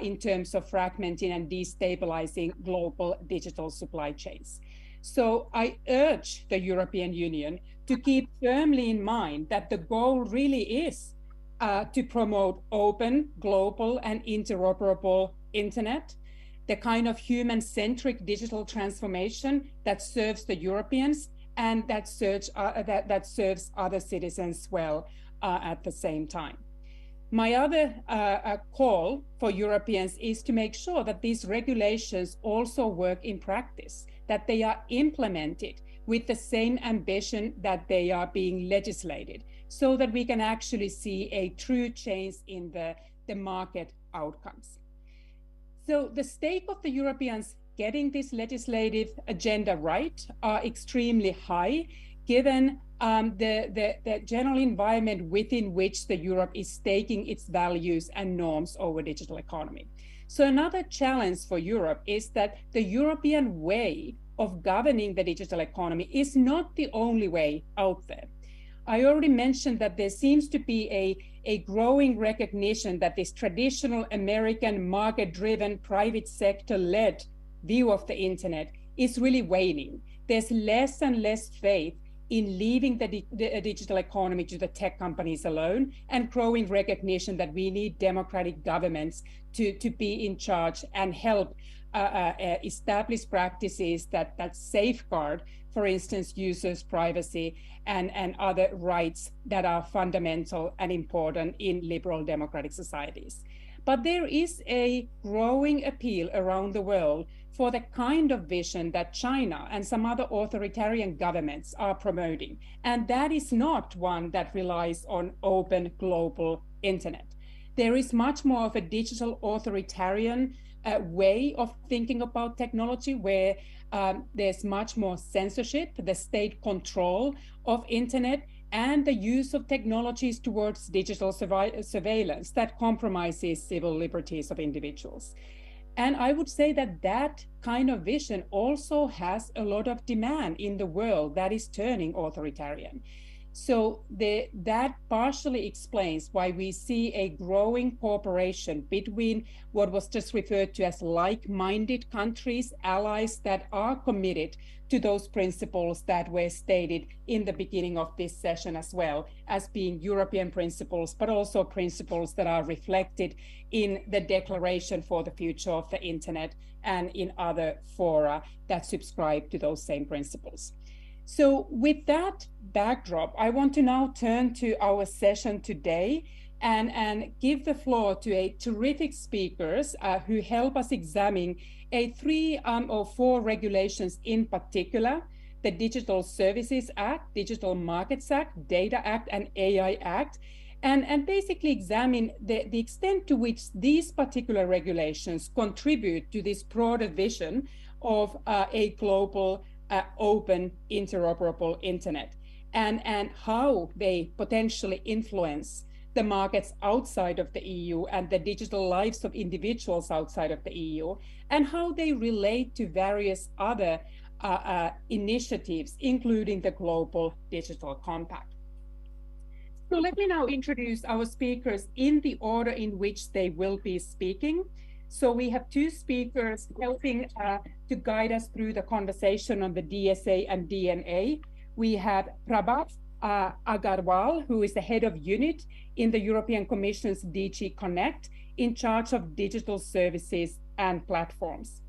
in terms of fragmenting and destabilizing global digital supply chains. So I urge the European Union to keep firmly in mind that the goal really is to promote open, global, and interoperable internet, the kind of human-centric digital transformation that serves the Europeans and that serves other citizens well at the same time. My other call for Europeans is to make sure that these regulations also work in practice, that they are implemented with the same ambition that they are being legislated, so that we can actually see a true change in the market outcomes. So the stake of the Europeans getting this legislative agenda right are extremely high, given the general environment within which the Europe is staking its values and norms over digital economy. So another challenge for Europe is that the European way of governing the digital economy is not the only way out there. I already mentioned that there seems to be a growing recognition that this traditional American market-driven, private sector-led view of the internet is really waning. There's less and less faith in leaving the digital economy to the tech companies alone, and growing recognition that we need democratic governments to be in charge and help establish practices that safeguard, for instance, users' privacy and other rights that are fundamental and important in liberal democratic societies. But there is a growing appeal around the world for the kind of vision that China and some other authoritarian governments are promoting. And that is not one that relies on open global internet. There is much more of a digital authoritarian way of thinking about technology, where there's much more censorship, the state control of internet, and the use of technologies towards digital surveillance that compromises civil liberties of individuals. And I would say that that kind of vision also has a lot of demand in the world that is turning authoritarian. So that partially explains why we see a growing cooperation between what was just referred to as like-minded countries, allies that are committed to those principles that were stated in the beginning of this session, as well as being European principles, but also principles that are reflected in the Declaration for the Future of the Internet and in other fora that subscribe to those same principles. So with that backdrop, I want to now turn to our session today and give the floor to a terrific speakers who help us examine three or four regulations in particular: the Digital Services Act, Digital Markets Act, Data Act, and AI Act, and basically examine the extent to which these particular regulations contribute to this broader vision of a global, open, interoperable internet, and how they potentially influence the markets outside of the EU and the digital lives of individuals outside of the EU, and how they relate to various other initiatives, including the Global Digital Compact. So let me now introduce our speakers in the order in which they will be speaking. So we have two speakers helping to guide us through the conversation on the DSA and DMA. We have Prabhat Agarwal, who is the head of unit in the European Commission's DG Connect, in charge of digital services and platforms.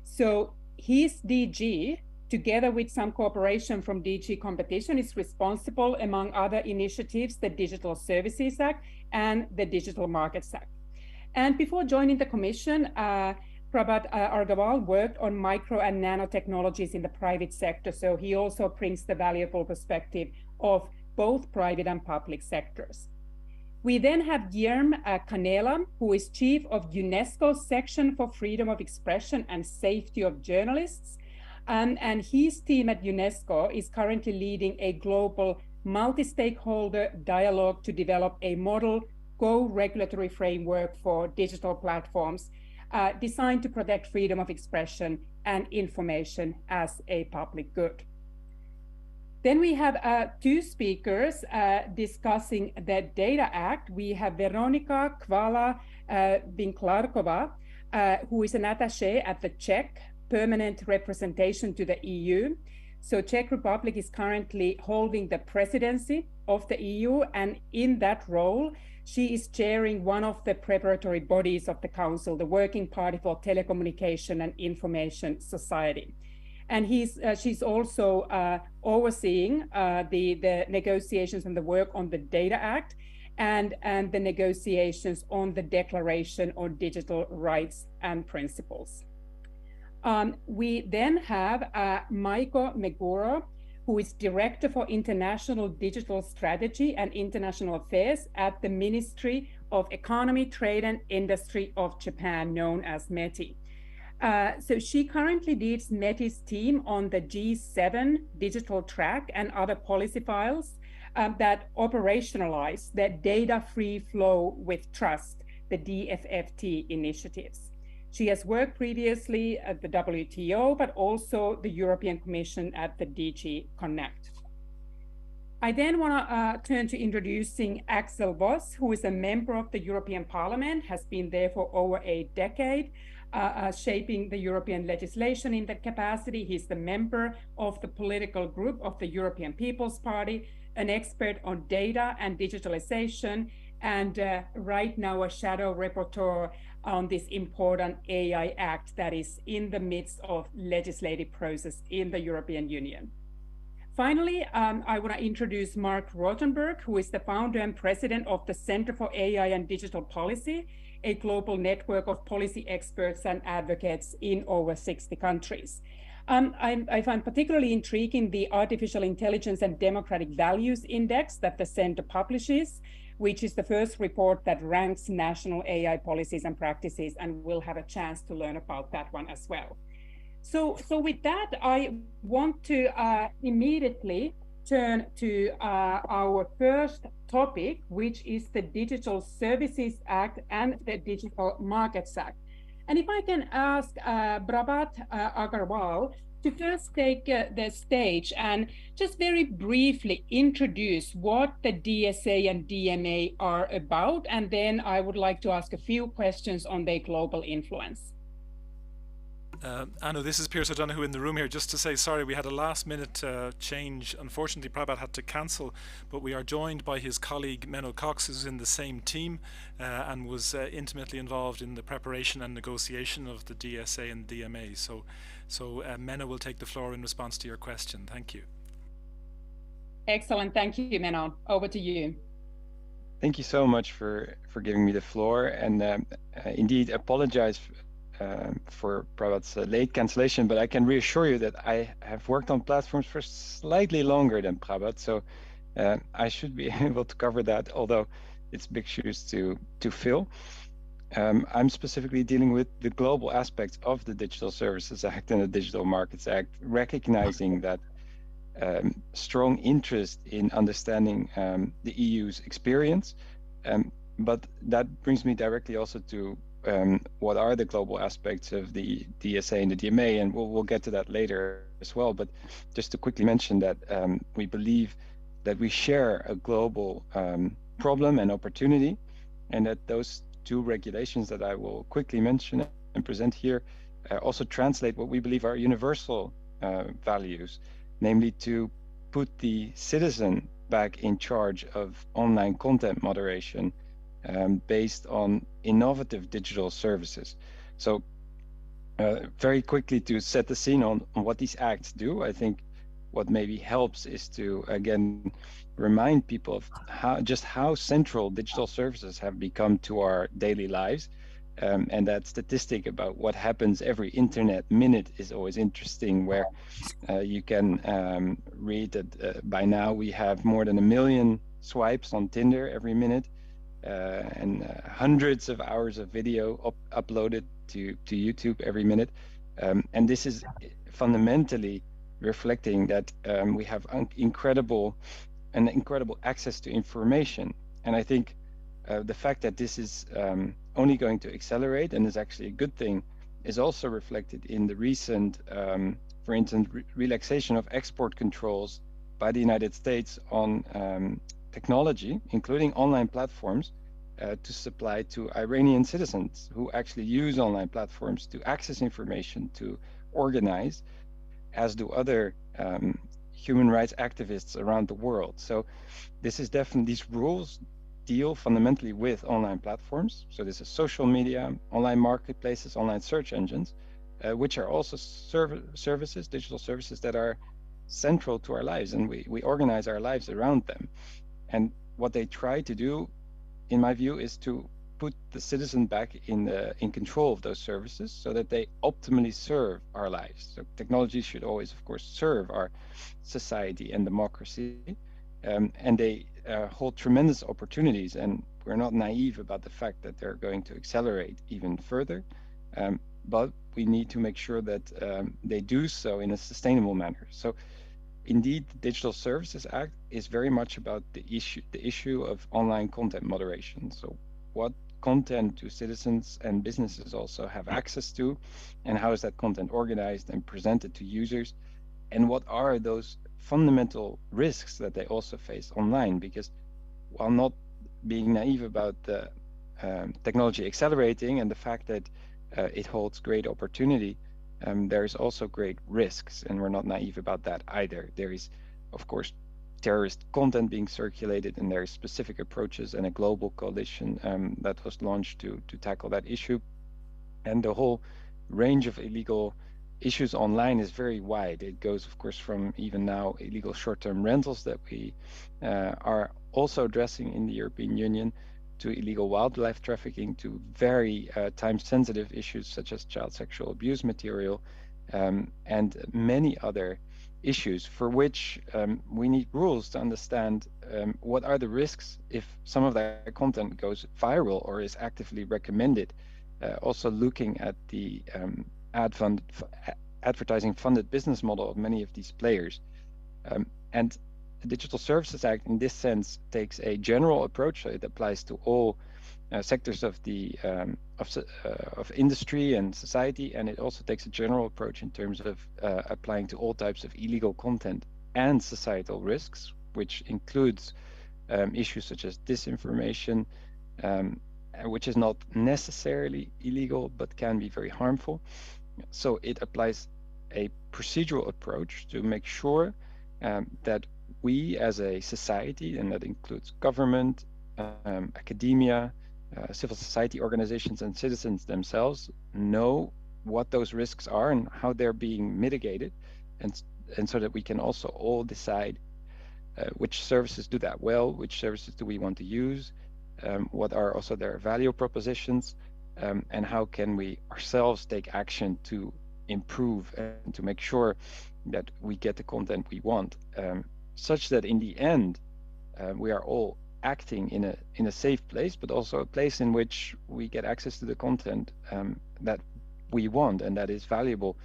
So his DG, together with some cooperation from DG Competition, is responsible, among other initiatives, the Digital Services Act and the Digital Markets Act. And before joining the Commission, Prabhat Agarwal worked on micro and nanotechnologies in the private sector, so he also brings the valuable perspective of both private and public sectors. We then have Guillermo Canela, who is chief of UNESCO's section for freedom of expression and safety of journalists. And his team at UNESCO is currently leading a global multi-stakeholder dialogue to develop a model regulatory framework for digital platforms designed to protect freedom of expression and information as a public good. Then we have two speakers discussing the Data Act. We have Veronika Kvala-Vinklarkova, who is an attaché at the Czech permanent representation to the EU. So Czech Republic is currently holding the presidency of the EU, and in that role, she is chairing one of the preparatory bodies of the Council, the Working Party for Telecommunication and Information Society. And she's also overseeing the negotiations and the work on the Data Act and the negotiations on the Declaration on Digital Rights and Principles. We then have Maiko Meguro, who is Director for International Digital Strategy and International Affairs at the Ministry of Economy, Trade and Industry of Japan, known as METI. So she currently leads METI's team on the G7 digital track and other policy files that operationalize the data-free flow with trust, the DFFT initiatives. She has worked previously at the WTO, but also the European Commission at the DG Connect. I then want to turn to introducing Axel Voss, who is a member of the European Parliament, has been there for over a decade, shaping the European legislation in that capacity. He's the member of the political group of the European People's Party, an expert on data and digitalization, and right now a shadow rapporteur on this important AI Act that is in the midst of legislative process in the European Union. Finally, I want to introduce Mark Rothenberg, who is the founder and president of the Center for AI and Digital Policy, a global network of policy experts and advocates in over 60 countries. I find particularly intriguing the Artificial Intelligence and Democratic Values Index that the Center publishes, which is the first report that ranks national AI policies and practices, and we'll have a chance to learn about that one as well. So with that, I want to immediately turn to our first topic, which is the Digital Services Act and the Digital Markets Act. And if I can ask Prabhat Agarwal to first take the stage and just very briefly introduce what the DSA and DMA are about, and then I would like to ask a few questions on their global influence. Anu, this is Pierce O'Donoghue in the room here. Just to say sorry, we had a last minute change. Unfortunately, Prabhat had to cancel, but we are joined by his colleague Menno Cox, who's in the same team and was intimately involved in the preparation and negotiation of the DSA and DMA. So Menno will take the floor in response to your question. Thank you. Excellent. Thank you, Menon. Over to you. Thank you so much for giving me the floor, and indeed apologize for Prabhat's late cancellation, but I can reassure you that I have worked on platforms for slightly longer than Prabhat, so I should be able to cover that, although it's big shoes to fill. I'm specifically dealing with the global aspects of the Digital Services Act and the Digital Markets Act, recognizing that strong interest in understanding the EU's experience. But that brings me directly also to what are the global aspects of the DSA and the DMA, and we'll get to that later as well. But just to quickly mention that we believe that we share a global problem and opportunity, and that those two regulations that I will quickly mention and present here also translate what we believe are universal values, namely to put the citizen back in charge of online content moderation based on innovative digital services. So very quickly to set the scene on what these acts do, I think what maybe helps is to, again, remind people of how central digital services have become to our daily lives. And that statistic about what happens every internet minute is always interesting, where you can read that by now we have more than 1 million swipes on Tinder every minute, and hundreds of hours of video uploaded to YouTube every minute. And this is fundamentally reflecting that we have incredible access to information. And I think the fact that this is only going to accelerate and is actually a good thing is also reflected in the recent, for instance, relaxation of export controls by the United States on technology, including online platforms, to supply to Iranian citizens who actually use online platforms to access information, to organize, as do other human rights activists around the world. So this is definitely, these rules deal fundamentally with online platforms. So this is social media, online marketplaces, online search engines, which are also services, digital services that are central to our lives, and we organize our lives around them. And what they try to do, in my view, is to put the citizen back in control of those services so that they optimally serve our lives. So technology should always, of course, serve our society and democracy, and they hold tremendous opportunities, and we're not naive about the fact that they're going to accelerate even further, but we need to make sure that they do so in a sustainable manner. So indeed, the Digital Services Act is very much about the issue of online content moderation. So what content do citizens and businesses also have access to, and how is that content organized and presented to users, and what are those fundamental risks that they also face online? Because while not being naive about the technology accelerating and the fact that it holds great opportunity, there is also great risks, and we're not naive about that either. There is, of course, terrorist content being circulated, and there are specific approaches and a global coalition that was launched to tackle that issue. And the whole range of illegal issues online is very wide. It goes, of course, from even now illegal short-term rentals that we are also addressing in the European Union, to illegal wildlife trafficking, to very time-sensitive issues such as child sexual abuse material, and many other issues for which we need rules to understand what are the risks if some of that content goes viral or is actively recommended. Also looking at the advertising-funded business model of many of these players. And the Digital Services Act, in this sense, takes a general approach. So it applies to all sectors of the of industry and society, and it also takes a general approach in terms of applying to all types of illegal content and societal risks, which includes issues such as disinformation, which is not necessarily illegal but can be very harmful. So it applies a procedural approach to make sure that we as a society, and that includes government, academia, civil society organizations, and citizens themselves, know what those risks are and how they're being mitigated, and so that we can also all decide which services do that well, which services do we want to use, what are also their value propositions, and how can we ourselves take action to improve and to make sure that we get the content we want, such that in the end we are all acting in a safe place, but also a place in which we get access to the content that we want and that is valuable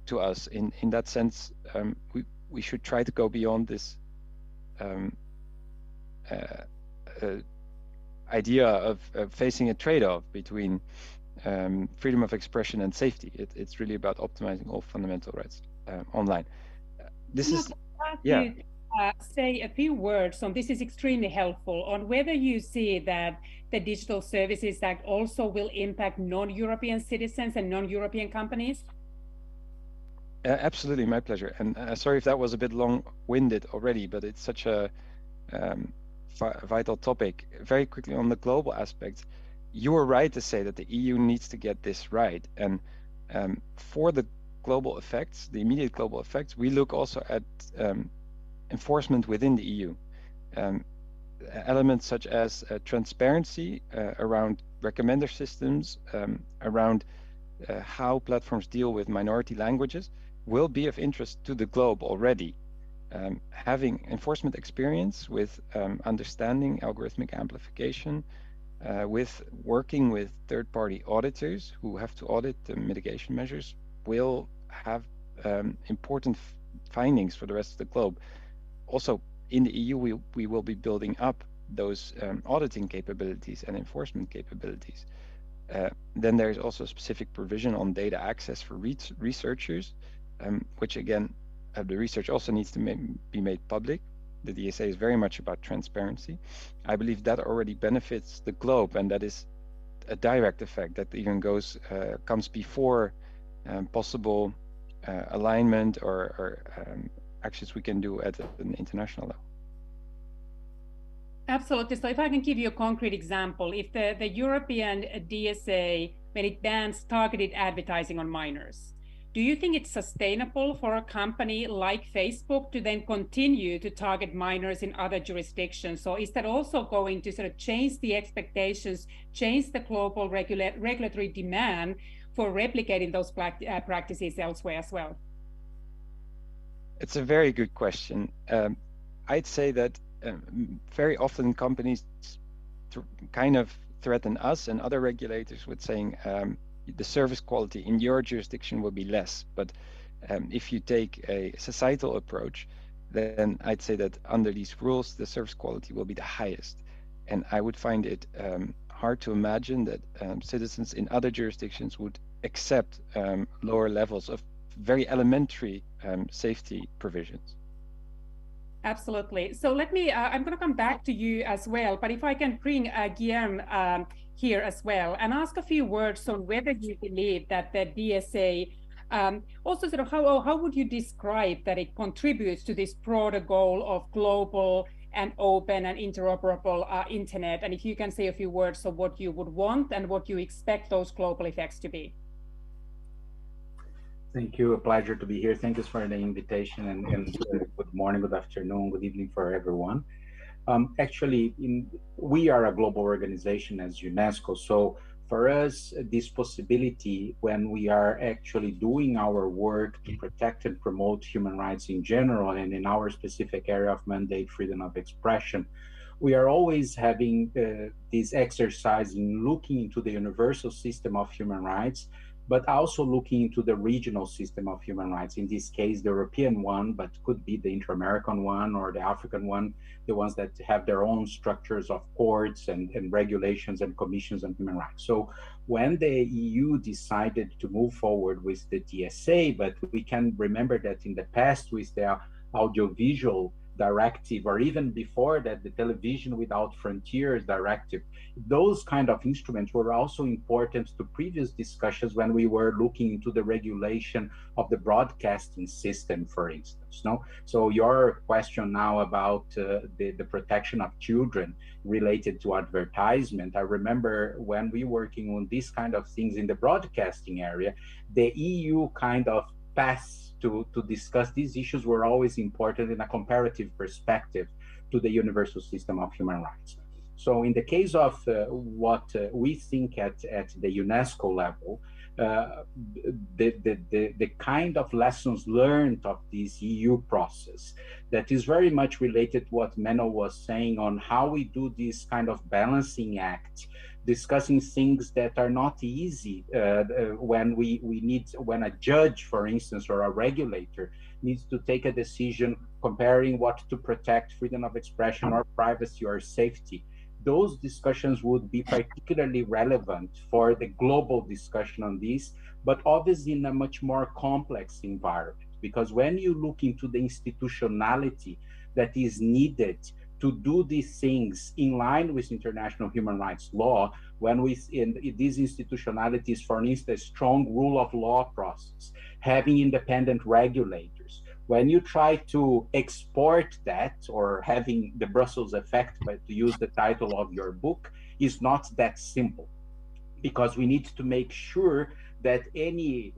to us. In that sense, we should try to go beyond this idea of facing a trade-off between freedom of expression and safety. It's really about optimizing all fundamental rights online. This is, yeah. Say a few words on this is extremely helpful on whether you see that the Digital Services Act also will impact non-European citizens and non-European companies. Absolutely, my pleasure. And sorry if that was a bit long-winded already, but it's such a vital topic. Very quickly on the global aspects, you were right to say that the EU needs to get this right. And for the global effects, the immediate global effects, we look also at enforcement within the EU. Elements such as transparency around recommender systems, around how platforms deal with minority languages will be of interest to the globe already. Having enforcement experience with understanding algorithmic amplification, with working with third-party auditors who have to audit the mitigation measures will have important findings for the rest of the globe. Also, in the EU, we will be building up those auditing capabilities and enforcement capabilities. Then there's also a specific provision on data access for researchers, which again, the research also needs to be made public. The DSA is very much about transparency. I believe that already benefits the globe, and that is a direct effect that even comes before possible alignment or actions we can do at an international level. Absolutely. So if I can give you a concrete example, if the European DSA, when it bans targeted advertising on minors, do you think it's sustainable for a company like Facebook to then continue to target minors in other jurisdictions? So is that also going to sort of change the expectations, change the global regulatory demand for replicating those practices elsewhere as well? It's a very good question. I'd say that very often companies kind of threaten us and other regulators with saying the service quality in your jurisdiction will be less. But if you take a societal approach, then I'd say that under these rules, the service quality will be the highest. And I would find it hard to imagine that citizens in other jurisdictions would accept lower levels of very elementary safety provisions. Absolutely. So let me, I'm going to come back to you as well, but if I can bring Guillaume here as well and ask a few words on whether you believe that the DSA, also sort of how would you describe that it contributes to this broader goal of global and open and interoperable internet? And if you can say a few words of what you would want and what you expect those global effects to be. Thank you. A pleasure to be here. Thank you for the invitation, and good morning, good afternoon, good evening for everyone. Actually, we are a global organization as UNESCO. So for us, this possibility when we are actually doing our work to protect and promote human rights in general, and in our specific area of mandate, freedom of expression, we are always having this exercise in looking into the universal system of human rights, but also looking into the regional system of human rights. In this case, the European one, but could be the Inter-American one or the African one, the ones that have their own structures of courts and regulations and commissions on human rights. So when the EU decided to move forward with the DSA, but we can remember that in the past with the audiovisual directive, or even before that, the Television Without Frontiers directive, those kind of instruments were also important to previous discussions when we were looking into the regulation of the broadcasting system, for instance. No? So your question now about the protection of children related to advertisement, I remember when we were working on these kind of things in the broadcasting area, the EU kind of passed to discuss these issues were always important in a comparative perspective. to the universal system of human rights. So in the case of what we think at the UNESCO level, the kind of lessons learned of this EU process that is very much related to what Menno was saying on how we do this kind of balancing act, discussing things that are not easy when a judge, for instance, or a regulator needs to take a decision comparing what to protect, freedom of expression or privacy or safety. Those discussions would be particularly relevant for the global discussion on this, but obviously in a much more complex environment. Because when you look into the institutionality that is needed to do these things in line with international human rights law, when in these institutionalities, for instance, strong rule of law process, having independent regulators, when you try to export that, or having the Brussels effect, but to use the title of your book, is not that simple, because we need to make sure that any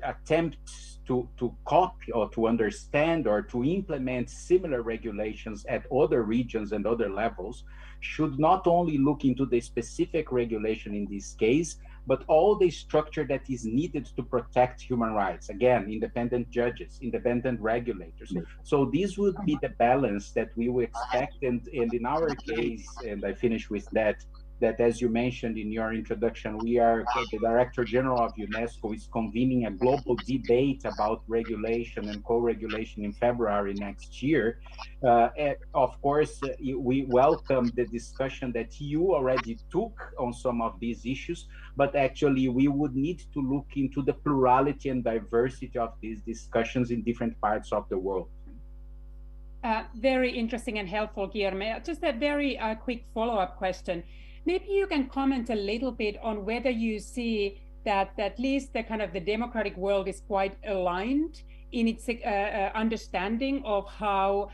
attempts to copy or to understand or to implement similar regulations at other regions and other levels should not only look into the specific regulation in this case, but all the structure that is needed to protect human rights. Again, independent judges, independent regulators. So this would be the balance that we would expect. And in our case, and I finish with that as you mentioned in your introduction, the Director General of UNESCO is convening a global debate about regulation and co-regulation in February next year. Of course, we welcome the discussion that you already took on some of these issues, but actually we would need to look into the plurality and diversity of these discussions in different parts of the world. Very interesting and helpful, Guillermo. Just a very quick follow-up question. Maybe you can comment a little bit on whether you see that at least the kind of the democratic world is quite aligned in its understanding of how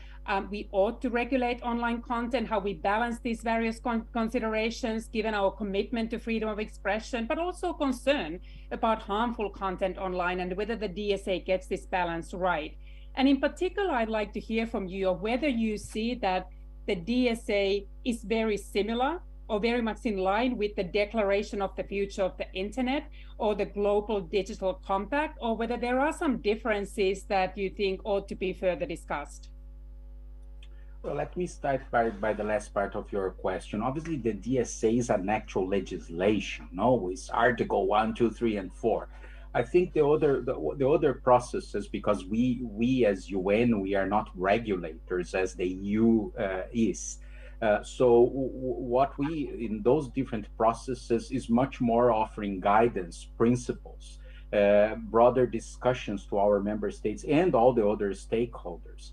we ought to regulate online content, how we balance these various considerations given our commitment to freedom of expression, but also concern about harmful content online and whether the DSA gets this balance right. And in particular, I'd like to hear from you of whether you see that the DSA is very similar or very much in line with the Declaration of the Future of the Internet or the Global Digital Compact, or whether there are some differences that you think ought to be further discussed. Well, let me start by the last part of your question. Obviously, the DSA is an actual legislation, no? It's Article 1, 2, 3, and 4. I think the other processes, because we as UN, we are not regulators as the EU is. So what we, in those different processes, is much more offering guidance, principles, broader discussions to our member states and all the other stakeholders,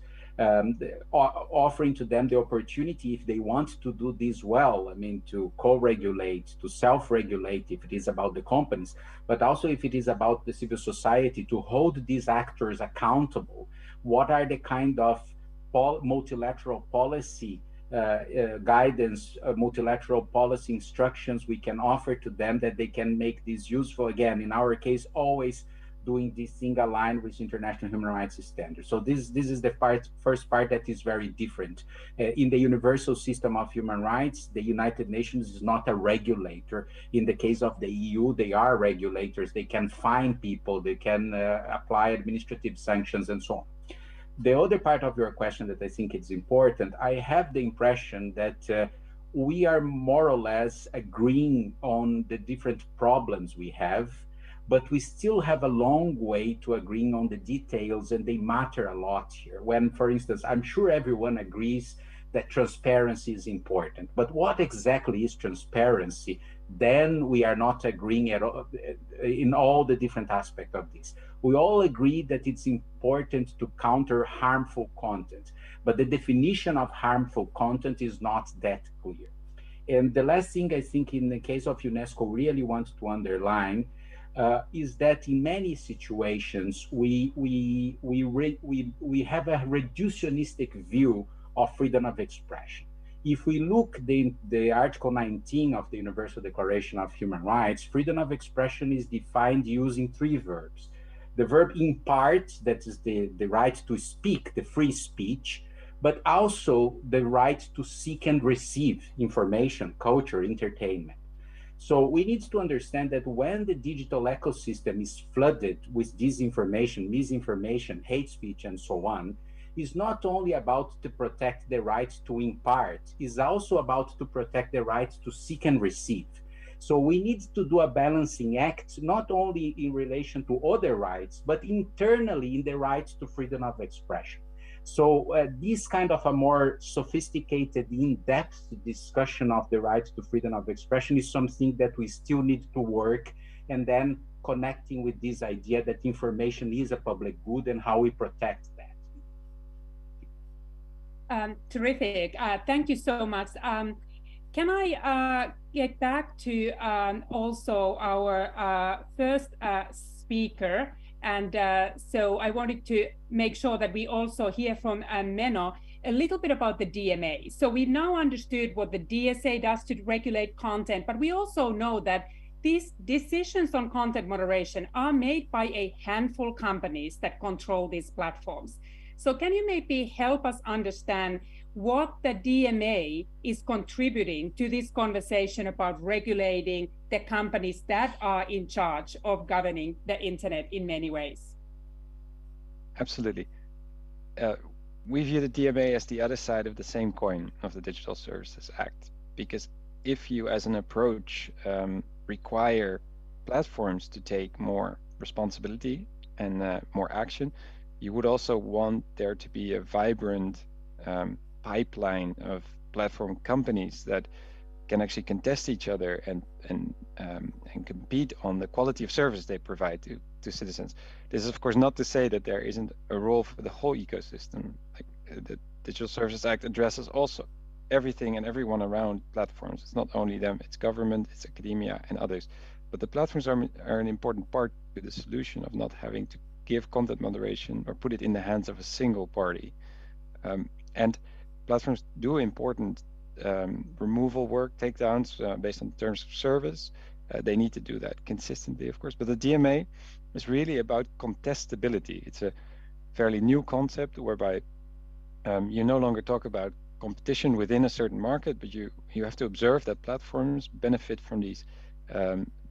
offering to them the opportunity, if they want to do this well, I mean, to co-regulate, to self-regulate if it is about the companies, but also if it is about the civil society, to hold these actors accountable. What are the kind of multilateral policy guidance, multilateral policy instructions we can offer to them that they can make this useful? Again, in our case, always doing this thing aligned with international human rights standards. So this is the first part that is very different. In the universal system of human rights, the United Nations is not a regulator. In the case of the EU, they are regulators. They can fine people, they can apply administrative sanctions and so on. The other part of your question that I think is important, I have the impression that we are more or less agreeing on the different problems we have, but we still have a long way to agreeing on the details, and they matter a lot here. When, for instance, I'm sure everyone agrees that transparency is important, but what exactly is transparency? Then we are not agreeing at all, in all the different aspects of this. We all agree that it's important to counter harmful content, but the definition of harmful content is not that clear. And the last thing I think in the case of UNESCO really want to underline is that in many situations we have a reductionistic view of freedom of expression. If we look the Article 19 of the Universal Declaration of Human Rights, freedom of expression is defined using 3 verbs. The verb impart, that is the right to speak, the free speech, but also the right to seek and receive information, culture, entertainment. So we need to understand that when the digital ecosystem is flooded with disinformation, misinformation, hate speech, and so on, it's not only about to protect the right to impart, it's also about to protect the right to seek and receive. So we need to do a balancing act, not only in relation to other rights, but internally in the right to freedom of expression. So this kind of a more sophisticated, in-depth discussion of the right to freedom of expression is something that we still need to work, and then connecting with this idea that information is a public good and how we protect that. Terrific. Thank you so much. Can I get back to also our first speaker? And so I wanted to make sure that we also hear from Menno a little bit about the DMA. So we've now understood what the DSA does to regulate content, but we also know that these decisions on content moderation are made by a handful of companies that control these platforms. So can you maybe help us understand what the DMA is contributing to this conversation about regulating the companies that are in charge of governing the internet in many ways? Absolutely. We view the DMA as the other side of the same coin of the Digital Services Act, because if you as an approach require platforms to take more responsibility and more action, you would also want there to be a vibrant pipeline of platform companies that can actually contest each other and compete on the quality of service they provide to citizens. This is of course not to say that there isn't a role for the whole ecosystem. Like the Digital Services Act addresses also everything and everyone around platforms. It's not only them, it's government, it's academia and others. But the platforms are an important part to the solution of not having to give content moderation or put it in the hands of a single party. And platforms do important removal work, takedowns based on terms of service. They need to do that consistently, of course. But the DMA is really about contestability. It's a fairly new concept whereby you no longer talk about competition within a certain market, but you have to observe that platforms benefit from these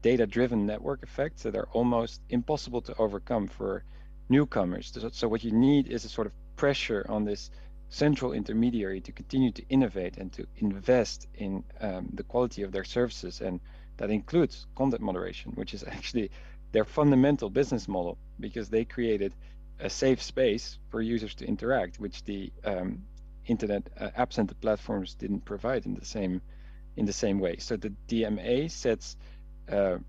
data-driven network effects that are almost impossible to overcome for newcomers. So what you need is a sort of pressure on this central intermediary to continue to innovate and to invest in the quality of their services, and that includes content moderation, which is actually their fundamental business model, because they created a safe space for users to interact, which the internet absent platforms didn't provide in the same way. So the DMA sets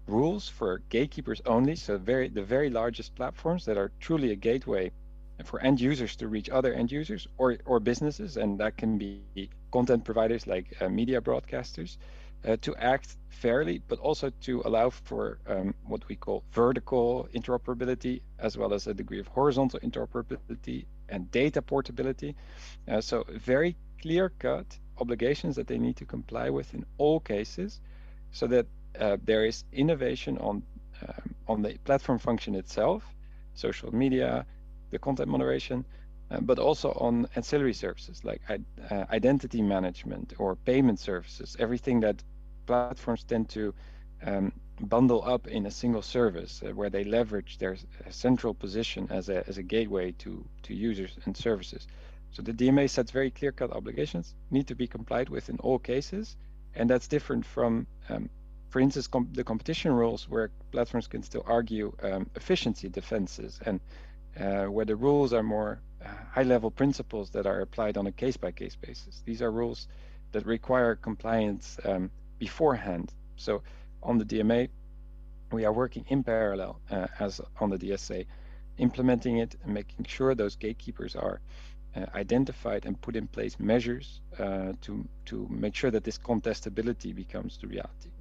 rules for gatekeepers only, so the very largest platforms that are truly a gateway for end users to reach other end users or businesses, and that can be content providers like media broadcasters, to act fairly, but also to allow for what we call vertical interoperability, as well as a degree of horizontal interoperability and data portability. So very clear-cut obligations that they need to comply with in all cases, so that there is innovation on the platform function itself, social media, the content moderation, but also on ancillary services like identity management or payment services, everything that platforms tend to bundle up in a single service where they leverage their central position as a gateway to users and services. So the DMA sets very clear-cut obligations, need to be complied with in all cases, and that's different from, for instance, the competition rules, where platforms can still argue efficiency defenses, and where the rules are more high-level principles that are applied on a case-by-case basis. These are rules that require compliance beforehand. So on the DMA, we are working in parallel as on the DSA, implementing it and making sure those gatekeepers are identified and put in place measures to make sure that this contestability becomes the reality.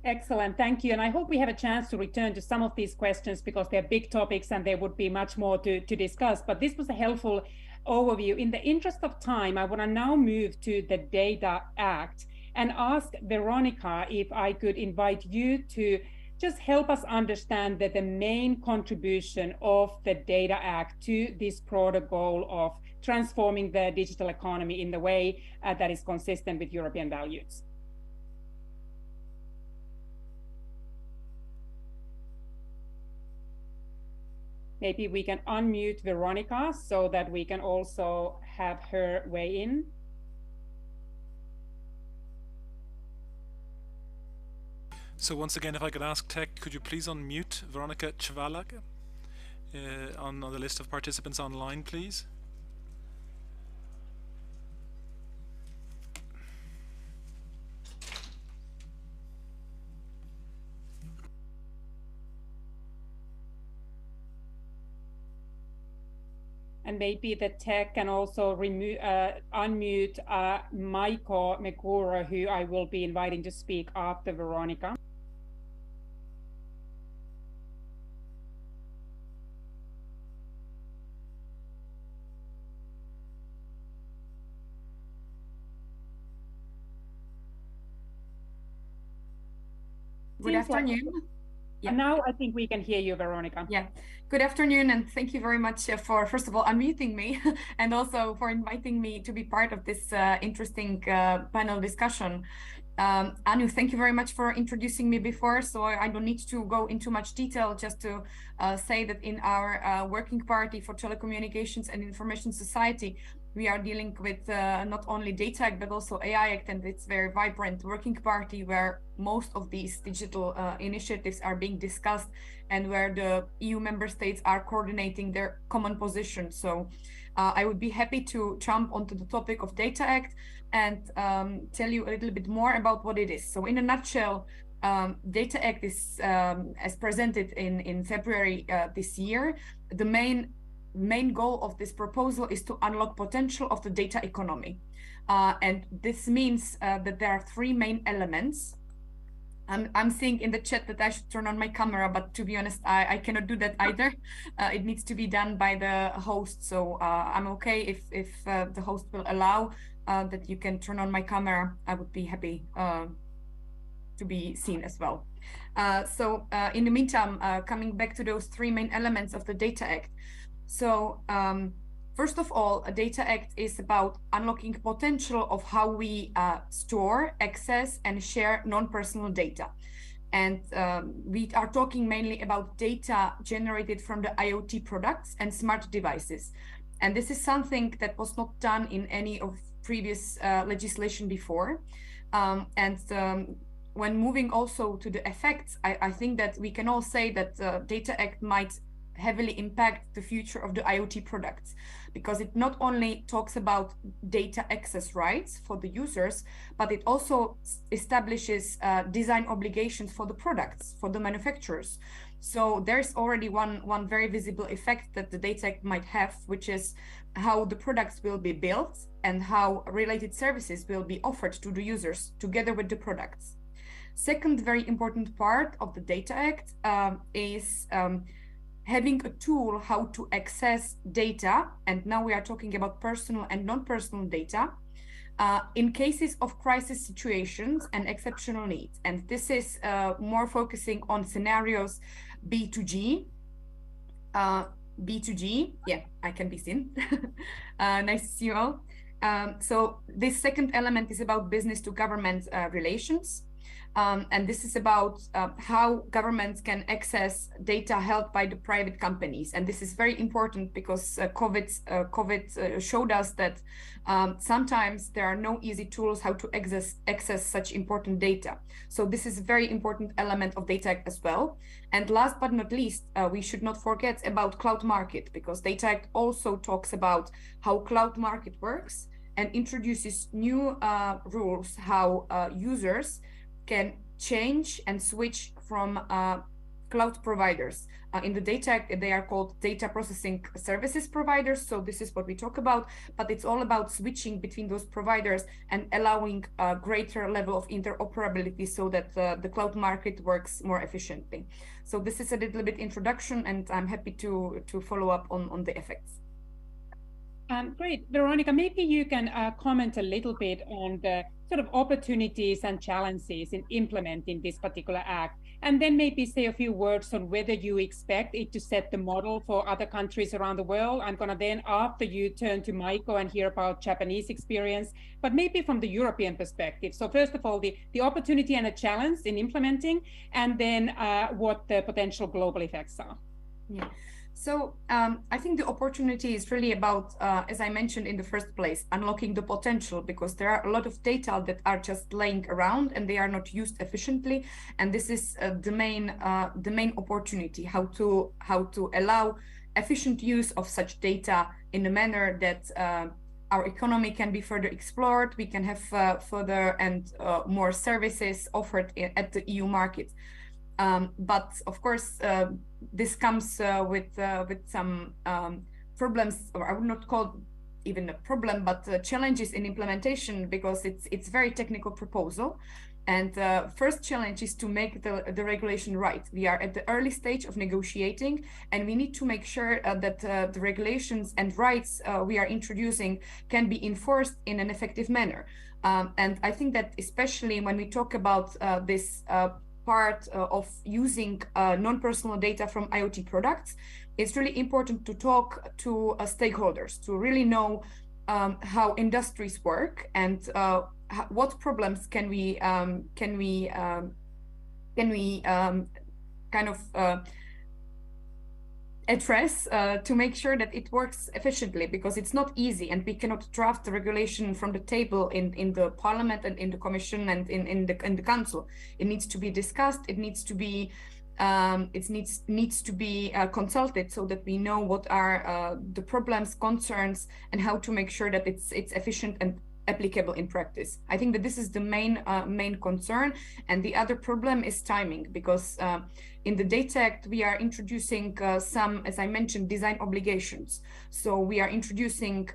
Excellent, thank you. And I hope we have a chance to return to some of these questions, because they're big topics and there would be much more to discuss. But this was a helpful overview. In the interest of time, I want to now move to the Data Act and ask Veronica if I could invite you to just help us understand that the main contribution of the Data Act to this broader goal of transforming the digital economy in the way that is consistent with European values? Maybe we can unmute Veronica so that we can also have her weigh in. So once again, if I could ask Tech, could you please unmute Veronica Chvalak on the list of participants online, please? And maybe the Tech can also unmute Maiko Mekura, who I will be inviting to speak after Veronica. Good afternoon. Yeah. And now I think we can hear you, Veronica. Yeah. Good afternoon, and thank you very much for, first of all, unmuting me and also for inviting me to be part of this interesting panel discussion. Anu, thank you very much for introducing me before, so I don't need to go into much detail, just to say that in our working party for telecommunications and information society, we are dealing with not only Data Act, but also AI Act, and it's very vibrant working party where most of these digital initiatives are being discussed and where the EU member states are coordinating their common position. So I would be happy to jump onto the topic of Data Act and tell you a little bit more about what it is. So in a nutshell, Data Act is, as presented in February this year, the main goal of this proposal is to unlock potential of the data economy. And this means that there are three main elements. I'm seeing in the chat that I should turn on my camera, but to be honest, I cannot do that either. It needs to be done by the host. So I'm okay if the host will allow that you can turn on my camera. I would be happy to be seen as well. So in the meantime, coming back to those three main elements of the Data Act. So first of all, a Data Act is about unlocking potential of how we store, access, and share non-personal data. And we are talking mainly about data generated from the IoT products and smart devices. And this is something that was not done in any of previous legislation before. When moving also to the effects, I think that we can all say that the Data Act might heavily impact the future of the IoT products, because it not only talks about data access rights for the users, but it also establishes design obligations for the products, for the manufacturers. So there's already one very visible effect that the Data Act might have, which is how the products will be built and how related services will be offered to the users together with the products. Second very important part of the Data Act is having a tool how to access data, and now we are talking about personal and non-personal data, in cases of crisis situations and exceptional needs. And this is more focusing on scenarios B2G. B2G, yeah, I can be seen. Nice to see you all. So this second element is about business to government relations. And this is about how governments can access data held by the private companies. And this is very important because COVID showed us that sometimes there are no easy tools how to access such important data. So this is a very important element of Data Act as well. And last but not least, we should not forget about cloud market, because Data Act also talks about how cloud market works and introduces new rules how users can change and switch from cloud providers. In the Data Act, they are called data processing services providers. So this is what we talk about, but it's all about switching between those providers and allowing a greater level of interoperability so that the cloud market works more efficiently. So this is a little bit introduction, and I'm happy to follow up on the effects. Great. Veronica, maybe you can comment a little bit on the sort of opportunities and challenges in implementing this particular act, and then maybe say a few words on whether you expect it to set the model for other countries around the world. I'm going to then, after you, turn to Maiko and hear about Japanese experience, but maybe from the European perspective. So first of all, the opportunity and a challenge in implementing, and then what the potential global effects are. Yeah. So I think the opportunity is really about, as I mentioned in the first place, unlocking the potential, because there are a lot of data that are just laying around and they are not used efficiently. And this is the main opportunity, how to allow efficient use of such data in a manner that our economy can be further explored. We can have further and more services offered at the EU market. But of course, this comes with some problems, or I would not call even a problem, but challenges in implementation, because it's very technical proposal. And first challenge is to make the regulation right. We are at the early stage of negotiating, and we need to make sure that the regulations and rights we are introducing can be enforced in an effective manner. And I think that especially when we talk about this part of using non-personal data from IoT products, it's really important to talk to stakeholders to really know how industries work and what problems can we kind of address to make sure that it works efficiently, because it's not easy, and we cannot draft the regulation from the table in the parliament and in the commission and in the council. It needs to be discussed. It needs to be consulted, so that we know what are the problems, concerns, and how to make sure that it's efficient and applicable in practice. I think that this is the main concern. And the other problem is timing, because in the Data Act, we are introducing some, as I mentioned, design obligations. So we are introducing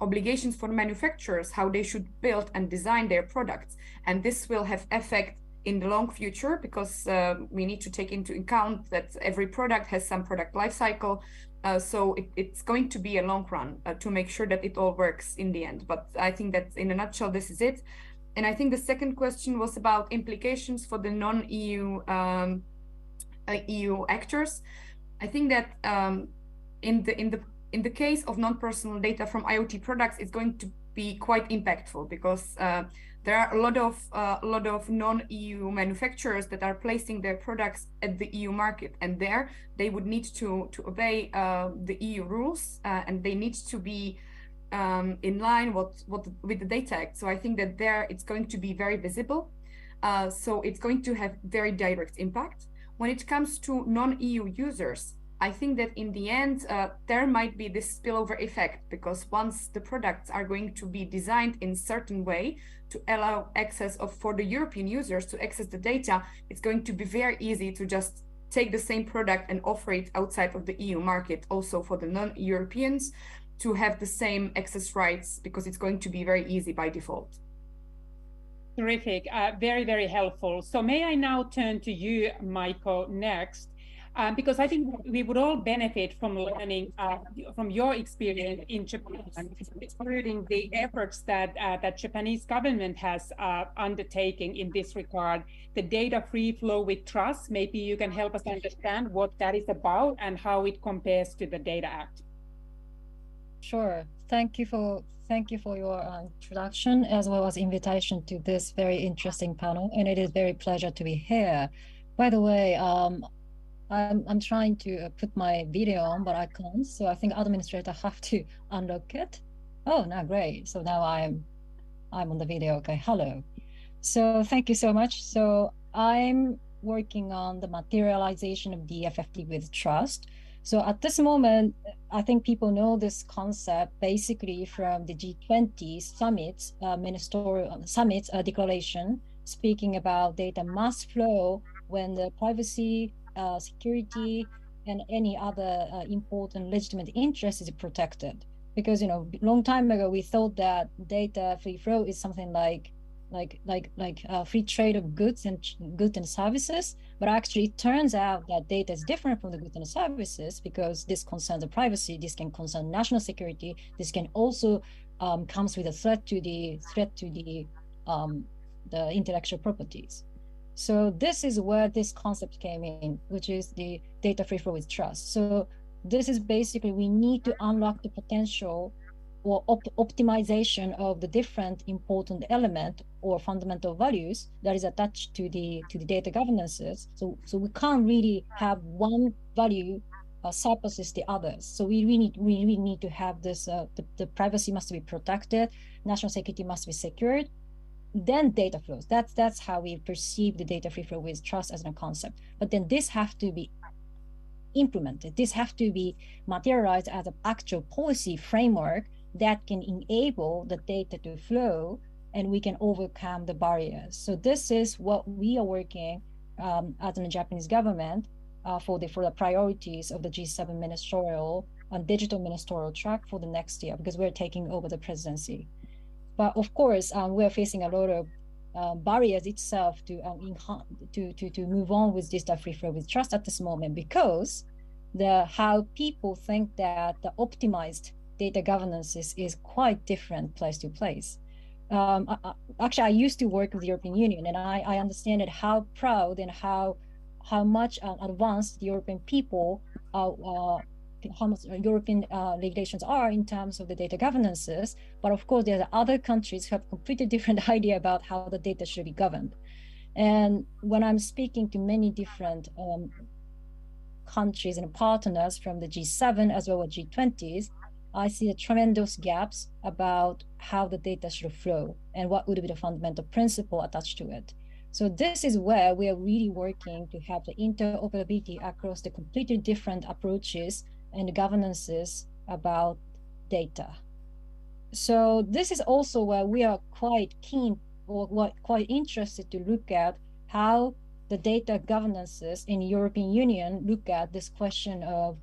obligations for manufacturers, how they should build and design their products. And this will have effect in the long future, because we need to take into account that every product has some product life cycle. So it's going to be a long run to make sure that it all works in the end. But I think that in a nutshell, this is it. And I think the second question was about implications for the non-EU EU actors. I think that in the case of non-personal data from IoT products, it's going to be quite impactful, because there are a lot of non-EU manufacturers that are placing their products at the EU market, and there they would need to obey the EU rules, and they need to be in line with the Data Act. So I think that there it's going to be very visible. So it's going to have very direct impact. When it comes to non-EU users, I think that in the end, there might be this spillover effect, because once the products are going to be designed in a certain way to allow access for the European users to access the data, it's going to be very easy to just take the same product and offer it outside of the EU market, also for the non-Europeans to have the same access rights, because it's going to be very easy by default. Terrific, very, very helpful. So may I now turn to you, Maiko, next, because I think we would all benefit from learning from your experience in Japan, including the efforts that that Japanese government has undertaken in this regard, the data free flow with trust. Maybe you can help us understand what that is about and how it compares to the Data Act. Sure. Thank you for your introduction, as well as invitation to this very interesting panel, and it is very pleasure to be here. By the way, I'm trying to put my video on, but I can't. So I think administrator have to unlock it. Oh, no, great. So now I'm on the video. Okay, hello. So thank you so much. So I'm working on the materialization of DFFT with trust. So at this moment, I think people know this concept basically from the G20 summits, ministerial summits declaration, speaking about data must flow when the privacy, security, and any other important legitimate interest is protected. Because, you know, long time ago, we thought that data free flow is something like free trade of goods and services, but actually it turns out that data is different from the goods and services, because this concerns the privacy, this can concern national security, this can also comes with a threat to the intellectual properties. So this is where this concept came in, which is the data free flow with trust. So this is basically, we need to unlock the potential or optimization of the different important element or fundamental values that is attached to the data governances. So we can't really have one value surpasses the others. So we really need to have this, the privacy must be protected, national security must be secured, then data flows. That's how we perceive the data free flow with trust as a concept. But then this have to be implemented. This have to be materialized as an actual policy framework that can enable the data to flow and we can overcome the barriers. So this is what we are working as the Japanese government for the priorities of the G7 ministerial and digital ministerial track for the next year, because we're taking over the presidency. But of course, we're facing a lot of barriers itself to move on with this data free flow with trust at this moment, because how people think that the optimized data governance is quite different place to place. Actually, I used to work with the European Union, and I understand it, how proud and how much advanced the European people how much European regulations are in terms of the data governances. But of course, there are other countries who have completely different idea about how the data should be governed. And when I'm speaking to many different countries and partners from the G7 as well as G20s, I see tremendous gaps about how the data should flow and what would be the fundamental principle attached to it. So this is where we are really working to have the interoperability across the completely different approaches and governances about data. So this is also where we are quite keen or quite interested to look at how the data governances in the European Union look at this question of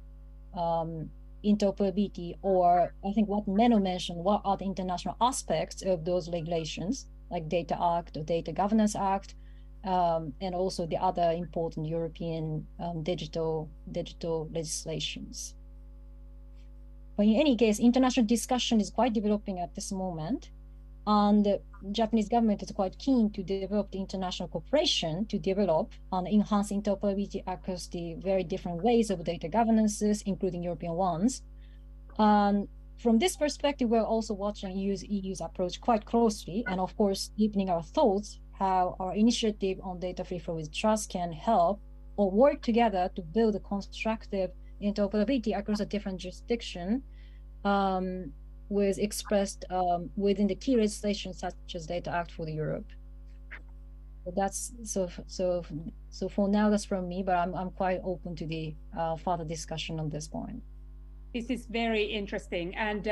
interoperability, or I think what Menno mentioned, what are the international aspects of those regulations, like Data Act or Data Governance Act, and also the other important European digital legislations. But in any case, international discussion is quite developing at this moment, and the Japanese government is quite keen to develop the international cooperation to develop and enhance interoperability across the very different ways of data governances, including European ones. And from this perspective, we're also watching EU's approach quite closely, and of course, deepening our thoughts how our initiative on data free flow with trust can help or work together to build a constructive interoperability across a different jurisdiction, was expressed within the key legislation such as Data Act for the Europe. So that's so for now that's from me, but I'm quite open to the further discussion on this point. This is very interesting. And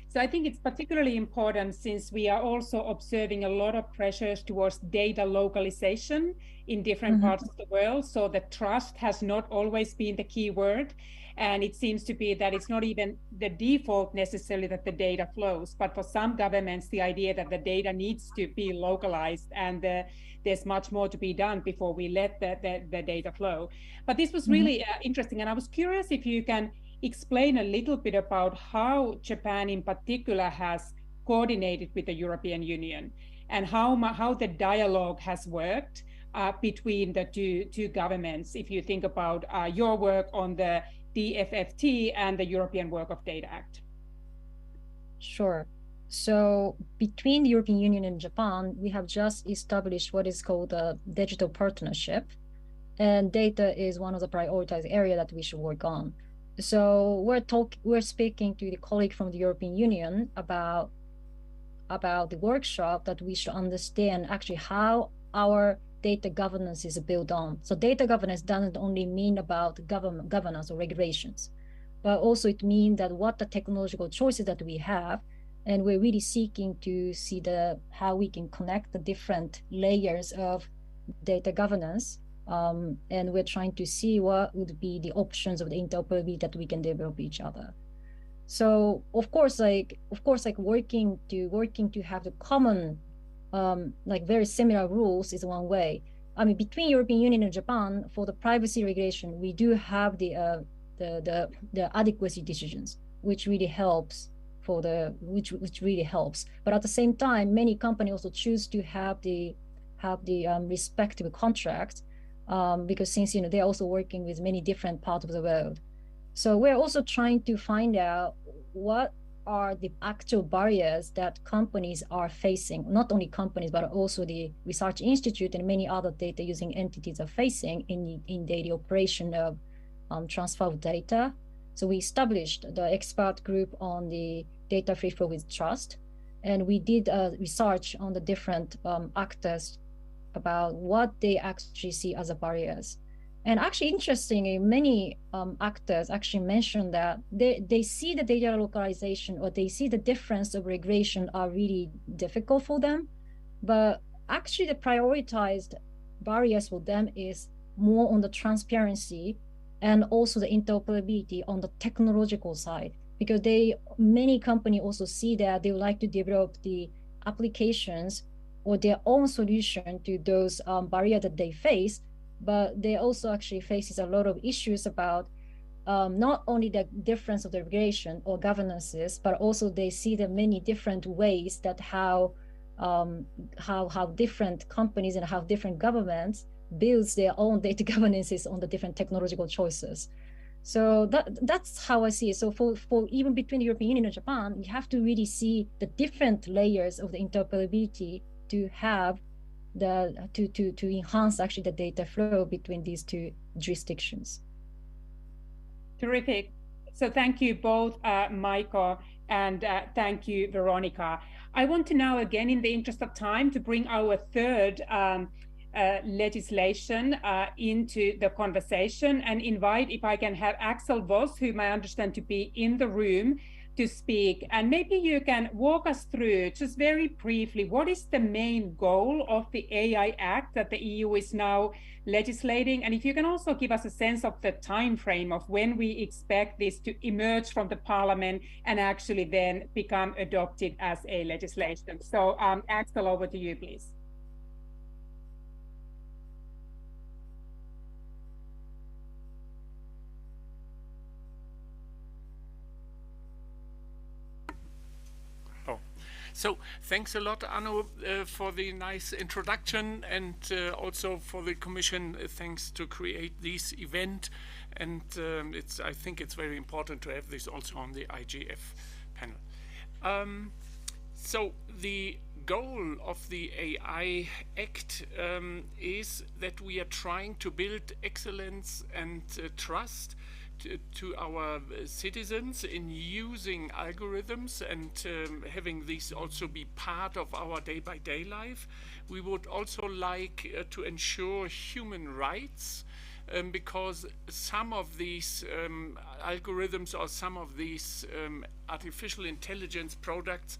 so I think it's particularly important since we are also observing a lot of pressures towards data localization in different parts of the world. So the trust has not always been the key word. And it seems to be that it's not even the default necessarily that the data flows, but for some governments, the idea that the data needs to be localized and there's much more to be done before we let the data flow. But this was really interesting. And I was curious if you can explain a little bit about how Japan in particular has coordinated with the European Union and how the dialogue has worked between the two governments, if you think about your work on the DFFT and the European Work of Data Act. Sure. So between the European Union and Japan, we have just established what is called a digital partnership, and data is one of the prioritized areas that we should work on. So we're speaking to the colleague from the European Union about the workshop that we should understand actually how our data governance is built on. So data governance doesn't only mean about governance or regulations, but also it means that what the technological choices that we have, and we're really seeking to see how we can connect the different layers of data governance. And we're trying to see what would be the options of the interoperability that we can develop each other. So of course, working to have the common, like very similar rules is one way. I mean, between European Union and Japan for the privacy regulation, we do have the adequacy decisions, which really helps which really helps. But at the same time, many companies also choose to have have the respective contracts, because since they're also working with many different parts of the world. So we're also trying to find out what are the actual barriers that companies are facing, not only companies, but also the research institute and many other data using entities are facing in daily operation of transfer of data. So we established the expert group on the data free flow with trust. And we did research on the different actors about what they actually see as the barriers. And actually, interestingly, many actors actually mentioned that they see the data localization or they see the difference of regulation are really difficult for them. But actually, the prioritized barriers for them is more on the transparency and also the interoperability on the technological side, because many companies also see that they would like to develop the applications or their own solution to those barriers that they face. But they also actually faces a lot of issues about not only the difference of the regulation or governances, but also they see the many different ways that how different companies and how different governments builds their own data governances on the different technological choices. So that's how I see it. So for even between the European Union and Japan, you have to really see the different layers of the interoperability to have to enhance actually the data flow between these two jurisdictions. Terrific. So thank you both, Michael, and thank you, Veronica. I want to now, again, in the interest of time, to bring our third legislation into the conversation and invite, if I can have Axel Voss, whom I understand to be in the room, to speak. And maybe you can walk us through, just very briefly, what is the main goal of the AI Act that the EU is now legislating? And if you can also give us a sense of the time frame of when we expect this to emerge from the Parliament and actually then become adopted as a legislation. So Axel, over to you, please. So thanks a lot, Anu, for the nice introduction, and also for the Commission. Thanks to create this event, and I think it's very important to have this also on the IGF panel. So the goal of the AI Act is that we are trying to build excellence and trust to our citizens in using algorithms and having these also be part of our day-by-day life. We would also like to ensure human rights, because some of these algorithms or some of these artificial intelligence products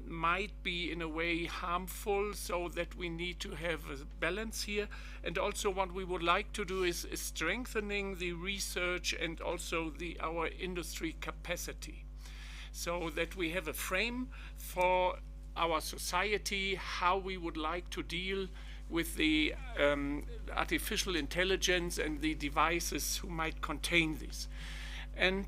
might be in a way harmful, so that we need to have a balance here. And also what we would like to do is strengthening the research and also our industry capacity, so that we have a frame for our society, how we would like to deal with the artificial intelligence and the devices who might contain this. And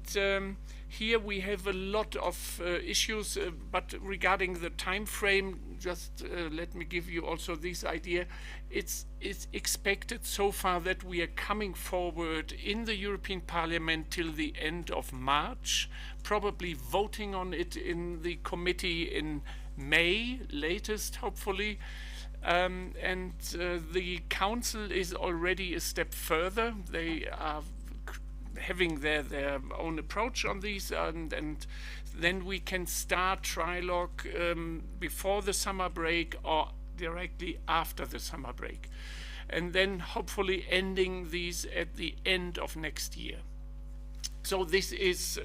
here we have a lot of issues, but regarding the time frame, just let me give you also this idea. It's expected so far that we are coming forward in the European Parliament till the end of March, probably voting on it in the committee in May, latest, hopefully. And the Council is already a step further. They are having their own approach on these, and then we can start trilogue before the summer break or directly after the summer break, and then hopefully ending these at the end of next year. So this is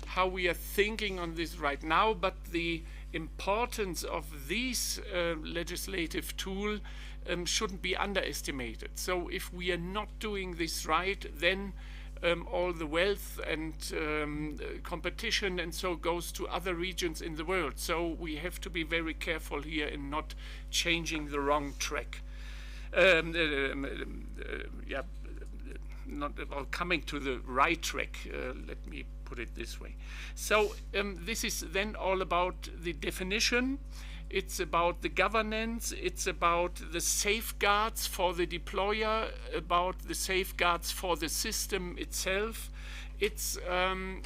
how we are thinking on this right now, but the importance of this legislative tool shouldn't be underestimated. So if we are not doing this right, then all the wealth and competition and so goes to other regions in the world. So we have to be very careful here in not changing the wrong track. Coming to the right track, let me put it this way. So this is then all about the definition, it's about the governance, it's about the safeguards for the deployer, about the safeguards for the system itself. It's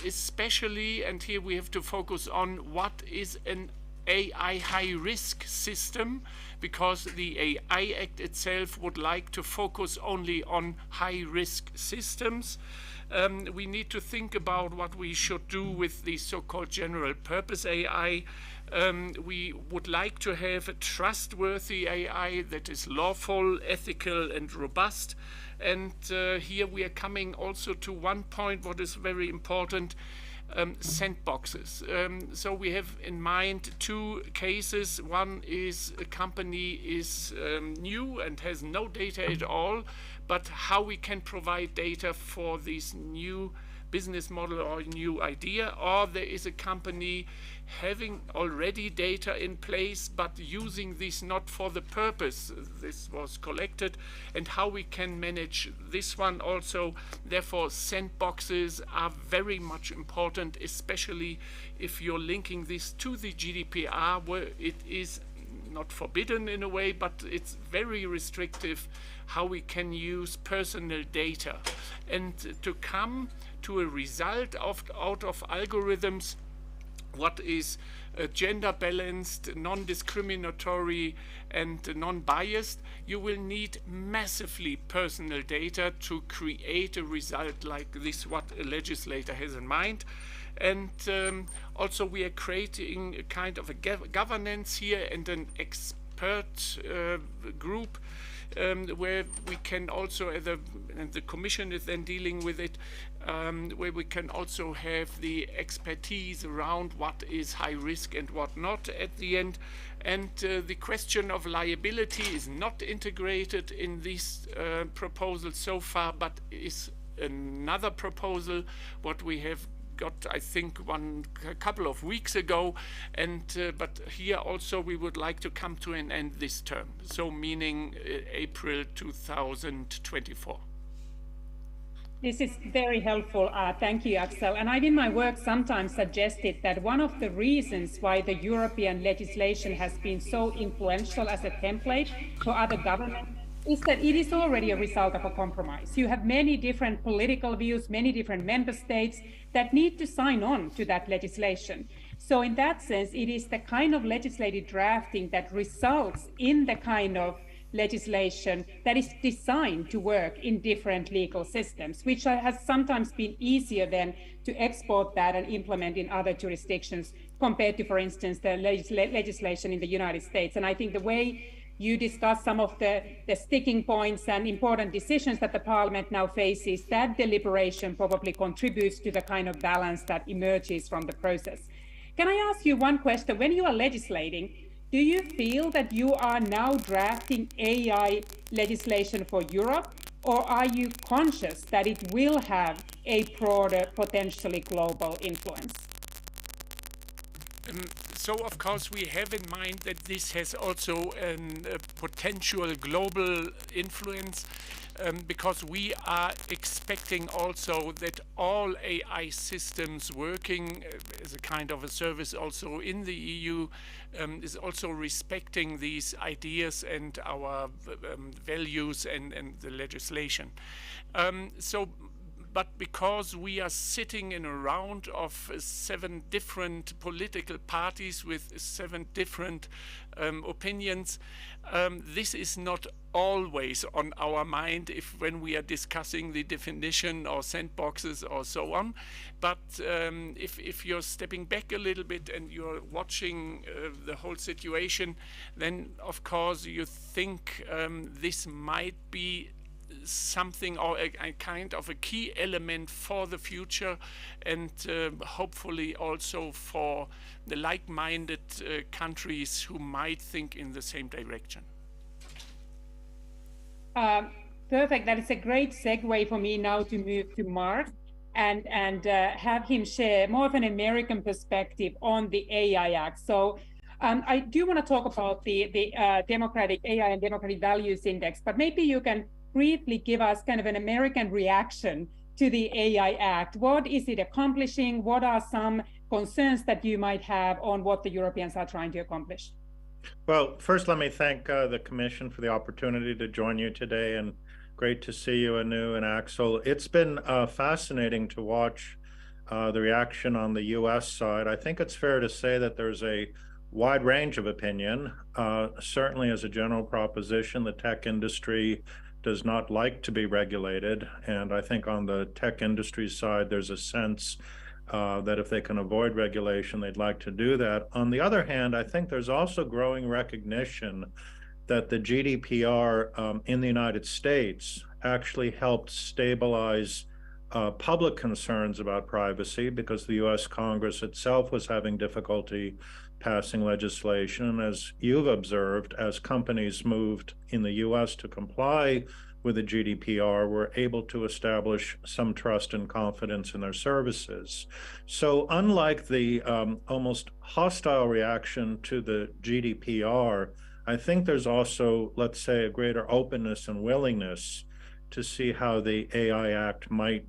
especially, and here we have to focus on what is an AI high-risk system, because the AI Act itself would like to focus only on high-risk systems. We need to think about what we should do with the so-called general purpose AI. We would like to have a trustworthy AI that is lawful, ethical, and robust. And here we are coming also to one point what is very important, sandboxes. So we have in mind two cases. One is a company is new and has no data at all, but how we can provide data for this new business model or new idea, or there is a company having already data in place but using this not for the purpose this was collected, and how we can manage this one also. Therefore, sandboxes are very much important, especially if you're linking this to the GDPR, where it is not forbidden in a way, but it's very restrictive how we can use personal data. And to come to a result out of algorithms what is gender balanced, non-discriminatory, and non-biased, you will need massively personal data to create a result like this, what a legislator has in mind. And also we are creating a kind of a governance here and an expert group where we can also, and the Commission is then dealing with it, where we can also have the expertise around what is high risk and what not at the end. And the question of liability is not integrated in this proposal so far, but is another proposal what we have got, I think, a couple of weeks ago, and but here also we would like to come to an end this term, so meaning April 2024. This is very helpful. Thank you, Axel. And I've in my work sometimes suggested that one of the reasons why the European legislation has been so influential as a template for other governments is that it is already a result of a compromise. You have many different political views, many different member states that need to sign on to that legislation. So in that sense, it is the kind of legislative drafting that results in the kind of legislation that is designed to work in different legal systems, which has sometimes been easier than to export that and implement in other jurisdictions compared to, for instance, the legislation in the United States. And I think the way you discuss some of the sticking points and important decisions that the Parliament now faces, that deliberation probably contributes to the kind of balance that emerges from the process. Can I ask you one question? When you are legislating, do you feel that you are now drafting AI legislation for Europe, or are you conscious that it will have a broader, potentially global influence? So, of course, we have in mind that this has also a potential global influence, because we are expecting also that all AI systems working as a kind of a service also in the EU is also respecting these ideas and our values and the legislation. But because we are sitting in a round of 7 different political parties with 7 different opinions, this is not always on our mind when we are discussing the definition or sandboxes or so on. But if you're stepping back a little bit and you're watching the whole situation, then of course you think this might be something or a kind of a key element for the future, and hopefully also for the like-minded countries who might think in the same direction. Perfect. That is a great segue for me now to move to Mark and have him share more of an American perspective on the AI Act. So I do want to talk about the Democratic AI and Democratic Values Index, but maybe you can briefly give us kind of an American reaction to the AI Act. What is it accomplishing? What are some concerns that you might have on what the Europeans are trying to accomplish? Well, first, let me thank the Commission for the opportunity to join you today, and great to see you, Anu and Axel. It's been fascinating to watch the reaction on the U.S. side. I think it's fair to say that there's a wide range of opinion. Certainly, as a general proposition, the tech industry does not like to be regulated, and I think on the tech industry side, there's a sense that if they can avoid regulation, they'd like to do that. On the other hand, I think there's also growing recognition that the GDPR in the United States actually helped stabilize public concerns about privacy, because the US Congress itself was having difficulty passing legislation. And as you've observed, as companies moved in the US to comply with the GDPR, were able to establish some trust and confidence in their services. So unlike the almost hostile reaction to the GDPR, I think there's also, let's say, a greater openness and willingness to see how the AI Act might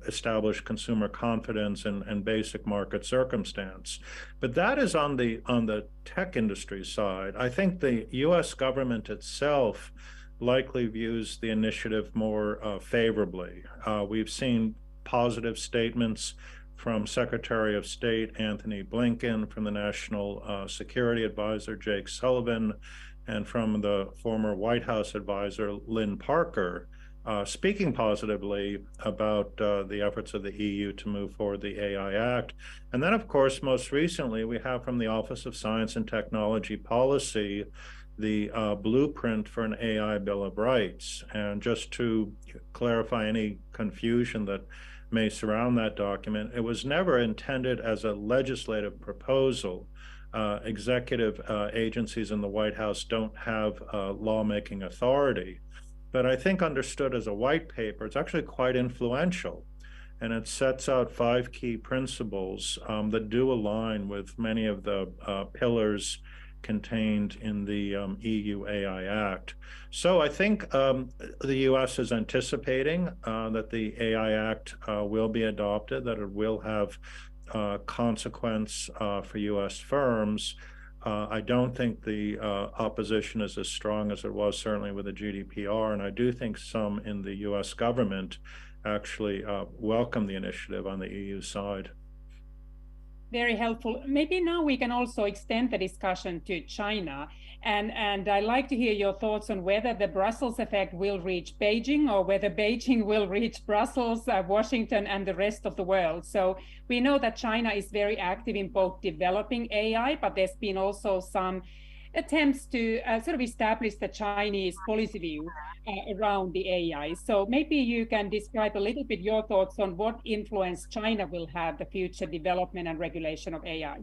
establish consumer confidence and basic market circumstance. But that is on the tech industry side. I think the US government itself likely views the initiative more favorably. We've seen positive statements from Secretary of State Anthony Blinken, from the National Security Advisor Jake Sullivan, and from the former White House advisor Lynn Parker, speaking positively about the efforts of the EU to move forward the AI Act. And then, of course, most recently, we have from the Office of Science and Technology Policy the blueprint for an AI Bill of Rights. And just to clarify any confusion that may surround that document, it was never intended as a legislative proposal. Executive agencies in the White House don't have lawmaking authority. But I think understood as a white paper, it's actually quite influential. And it sets out 5 key principles that do align with many of the pillars contained in the EU AI Act. So I think the US is anticipating that the AI Act will be adopted, that it will have consequence for US firms. I don't think the opposition is as strong as it was certainly with the GDPR, and I do think some in the US government actually welcome the initiative on the EU side. Very helpful. Maybe now we can also extend the discussion to China. And I'd like to hear your thoughts on whether the Brussels effect will reach Beijing, or whether Beijing will reach Brussels, Washington, and the rest of the world. So we know that China is very active in both developing AI, but there's been also some attempts to sort of establish the Chinese policy view around the AI. So maybe you can describe a little bit your thoughts on what influence China will have the future development and regulation of AI.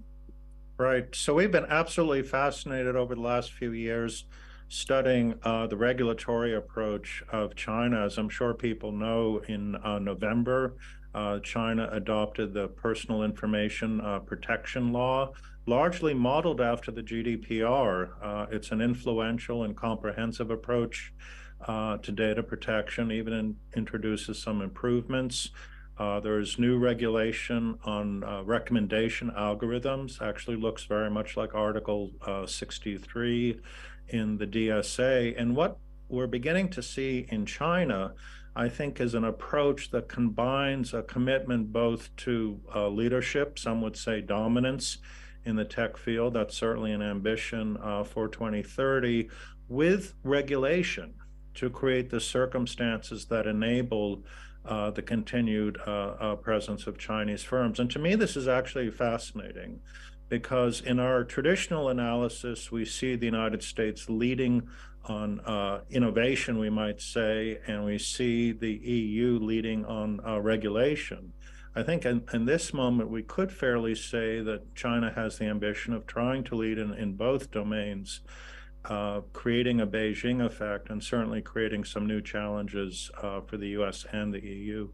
Right. So we've been absolutely fascinated over the last few years studying the regulatory approach of China. As I'm sure people know, in November, China adopted the Personal Information Protection Law, largely modeled after the GDPR. It's an influential and comprehensive approach to data protection, even introduces some improvements. There's new regulation on recommendation algorithms, actually looks very much like Article 63 in the DSA. And what we're beginning to see in China, I think, is an approach that combines a commitment both to leadership, some would say dominance in the tech field, that's certainly an ambition for 2030, with regulation to create the circumstances that enable the continued presence of Chinese firms. And to me, this is actually fascinating, because in our traditional analysis, we see the United States leading on innovation, we might say, and we see the EU leading on regulation. I think in this moment, we could fairly say that China has the ambition of trying to lead in both domains, creating a Beijing effect, and certainly creating some new challenges for the US and the EU.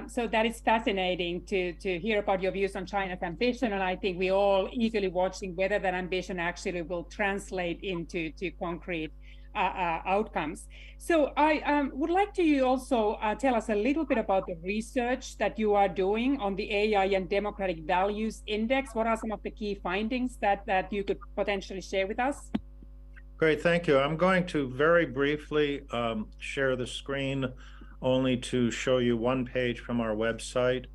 So that is fascinating to hear about your views on China's ambition, and I think we're all eagerly watching whether that ambition actually will translate into concrete outcomes. So I would like to you also tell us a little bit about the research that you are doing on the AI and Democratic Values Index. What are some of the key findings that you could potentially share with us? Great, thank you. I'm going to very briefly share the screen only to show you one page from our website.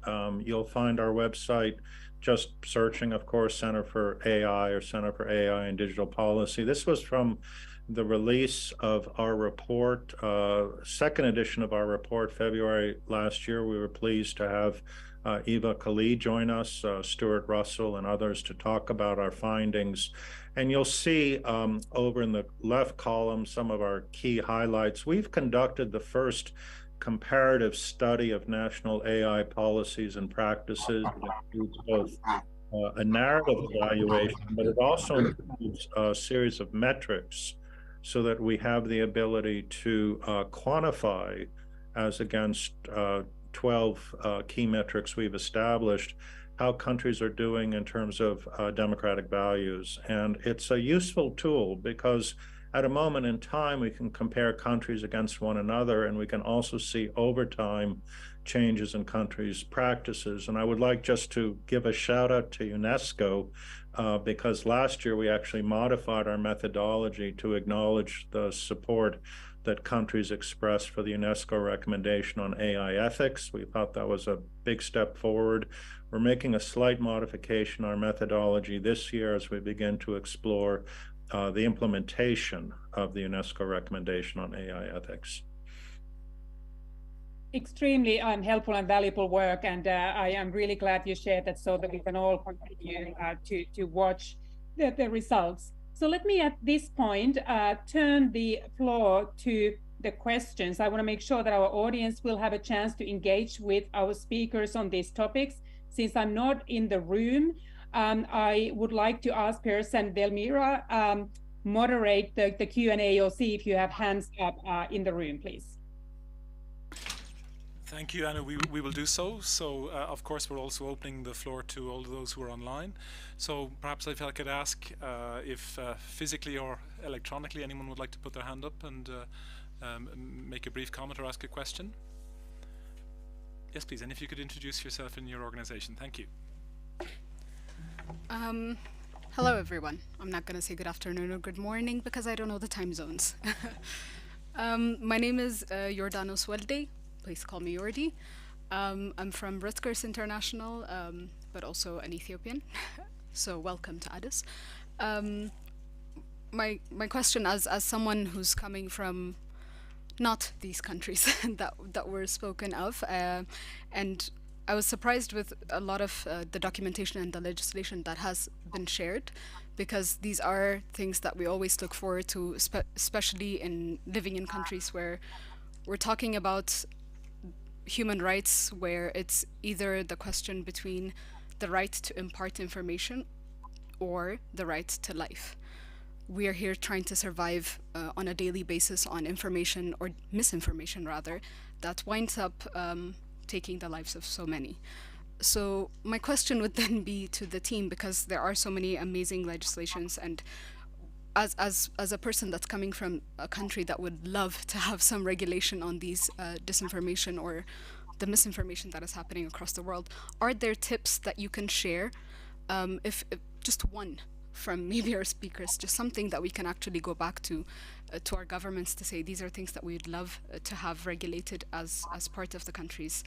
You'll find our website just searching, of course, Center for AI or Center for AI and Digital Policy. This was from the release of our report, second edition of our report, February last year. We were pleased to have Eva Khalid join us, Stuart Russell, and others to talk about our findings. And you'll see over in the left column some of our key highlights. We've conducted the first comparative study of national AI policies and practices. It includes both a narrative evaluation, but it also includes a series of metrics so that we have the ability to quantify, as against 12 key metrics we've established, how countries are doing in terms of democratic values. And it's a useful tool because at a moment in time, we can compare countries against one another, and we can also see over time changes in countries' practices. And I would like just to give a shout out to UNESCO because last year we actually modified our methodology to acknowledge the support that countries expressed for the UNESCO recommendation on AI ethics. We thought that was a big step forward. We're making a slight modification on our methodology this year as we begin to explore the implementation of the UNESCO recommendation on AI ethics. Extremely helpful and valuable work, and I am really glad you shared that so that we can all continue to watch the results. So let me at this point turn the floor to the questions. I want to make sure that our audience will have a chance to engage with our speakers on these topics. Since I'm not in the room, I would like to ask Piers and Delmira moderate the Q&A or see if you have hands up in the room, please. Thank you, Anna. We will do so. So, of course, we're also opening the floor to all those who are online. So perhaps if I could ask if physically or electronically anyone would like to put their hand up and make a brief comment or ask a question. Yes, please. And if you could introduce yourself and your organization. Thank you. Hello, everyone. I'm not going to say good afternoon or good morning because I don't know the time zones. My name is Jordanos Welde. Please call me Yordi. I'm from Rutgers International, but also an Ethiopian. So welcome to Addis. My question as someone who's coming from not these countries that were spoken of, and I was surprised with a lot of the documentation and the legislation that has been shared, because these are things that we always look forward to, especially in living in countries where we're talking about human rights, where it's either the question between the right to impart information or the right to life. We are here trying to survive on a daily basis on information, or misinformation rather, that winds up taking the lives of so many. So my question would then be to the team, because there are so many amazing legislations, and as a person that's coming from a country that would love to have some regulation on these disinformation or the misinformation that is happening across the world, are there tips that you can share, if just one from maybe our speakers, just something that we can actually go back to our governments to say these are things that we would love to have regulated as part of the countries,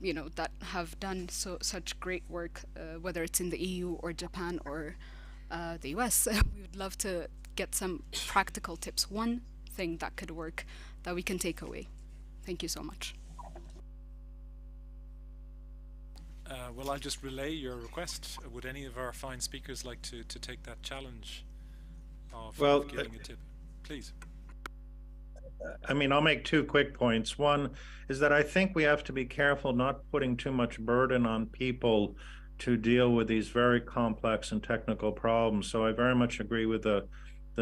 you know, that have done such great work, whether it's in the EU or Japan or the US. We would love to get some practical tips, one thing that could work that we can take away. Thank you so much. Well, I'll just relay your request. Would any of our fine speakers like to take that challenge of giving a tip? Please. I mean, I'll make two quick points. One is that I think we have to be careful not putting too much burden on people to deal with these very complex and technical problems. So I very much agree with the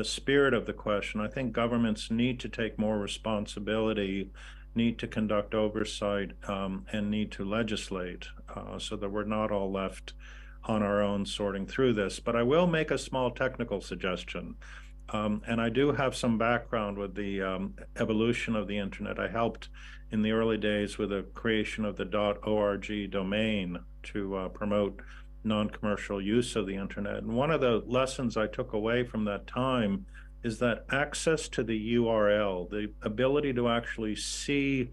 spirit of the question. I think governments need to take more responsibility, need to conduct oversight, and need to legislate so that we're not all left on our own sorting through this. But I will make a small technical suggestion. And I do have some background with the evolution of the internet. I helped in the early days with the creation of the .org domain to promote non-commercial use of the internet. And one of the lessons I took away from that time is that access to the URL, the ability to actually see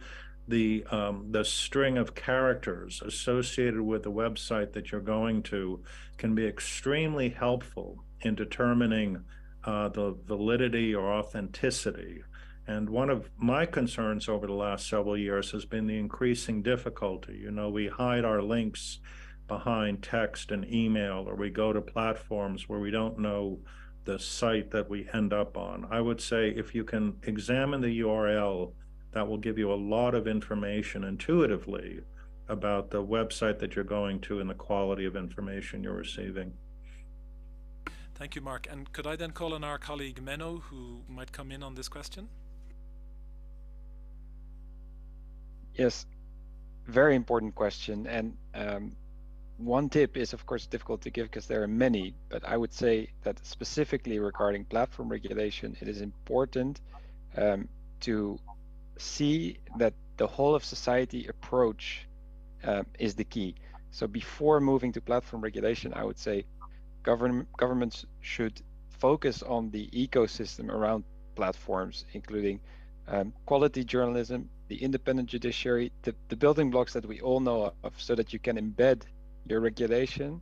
the string of characters associated with the website that you're going to, can be extremely helpful in determining the validity or authenticity. And one of my concerns over the last several years has been the increasing difficulty. You know, we hide our links behind text and email, or we go to platforms where we don't know the site that we end up on. I would say if you can examine the URL, that will give you a lot of information intuitively about the website that you're going to and the quality of information you're receiving. Thank you, Mark. And could I then call on our colleague Menno, who might come in on this question? Yes, very important question. And one tip is, of course, difficult to give because there are many, but I would say that specifically regarding platform regulation, it is important to see that the whole of society approach is the key. So before moving to platform regulation, I would say governments should focus on the ecosystem around platforms, including quality journalism, the independent judiciary, the building blocks that we all know of, so that you can embed your regulation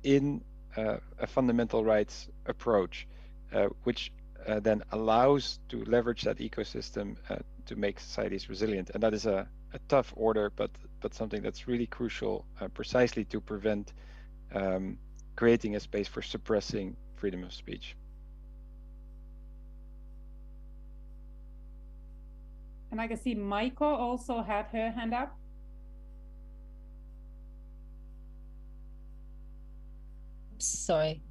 in a fundamental rights approach, which then allows to leverage that ecosystem to make societies resilient. And that is a tough order, but something that's really crucial precisely to prevent creating a space for suppressing freedom of speech. And I can see Maiko also had her hand up. Sorry.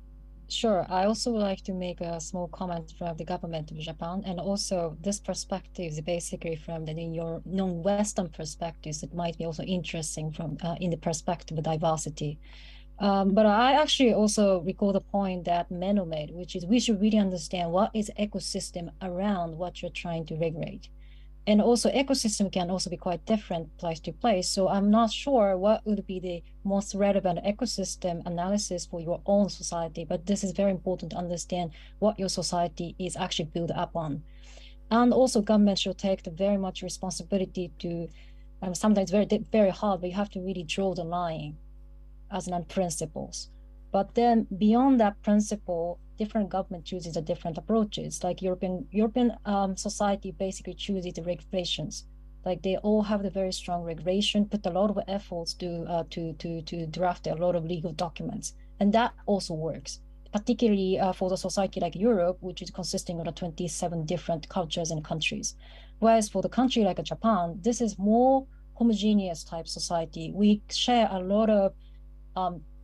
Sure. I also would like to make a small comment from the government of Japan. And also this perspective is basically from the non-Western perspectives. It might be also interesting from in the perspective of diversity. But I actually also recall the point that Menno made, which is we should really understand what is ecosystem around what you're trying to regulate. And also ecosystem can also be quite different place to place. So I'm not sure what would be the most relevant ecosystem analysis for your own society, but this is very important to understand what your society is actually built up on. And also government should take the very much responsibility to, sometimes very hard, but you have to really draw the line as non-principles. But then beyond that principle, different government chooses the different approaches. Like European society basically chooses the regulations. Like they all have the very strong regulation, put a lot of efforts to draft a lot of legal documents, and that also works. Particularly for the society like Europe, which is consisting of 27 different cultures and countries. Whereas for the country like Japan, this is more homogeneous type society. We share a lot of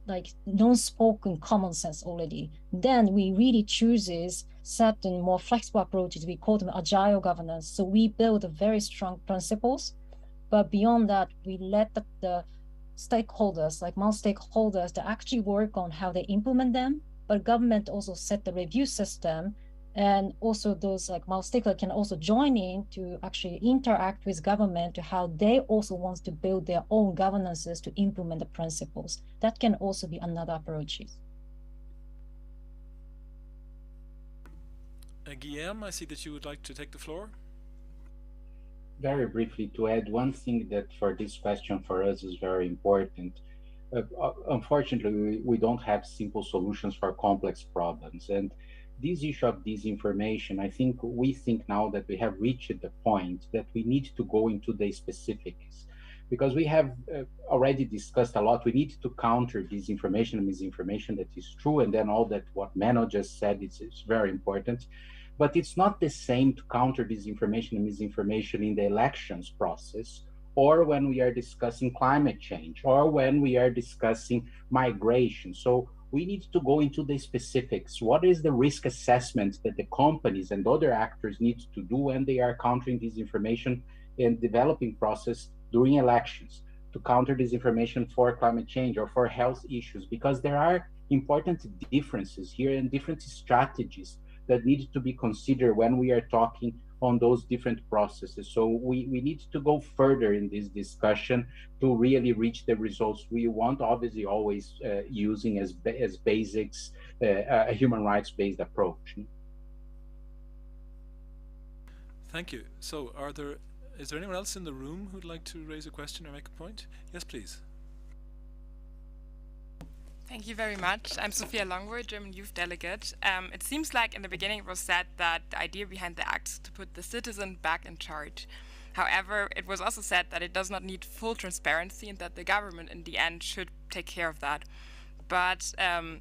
like non-spoken common sense already. Then we really chooses certain more flexible approaches. We call them agile governance. So we build very strong principles, but beyond that, we let the stakeholders, like non-stakeholders, to actually work on how they implement them. But government also set the review system, and also those like stakeholders can also join in to actually interact with government to how they also want to build their own governances to implement the principles. That can also be another approach. Guillaume, I see that you would like to take the floor. Very briefly, to add one thing that for this question for us is very important. Unfortunately, we don't have simple solutions for complex problems. And this issue of disinformation, I think we think now that we have reached the point that we need to go into the specifics, because we have already discussed a lot. We need to counter disinformation and misinformation that is true, and then all that what Menno just said is very important. But it's not the same to counter disinformation and misinformation in the elections process, or when we are discussing climate change, or when we are discussing migration. So we need to go into the specifics. What is the risk assessment that the companies and other actors need to do when they are countering disinformation in developing process during elections, to counter disinformation for climate change or for health issues? Because there are important differences here and different strategies that need to be considered when we are talking on those different processes. So we need to go further in this discussion to really reach the results we want, obviously always using as basics a human rights-based approach. Thank you. So is there anyone else in the room who'd like to raise a question or make a point? Yes, please. Thank you very much. I'm Sophia Longwood, German Youth Delegate. It seems like in the beginning it was said that the idea behind the act is to put the citizen back in charge. However, it was also said that it does not need full transparency and that the government in the end should take care of that. But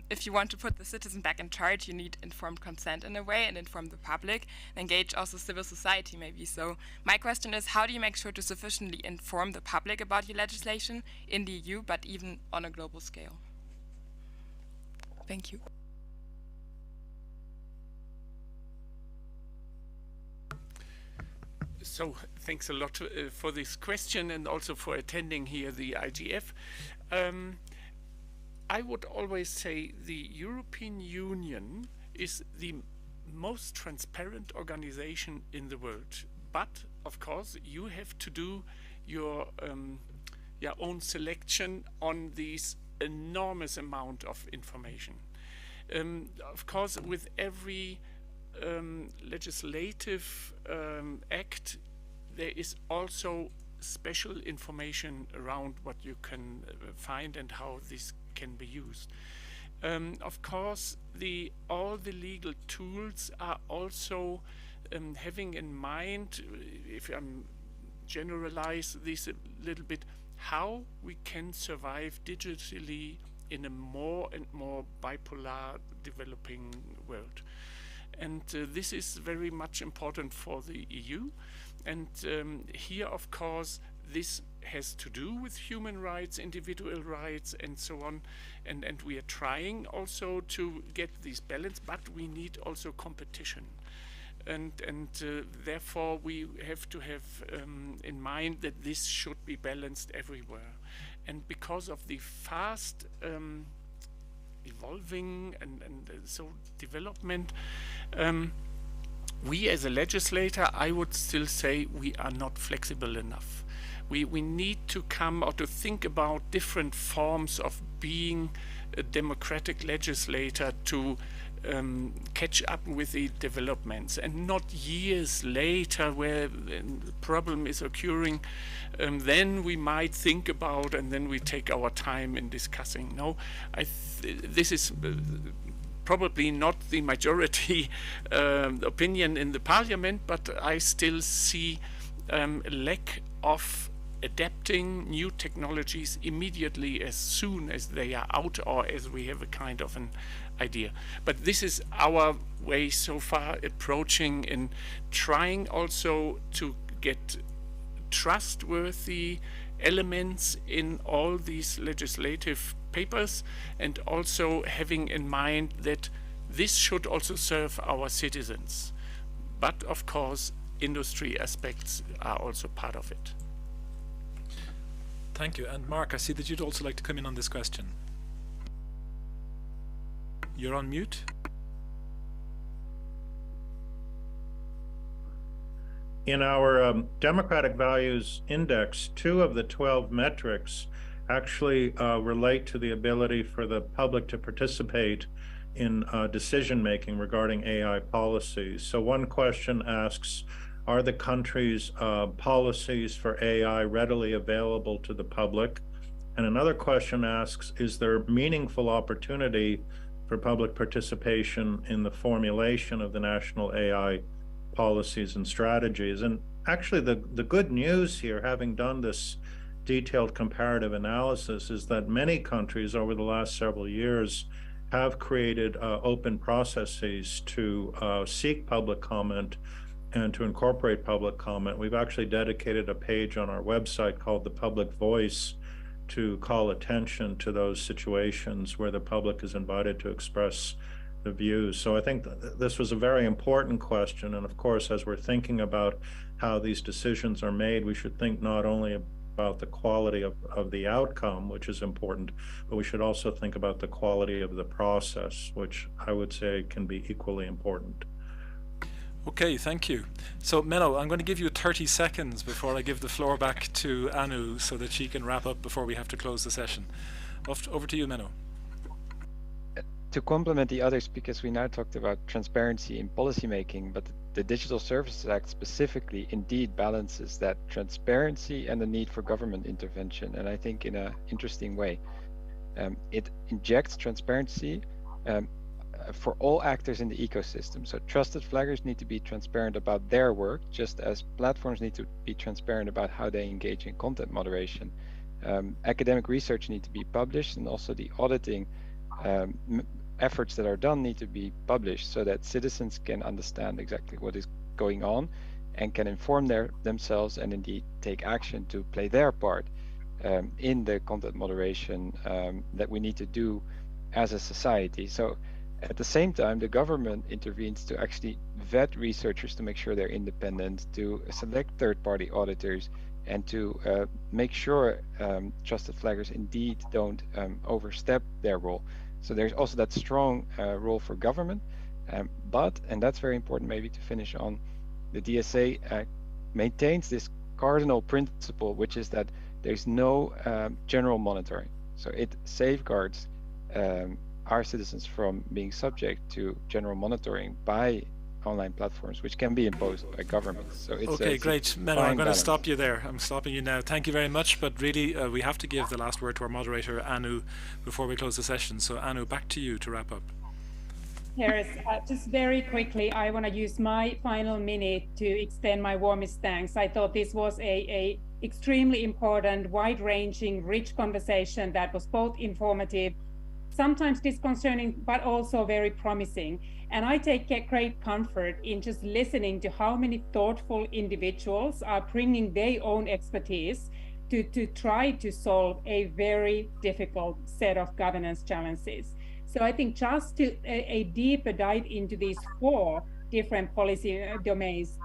if you want to put the citizen back in charge, you need informed consent in a way and inform the public, and engage also civil society maybe. So my question is, how do you make sure to sufficiently inform the public about your legislation in the EU, but even on a global scale? Thank you. So thanks a lot for this question and also for attending here the IGF. I would always say the European Union is the most transparent organization in the world. But of course, you have to do your own selection on these enormous amount of information. Of course, with every legislative act, there is also special information around what you can find and how this can be used. Of course, all the legal tools are also having in mind, if I'm generalize this a little bit, how we can survive digitally in a more and more bipolar developing world. And this is very much important for the EU. And here, of course, this has to do with human rights, individual rights, and so on. And we are trying also to get this balance, but we need also competition. And therefore, we have to have in mind that this should be balanced everywhere. And because of the fast evolving and so development, we as a legislator, I would still say we are not flexible enough. We need to come or to think about different forms of being a democratic legislator to catch up with the developments, and not years later where the problem is occurring, then we might think about and then we take our time in discussing. No, this is probably not the majority opinion in the parliament, but I still see a lack of adapting new technologies immediately as soon as they are out or as we have a kind of an idea. But this is our way so far approaching in trying also to get trustworthy elements in all these legislative papers, and also having in mind that this should also serve our citizens. But of course, industry aspects are also part of it. Thank you. And Mark, I see that you'd also like to come in on this question. You're on mute. In our Democratic Values Index, 2 of the 12 metrics actually relate to the ability for the public to participate in decision-making regarding AI policies. So one question asks, are the country's policies for AI readily available to the public? And another question asks, is there meaningful opportunity for public participation in the formulation of the national AI policies and strategies? And actually the good news here, having done this detailed comparative analysis, is that many countries over the last several years have created open processes to seek public comment and to incorporate public comment. We've actually dedicated a page on our website called The Public Voice to call attention to those situations where the public is invited to express the views. So I think this was a very important question. And of course, as we're thinking about how these decisions are made, we should think not only about the quality of the outcome, which is important, but we should also think about the quality of the process, which I would say can be equally important. Okay, thank you. So, Menno, I'm going to give you 30 seconds before I give the floor back to Anu so that she can wrap up before we have to close the session. Over to you, Menno. To complement the others, because we now talked about transparency in policymaking, but the Digital Services Act specifically indeed balances that transparency and the need for government intervention, and I think in an interesting way. It injects transparency for all actors in the ecosystem. So trusted flaggers need to be transparent about their work, just as platforms need to be transparent about how they engage in content moderation. Academic research need to be published, and also the auditing efforts that are done need to be published so that citizens can understand exactly what is going on and can inform themselves and indeed take action to play their part in the content moderation that we need to do as a society. So at the same time, the government intervenes to actually vet researchers to make sure they're independent, to select third-party auditors, and to make sure trusted flaggers indeed don't overstep their role. So there's also that strong role for government, but, and that's very important maybe to finish on, the DSA maintains this cardinal principle, which is that there's no general monitoring. So it safeguards our citizens from being subject to general monitoring by online platforms, which can be imposed by governments. So it's okay, great. Menno, I'm going to stop you there. I'm stopping you now. Thank you very much, but really we have to give the last word to our moderator, Anu, before we close the session. So Anu, back to you to wrap up. Yes, just very quickly, I want to use my final minute to extend my warmest thanks. I thought this was a extremely important, wide-ranging, rich conversation that was both informative, sometimes disconcerting, but also very promising. And I take great comfort in just listening to how many thoughtful individuals are bringing their own expertise to try to solve a very difficult set of governance challenges. So I think just a deeper dive into these 4 different policy domains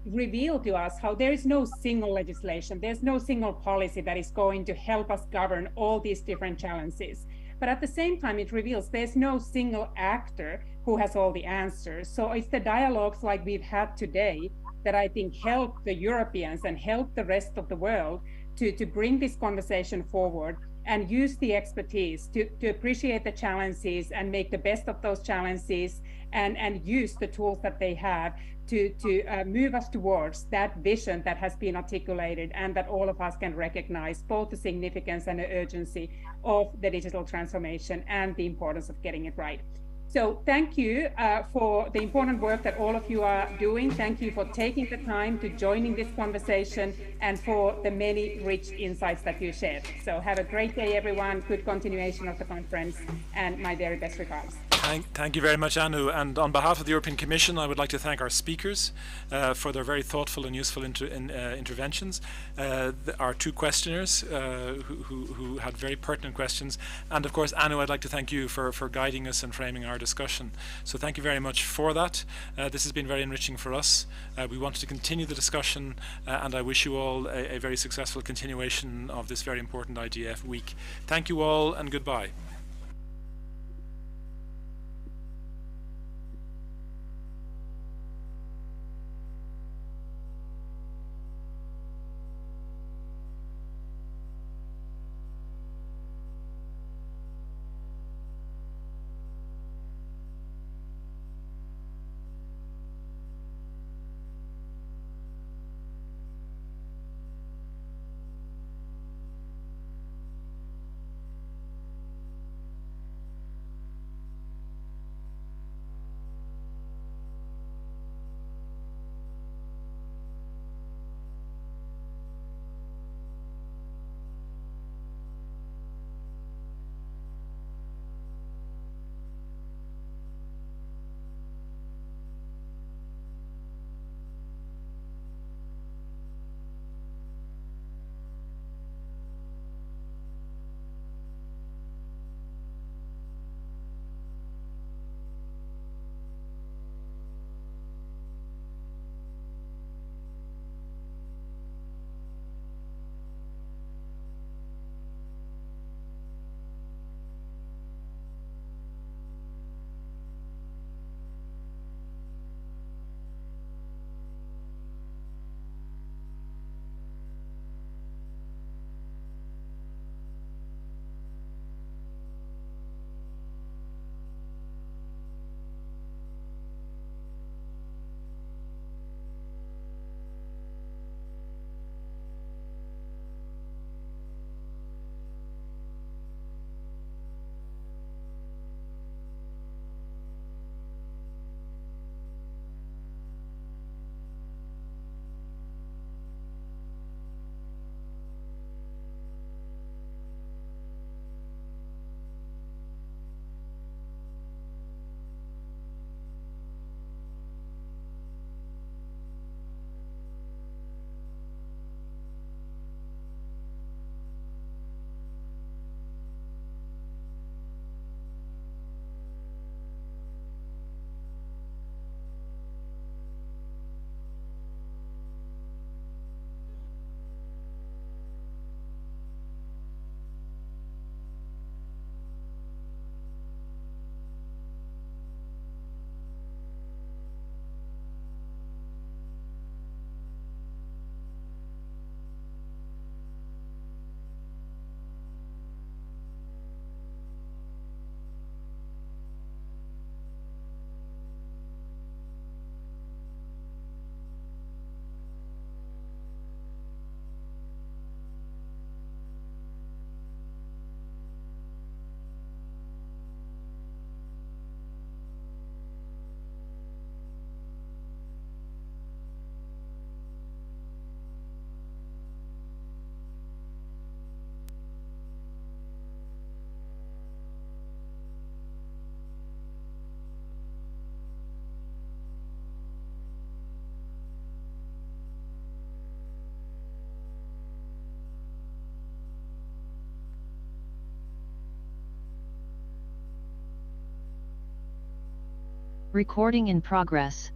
reveal to us how there is no single legislation, there's no single policy that is going to help us govern all these different challenges. But at the same time, it reveals there's no single actor who has all the answers. So it's the dialogues like we've had today that I think help the Europeans and help the rest of the world to bring this conversation forward and use the expertise to appreciate the challenges and make the best of those challenges and use the tools that they have to move us towards that vision that has been articulated and that all of us can recognize both the significance and the urgency of the digital transformation and the importance of getting it right. So thank you for the important work that all of you are doing. Thank you for taking the time to joining this conversation and for the many rich insights that you shared. So have a great day, everyone. Good continuation of the conference and my very best regards. Thank you very much, Anu. And on behalf of the European Commission, I would like to thank our speakers for their very thoughtful and useful interventions, our 2 questioners who had very pertinent questions, and of course, Anu, I'd like to thank you for guiding us and framing our discussion. So thank you very much for that. This has been very enriching for us. We wanted to continue the discussion, and I wish you all a very successful continuation of this very important IGF week. Thank you all, and goodbye. Recording in progress.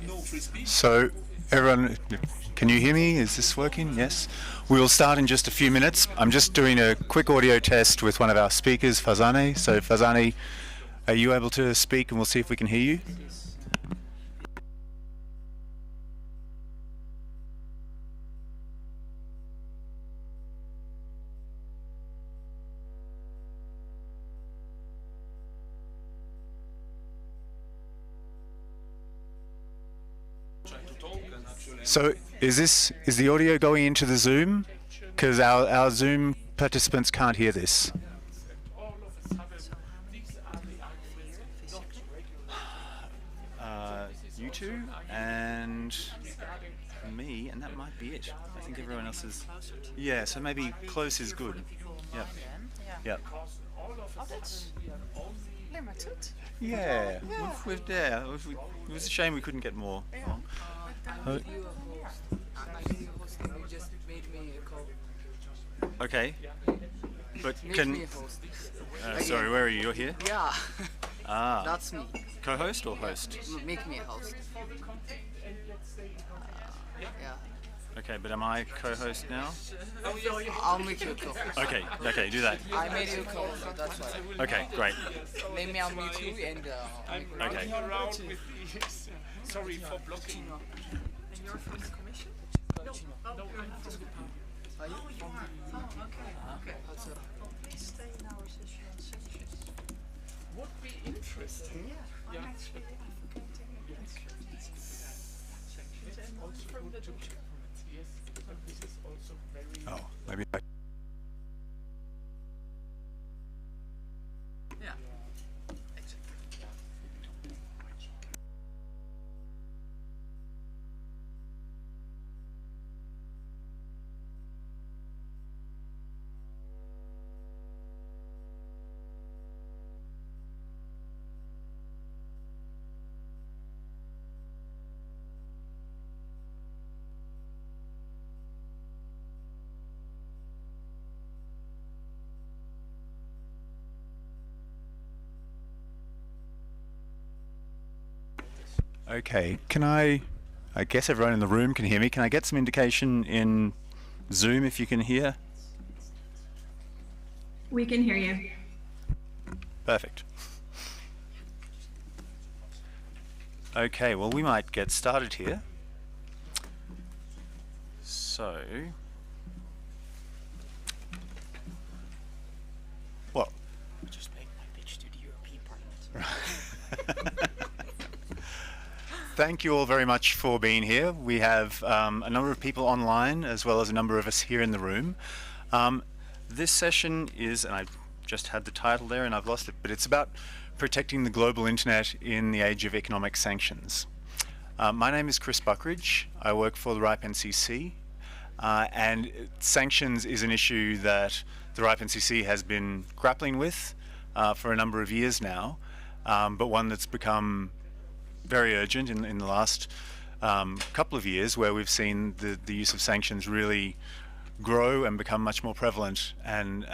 No free speech. So, everyone, can you hear me? Is this working? Yes. We will start in just a few minutes. I'm just doing a quick audio test with one of our speakers, Fazane. So, Fazane, are you able to speak, and we'll see if we can hear you? So is the audio going into the Zoom? Because our Zoom participants can't hear this. You two and me, and that might be it. I think everyone else is. Yeah, so maybe close is good. Yep. Yep. Yeah. It was a shame we couldn't get more. Okay. But can. Sorry, where are you? You're here? Yeah. Ah. That's me. Co-host or host? Make me a host. Yeah. Okay, but am I co-host now? I'll make you a co-host. Okay, do that. I made you a co-host, that's why. Okay, great. Maybe I'll meet you and okay. Sorry for blocking. And you're from the commission? No. Are you? Oh, okay. So, please stay in our session on sanctions. Would be interesting. Yeah, I'm actually advocating sanctions and also from the yes, but this is also very. Oh, maybe. Yeah. Okay, I guess everyone in the room can hear me. Can I get some indication in Zoom if you can hear? We can hear you. Perfect. Okay, well, we might get started here. So, what? Just make my pitch to the European Parliament. Thank you all very much for being here. We have a number of people online as well as a number of us here in the room. This session is, and I just had the title there and I've lost it, but it's about protecting the global internet in the age of economic sanctions. My name is Chris Buckridge. I work for the RIPE NCC, and sanctions is an issue that the RIPE NCC has been grappling with for a number of years now, but one that's become very urgent in the last couple of years, where we've seen the use of sanctions really grow and become much more prevalent, and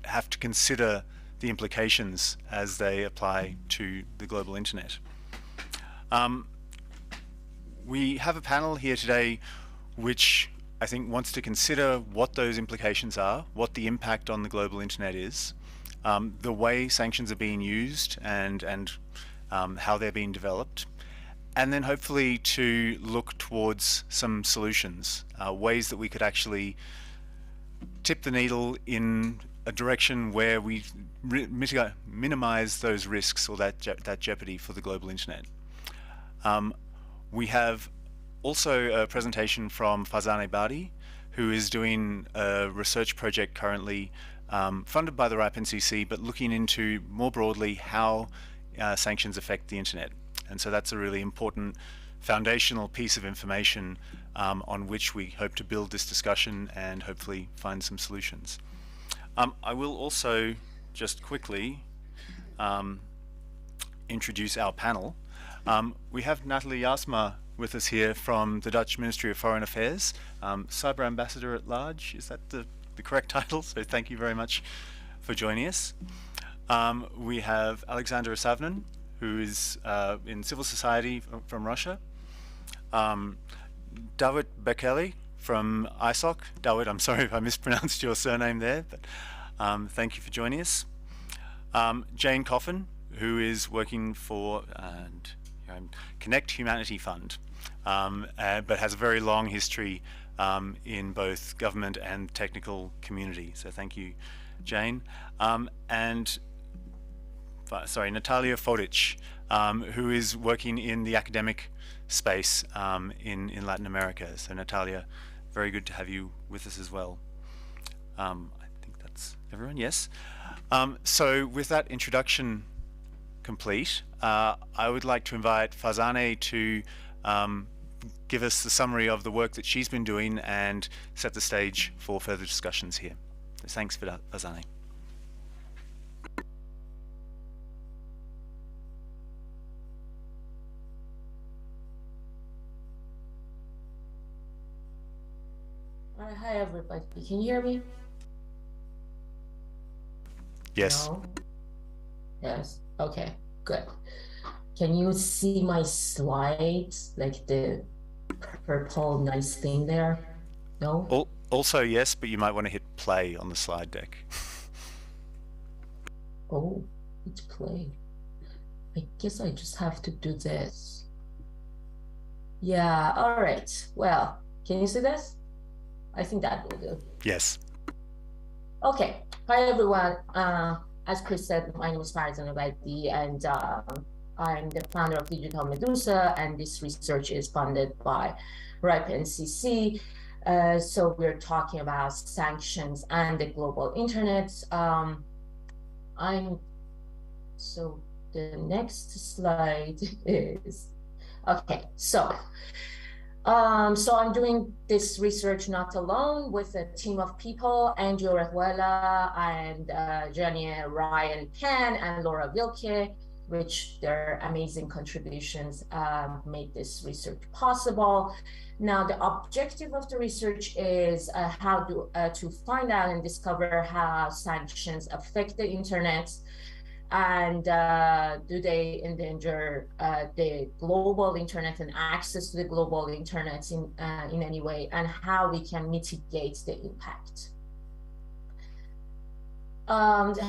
have to consider the implications as they apply to the global internet. We have a panel here today which I think wants to consider what those implications are, what the impact on the global internet is, the way sanctions are being used, and how they're being developed, and then hopefully to look towards some solutions, ways that we could actually tip the needle in a direction where we minimize those risks or that jeopardy for the global internet. We have also a presentation from Fazane Badi, who is doing a research project currently funded by the RIPE NCC, but looking into more broadly how sanctions affect the internet. And so that's a really important foundational piece of information on which we hope to build this discussion and hopefully find some solutions. I will also just quickly introduce our panel. We have Nathalie Jasma with us here from the Dutch Ministry of Foreign Affairs, Cyber Ambassador at Large. Is that the correct title? So thank you very much for joining us. We have Alexandra Savnan, who is in civil society from Russia. David Bekele from ISOC. David, I'm sorry if I mispronounced your surname there, but thank you for joining us. Jane Coffin, who is working for Connect Humanity Fund, but has a very long history in both government and technical community. So thank you, Jane. And Natalia Fodic, who is working in the academic space in Latin America. So Natalia, very good to have you with us as well. I think that's everyone, yes. So with that introduction complete, I would like to invite Farzaneh to give us the summary of the work that she's been doing and set the stage for further discussions here. So thanks for that, Farzaneh. Hi everybody, can you hear me? Yes. No? Yes, okay, good. Can you see my slides, like the purple nice thing there? No? Also yes, but you might want to hit play on the slide deck. Oh, it's play. I guess I just have to do this. Yeah, all right. Well, can you see this? I think that will do. Yes. Okay. Hi, everyone. As Chris said, my name is Farzaneh Baidi, and I'm the founder of Digital Medusa, and this research is funded by RIPE NCC. So we're talking about sanctions and the global internet. So the next slide is, okay, so I'm doing this research not alone, with a team of people, Andrew Rejuela and Jania Ryan Penn and Laura Wilke, which their amazing contributions made this research possible. Now, the objective of the research is how to find out and discover how sanctions affect the internet, and do they endanger the global internet and access to the global internet in any way, and how we can mitigate the impact.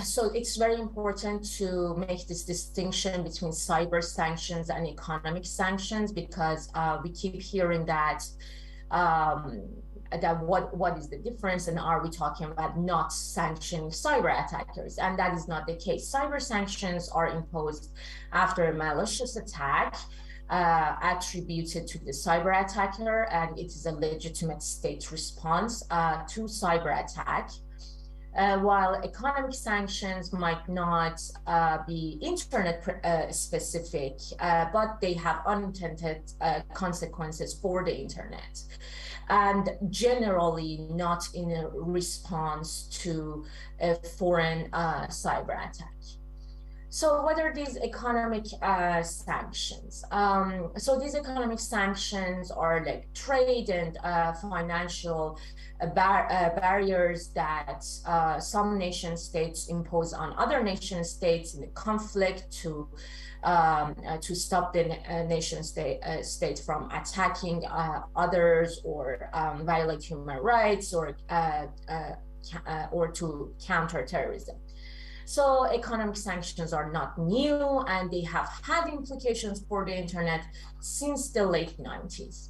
So it's very important to make this distinction between cyber sanctions and economic sanctions, because we keep hearing that what is the difference, and are we talking about not sanctioning cyber attackers? And that is not the case. Cyber sanctions are imposed after a malicious attack attributed to the cyber attacker, and it is a legitimate state response to cyber attack. While economic sanctions might not be internet specific, but they have unintended consequences for the internet, and generally not in a response to a foreign cyber attack. So what are these economic sanctions? So these economic sanctions are like trade and financial barriers that some nation states impose on other nation states in a conflict to stop the nation state from attacking others, or violate human rights, or to counter terrorism. So economic sanctions are not new, and they have had implications for the internet since the late 90s.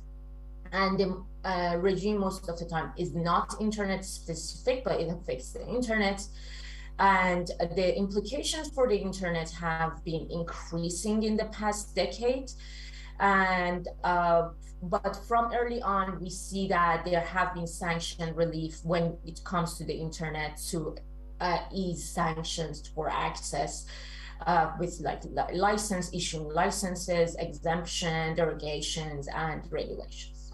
And the regime most of the time is not internet specific, but it affects the internet. And the implications for the internet have been increasing in the past decade. And but from early on, we see that there have been sanction relief when it comes to the internet to ease sanctions for access, with like issuing licenses, exemption, derogations, and regulations.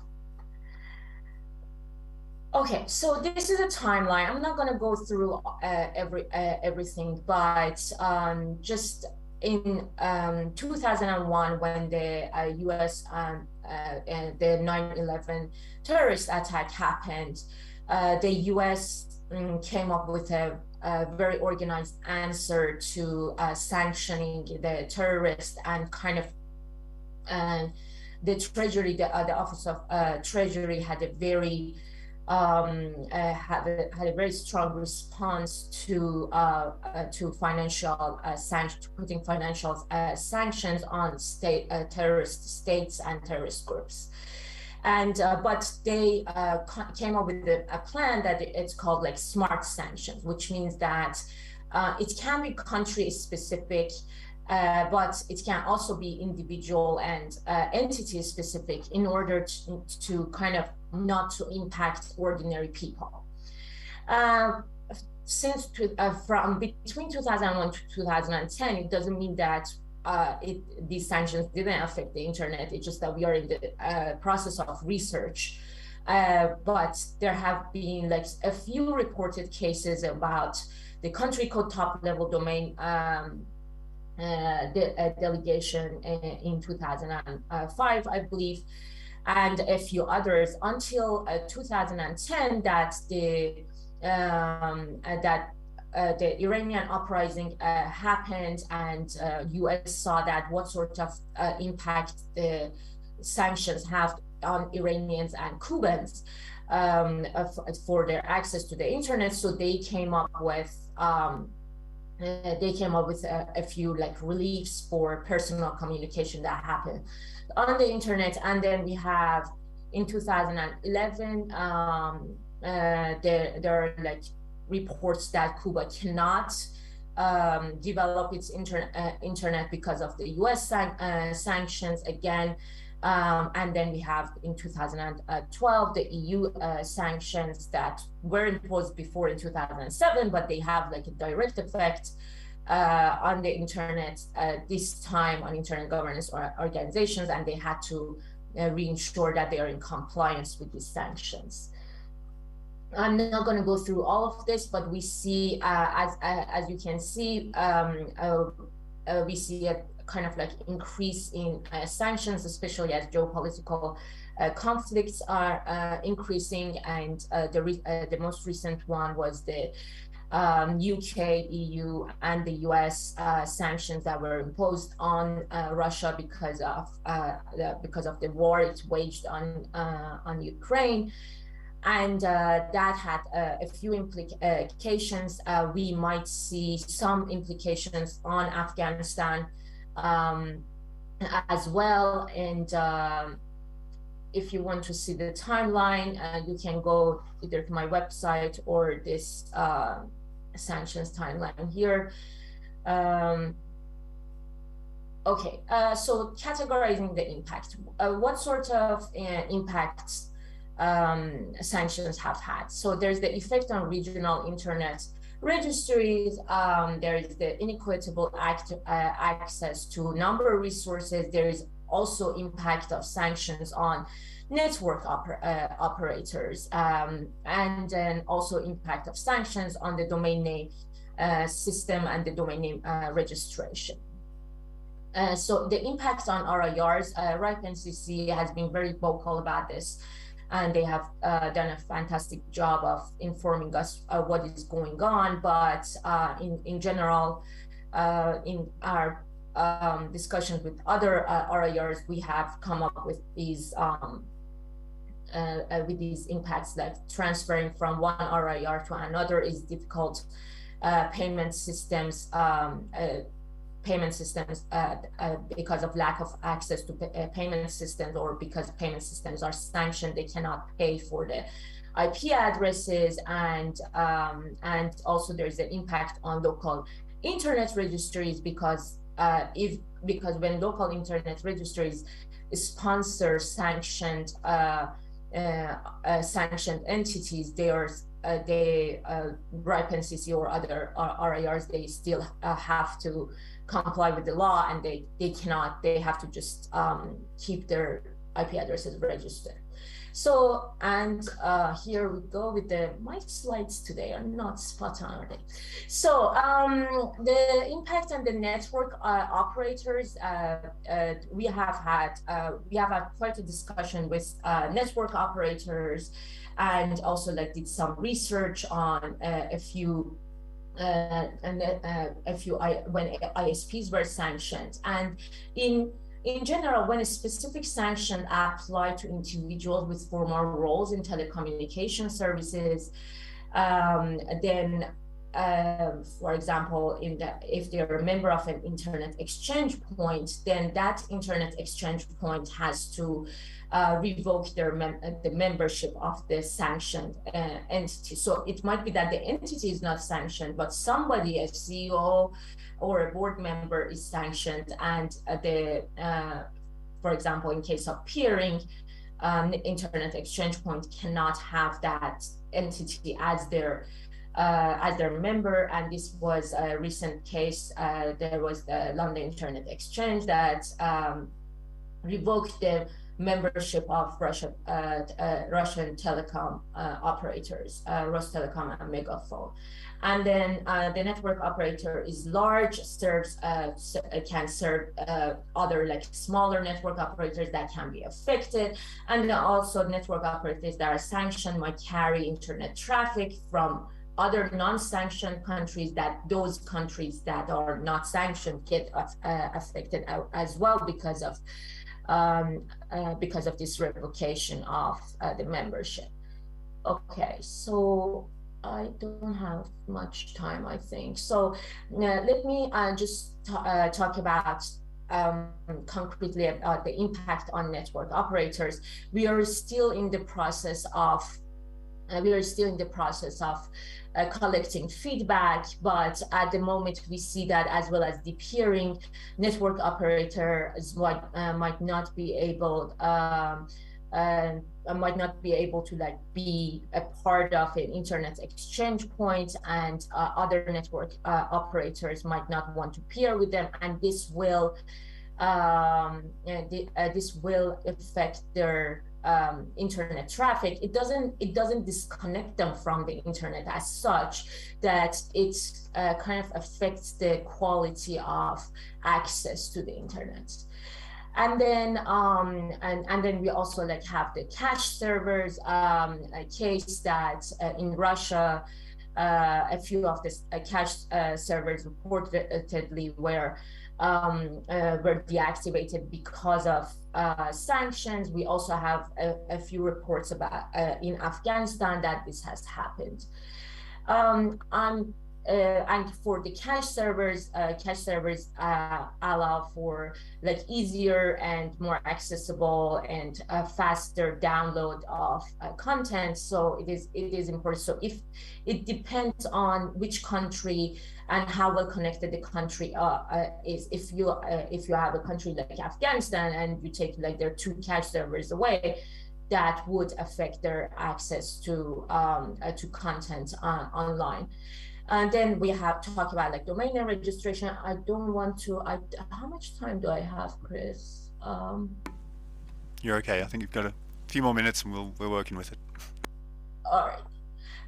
Okay, so this is a timeline. I'm not going to go through everything, but just in 2001, when the U.S. The 9/11 terrorist attack happened, the U.S. came up with a very organized answer to sanctioning the terrorists, and kind of the Treasury, the Office of Treasury had a very had a very strong response to financial sanctions, putting financial sanctions on terrorist states and terrorist groups. And but they came up with a plan that it's called like smart sanctions, which means that it can be country specific, but it can also be individual and entity specific in order to kind of not to impact ordinary people. Since from between 2001 to 2010, it doesn't mean that these sanctions didn't affect the internet. It's just that we are in the process of research. But there have been like a few reported cases about the country code top level domain delegation in 2005, I believe, and a few others until 2010 that the Iranian uprising happened, and US saw that what sort of impact the sanctions have on Iranians and Cubans for their access to the internet. So they came up with a few like reliefs for personal communication that happened on the internet. And then we have in 2011 there are like reports that Cuba cannot develop its internet because of the US sanctions again. And then we have in 2012 the EU sanctions that were imposed before in 2007, but they have like a direct effect on the internet, this time on internet governance organizations, and they had to reinsure that they are in compliance with these sanctions. I'm not going to go through all of this, but we see, as you can see, we see a kind of like increase in sanctions, especially as geopolitical conflicts are increasing. And the most recent one was the UK, EU, and the US sanctions that were imposed on Russia because of the war it waged on Ukraine. And that had a few implications. We might see some implications on Afghanistan as well. And if you want to see the timeline, you can go either to my website or this sanctions timeline here. Okay, so categorizing the impact. What sort of impacts sanctions have had? So there's the effect on regional internet registries. There is the inequitable access to number of resources. There is also impact of sanctions on network operators, and then also impact of sanctions on the domain name system and the domain name registration. So the impacts on RIRs, RIPE NCC has been very vocal about this, and they have done a fantastic job of informing us what is going on. But in general, in our discussions with other RIRs, we have come up with these impacts, like transferring from one RIR to another is difficult. Payment systems because of lack of access to payment systems, or because payment systems are sanctioned, they cannot pay for the IP addresses, and also there's an impact on local internet registries, because when local internet registries sponsor sanctioned entities, RIPE NCC or other RIRs, they still have to comply with the law, and they have to just keep their IP addresses registered. So, and here we go with my slides today are not spot on, are they? So the impact on the network operators, we have had quite a discussion with network operators, and also like did some research on a few when ISPs were sanctioned. And in general, when a specific sanction applied to individuals with formal roles in telecommunication services, then, for example, if they are a member of an internet exchange point, then that internet exchange point has to revoke the membership of the sanctioned entity. So it might be that the entity is not sanctioned, but somebody, a CEO or a board member, is sanctioned, and for example, in case of peering, internet exchange point cannot have that entity as their member. And this was a recent case. There was the London Internet Exchange that revoked the membership of Russian telecom operators, Rostelecom and Megaphone. And then the network operator is large, can serve other like smaller network operators that can be affected. And also network operators that are sanctioned might carry internet traffic from other non-sanctioned countries, that those countries that are not sanctioned get affected as well because of this revocation of the membership. Okay, so I don't have much time, I think. So let me just talk about concretely about the impact on network operators. We are still in the process of collecting feedback, but at the moment we see that, as well as the peering, network operators might not be able to like be a part of an internet exchange point, and other network operators might not want to peer with them, and this will affect their internet traffic. It doesn't disconnect them from the internet as such, that it kind of affects the quality of access to the internet. And then and then we also like have the cache servers, a case that in Russia a few of the cache servers reportedly were deactivated because of sanctions. We also have a few reports about in Afghanistan that this has happened. And for the cache servers allow for like easier and more accessible and faster download of content. So it is important. So if it depends on which country and how well connected the country is. If you have a country like Afghanistan and you take like their 2 cache servers away, that would affect their access to content online. And then we have to talk about like domain name registration. I don't want to. How much time do I have, Chris? You're okay. I think you've got a few more minutes, and we're working with it. All right.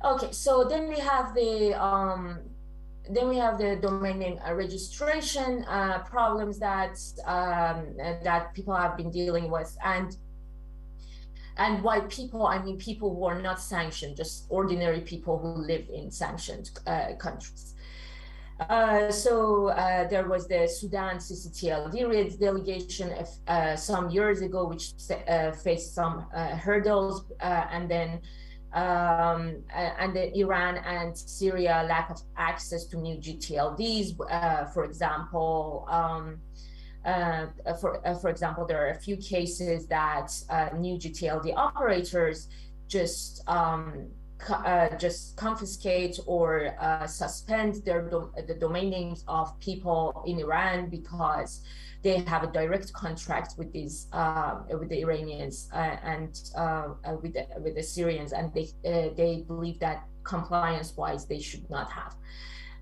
Okay. So then we have the domain name registration problems that people have been dealing with, and why people, I mean people who are not sanctioned, just ordinary people who live in sanctioned countries. So there was the Sudan CCTLD delegation some years ago, which faced some hurdles, and then Iran and Syria lack of access to new GTLDs. For example, there are a few cases that new GTLD operators just confiscate or suspend the domain names of people in Iran because they have a direct contract with these with the Iranians and with the Syrians, and they believe that compliance-wise they should not have.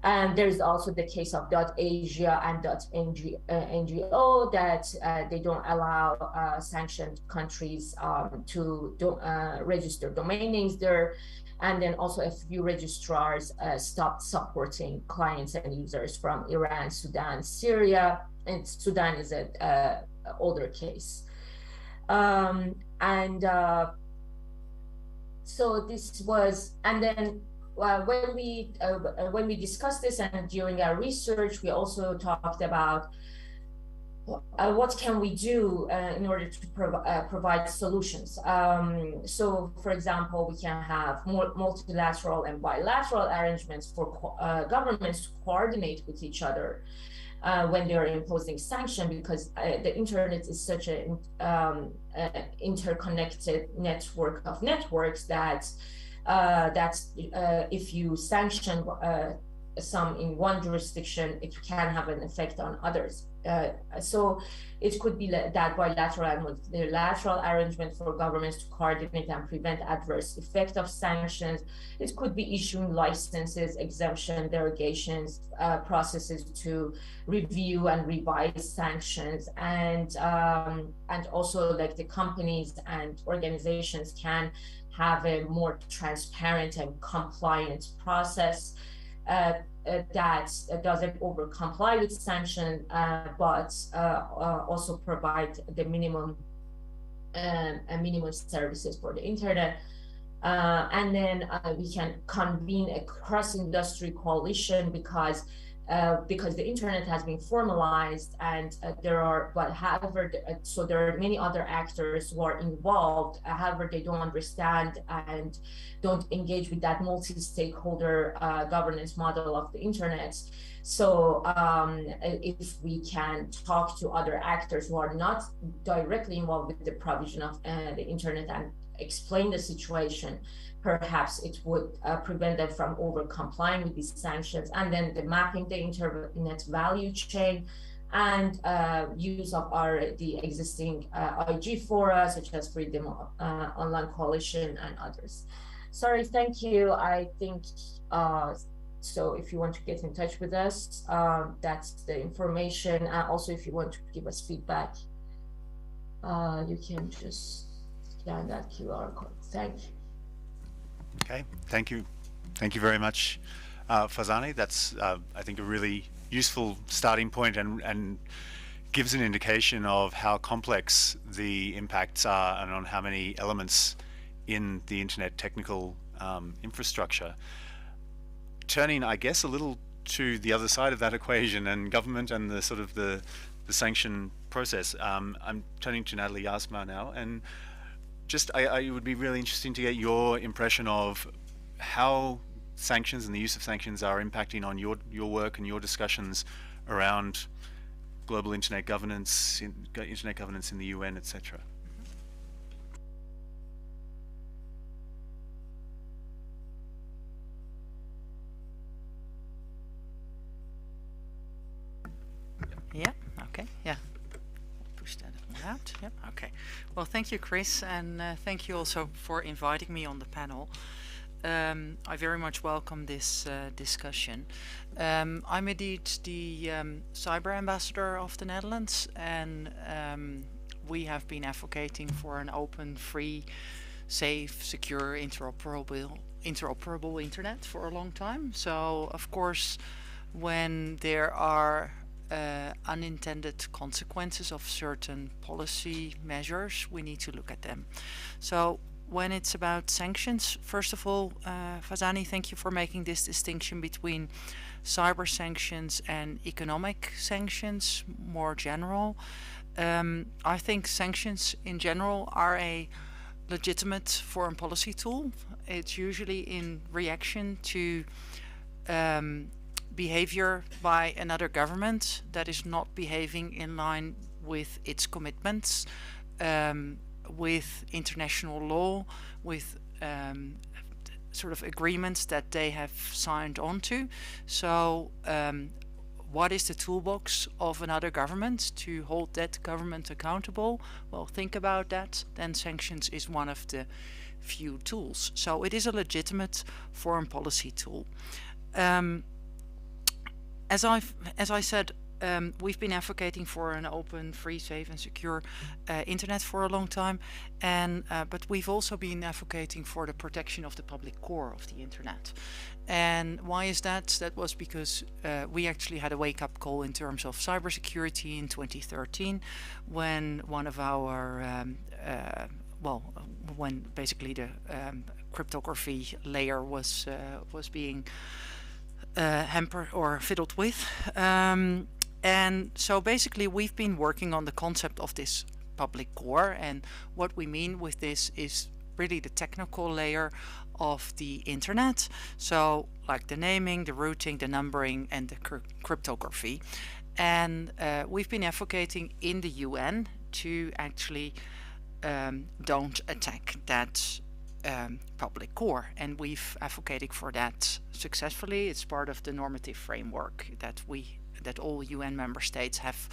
And there's also the case of .asia and .ngo that they don't allow sanctioned countries to register domain names there. And then also a few registrars stopped supporting clients and users from Iran, Sudan, Syria, and Sudan is an older case. So this was, and then when we discussed this and during our research, we also talked about what can we do in order to provide solutions. So, for example, we can have more multilateral and bilateral arrangements for governments to coordinate with each other when they're imposing sanction, because the internet is such an interconnected network of networks that if you sanction some in one jurisdiction, it can have an effect on others. So it could be that bilateral and multilateral arrangement for governments to coordinate and prevent adverse effect of sanctions. It could be issuing licenses, exemption, derogations, processes to review and revise sanctions, and also like the companies and organizations can have a more transparent and compliant process that doesn't over comply with sanction, but also provide the minimum services for the internet. And then we can convene a cross-industry coalition because the internet has been formalized, and there are many other actors who are involved. However, they don't understand and don't engage with that multi-stakeholder governance model of the internet. So if we can talk to other actors who are not directly involved with the provision of the internet and explain the situation, perhaps it would prevent them from over complying with these sanctions. And then the mapping the internet value chain and use of the existing IG fora, such as Freedom Online Coalition and others. Sorry, thank you. I think, so if you want to get in touch with us, that's the information. Also, if you want to give us feedback, you can just scan that QR code. Thank you. Okay, thank you. Thank you very much, Farzaneh. That's, I think, a really useful starting point and gives an indication of how complex the impacts are and on how many elements in the internet technical infrastructure. Turning, I guess, a little to the other side of that equation and government and the sort of the sanction process. I'm turning to Natalie Jasma now, and just it would be really interesting to get your impression of how sanctions and the use of sanctions are impacting on your work and your discussions around global internet governance in the UN, etc. Yeah, okay, yeah. Push that out, yep, okay. Well, thank you, Chris, and thank you also for inviting me on the panel. I very much welcome this discussion. I'm indeed the cyber ambassador of the Netherlands, and we have been advocating for an open, free, safe, secure, interoperable internet for a long time. So, of course, when there are unintended consequences of certain policy measures, we need to look at them. So when it's about sanctions, first of all, Farzaneh, thank you for making this distinction between cyber sanctions and economic sanctions, more general. I think sanctions in general are a legitimate foreign policy tool. It's usually in reaction to behavior by another government that is not behaving in line with its commitments, with international law, with sort of agreements that they have signed on to. So what is the toolbox of another government to hold that government accountable? Well, think about that. Then sanctions is one of the few tools. So it is a legitimate foreign policy tool. as I said, we've been advocating for an open, free, safe, and secure internet for a long time, and but we've also been advocating for the protection of the public core of the internet. And why is that? That was because we actually had a wake-up call in terms of cybersecurity in 2013, when one of our when basically the cryptography layer was being hampered or fiddled with. And so basically we've been working on the concept of this public core, and what we mean with this is really the technical layer of the internet. So like the naming, the routing, the numbering, and the cryptography. And we've been advocating in the UN to actually don't attack that public core, and we've advocated for that successfully. It's part of the normative framework that all UN member states have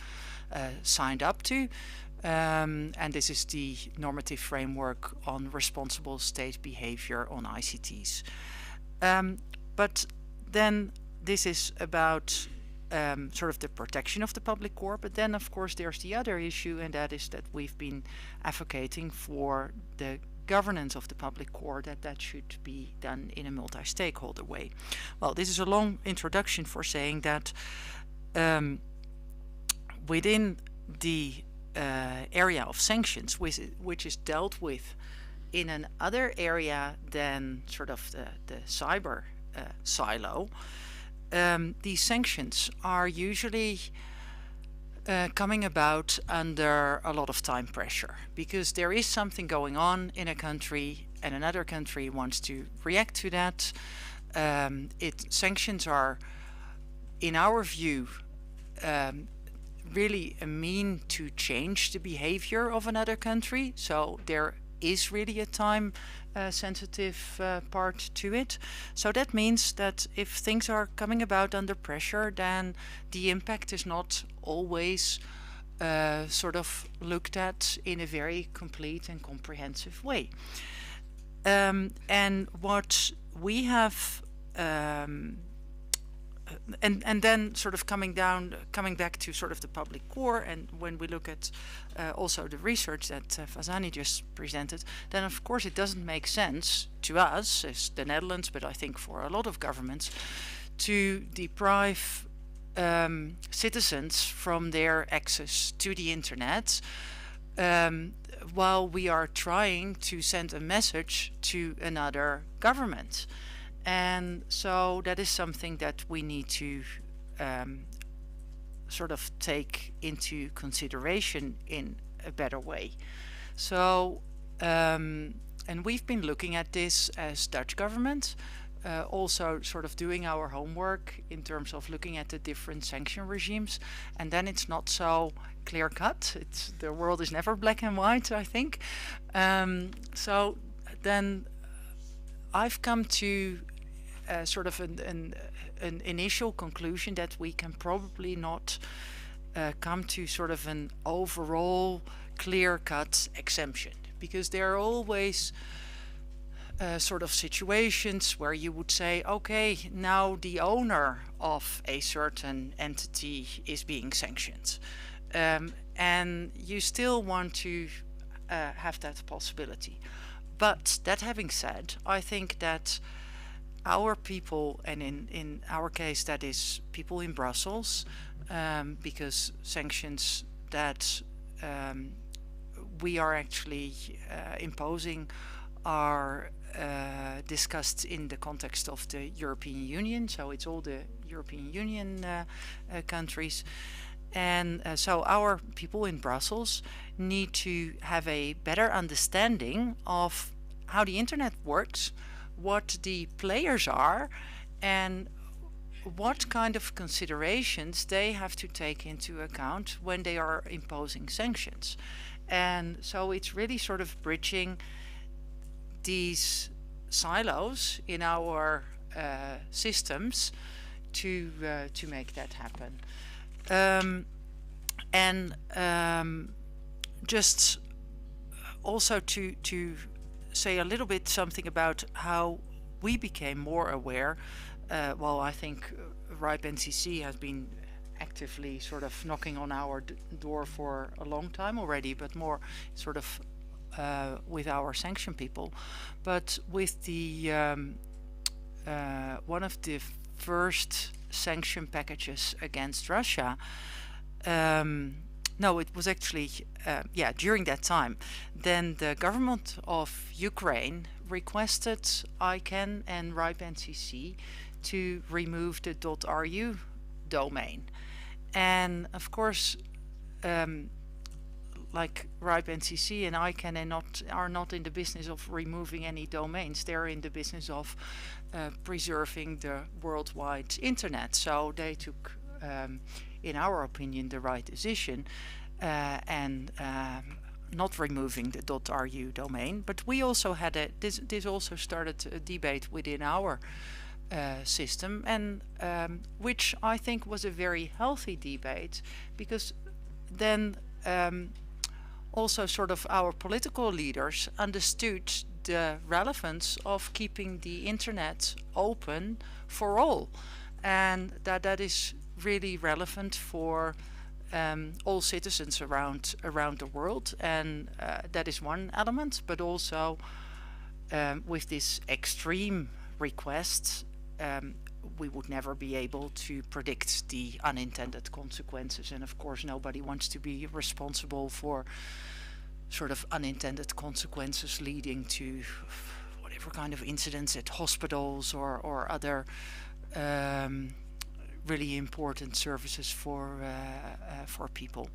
signed up to, and this is the normative framework on responsible state behavior on ICTs. But then this is about sort of the protection of the public core, but then of course there's the other issue, and that is that we've been advocating for the governance of the public core, that should be done in a multi-stakeholder way. Well, this is a long introduction for saying that within the area of sanctions, which is dealt with in another area than sort of the cyber silo, these sanctions are usually coming about under a lot of time pressure, because there is something going on in a country and another country wants to react to that. Sanctions are, in our view, really a mean to change the behavior of another country. So there is really a time sensitive part to it. So that means that if things are coming about under pressure, then the impact is not always sort of looked at in a very complete and comprehensive way. And what we have and then sort of coming back to sort of the public core, and when we look at also the research that Fazani just presented, then of course it doesn't make sense to us as the Netherlands, but I think for a lot of governments, to deprive citizens from their access to the internet while we are trying to send a message to another government. And so that is something that we need to sort of take into consideration in a better way. So, and we've been looking at this as Dutch government, also sort of doing our homework in terms of looking at the different sanction regimes, and then it's not so clear cut. The world is never black and white, I think. So then I've come to sort of an initial conclusion that we can probably not come to sort of an overall clear-cut exemption, because there are always sort of situations where you would say, okay, now the owner of a certain entity is being sanctioned, and you still want to have that possibility. But that having said, I think that our people, and in our case that is people in Brussels, because sanctions that we are actually imposing are discussed in the context of the European Union, so it's all the European Union countries. And so our people in Brussels need to have a better understanding of how the internet works, what the players are, and what kind of considerations they have to take into account when they are imposing sanctions. And so it's really sort of bridging these silos in our systems to make that happen. Just also to say a little bit something about how we became more aware. Well, I think RIPE NCC has been actively sort of knocking on our door for a long time already, but more sort of with our sanction people. But with the one of the first sanction packages against Russia, no, it was actually, during that time, then the government of Ukraine requested ICANN and RIPE NCC to remove the .ru domain. And of course, like RIPE NCC and ICANN are not in the business of removing any domains. They're in the business of preserving the worldwide internet. So they took, in our opinion, the right decision and not removing the .ru domain. But we also had this also started a debate within our system, and which I think was a very healthy debate, because then also sort of our political leaders understood the relevance of keeping the internet open for all, and that is really relevant for all citizens around the world, and that is one element. But also with this extreme request, we would never be able to predict the unintended consequences, and of course nobody wants to be responsible for sort of unintended consequences leading to whatever kind of incidents at hospitals or other really important services for people.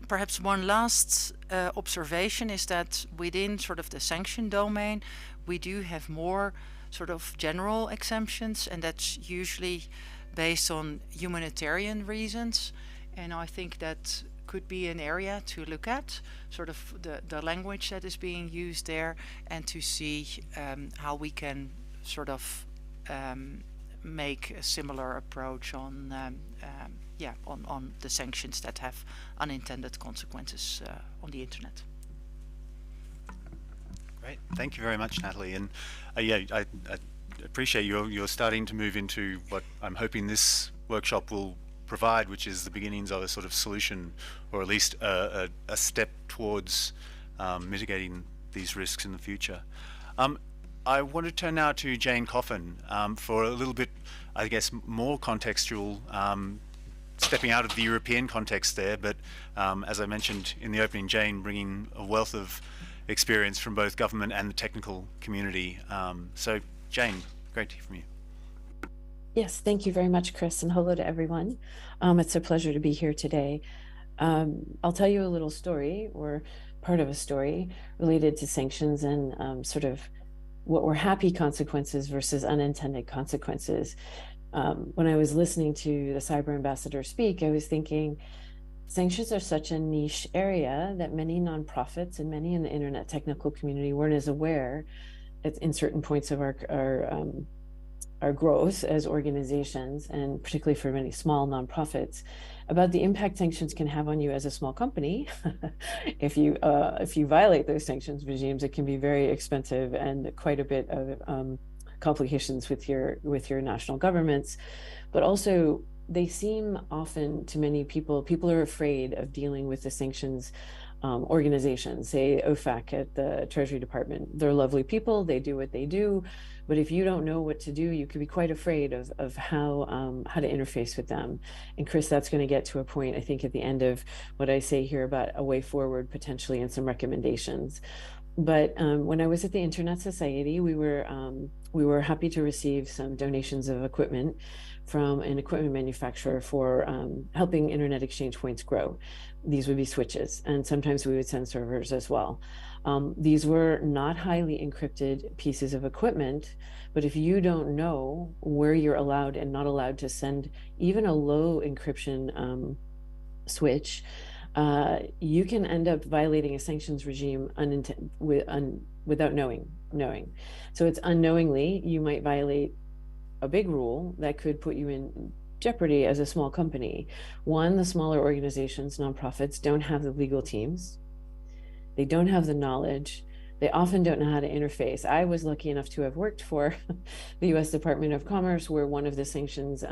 Perhaps one last observation is that within sort of the sanction domain, we do have more sort of general exemptions, and that's usually based on humanitarian reasons. And I think that could be an area to look at, sort of the language that is being used there, and to see how we can sort of make a similar approach on on the sanctions that have unintended consequences on the internet. Great, thank you very much, Natalie. And I appreciate you're starting to move into what I'm hoping this workshop will provide, which is the beginnings of a sort of solution, or at least a step towards mitigating these risks in the future. I want to turn now to Jane Coffin for a little bit, I guess, more contextual, stepping out of the European context there, but as I mentioned in the opening, Jane bringing a wealth of experience from both government and the technical community. So Jane, great to hear from you. Yes, thank you very much, Chris, and hello to everyone. It's a pleasure to be here today. I'll tell you a little story, or part of a story, related to sanctions and sort of what were happy consequences versus unintended consequences. When I was listening to the cyber ambassador speak, I was thinking, sanctions are such a niche area that many nonprofits and many in the internet technical community weren't as aware in certain points of our growth as organizations, and particularly for many small nonprofits, about the impact sanctions can have on you as a small company. If you violate those sanctions regimes, it can be very expensive and quite a bit of complications with your national governments. But also, they seem often to many people are afraid of dealing with the sanctions organizations, say OFAC at the Treasury Department. They're lovely people, they do what they do, but if you don't know what to do, you could be quite afraid of how to interface with them. And Chris, that's going to get to a point, I think, at the end of what I say here about a way forward potentially and some recommendations. But when I was at the Internet Society, we were happy to receive some donations of equipment from an equipment manufacturer for helping internet exchange points grow. These would be switches, and sometimes we would send servers as well. These were not highly encrypted pieces of equipment, but if you don't know where you're allowed and not allowed to send even a low encryption switch, you can end up violating a sanctions regime without knowing. So it's unknowingly, you might violate a big rule that could put you in jeopardy as a small company. One, the smaller organizations, nonprofits, don't have the legal teams. They don't have the knowledge They often don't know how to interface. I was lucky enough to have worked for the US Department of Commerce, where one of the sanctions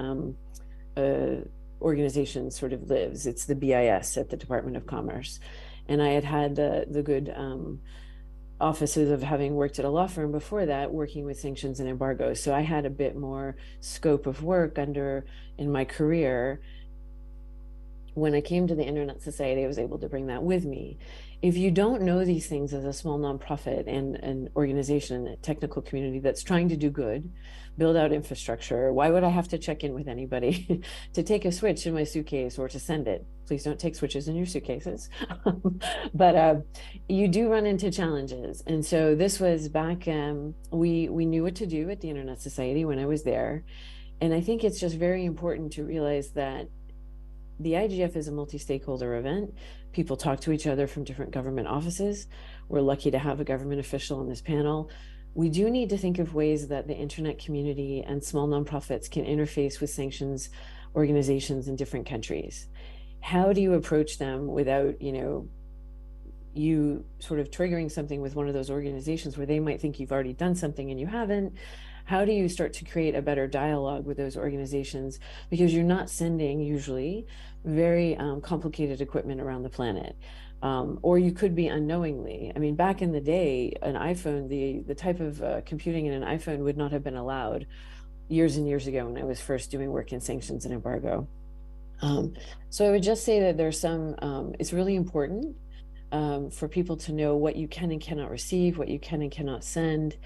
organization sort of lives. It's the BIS at the Department of Commerce. And I had the good offices of having worked at a law firm before that, working with sanctions and embargoes. So I had a bit more scope of work in my career. When I came to the Internet Society, I was able to bring that with me. If you don't know these things as a small nonprofit and an organization, a technical community that's trying to do good, build out infrastructure, why would I have to check in with anybody to take a switch in my suitcase or to send it? Please don't take switches in your suitcases. But you do run into challenges. And so this was back, we knew what to do at the Internet Society when I was there. And I think it's just very important to realize that the IGF is a multi-stakeholder event. People talk to each other from different government offices. We're lucky to have a government official on this panel. We do need to think of ways that the internet community and small nonprofits can interface with sanctions organizations in different countries. How do you approach them without, you sort of triggering something with one of those organizations where they might think you've already done something and you haven't? How do you start to create a better dialogue with those organizations? Because you're not sending usually very complicated equipment around the planet. Or you could be unknowingly. I mean, back in the day, an iPhone, the type of computing in an iPhone would not have been allowed years and years ago when I was first doing work in sanctions and embargo. So I would just say that there's it's really important for people to know what you can and cannot receive, what you can and cannot send.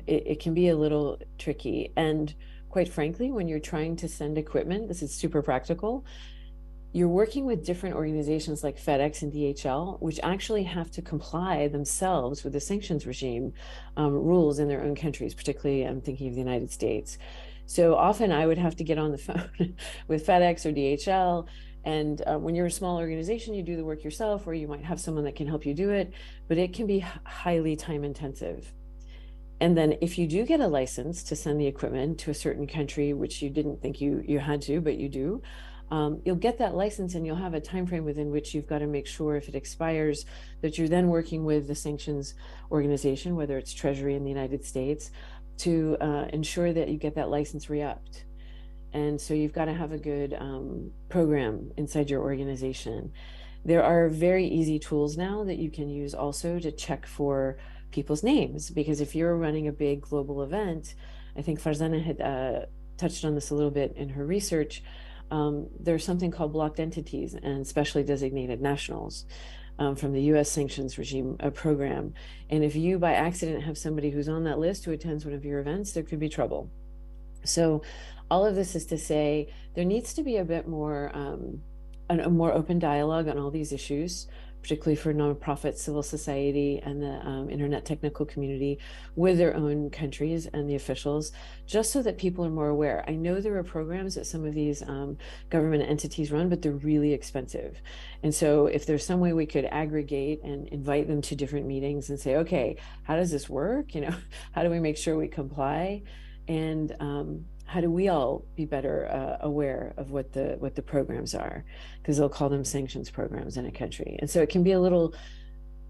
It can be a little tricky. And quite frankly, when you're trying to send equipment, this is super practical, you're working with different organizations like FedEx and DHL, which actually have to comply themselves with the sanctions regime rules in their own countries, particularly I'm thinking of the United States. So often I would have to get on the phone with FedEx or DHL. And when you're a small organization, you do the work yourself, or you might have someone that can help you do it, but it can be highly time intensive. And then if you do get a license to send the equipment to a certain country, which you didn't think you had to, but you do, you'll get that license and you'll have a time frame within which you've got to make sure if it expires that you're then working with the sanctions organization, whether it's Treasury in the United States, to ensure that you get that license re-upped. And so you've got to have a good program inside your organization. There are very easy tools now that you can use also to check for people's names, because if you're running a big global event, I think Farzana had touched on this a little bit in her research, there's something called blocked entities and specially designated nationals from the US sanctions regime program. And if you by accident have somebody who's on that list who attends one of your events, there could be trouble. So all of this is to say there needs to be a bit more a more open dialogue on all these issues, particularly for nonprofit, civil society, and the internet technical community with their own countries and the officials, just so that people are more aware. I know there are programs that some of these government entities run, but they're really expensive. And so if there's some way we could aggregate and invite them to different meetings and say, okay, how does this work? How do we make sure we comply? And how do we all be better aware of what the programs are? Because they'll call them sanctions programs in a country. And so it can be a little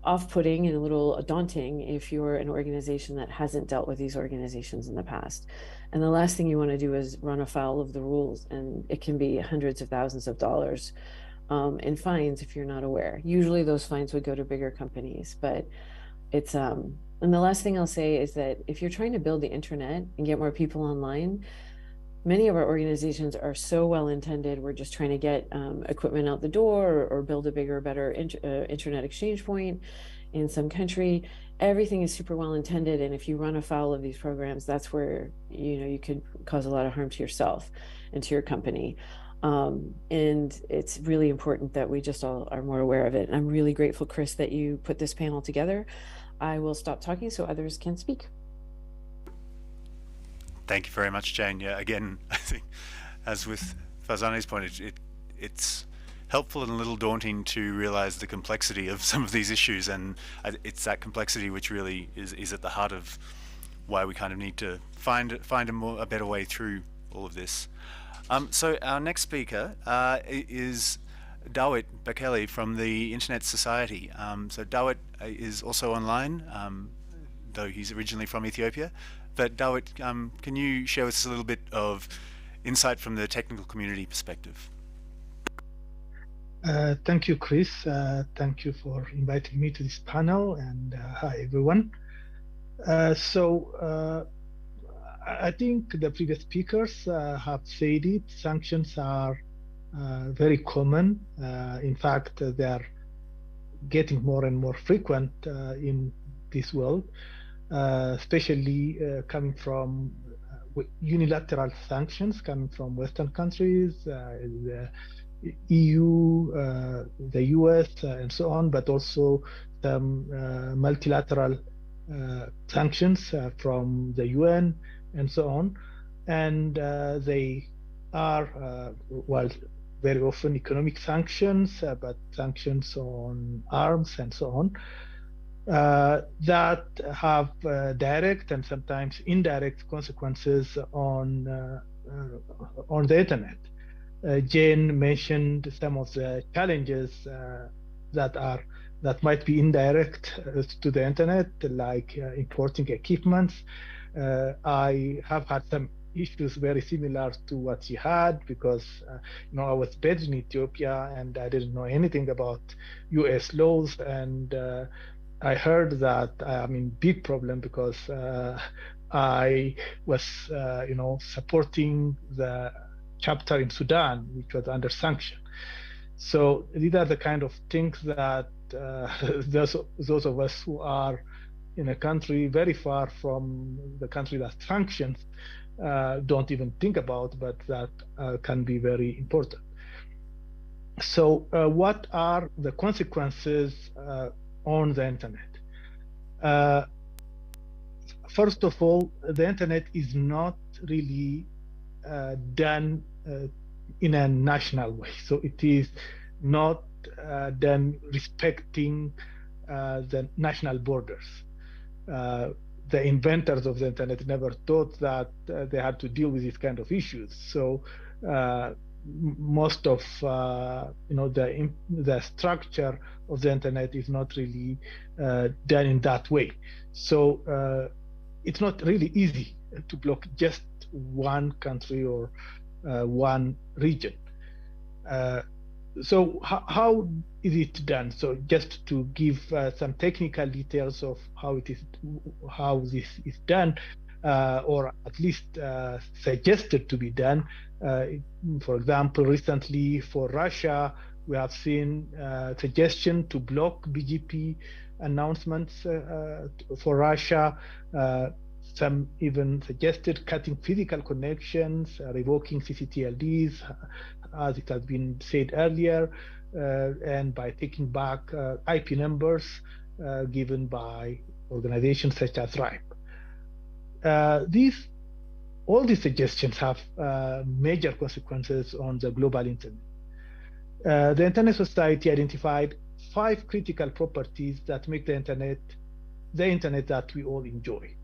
off-putting and a little daunting if you're an organization that hasn't dealt with these organizations in the past. And the last thing you want to do is run afoul of the rules. And it can be hundreds of thousands of dollars in fines if you're not aware. Usually those fines would go to bigger companies, but it's and the last thing I'll say is that if you're trying to build the internet and get more people online, many of our organizations are so well intended. We're just trying to get equipment out the door or build a bigger, better internet exchange point in some country. Everything is super well intended. And if you run afoul of these programs, that's where, you could cause a lot of harm to yourself and to your company. And it's really important that we just all are more aware of it. And I'm really grateful, Chris, that you put this panel together. I will stop talking so others can speak. Thank you very much, Jane. Yeah, again, I think, as with Farzana's point, it's helpful and a little daunting to realize the complexity of some of these issues, and it's that complexity which really is at the heart of why we kind of need to find a better way through all of this. So our next speaker is Dawit Bakeli from the Internet Society. So Dawit is also online, though he's originally from Ethiopia. But Dawit, can you share with us a little bit of insight from the technical community perspective? Thank you, Chris. Thank you for inviting me to this panel, and hi, everyone. I think the previous speakers have said it. Sanctions are very common. In fact, they are getting more and more frequent in this world, especially coming from unilateral sanctions coming from Western countries, the EU, the US, and so on, but also some multilateral sanctions from the UN and so on. And they are, well, very often economic sanctions, but sanctions on arms and so on, that have direct and sometimes indirect consequences on the internet. Jane mentioned some of the challenges that might be indirect to the internet, like importing equipments. I have had some issues very similar to what she had, because I was based in Ethiopia and I didn't know anything about US laws, and I heard that I'm in big problem because I was supporting the chapter in Sudan, which was under sanction. So these are the kind of things that those of us who are in a country very far from the country that sanctions don't even think about, but that can be very important. So what are the consequences on the internet? First of all, the internet is not really done in a national way. So it is not done respecting the national borders. The inventors of the internet never thought that they had to deal with these kind of issues. So most of the structure of the internet is not really done in that way. So it's not really easy to block just one country or one region. So how is it done? So just to give some technical details of how this is done, or at least suggested to be done. For example, recently for Russia, we have seen suggestion to block BGP announcements for Russia. Some even suggested cutting physical connections, revoking CCTLDs, as it has been said earlier, and by taking back IP numbers given by organizations such as RIPE. All these suggestions have major consequences on the global internet. The Internet Society identified 5 critical properties that make the internet that we all enjoy.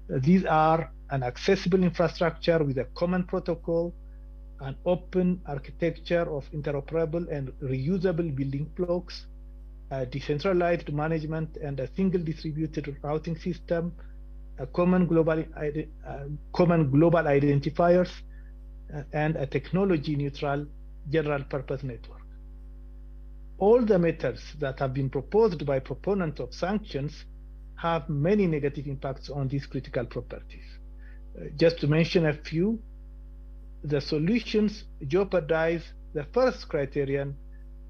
These are an accessible infrastructure with a common protocol, an open architecture of interoperable and reusable building blocks, a decentralized management and a single distributed routing system, a common global identifiers, and a technology-neutral general-purpose network. All the methods that have been proposed by proponents of sanctions have many negative impacts on these critical properties. Just to mention a few, the solutions jeopardize the first criterion,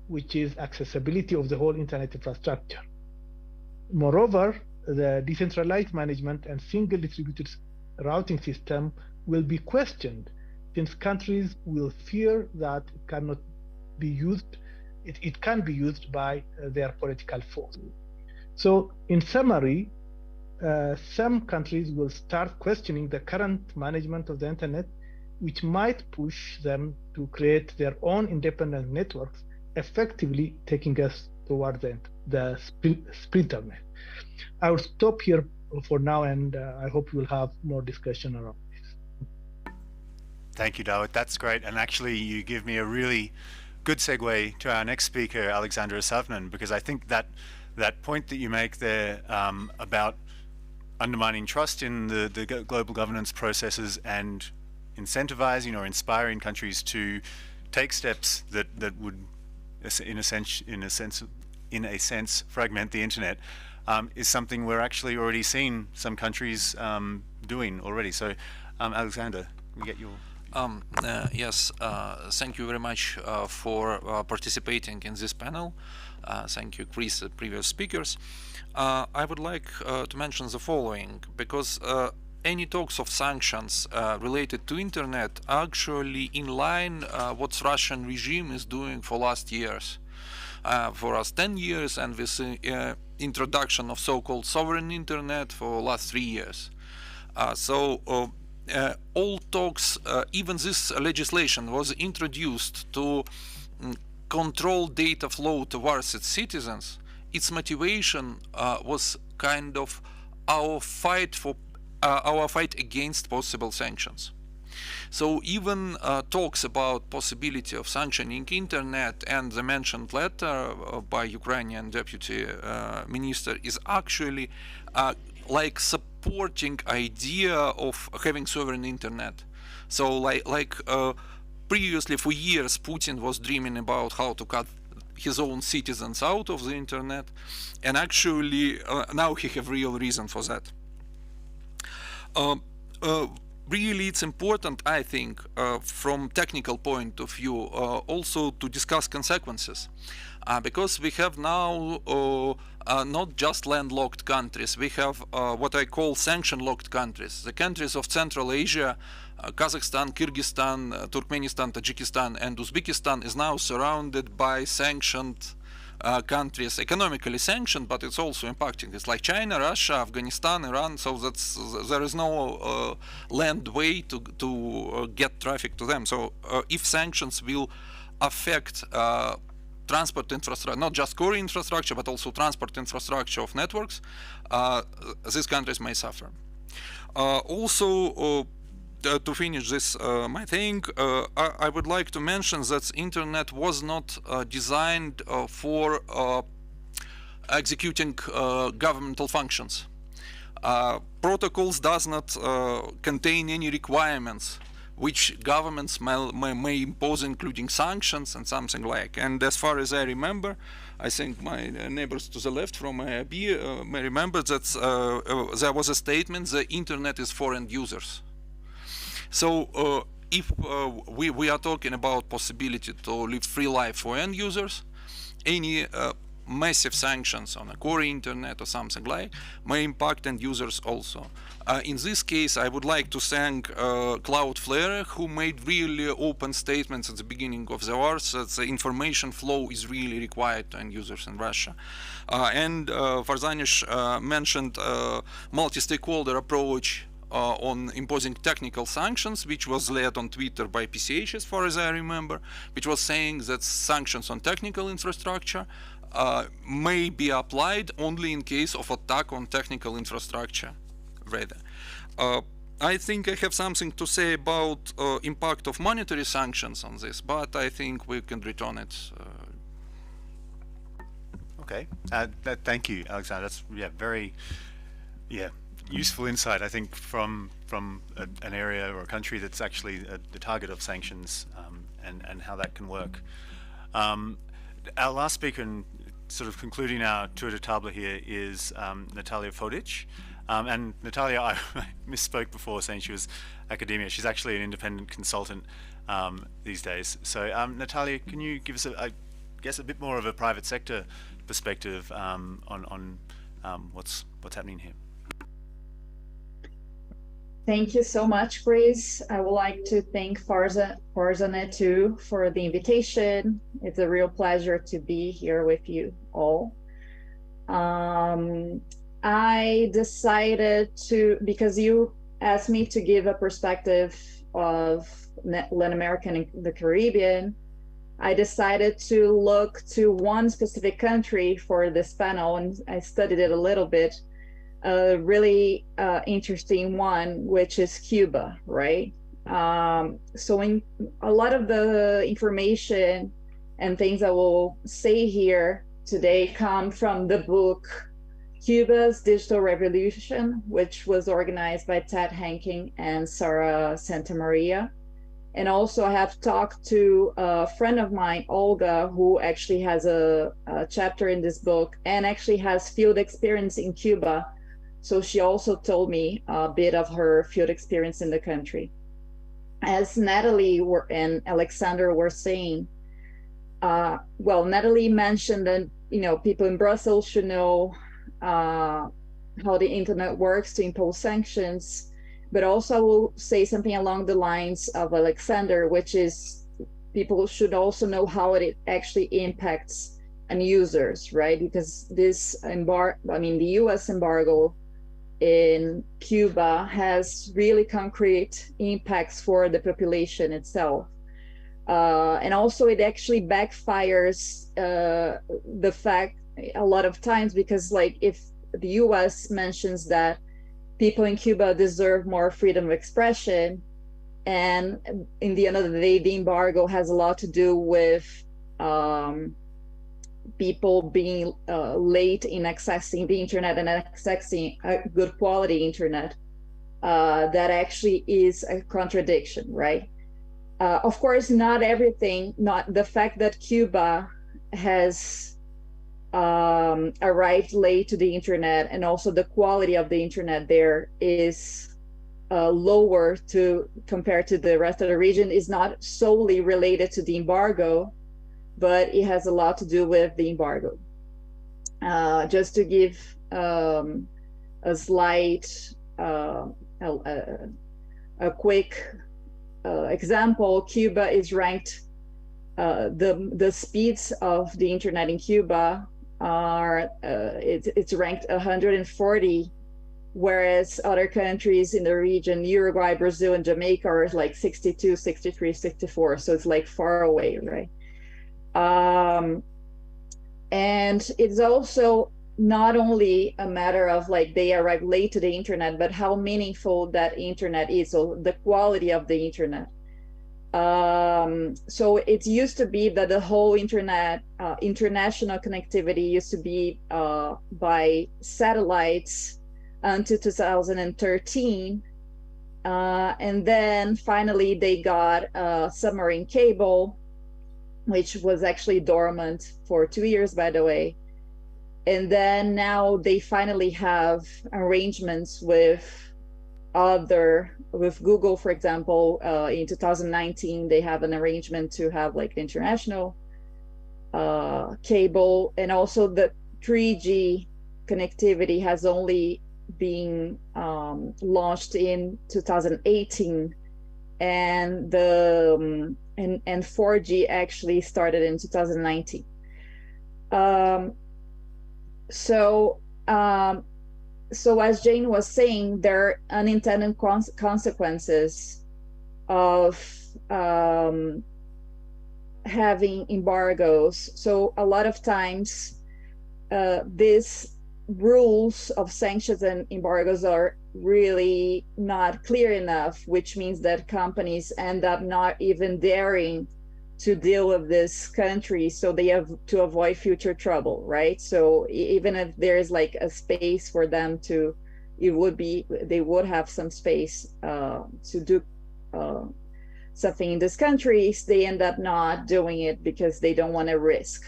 which is accessibility of the whole internet infrastructure. Moreover, the decentralized management and single distributed routing system will be questioned, since countries will fear that it cannot be used, it can be used by their political force. So in summary, some countries will start questioning the current management of the internet, which might push them to create their own independent networks, effectively taking us toward the splinternet. I will stop here for now, and I hope we'll have more discussion around this. Thank you, Dawit. That's great. And actually, you give me a really good segue to our next speaker, Alexandra Savnan, because I think that point that you make there about undermining trust in the global governance processes and incentivizing or inspiring countries to take steps that would, in a sense, fragment the internet, is something we're actually already seeing some countries doing already. So, Alexander, we get your. Yes, thank you very much for participating in this panel. Thank you, Chris, the previous speakers. I would like to mention the following, because any talks of sanctions related to internet are actually in line what Russian regime is doing for last years. For us 10 years, and with the introduction of so-called sovereign internet for last 3 years. All talks, even this legislation was introduced to control data flow towards its citizens. Its motivation was kind of our fight against possible sanctions. So even talks about possibility of sanctioning internet and the mentioned letter by Ukrainian deputy minister is actually like supporting idea of having sovereign internet. So like previously for years Putin was dreaming about how to cut his own citizens out of the internet, and actually now he have real reason for that. Really, it's important, I think, from technical point of view, also to discuss consequences, because we have now not just landlocked countries. We have what I call sanction-locked countries. The countries of Central Asia, Kazakhstan, Kyrgyzstan, Turkmenistan, Tajikistan, and Uzbekistan is now surrounded by sanctioned countries, economically sanctioned, but it's also impacting. It's like China, Russia, Afghanistan, Iran. So there is no land way to get traffic to them. So if sanctions will affect transport infrastructure, not just core infrastructure, but also transport infrastructure of networks, these countries may suffer. Also, to finish this my thing, I would like to mention that internet was not designed for executing governmental functions. Protocols does not contain any requirements which governments may impose, including sanctions and something like. And as far as I remember, I think my neighbors to the left from IAB may remember that there was a statement: the internet is for end users. So if we are talking about possibility to live free life for end users, any massive sanctions on a core internet or something like may impact end users also. In this case, I would like to thank Cloudflare, who made really open statements at the beginning of the war that the information flow is really required to end users in Russia. And Farzanish mentioned multi-stakeholder approach on imposing technical sanctions, which was led on Twitter by PCH, as far as I remember, which was saying that sanctions on technical infrastructure may be applied only in case of attack on technical infrastructure, rather. I think I have something to say about impact of monetary sanctions on this, but I think we can return it. Okay, thank you, Alexander. That's very useful insight, I think, from an area or a country that's actually the target of sanctions, and how that can work. Our last speaker, and sort of concluding our tour de table here, is Natalia Fodic. And Natalia, I misspoke before saying she was academia. She's actually an independent consultant these days. So Natalia, can you give us, I guess, a bit more of a private sector perspective on what's happening here? Thank you so much, Chris. I would like to thank Farzanet too for the invitation. It's a real pleasure to be here with you all. I decided to, because you asked me to give a perspective of Latin America and the Caribbean, I decided to look to one specific country for this panel, and I studied it a little bit. A really interesting one, which is Cuba, right? So in a lot of the information and things I will say here today come from the book Cuba's Digital Revolution, which was organized by Ted Hanking and Sarah Santamaria. And also I have talked to a friend of mine, Olga, who actually has a chapter in this book and actually has field experience in Cuba. So she also told me a bit of her field experience in the country. As Natalie and Alexander were saying, well, Natalie mentioned that, you know, people in Brussels should know how the internet works to impose sanctions, but also I will say something along the lines of Alexander, which is people should also know how it actually impacts on users, right? Because this the US embargo in Cuba has really concrete impacts for the population itself. And also it actually backfires the fact a lot of times, because like if the US mentions that people in Cuba deserve more freedom of expression, and in the end of the day, the embargo has a lot to do with people being late in accessing the internet and accessing a good quality internet, that actually is a contradiction, right? Of course, not everything, not the fact that Cuba has arrived late to the internet, and also the quality of the internet there is lower compared to the rest of the region, is not solely related to the embargo, but it has a lot to do with the embargo. Just to give a slight, a quick example, Cuba is ranked, the speeds of the internet in Cuba are, it's ranked 140, whereas other countries in the region, Uruguay, Brazil, and Jamaica are like 62, 63, 64. So it's like far away, right? And it's also not only a matter of like they arrive late to the internet, but how meaningful that internet is, so the quality of the internet. So it used to be that the whole internet, international connectivity used to be by satellites until 2013. And then finally they got a submarine cable, which was actually dormant for 2 years, by the way. And then now they finally have arrangements with Google, for example. In 2019, they have an arrangement to have like international cable, and also the 3G connectivity has only been launched in 2018, and the and 4G actually started in 2019. So as Jane was saying, there are unintended consequences of having embargoes. So a lot of times these rules of sanctions and embargoes are really not clear enough, which means that companies end up not even daring to deal with this country, so they have to avoid future trouble, right? So even if there's like a space for them to, they would have some space to do something in this country, they end up not doing it because they don't want to risk.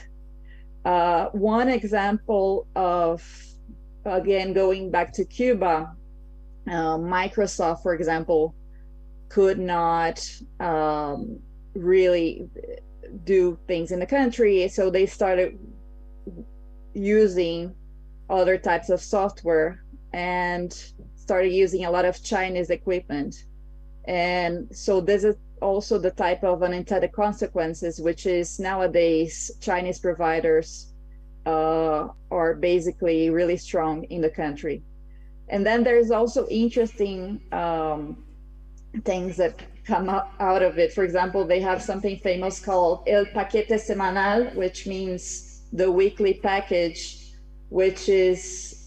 One example of, again, going back to Cuba, Microsoft, for example, could not really do things in the country, so they started using other types of software and started using a lot of Chinese equipment. And so this is also the type of unintended consequences, which is nowadays Chinese providers are basically really strong in the country. And then there's also interesting things that come out of it. For example, they have something famous called El Paquete Semanal, which means the weekly package, which is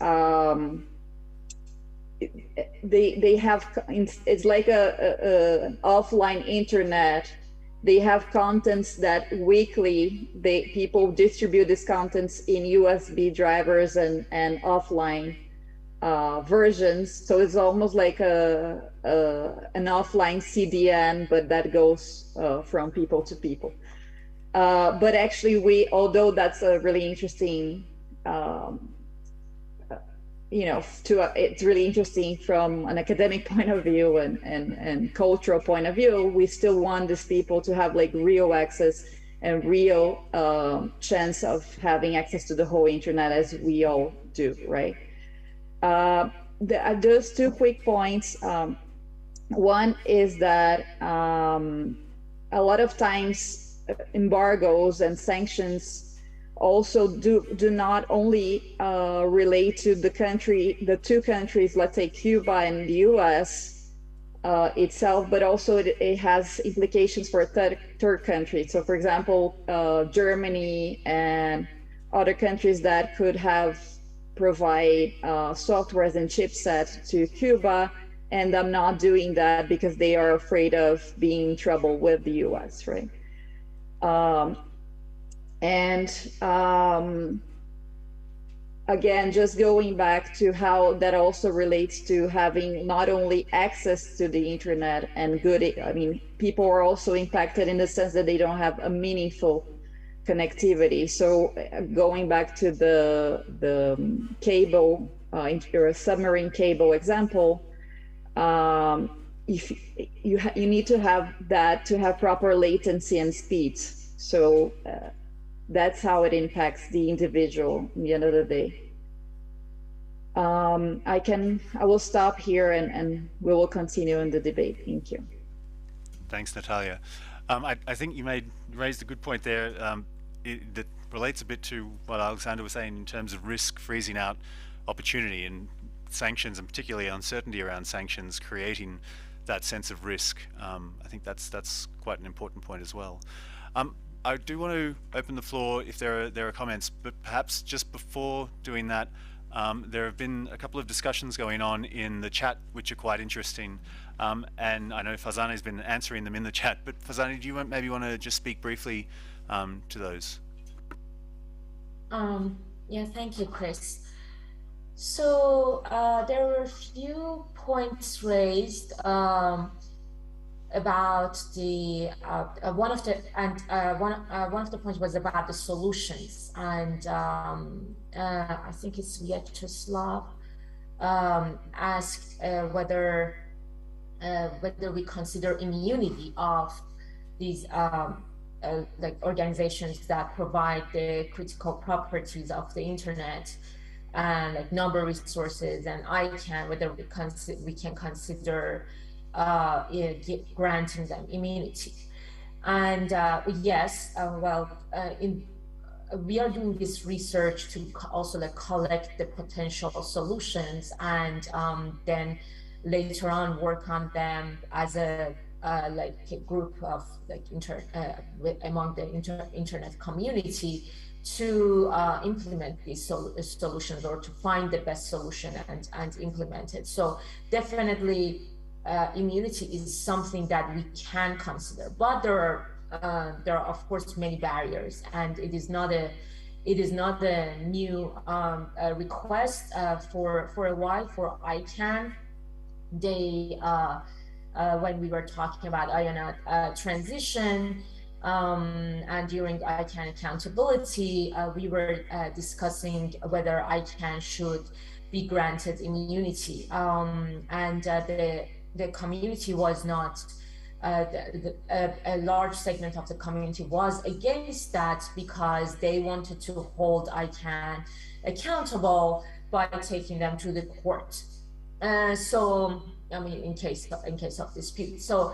they have, it's like a offline internet they have contents that weekly people distribute these contents in USB drivers and offline versions. So it's almost like an offline CDN, but that goes from people to people. But actually, although that's a really interesting, it's really interesting from an academic point of view and cultural point of view, we still want these people to have like real access and real chance of having access to the whole internet as we all do, right? Just 2 quick points. One is that a lot of times embargoes and sanctions also do not only relate to the two countries, let's say Cuba and the US itself, but also it has implications for third countries. So for example, Germany and other countries that could provide softwares and chipsets to Cuba, and I'm not doing that because they are afraid of being in trouble with the US, right? Again, just going back to how that also relates to having not only access to the internet and people are also impacted in the sense that they don't have a meaningful connectivity. So going back to the cable or submarine cable example, if you need to have that to have proper latency and speeds. So that's how it impacts the individual at the end of the day. I will stop here and we will continue in the debate. Thank you. Thanks, Natalia. I think you raised a good point there that relates a bit to what Alexander was saying in terms of risk freezing out opportunity, and sanctions, and particularly uncertainty around sanctions creating that sense of risk. I think that's quite an important point as well. I do want to open the floor if there are comments, but perhaps just before doing that, there have been a couple of discussions going on in the chat which are quite interesting, and I know Fazane has been answering them in the chat, but Fazane, do you maybe want to just speak briefly to those? Yeah, thank you, Chris. So there were a few points raised about the one of the points was about the solutions, and I think it's Vyacheslav asked whether we consider immunity of these like organizations that provide the critical properties of the internet and like number resources and ICANN, whether we can consider granting them immunity. And yes, we are doing this research to also like collect the potential solutions and then later on work on them as a group of like among the internet community to implement these solutions or to find the best solution and implement it. So definitely immunity is something that we can consider, but there are of course many barriers, and it is not a new request for a while for ICANN. They when we were talking about IONET transition and during ICANN accountability, we were discussing whether ICANN should be granted immunity, and the community was not, a large segment of the community was against that because they wanted to hold ICANN accountable by taking them to the court. So, I mean, in case of dispute. So,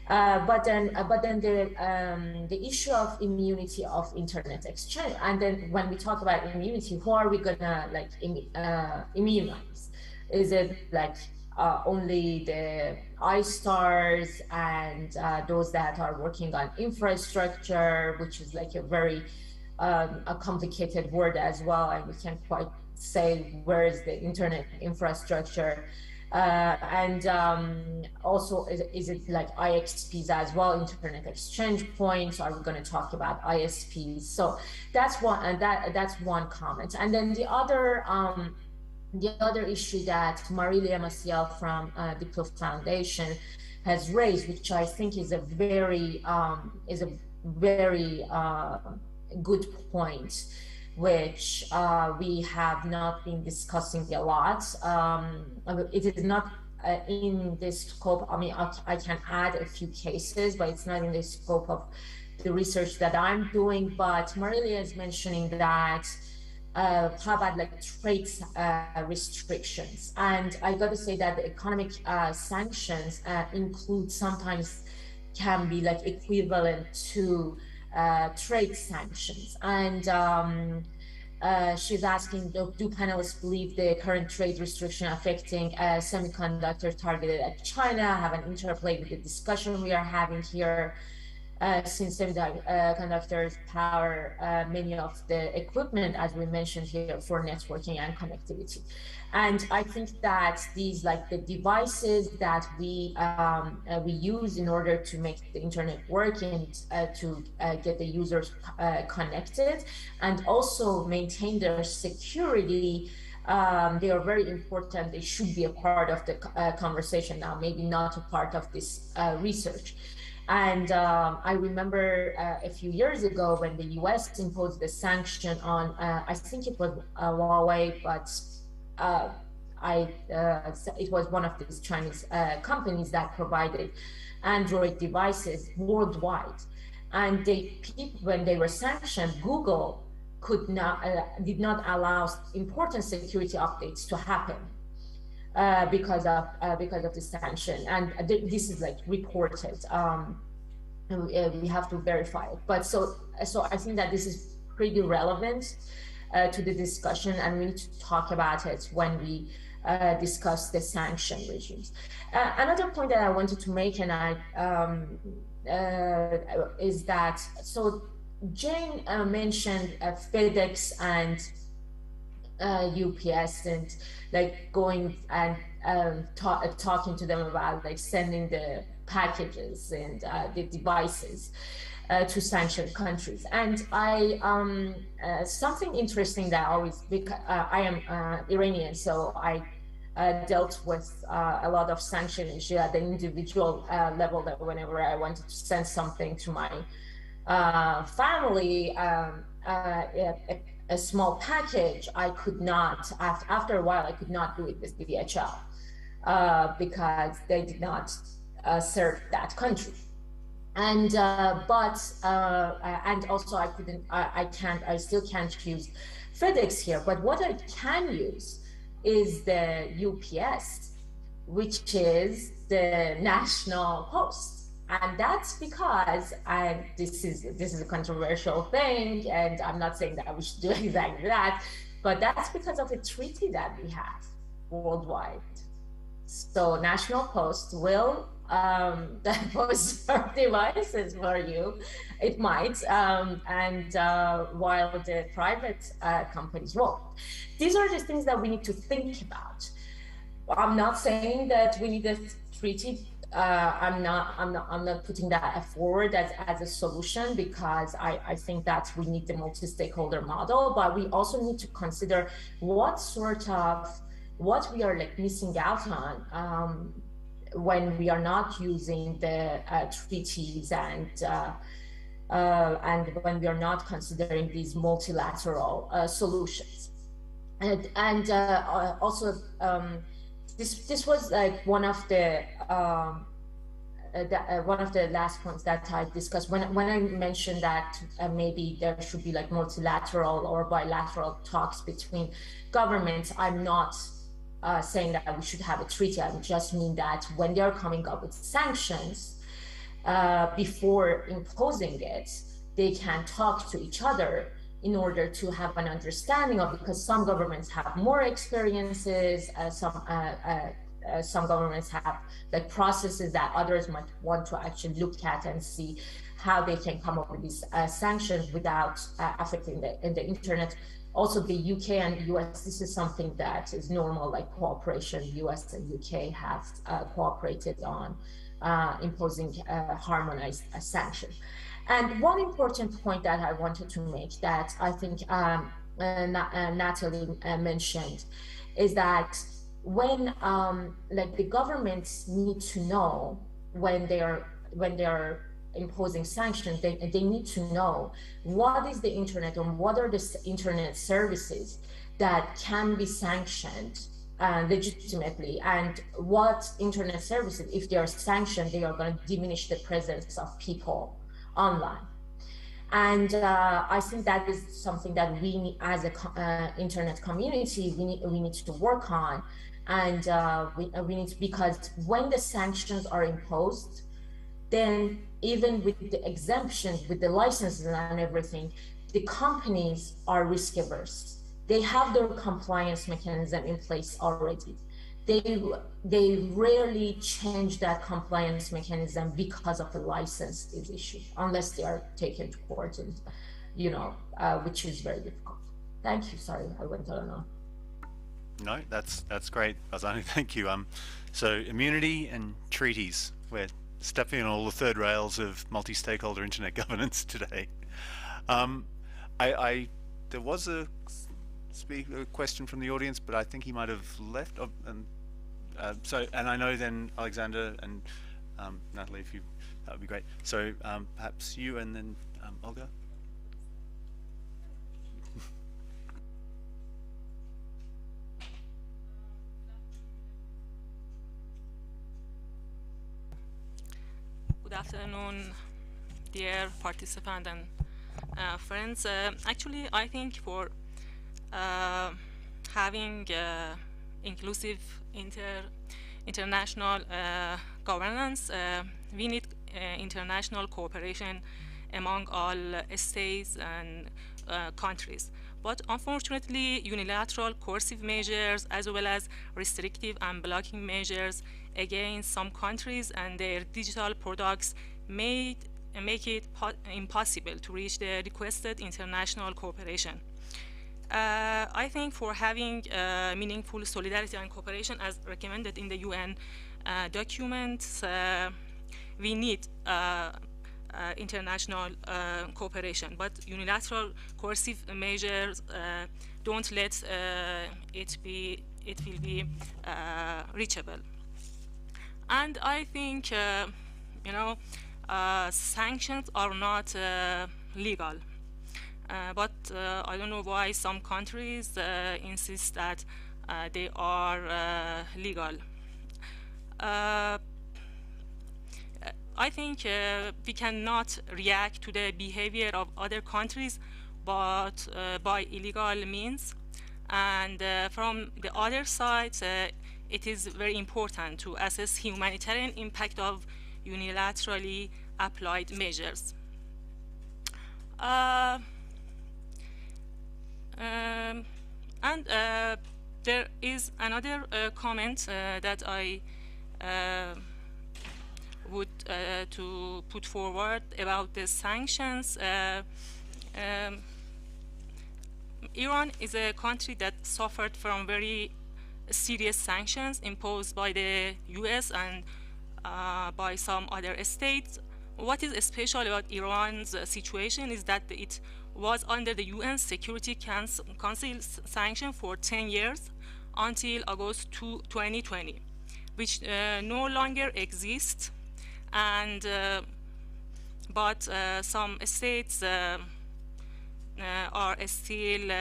but then the issue of immunity of internet exchange, and then when we talk about immunity, who are we gonna like immunize? Is it like only the iStars and those that are working on infrastructure, which is like a very a complicated word as well, and we can't quite say where is the internet infrastructure. And also, is it like IXPs as well, internet exchange points? Are we going to talk about ISPs? So that's one, and that's one comment. And then the other issue that Marilia Maciel from Diplo Foundation has raised, which I think is a very good point, which we have not been discussing a lot. It is not in the scope. I mean, I can add a few cases, but it's not in the scope of the research that I'm doing. But Marilia is mentioning that how about like trade restrictions? And I got to say that the economic sanctions include sometimes can be like equivalent to trade sanctions. And she's asking, do panelists believe the current trade restriction affecting semiconductor targeted at China have an interplay with the discussion we are having here? Since semiconductors power many of the equipment, as we mentioned here, for networking and connectivity. And I think that these, like the devices that we use in order to make the internet work and to get the users connected and also maintain their security, they are very important. They should be a part of the conversation now, maybe not a part of this research. And I remember a few years ago when the US imposed the sanction on, I think it was Huawei, but it was one of these Chinese companies that provided Android devices worldwide. And when they were sanctioned, Google did not allow important security updates to happen. Because of the sanction, and this is like reported. We have to verify it. But so I think that this is pretty relevant to the discussion, and we need to talk about it when we discuss the sanction regimes. Another point that I wanted to make, and is that so Jane mentioned FedEx and UPS and like going and talking to them about like sending the packages and the devices to sanctioned countries. And something interesting that I am Iranian, so I dealt with a lot of sanction issue at the individual level, that whenever I wanted to send something to my family, a small package, I could not, after a while, I could not do it with DHL because they did not serve that country. And and also I still can't use FedEx here, but what I can use is the UPS, which is the National Post. And that's because this is a controversial thing, and I'm not saying that we should do exactly that, but that's because of a treaty that we have worldwide. So National Post will post our devices for you. It might, and while the private companies won't. These are the things that we need to think about. I'm not saying that we need a treaty. I'm not putting that forward as a solution, because I think that we need the multi-stakeholder model, but we also need to consider what we are like missing out on when we are not using the treaties and when we are not considering these multilateral solutions. And also this was like one of the last points that I discussed when I mentioned that maybe there should be like multilateral or bilateral talks between governments. I'm not saying that we should have a treaty. I just mean that when they are coming up with sanctions, before imposing it, they can talk to each other in order to have an understanding of, because some governments have more experiences, some governments have like processes that others might want to actually look at and see how they can come up with these sanctions without affecting the internet Also, the UK and US, this is something that is normal, like cooperation. US and UK have cooperated on imposing harmonized sanction. And one important point that I wanted to make that I think Natalie mentioned is that when like the governments need to know when they are imposing sanctions, they need to know what is the internet and what are the internet services that can be sanctioned legitimately, and what internet services, if they are sanctioned, they are going to diminish the presence of people online. And I think that is something that we need, as a internet community, we need to work on. And we need to, because when the sanctions are imposed, then even with the exemptions, with the licenses and everything, the companies are risk averse. They have their compliance mechanism in place already. They rarely change that compliance mechanism because of a license is issued, unless they are taken to court, and which is very difficult. Thank you. Sorry, I went on. No, that's great, Barzani. Thank you. So immunity and treaties. We're stepping on all the third rails of multi-stakeholder internet governance today. There was a question from the audience, but I think he might have left. And I know then Alexander and Natalie, if you, that would be great. So perhaps you and then Olga. Good afternoon, dear participants and friends. Actually, I think for having inclusive international governance, we need international cooperation among all states and countries. But unfortunately, unilateral coercive measures as well as restrictive and blocking measures against some countries and their digital products make it impossible to reach the requested international cooperation. I think for having meaningful solidarity and cooperation as recommended in the UN documents, we need international cooperation, but unilateral coercive measures don't let it will be reachable. And I think sanctions are not legal, but I don't know why some countries insist that they are legal. I think we cannot react to the behavior of other countries, but by illegal means. And from the other side, it is very important to assess humanitarian impact of unilaterally applied measures. There is another comment that I would to put forward about the sanctions. Iran is a country that suffered from very serious sanctions imposed by the US and by some other states. What is special about Iran's situation is that it was under the UN Security Council sanction for 10 years until August 2020, which no longer exists, and but some states are still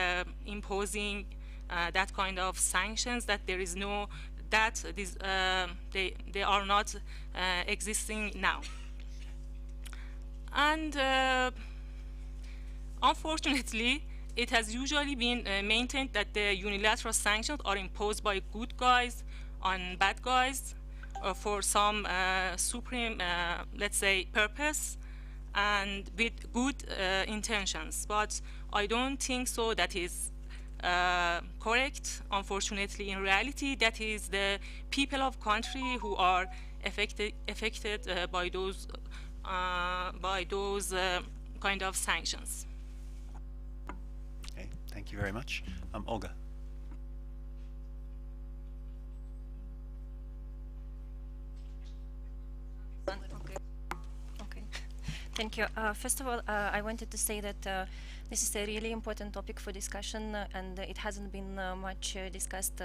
imposing that kind of sanctions, that there is no, that this, they are not existing now. And unfortunately, it has usually been maintained that the unilateral sanctions are imposed by good guys on bad guys for some supreme, let's say, purpose and with good intentions. But I don't think so that is correct. Unfortunately, in reality, that is the people of country who are affected by those kind of sanctions. Okay, Thank you very much. Olga. Okay. Thank you. First of all, I wanted to say that this is a really important topic for discussion, and it hasn't been much discussed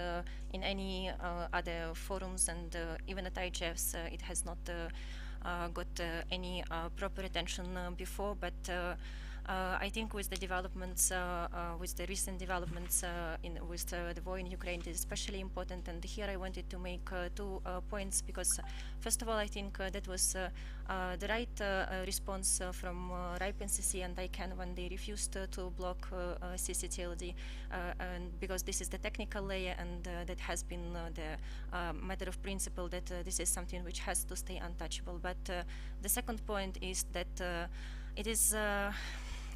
in any other forums, and even at IGFs, it has not got any proper attention before. But I think with the developments, with the recent developments with the war in Ukraine, it is especially important. And here I wanted to make 2 points, because first of all, I think that was the right response from RIPE NCC and ICANN when they refused to block CCTLD, and because this is the technical layer, and that has been the matter of principle that this is something which has to stay untouchable. But the second point is that it is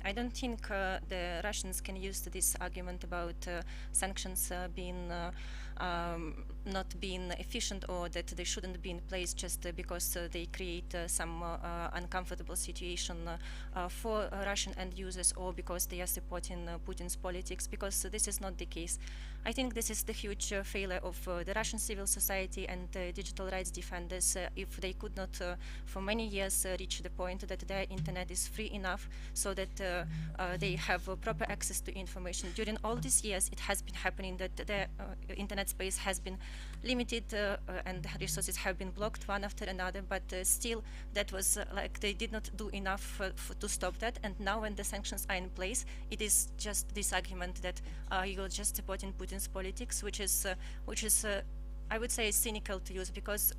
I don't think the Russians can use this argument about sanctions being not being efficient, or that they shouldn't be in place just because they create some uncomfortable situation for Russian end users, or because they are supporting Putin's politics, because this is not the case. I think this is the huge failure of the Russian civil society and digital rights defenders if they could not for many years reach the point that their internet is free enough so that they have proper access to information. During all these years, it has been happening that the internet space has been limited and resources have been blocked one after another, but still that was like they did not do enough to stop that. And now when the sanctions are in place, it is just this argument that you're just supporting Putin's politics, which is I would say cynical to use, because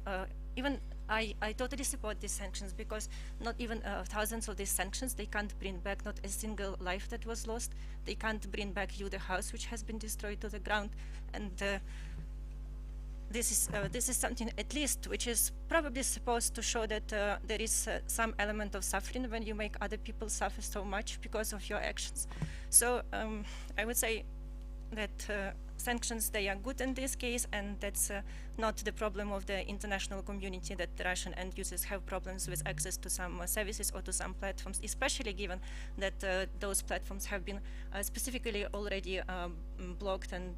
even I totally support these sanctions, because not even thousands of these sanctions, they can't bring back not a single life that was lost. They can't bring back you the house which has been destroyed to the ground. And this is something at least which is probably supposed to show that there is some element of suffering when you make other people suffer so much because of your actions. So I would say that sanctions, they are good in this case, and that's not the problem of the international community, that the Russian end users have problems with access to some services or to some platforms, especially given that those platforms have been specifically already blocked, and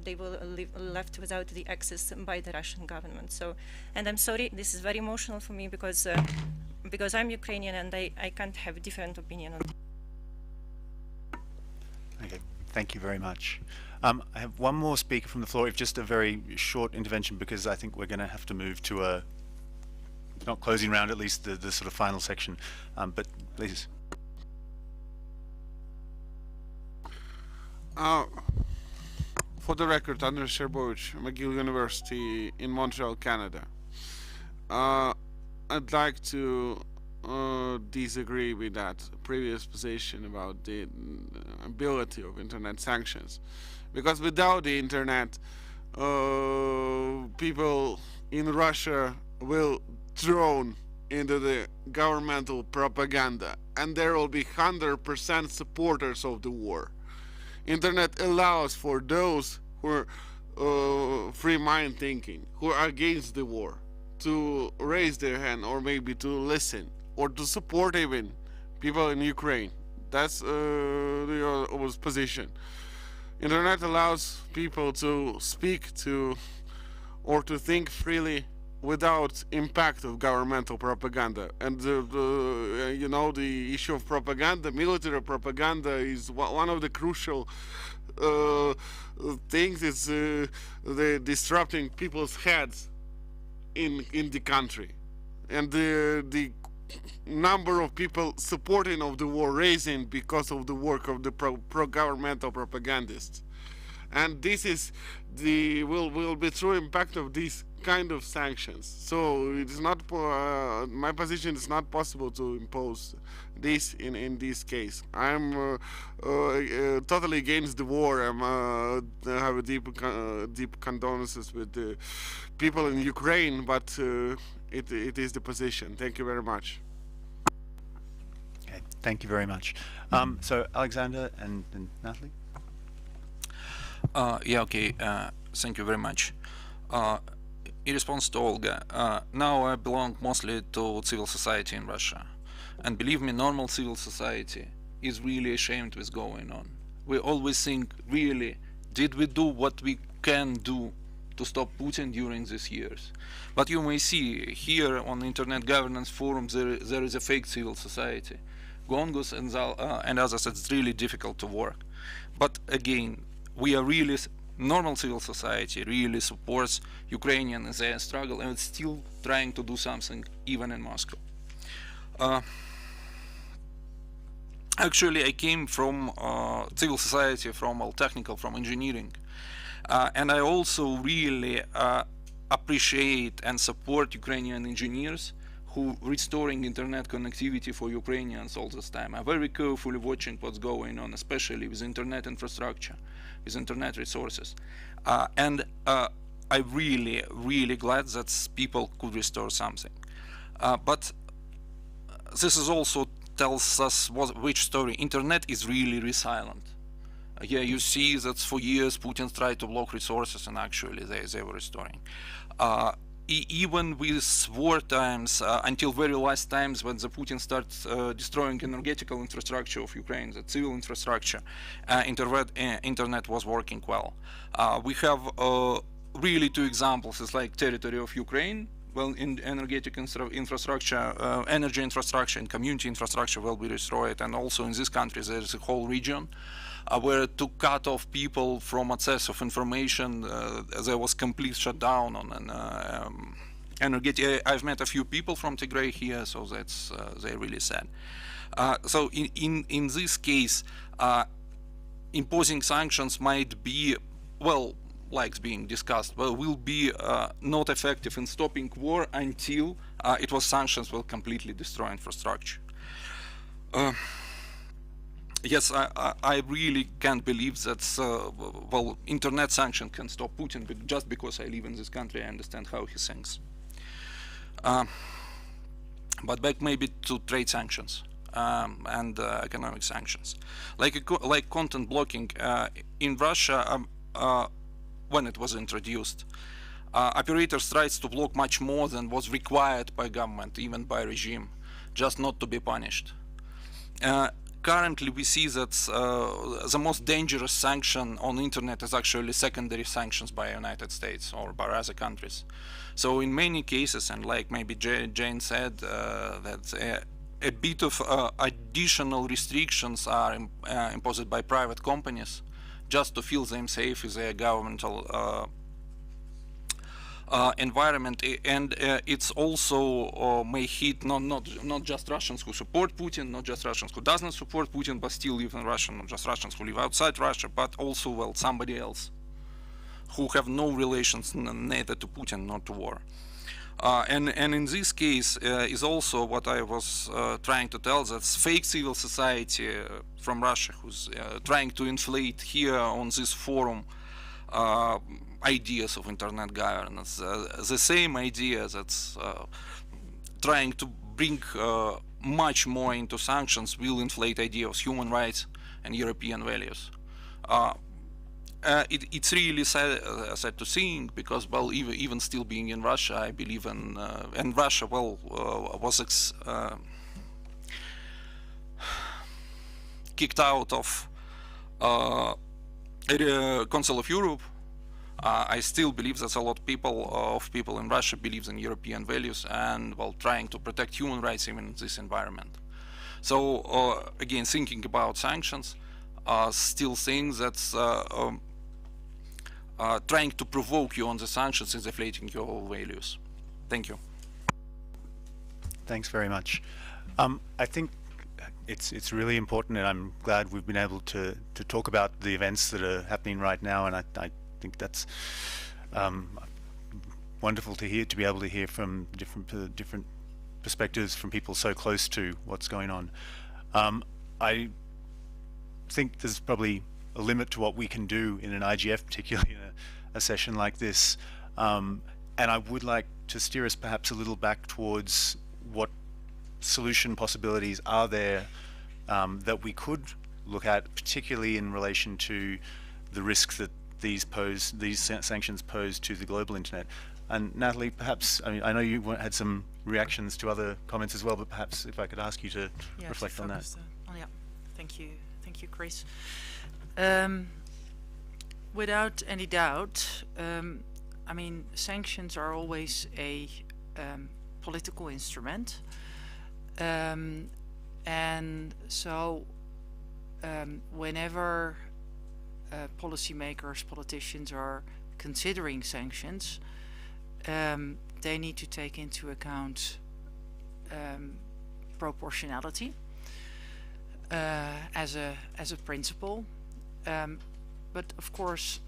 they will left without the access by the Russian government. So, and I'm sorry, this is very emotional for me, because I'm Ukrainian and I can't have a different opinion on this. Okay, thank you very much. I have one more speaker from the floor, if just a very short intervention, because I think we're going to have to move to a, not closing round, at least the sort of final section, but please. For the record, Andres Sherbovich, McGill University in Montreal, Canada. I'd like to disagree with that previous position about the ability of internet sanctions, because without the internet, people in Russia will thrown into the governmental propaganda, and there will be 100% supporters of the war. Internet allows for those who are free mind thinking, who are against the war, to raise their hand, or maybe to listen, or to support even people in Ukraine. That's the position. Internet allows people to speak to or to think freely without impact of governmental propaganda. And you know, the issue of propaganda, military propaganda, is one of the crucial things. It's the disrupting people's heads in the country, and the number of people supporting of the war raising because of the work of the pro-governmental propagandists. And this is the will be true impact of these kind of sanctions. So it's not my position is not possible to impose this in this case. I'm totally against the war. I have a deep condolences with the people in Ukraine, but it is the position. Thank you very much. Okay, thank you very much. So Alexander and Natalie. Yeah, okay, thank you very much. In response to Olga, now I belong mostly to civil society in Russia. And believe me, normal civil society is really ashamed with going on. we always think, really, did we do what we can do to stop Putin during these years? But you may see here on the Internet Governance Forum, there is a fake civil society. Gongos and others, it's really difficult to work. But again, we are really, normal civil society really supports Ukrainian in their struggle, and it's still trying to do something even in Moscow. Actually, I came from civil society, from technical, from engineering. And I also really appreciate and support Ukrainian engineers who restoring internet connectivity for Ukrainians all this time. I'm very carefully watching what's going on, especially with internet infrastructure, with internet resources. And I'm really, really glad that people could restore something. But this is also tells us which story. Internet is really resilient. Yeah, you see that for years Putin tried to block resources, and actually they were restoring. Even with war times, until very last times when the Putin starts destroying energetical infrastructure of Ukraine, the civil infrastructure, internet was working well. We have really two examples. It's like territory of Ukraine. Well, in energetic infrastructure, energy infrastructure and community infrastructure will be destroyed, and also in this country there is a whole region where to cut off people from access of information, there was complete shutdown on energetic. I've met a few people from Tigray here, so that's they're really sad. So in this case, imposing sanctions might be, well, like it's being discussed, well, will be not effective in stopping war until sanctions will completely destroy infrastructure. Yes, I really can't believe that, well, internet sanction can stop Putin, but just because I live in this country, I understand how he thinks. But back maybe to trade sanctions and economic sanctions. Like content blocking in Russia, when it was introduced, operators tried to block much more than was required by government, even by regime, just not to be punished. Currently, we see that the most dangerous sanction on internet is actually secondary sanctions by the United States or by other countries. So in many cases, and like maybe Jane said, that a bit of additional restrictions are imposed by private companies just to feel them safe with their governmental environment, and it's also may hit not just Russians who support Putin, not just Russians who doesn't support Putin but still live in Russia, not just Russians who live outside Russia, but also, well, somebody else who have no relations neither to Putin nor to war. And in this case is also what I was trying to tell, that's fake civil society from Russia who's trying to inflate here on this forum ideas of internet governance, the same idea that's trying to bring much more into sanctions will inflate idea of human rights and European values. It's really sad to think, because, well, even still being in Russia, I believe in Russia, well, was kicked out of Council of Europe. I still believe that a lot of people in Russia believes in European values and, well, trying to protect human rights even in this environment. So again, thinking about sanctions, still think that's trying to provoke you on the sanctions is deflating your values. Thank you. Thanks very much. I think it's really important, and I'm glad we've been able to talk about the events that are happening right now, and I think that's wonderful to hear, to be able to hear from different perspectives from people so close to what's going on. I think there's probably a limit to what we can do in an IGF, particularly in a session like this, and I would like to steer us perhaps a little back towards what solution possibilities are there that we could look at, particularly in relation to the risk that these sanctions pose to the global internet. And Natalie, perhaps, I mean, I know you had some reactions to other comments as well, but perhaps if I could ask you to reflect on that. Yeah, thank you, Chris. Without any doubt, I mean, sanctions are always a political instrument. And so whenever policymakers, politicians are considering sanctions, they need to take into account proportionality as a principle, but of course,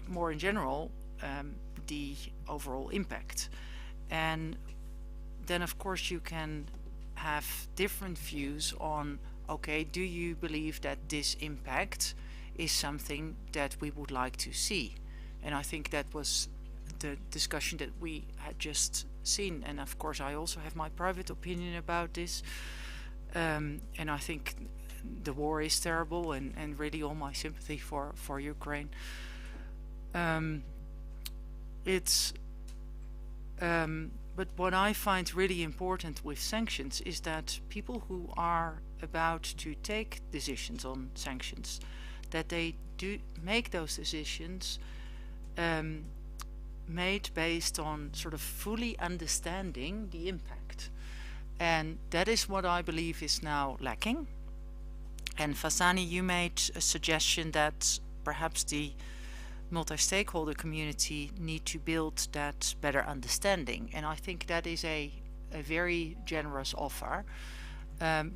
more in general, the overall impact. And then of course you can have different views on, okay, do you believe that this impact is something that we would like to see? And I think that was the discussion that we had just seen. And of course I also have my private opinion about this, and I think the war is terrible, and really all my sympathy for Ukraine. But what I find really important with sanctions is that people who are about to take decisions on sanctions, that they do make those decisions made based on sort of fully understanding the impact. And that is what I believe is now lacking. And Fasani, you made a suggestion that perhaps the multi-stakeholder community need to build that better understanding, and I think that is a very generous offer.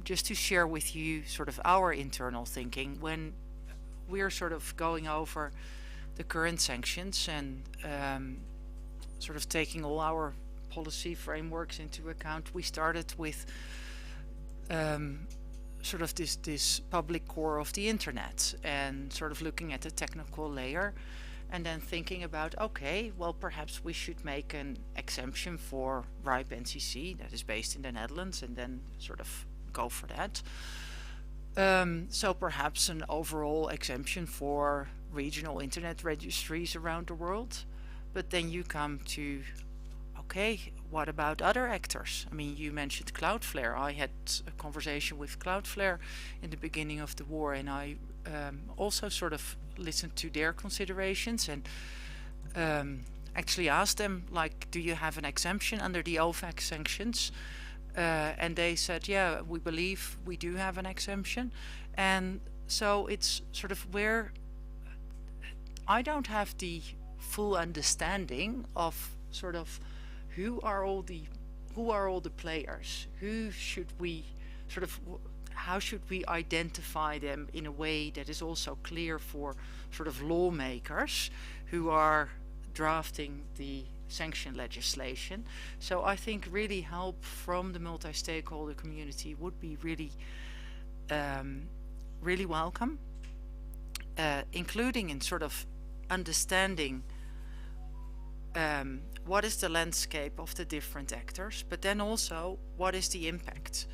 Just to share with you sort of our internal thinking when we're sort of going over the current sanctions and sort of taking all our policy frameworks into account. We started with sort of this public core of the internet and sort of looking at the technical layer, and then thinking about, okay, well, perhaps we should make an exemption for RIPE NCC that is based in the Netherlands, and then sort of go for that. So perhaps an overall exemption for regional internet registries around the world. But then you come to, okay, what about other actors? I mean, you mentioned Cloudflare. I had a conversation with Cloudflare in the beginning of the war, and I also sort of listened to their considerations and actually asked them, like, do you have an exemption under the OFAC sanctions? And they said, yeah, we believe we do have an exemption. And so it's sort of where I don't have the full understanding of sort of who are all the players, who should we sort of, how should we identify them in a way that is also clear for sort of lawmakers who are drafting the sanction legislation. So I think really help from the multi-stakeholder community would be really really welcome, including in sort of understanding what is the landscape of the different actors, but then also what is the impact,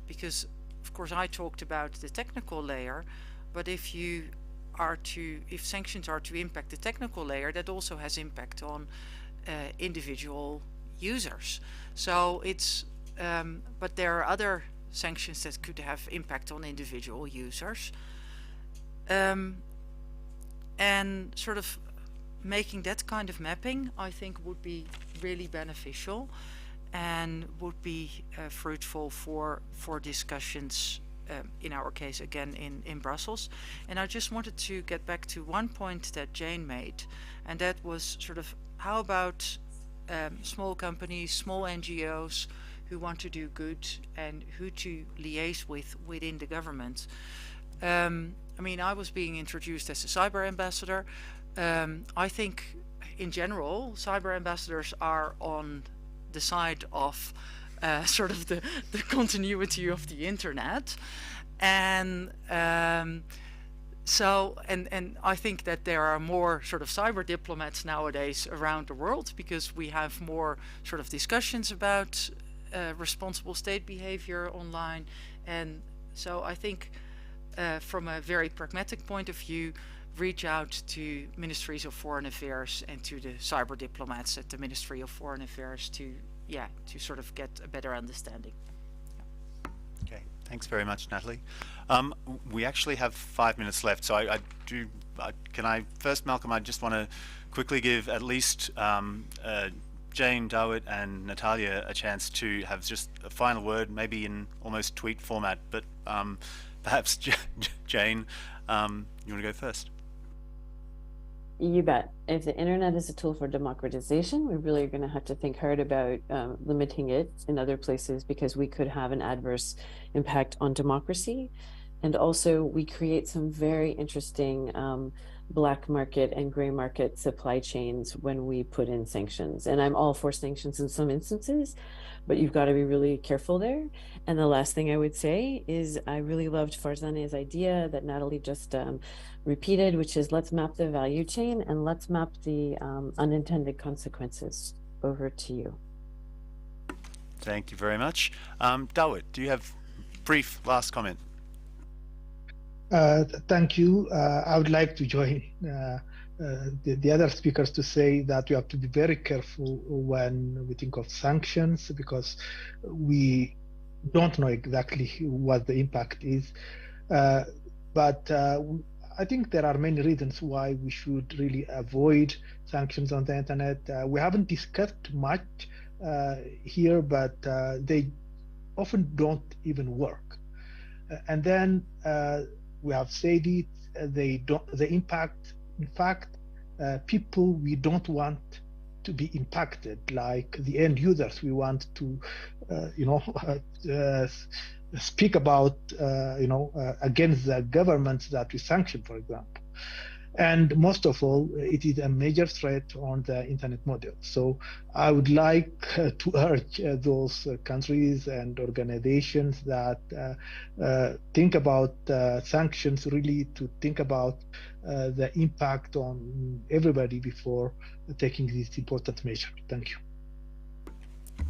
because of course I talked about the technical layer, but if sanctions are to impact the technical layer, that also has impact on individual users. So it's but there are other sanctions that could have impact on individual users, and sort of making that kind of mapping, I think, would be really beneficial and would be fruitful for discussions, in our case again in Brussels. And I just wanted to get back to one point that Jane made, and that was sort of, how about small companies, small NGOs who want to do good and who to liaise with within the government. I mean, I was being introduced as a cyber ambassador. I think in general cyber ambassadors are on the side of sort of the continuity of the internet, and so I think that there are more sort of cyber diplomats nowadays around the world, because we have more sort of discussions about responsible state behavior online. And so I think from a very pragmatic point of view, reach out to ministries of foreign affairs and to the cyber diplomats at the Ministry of Foreign Affairs to sort of get a better understanding. Okay, Thanks very much, Natalie. We actually have 5 minutes left, so can I first, Malcolm, I just want to quickly give at least Jane, Dawit and Natalia a chance to have just a final word, maybe in almost tweet format, but perhaps Jane, you want to go first? You bet. If the internet is a tool for democratization, we really are going to have to think hard about limiting it in other places, because we could have an adverse impact on democracy. And also we create some very interesting black market and gray market supply chains when we put in sanctions. And I'm all for sanctions in some instances, but you've got to be really careful there. And the last thing I would say is I really loved Farzane's idea that Natalie just repeated, which is let's map the value chain and let's map the unintended consequences. Over to you. Thank you very much. Dawit, do you have brief last comment? Thank you. I would like to join the other speakers to say that we have to be very careful when we think of sanctions, because we don't know exactly what the impact is. But I think there are many reasons why we should really avoid sanctions on the internet. We haven't discussed much here, but they often don't even work. And then we have said it, the impact, in fact, people we don't want to be impacted, like the end users. We want to, speak about, against the governments that we sanction, for example. And most of all, it is a major threat on the internet model. So I would like to urge those countries and organizations that think about sanctions, really to think about the impact on everybody before taking this important measure. Thank you.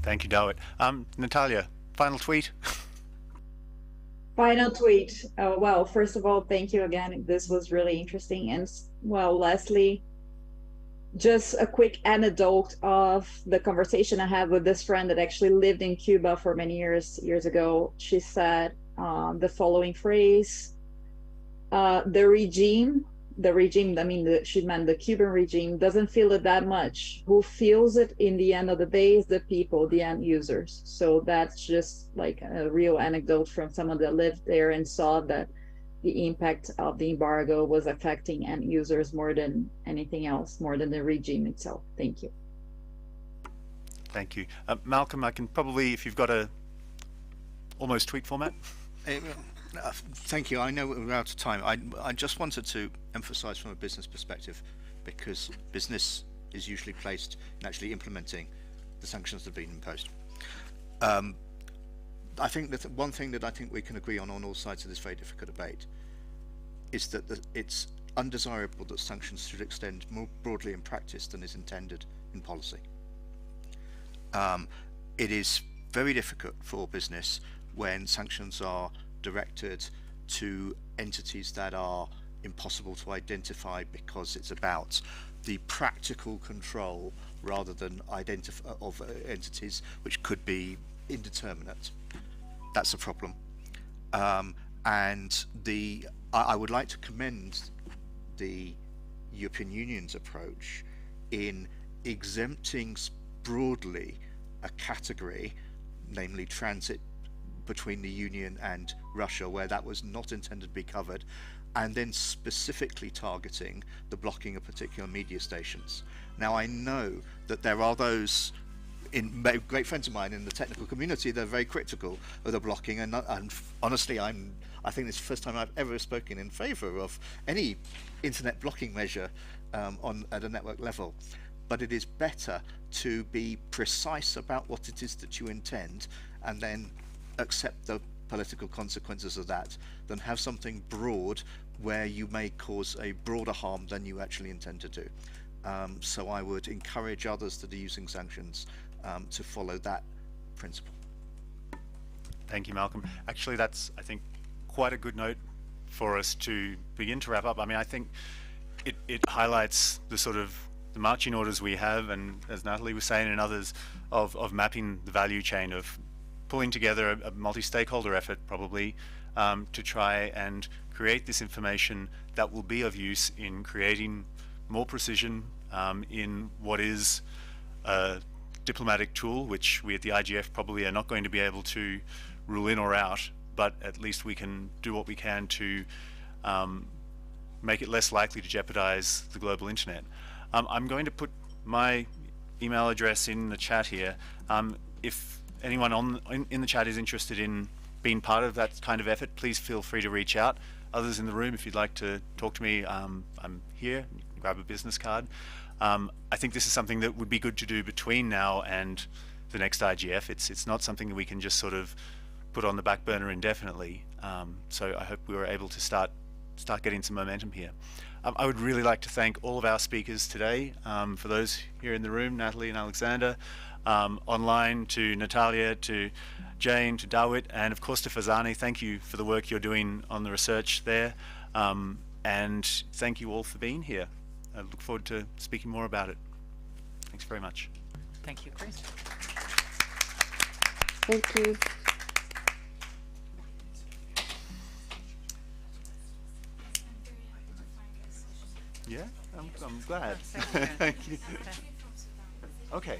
Thank you, Dawit. Natalia, final tweet. Final tweet. Well, first of all, thank you again. This was really interesting. And well, Leslie, just a quick anecdote of the conversation I had with this friend that actually lived in Cuba for many years ago. She said the following phrase: the regime, I mean, she meant the Cuban regime, doesn't feel it that much. Who feels it in the end of the day is the people, the end users. So that's just like a real anecdote from someone that lived there and saw that the impact of the embargo was affecting end users more than anything else, more than the regime itself. Thank you. Thank you. Malcolm, I can probably, if you've got a almost tweet format. Thank you. I know we're out of time. I just wanted to emphasize from a business perspective, because business is usually placed in actually implementing the sanctions that have been imposed. I think that one thing that I think we can agree on all sides of this very difficult debate is that it's undesirable that sanctions should extend more broadly in practice than is intended in policy. It is very difficult for business when sanctions are directed to entities that are impossible to identify, because it's about the practical control rather than of entities which could be indeterminate. That's a problem. And I would like to commend the European Union's approach in exempting broadly a category, namely transit between the Union and Russia, where that was not intended to be covered, and then specifically targeting the blocking of particular media stations. Now, I know that there are those great friends of mine in the technical community that are very critical of the blocking, and honestly, I think this is the first time I've ever spoken in favor of any internet blocking measure at a network level. But it is better to be precise about what it is that you intend, and then accept the political consequences of that, than have something broad where you may cause a broader harm than you actually intend to do. So I would encourage others that are using sanctions to follow that principle. Thank you, Malcolm. Actually, that's, I think, quite a good note for us to begin to wrap up. I mean, I think it highlights the sort of the marching orders we have, and as Natalie was saying and others, of mapping the value chain of pulling together a multi-stakeholder effort probably to try and create this information that will be of use in creating more precision in what is a diplomatic tool, which we at the IGF probably are not going to be able to rule in or out, but at least we can do what we can to make it less likely to jeopardize the global internet. I'm going to put my email address in the chat here. If anyone in the chat is interested in being part of that kind of effort, please feel free to reach out. Others in the room, if you'd like to talk to me, I'm here. You can grab a business card. I think this is something that would be good to do between now and the next IGF. It's not something that we can just sort of put on the back burner indefinitely. So I hope we were able to start getting some momentum here. I would really like to thank all of our speakers today. For those here in the room, Natalie and Alexander, online, to Natalia, to Jane, to Dawit, and of course to Fazani. Thank you for the work you're doing on the research there. And thank you all for being here. I look forward to speaking more about it. Thanks very much. Thank you, Chris. Thank you. Yeah, I'm glad. Thank you. Thank you. Okay.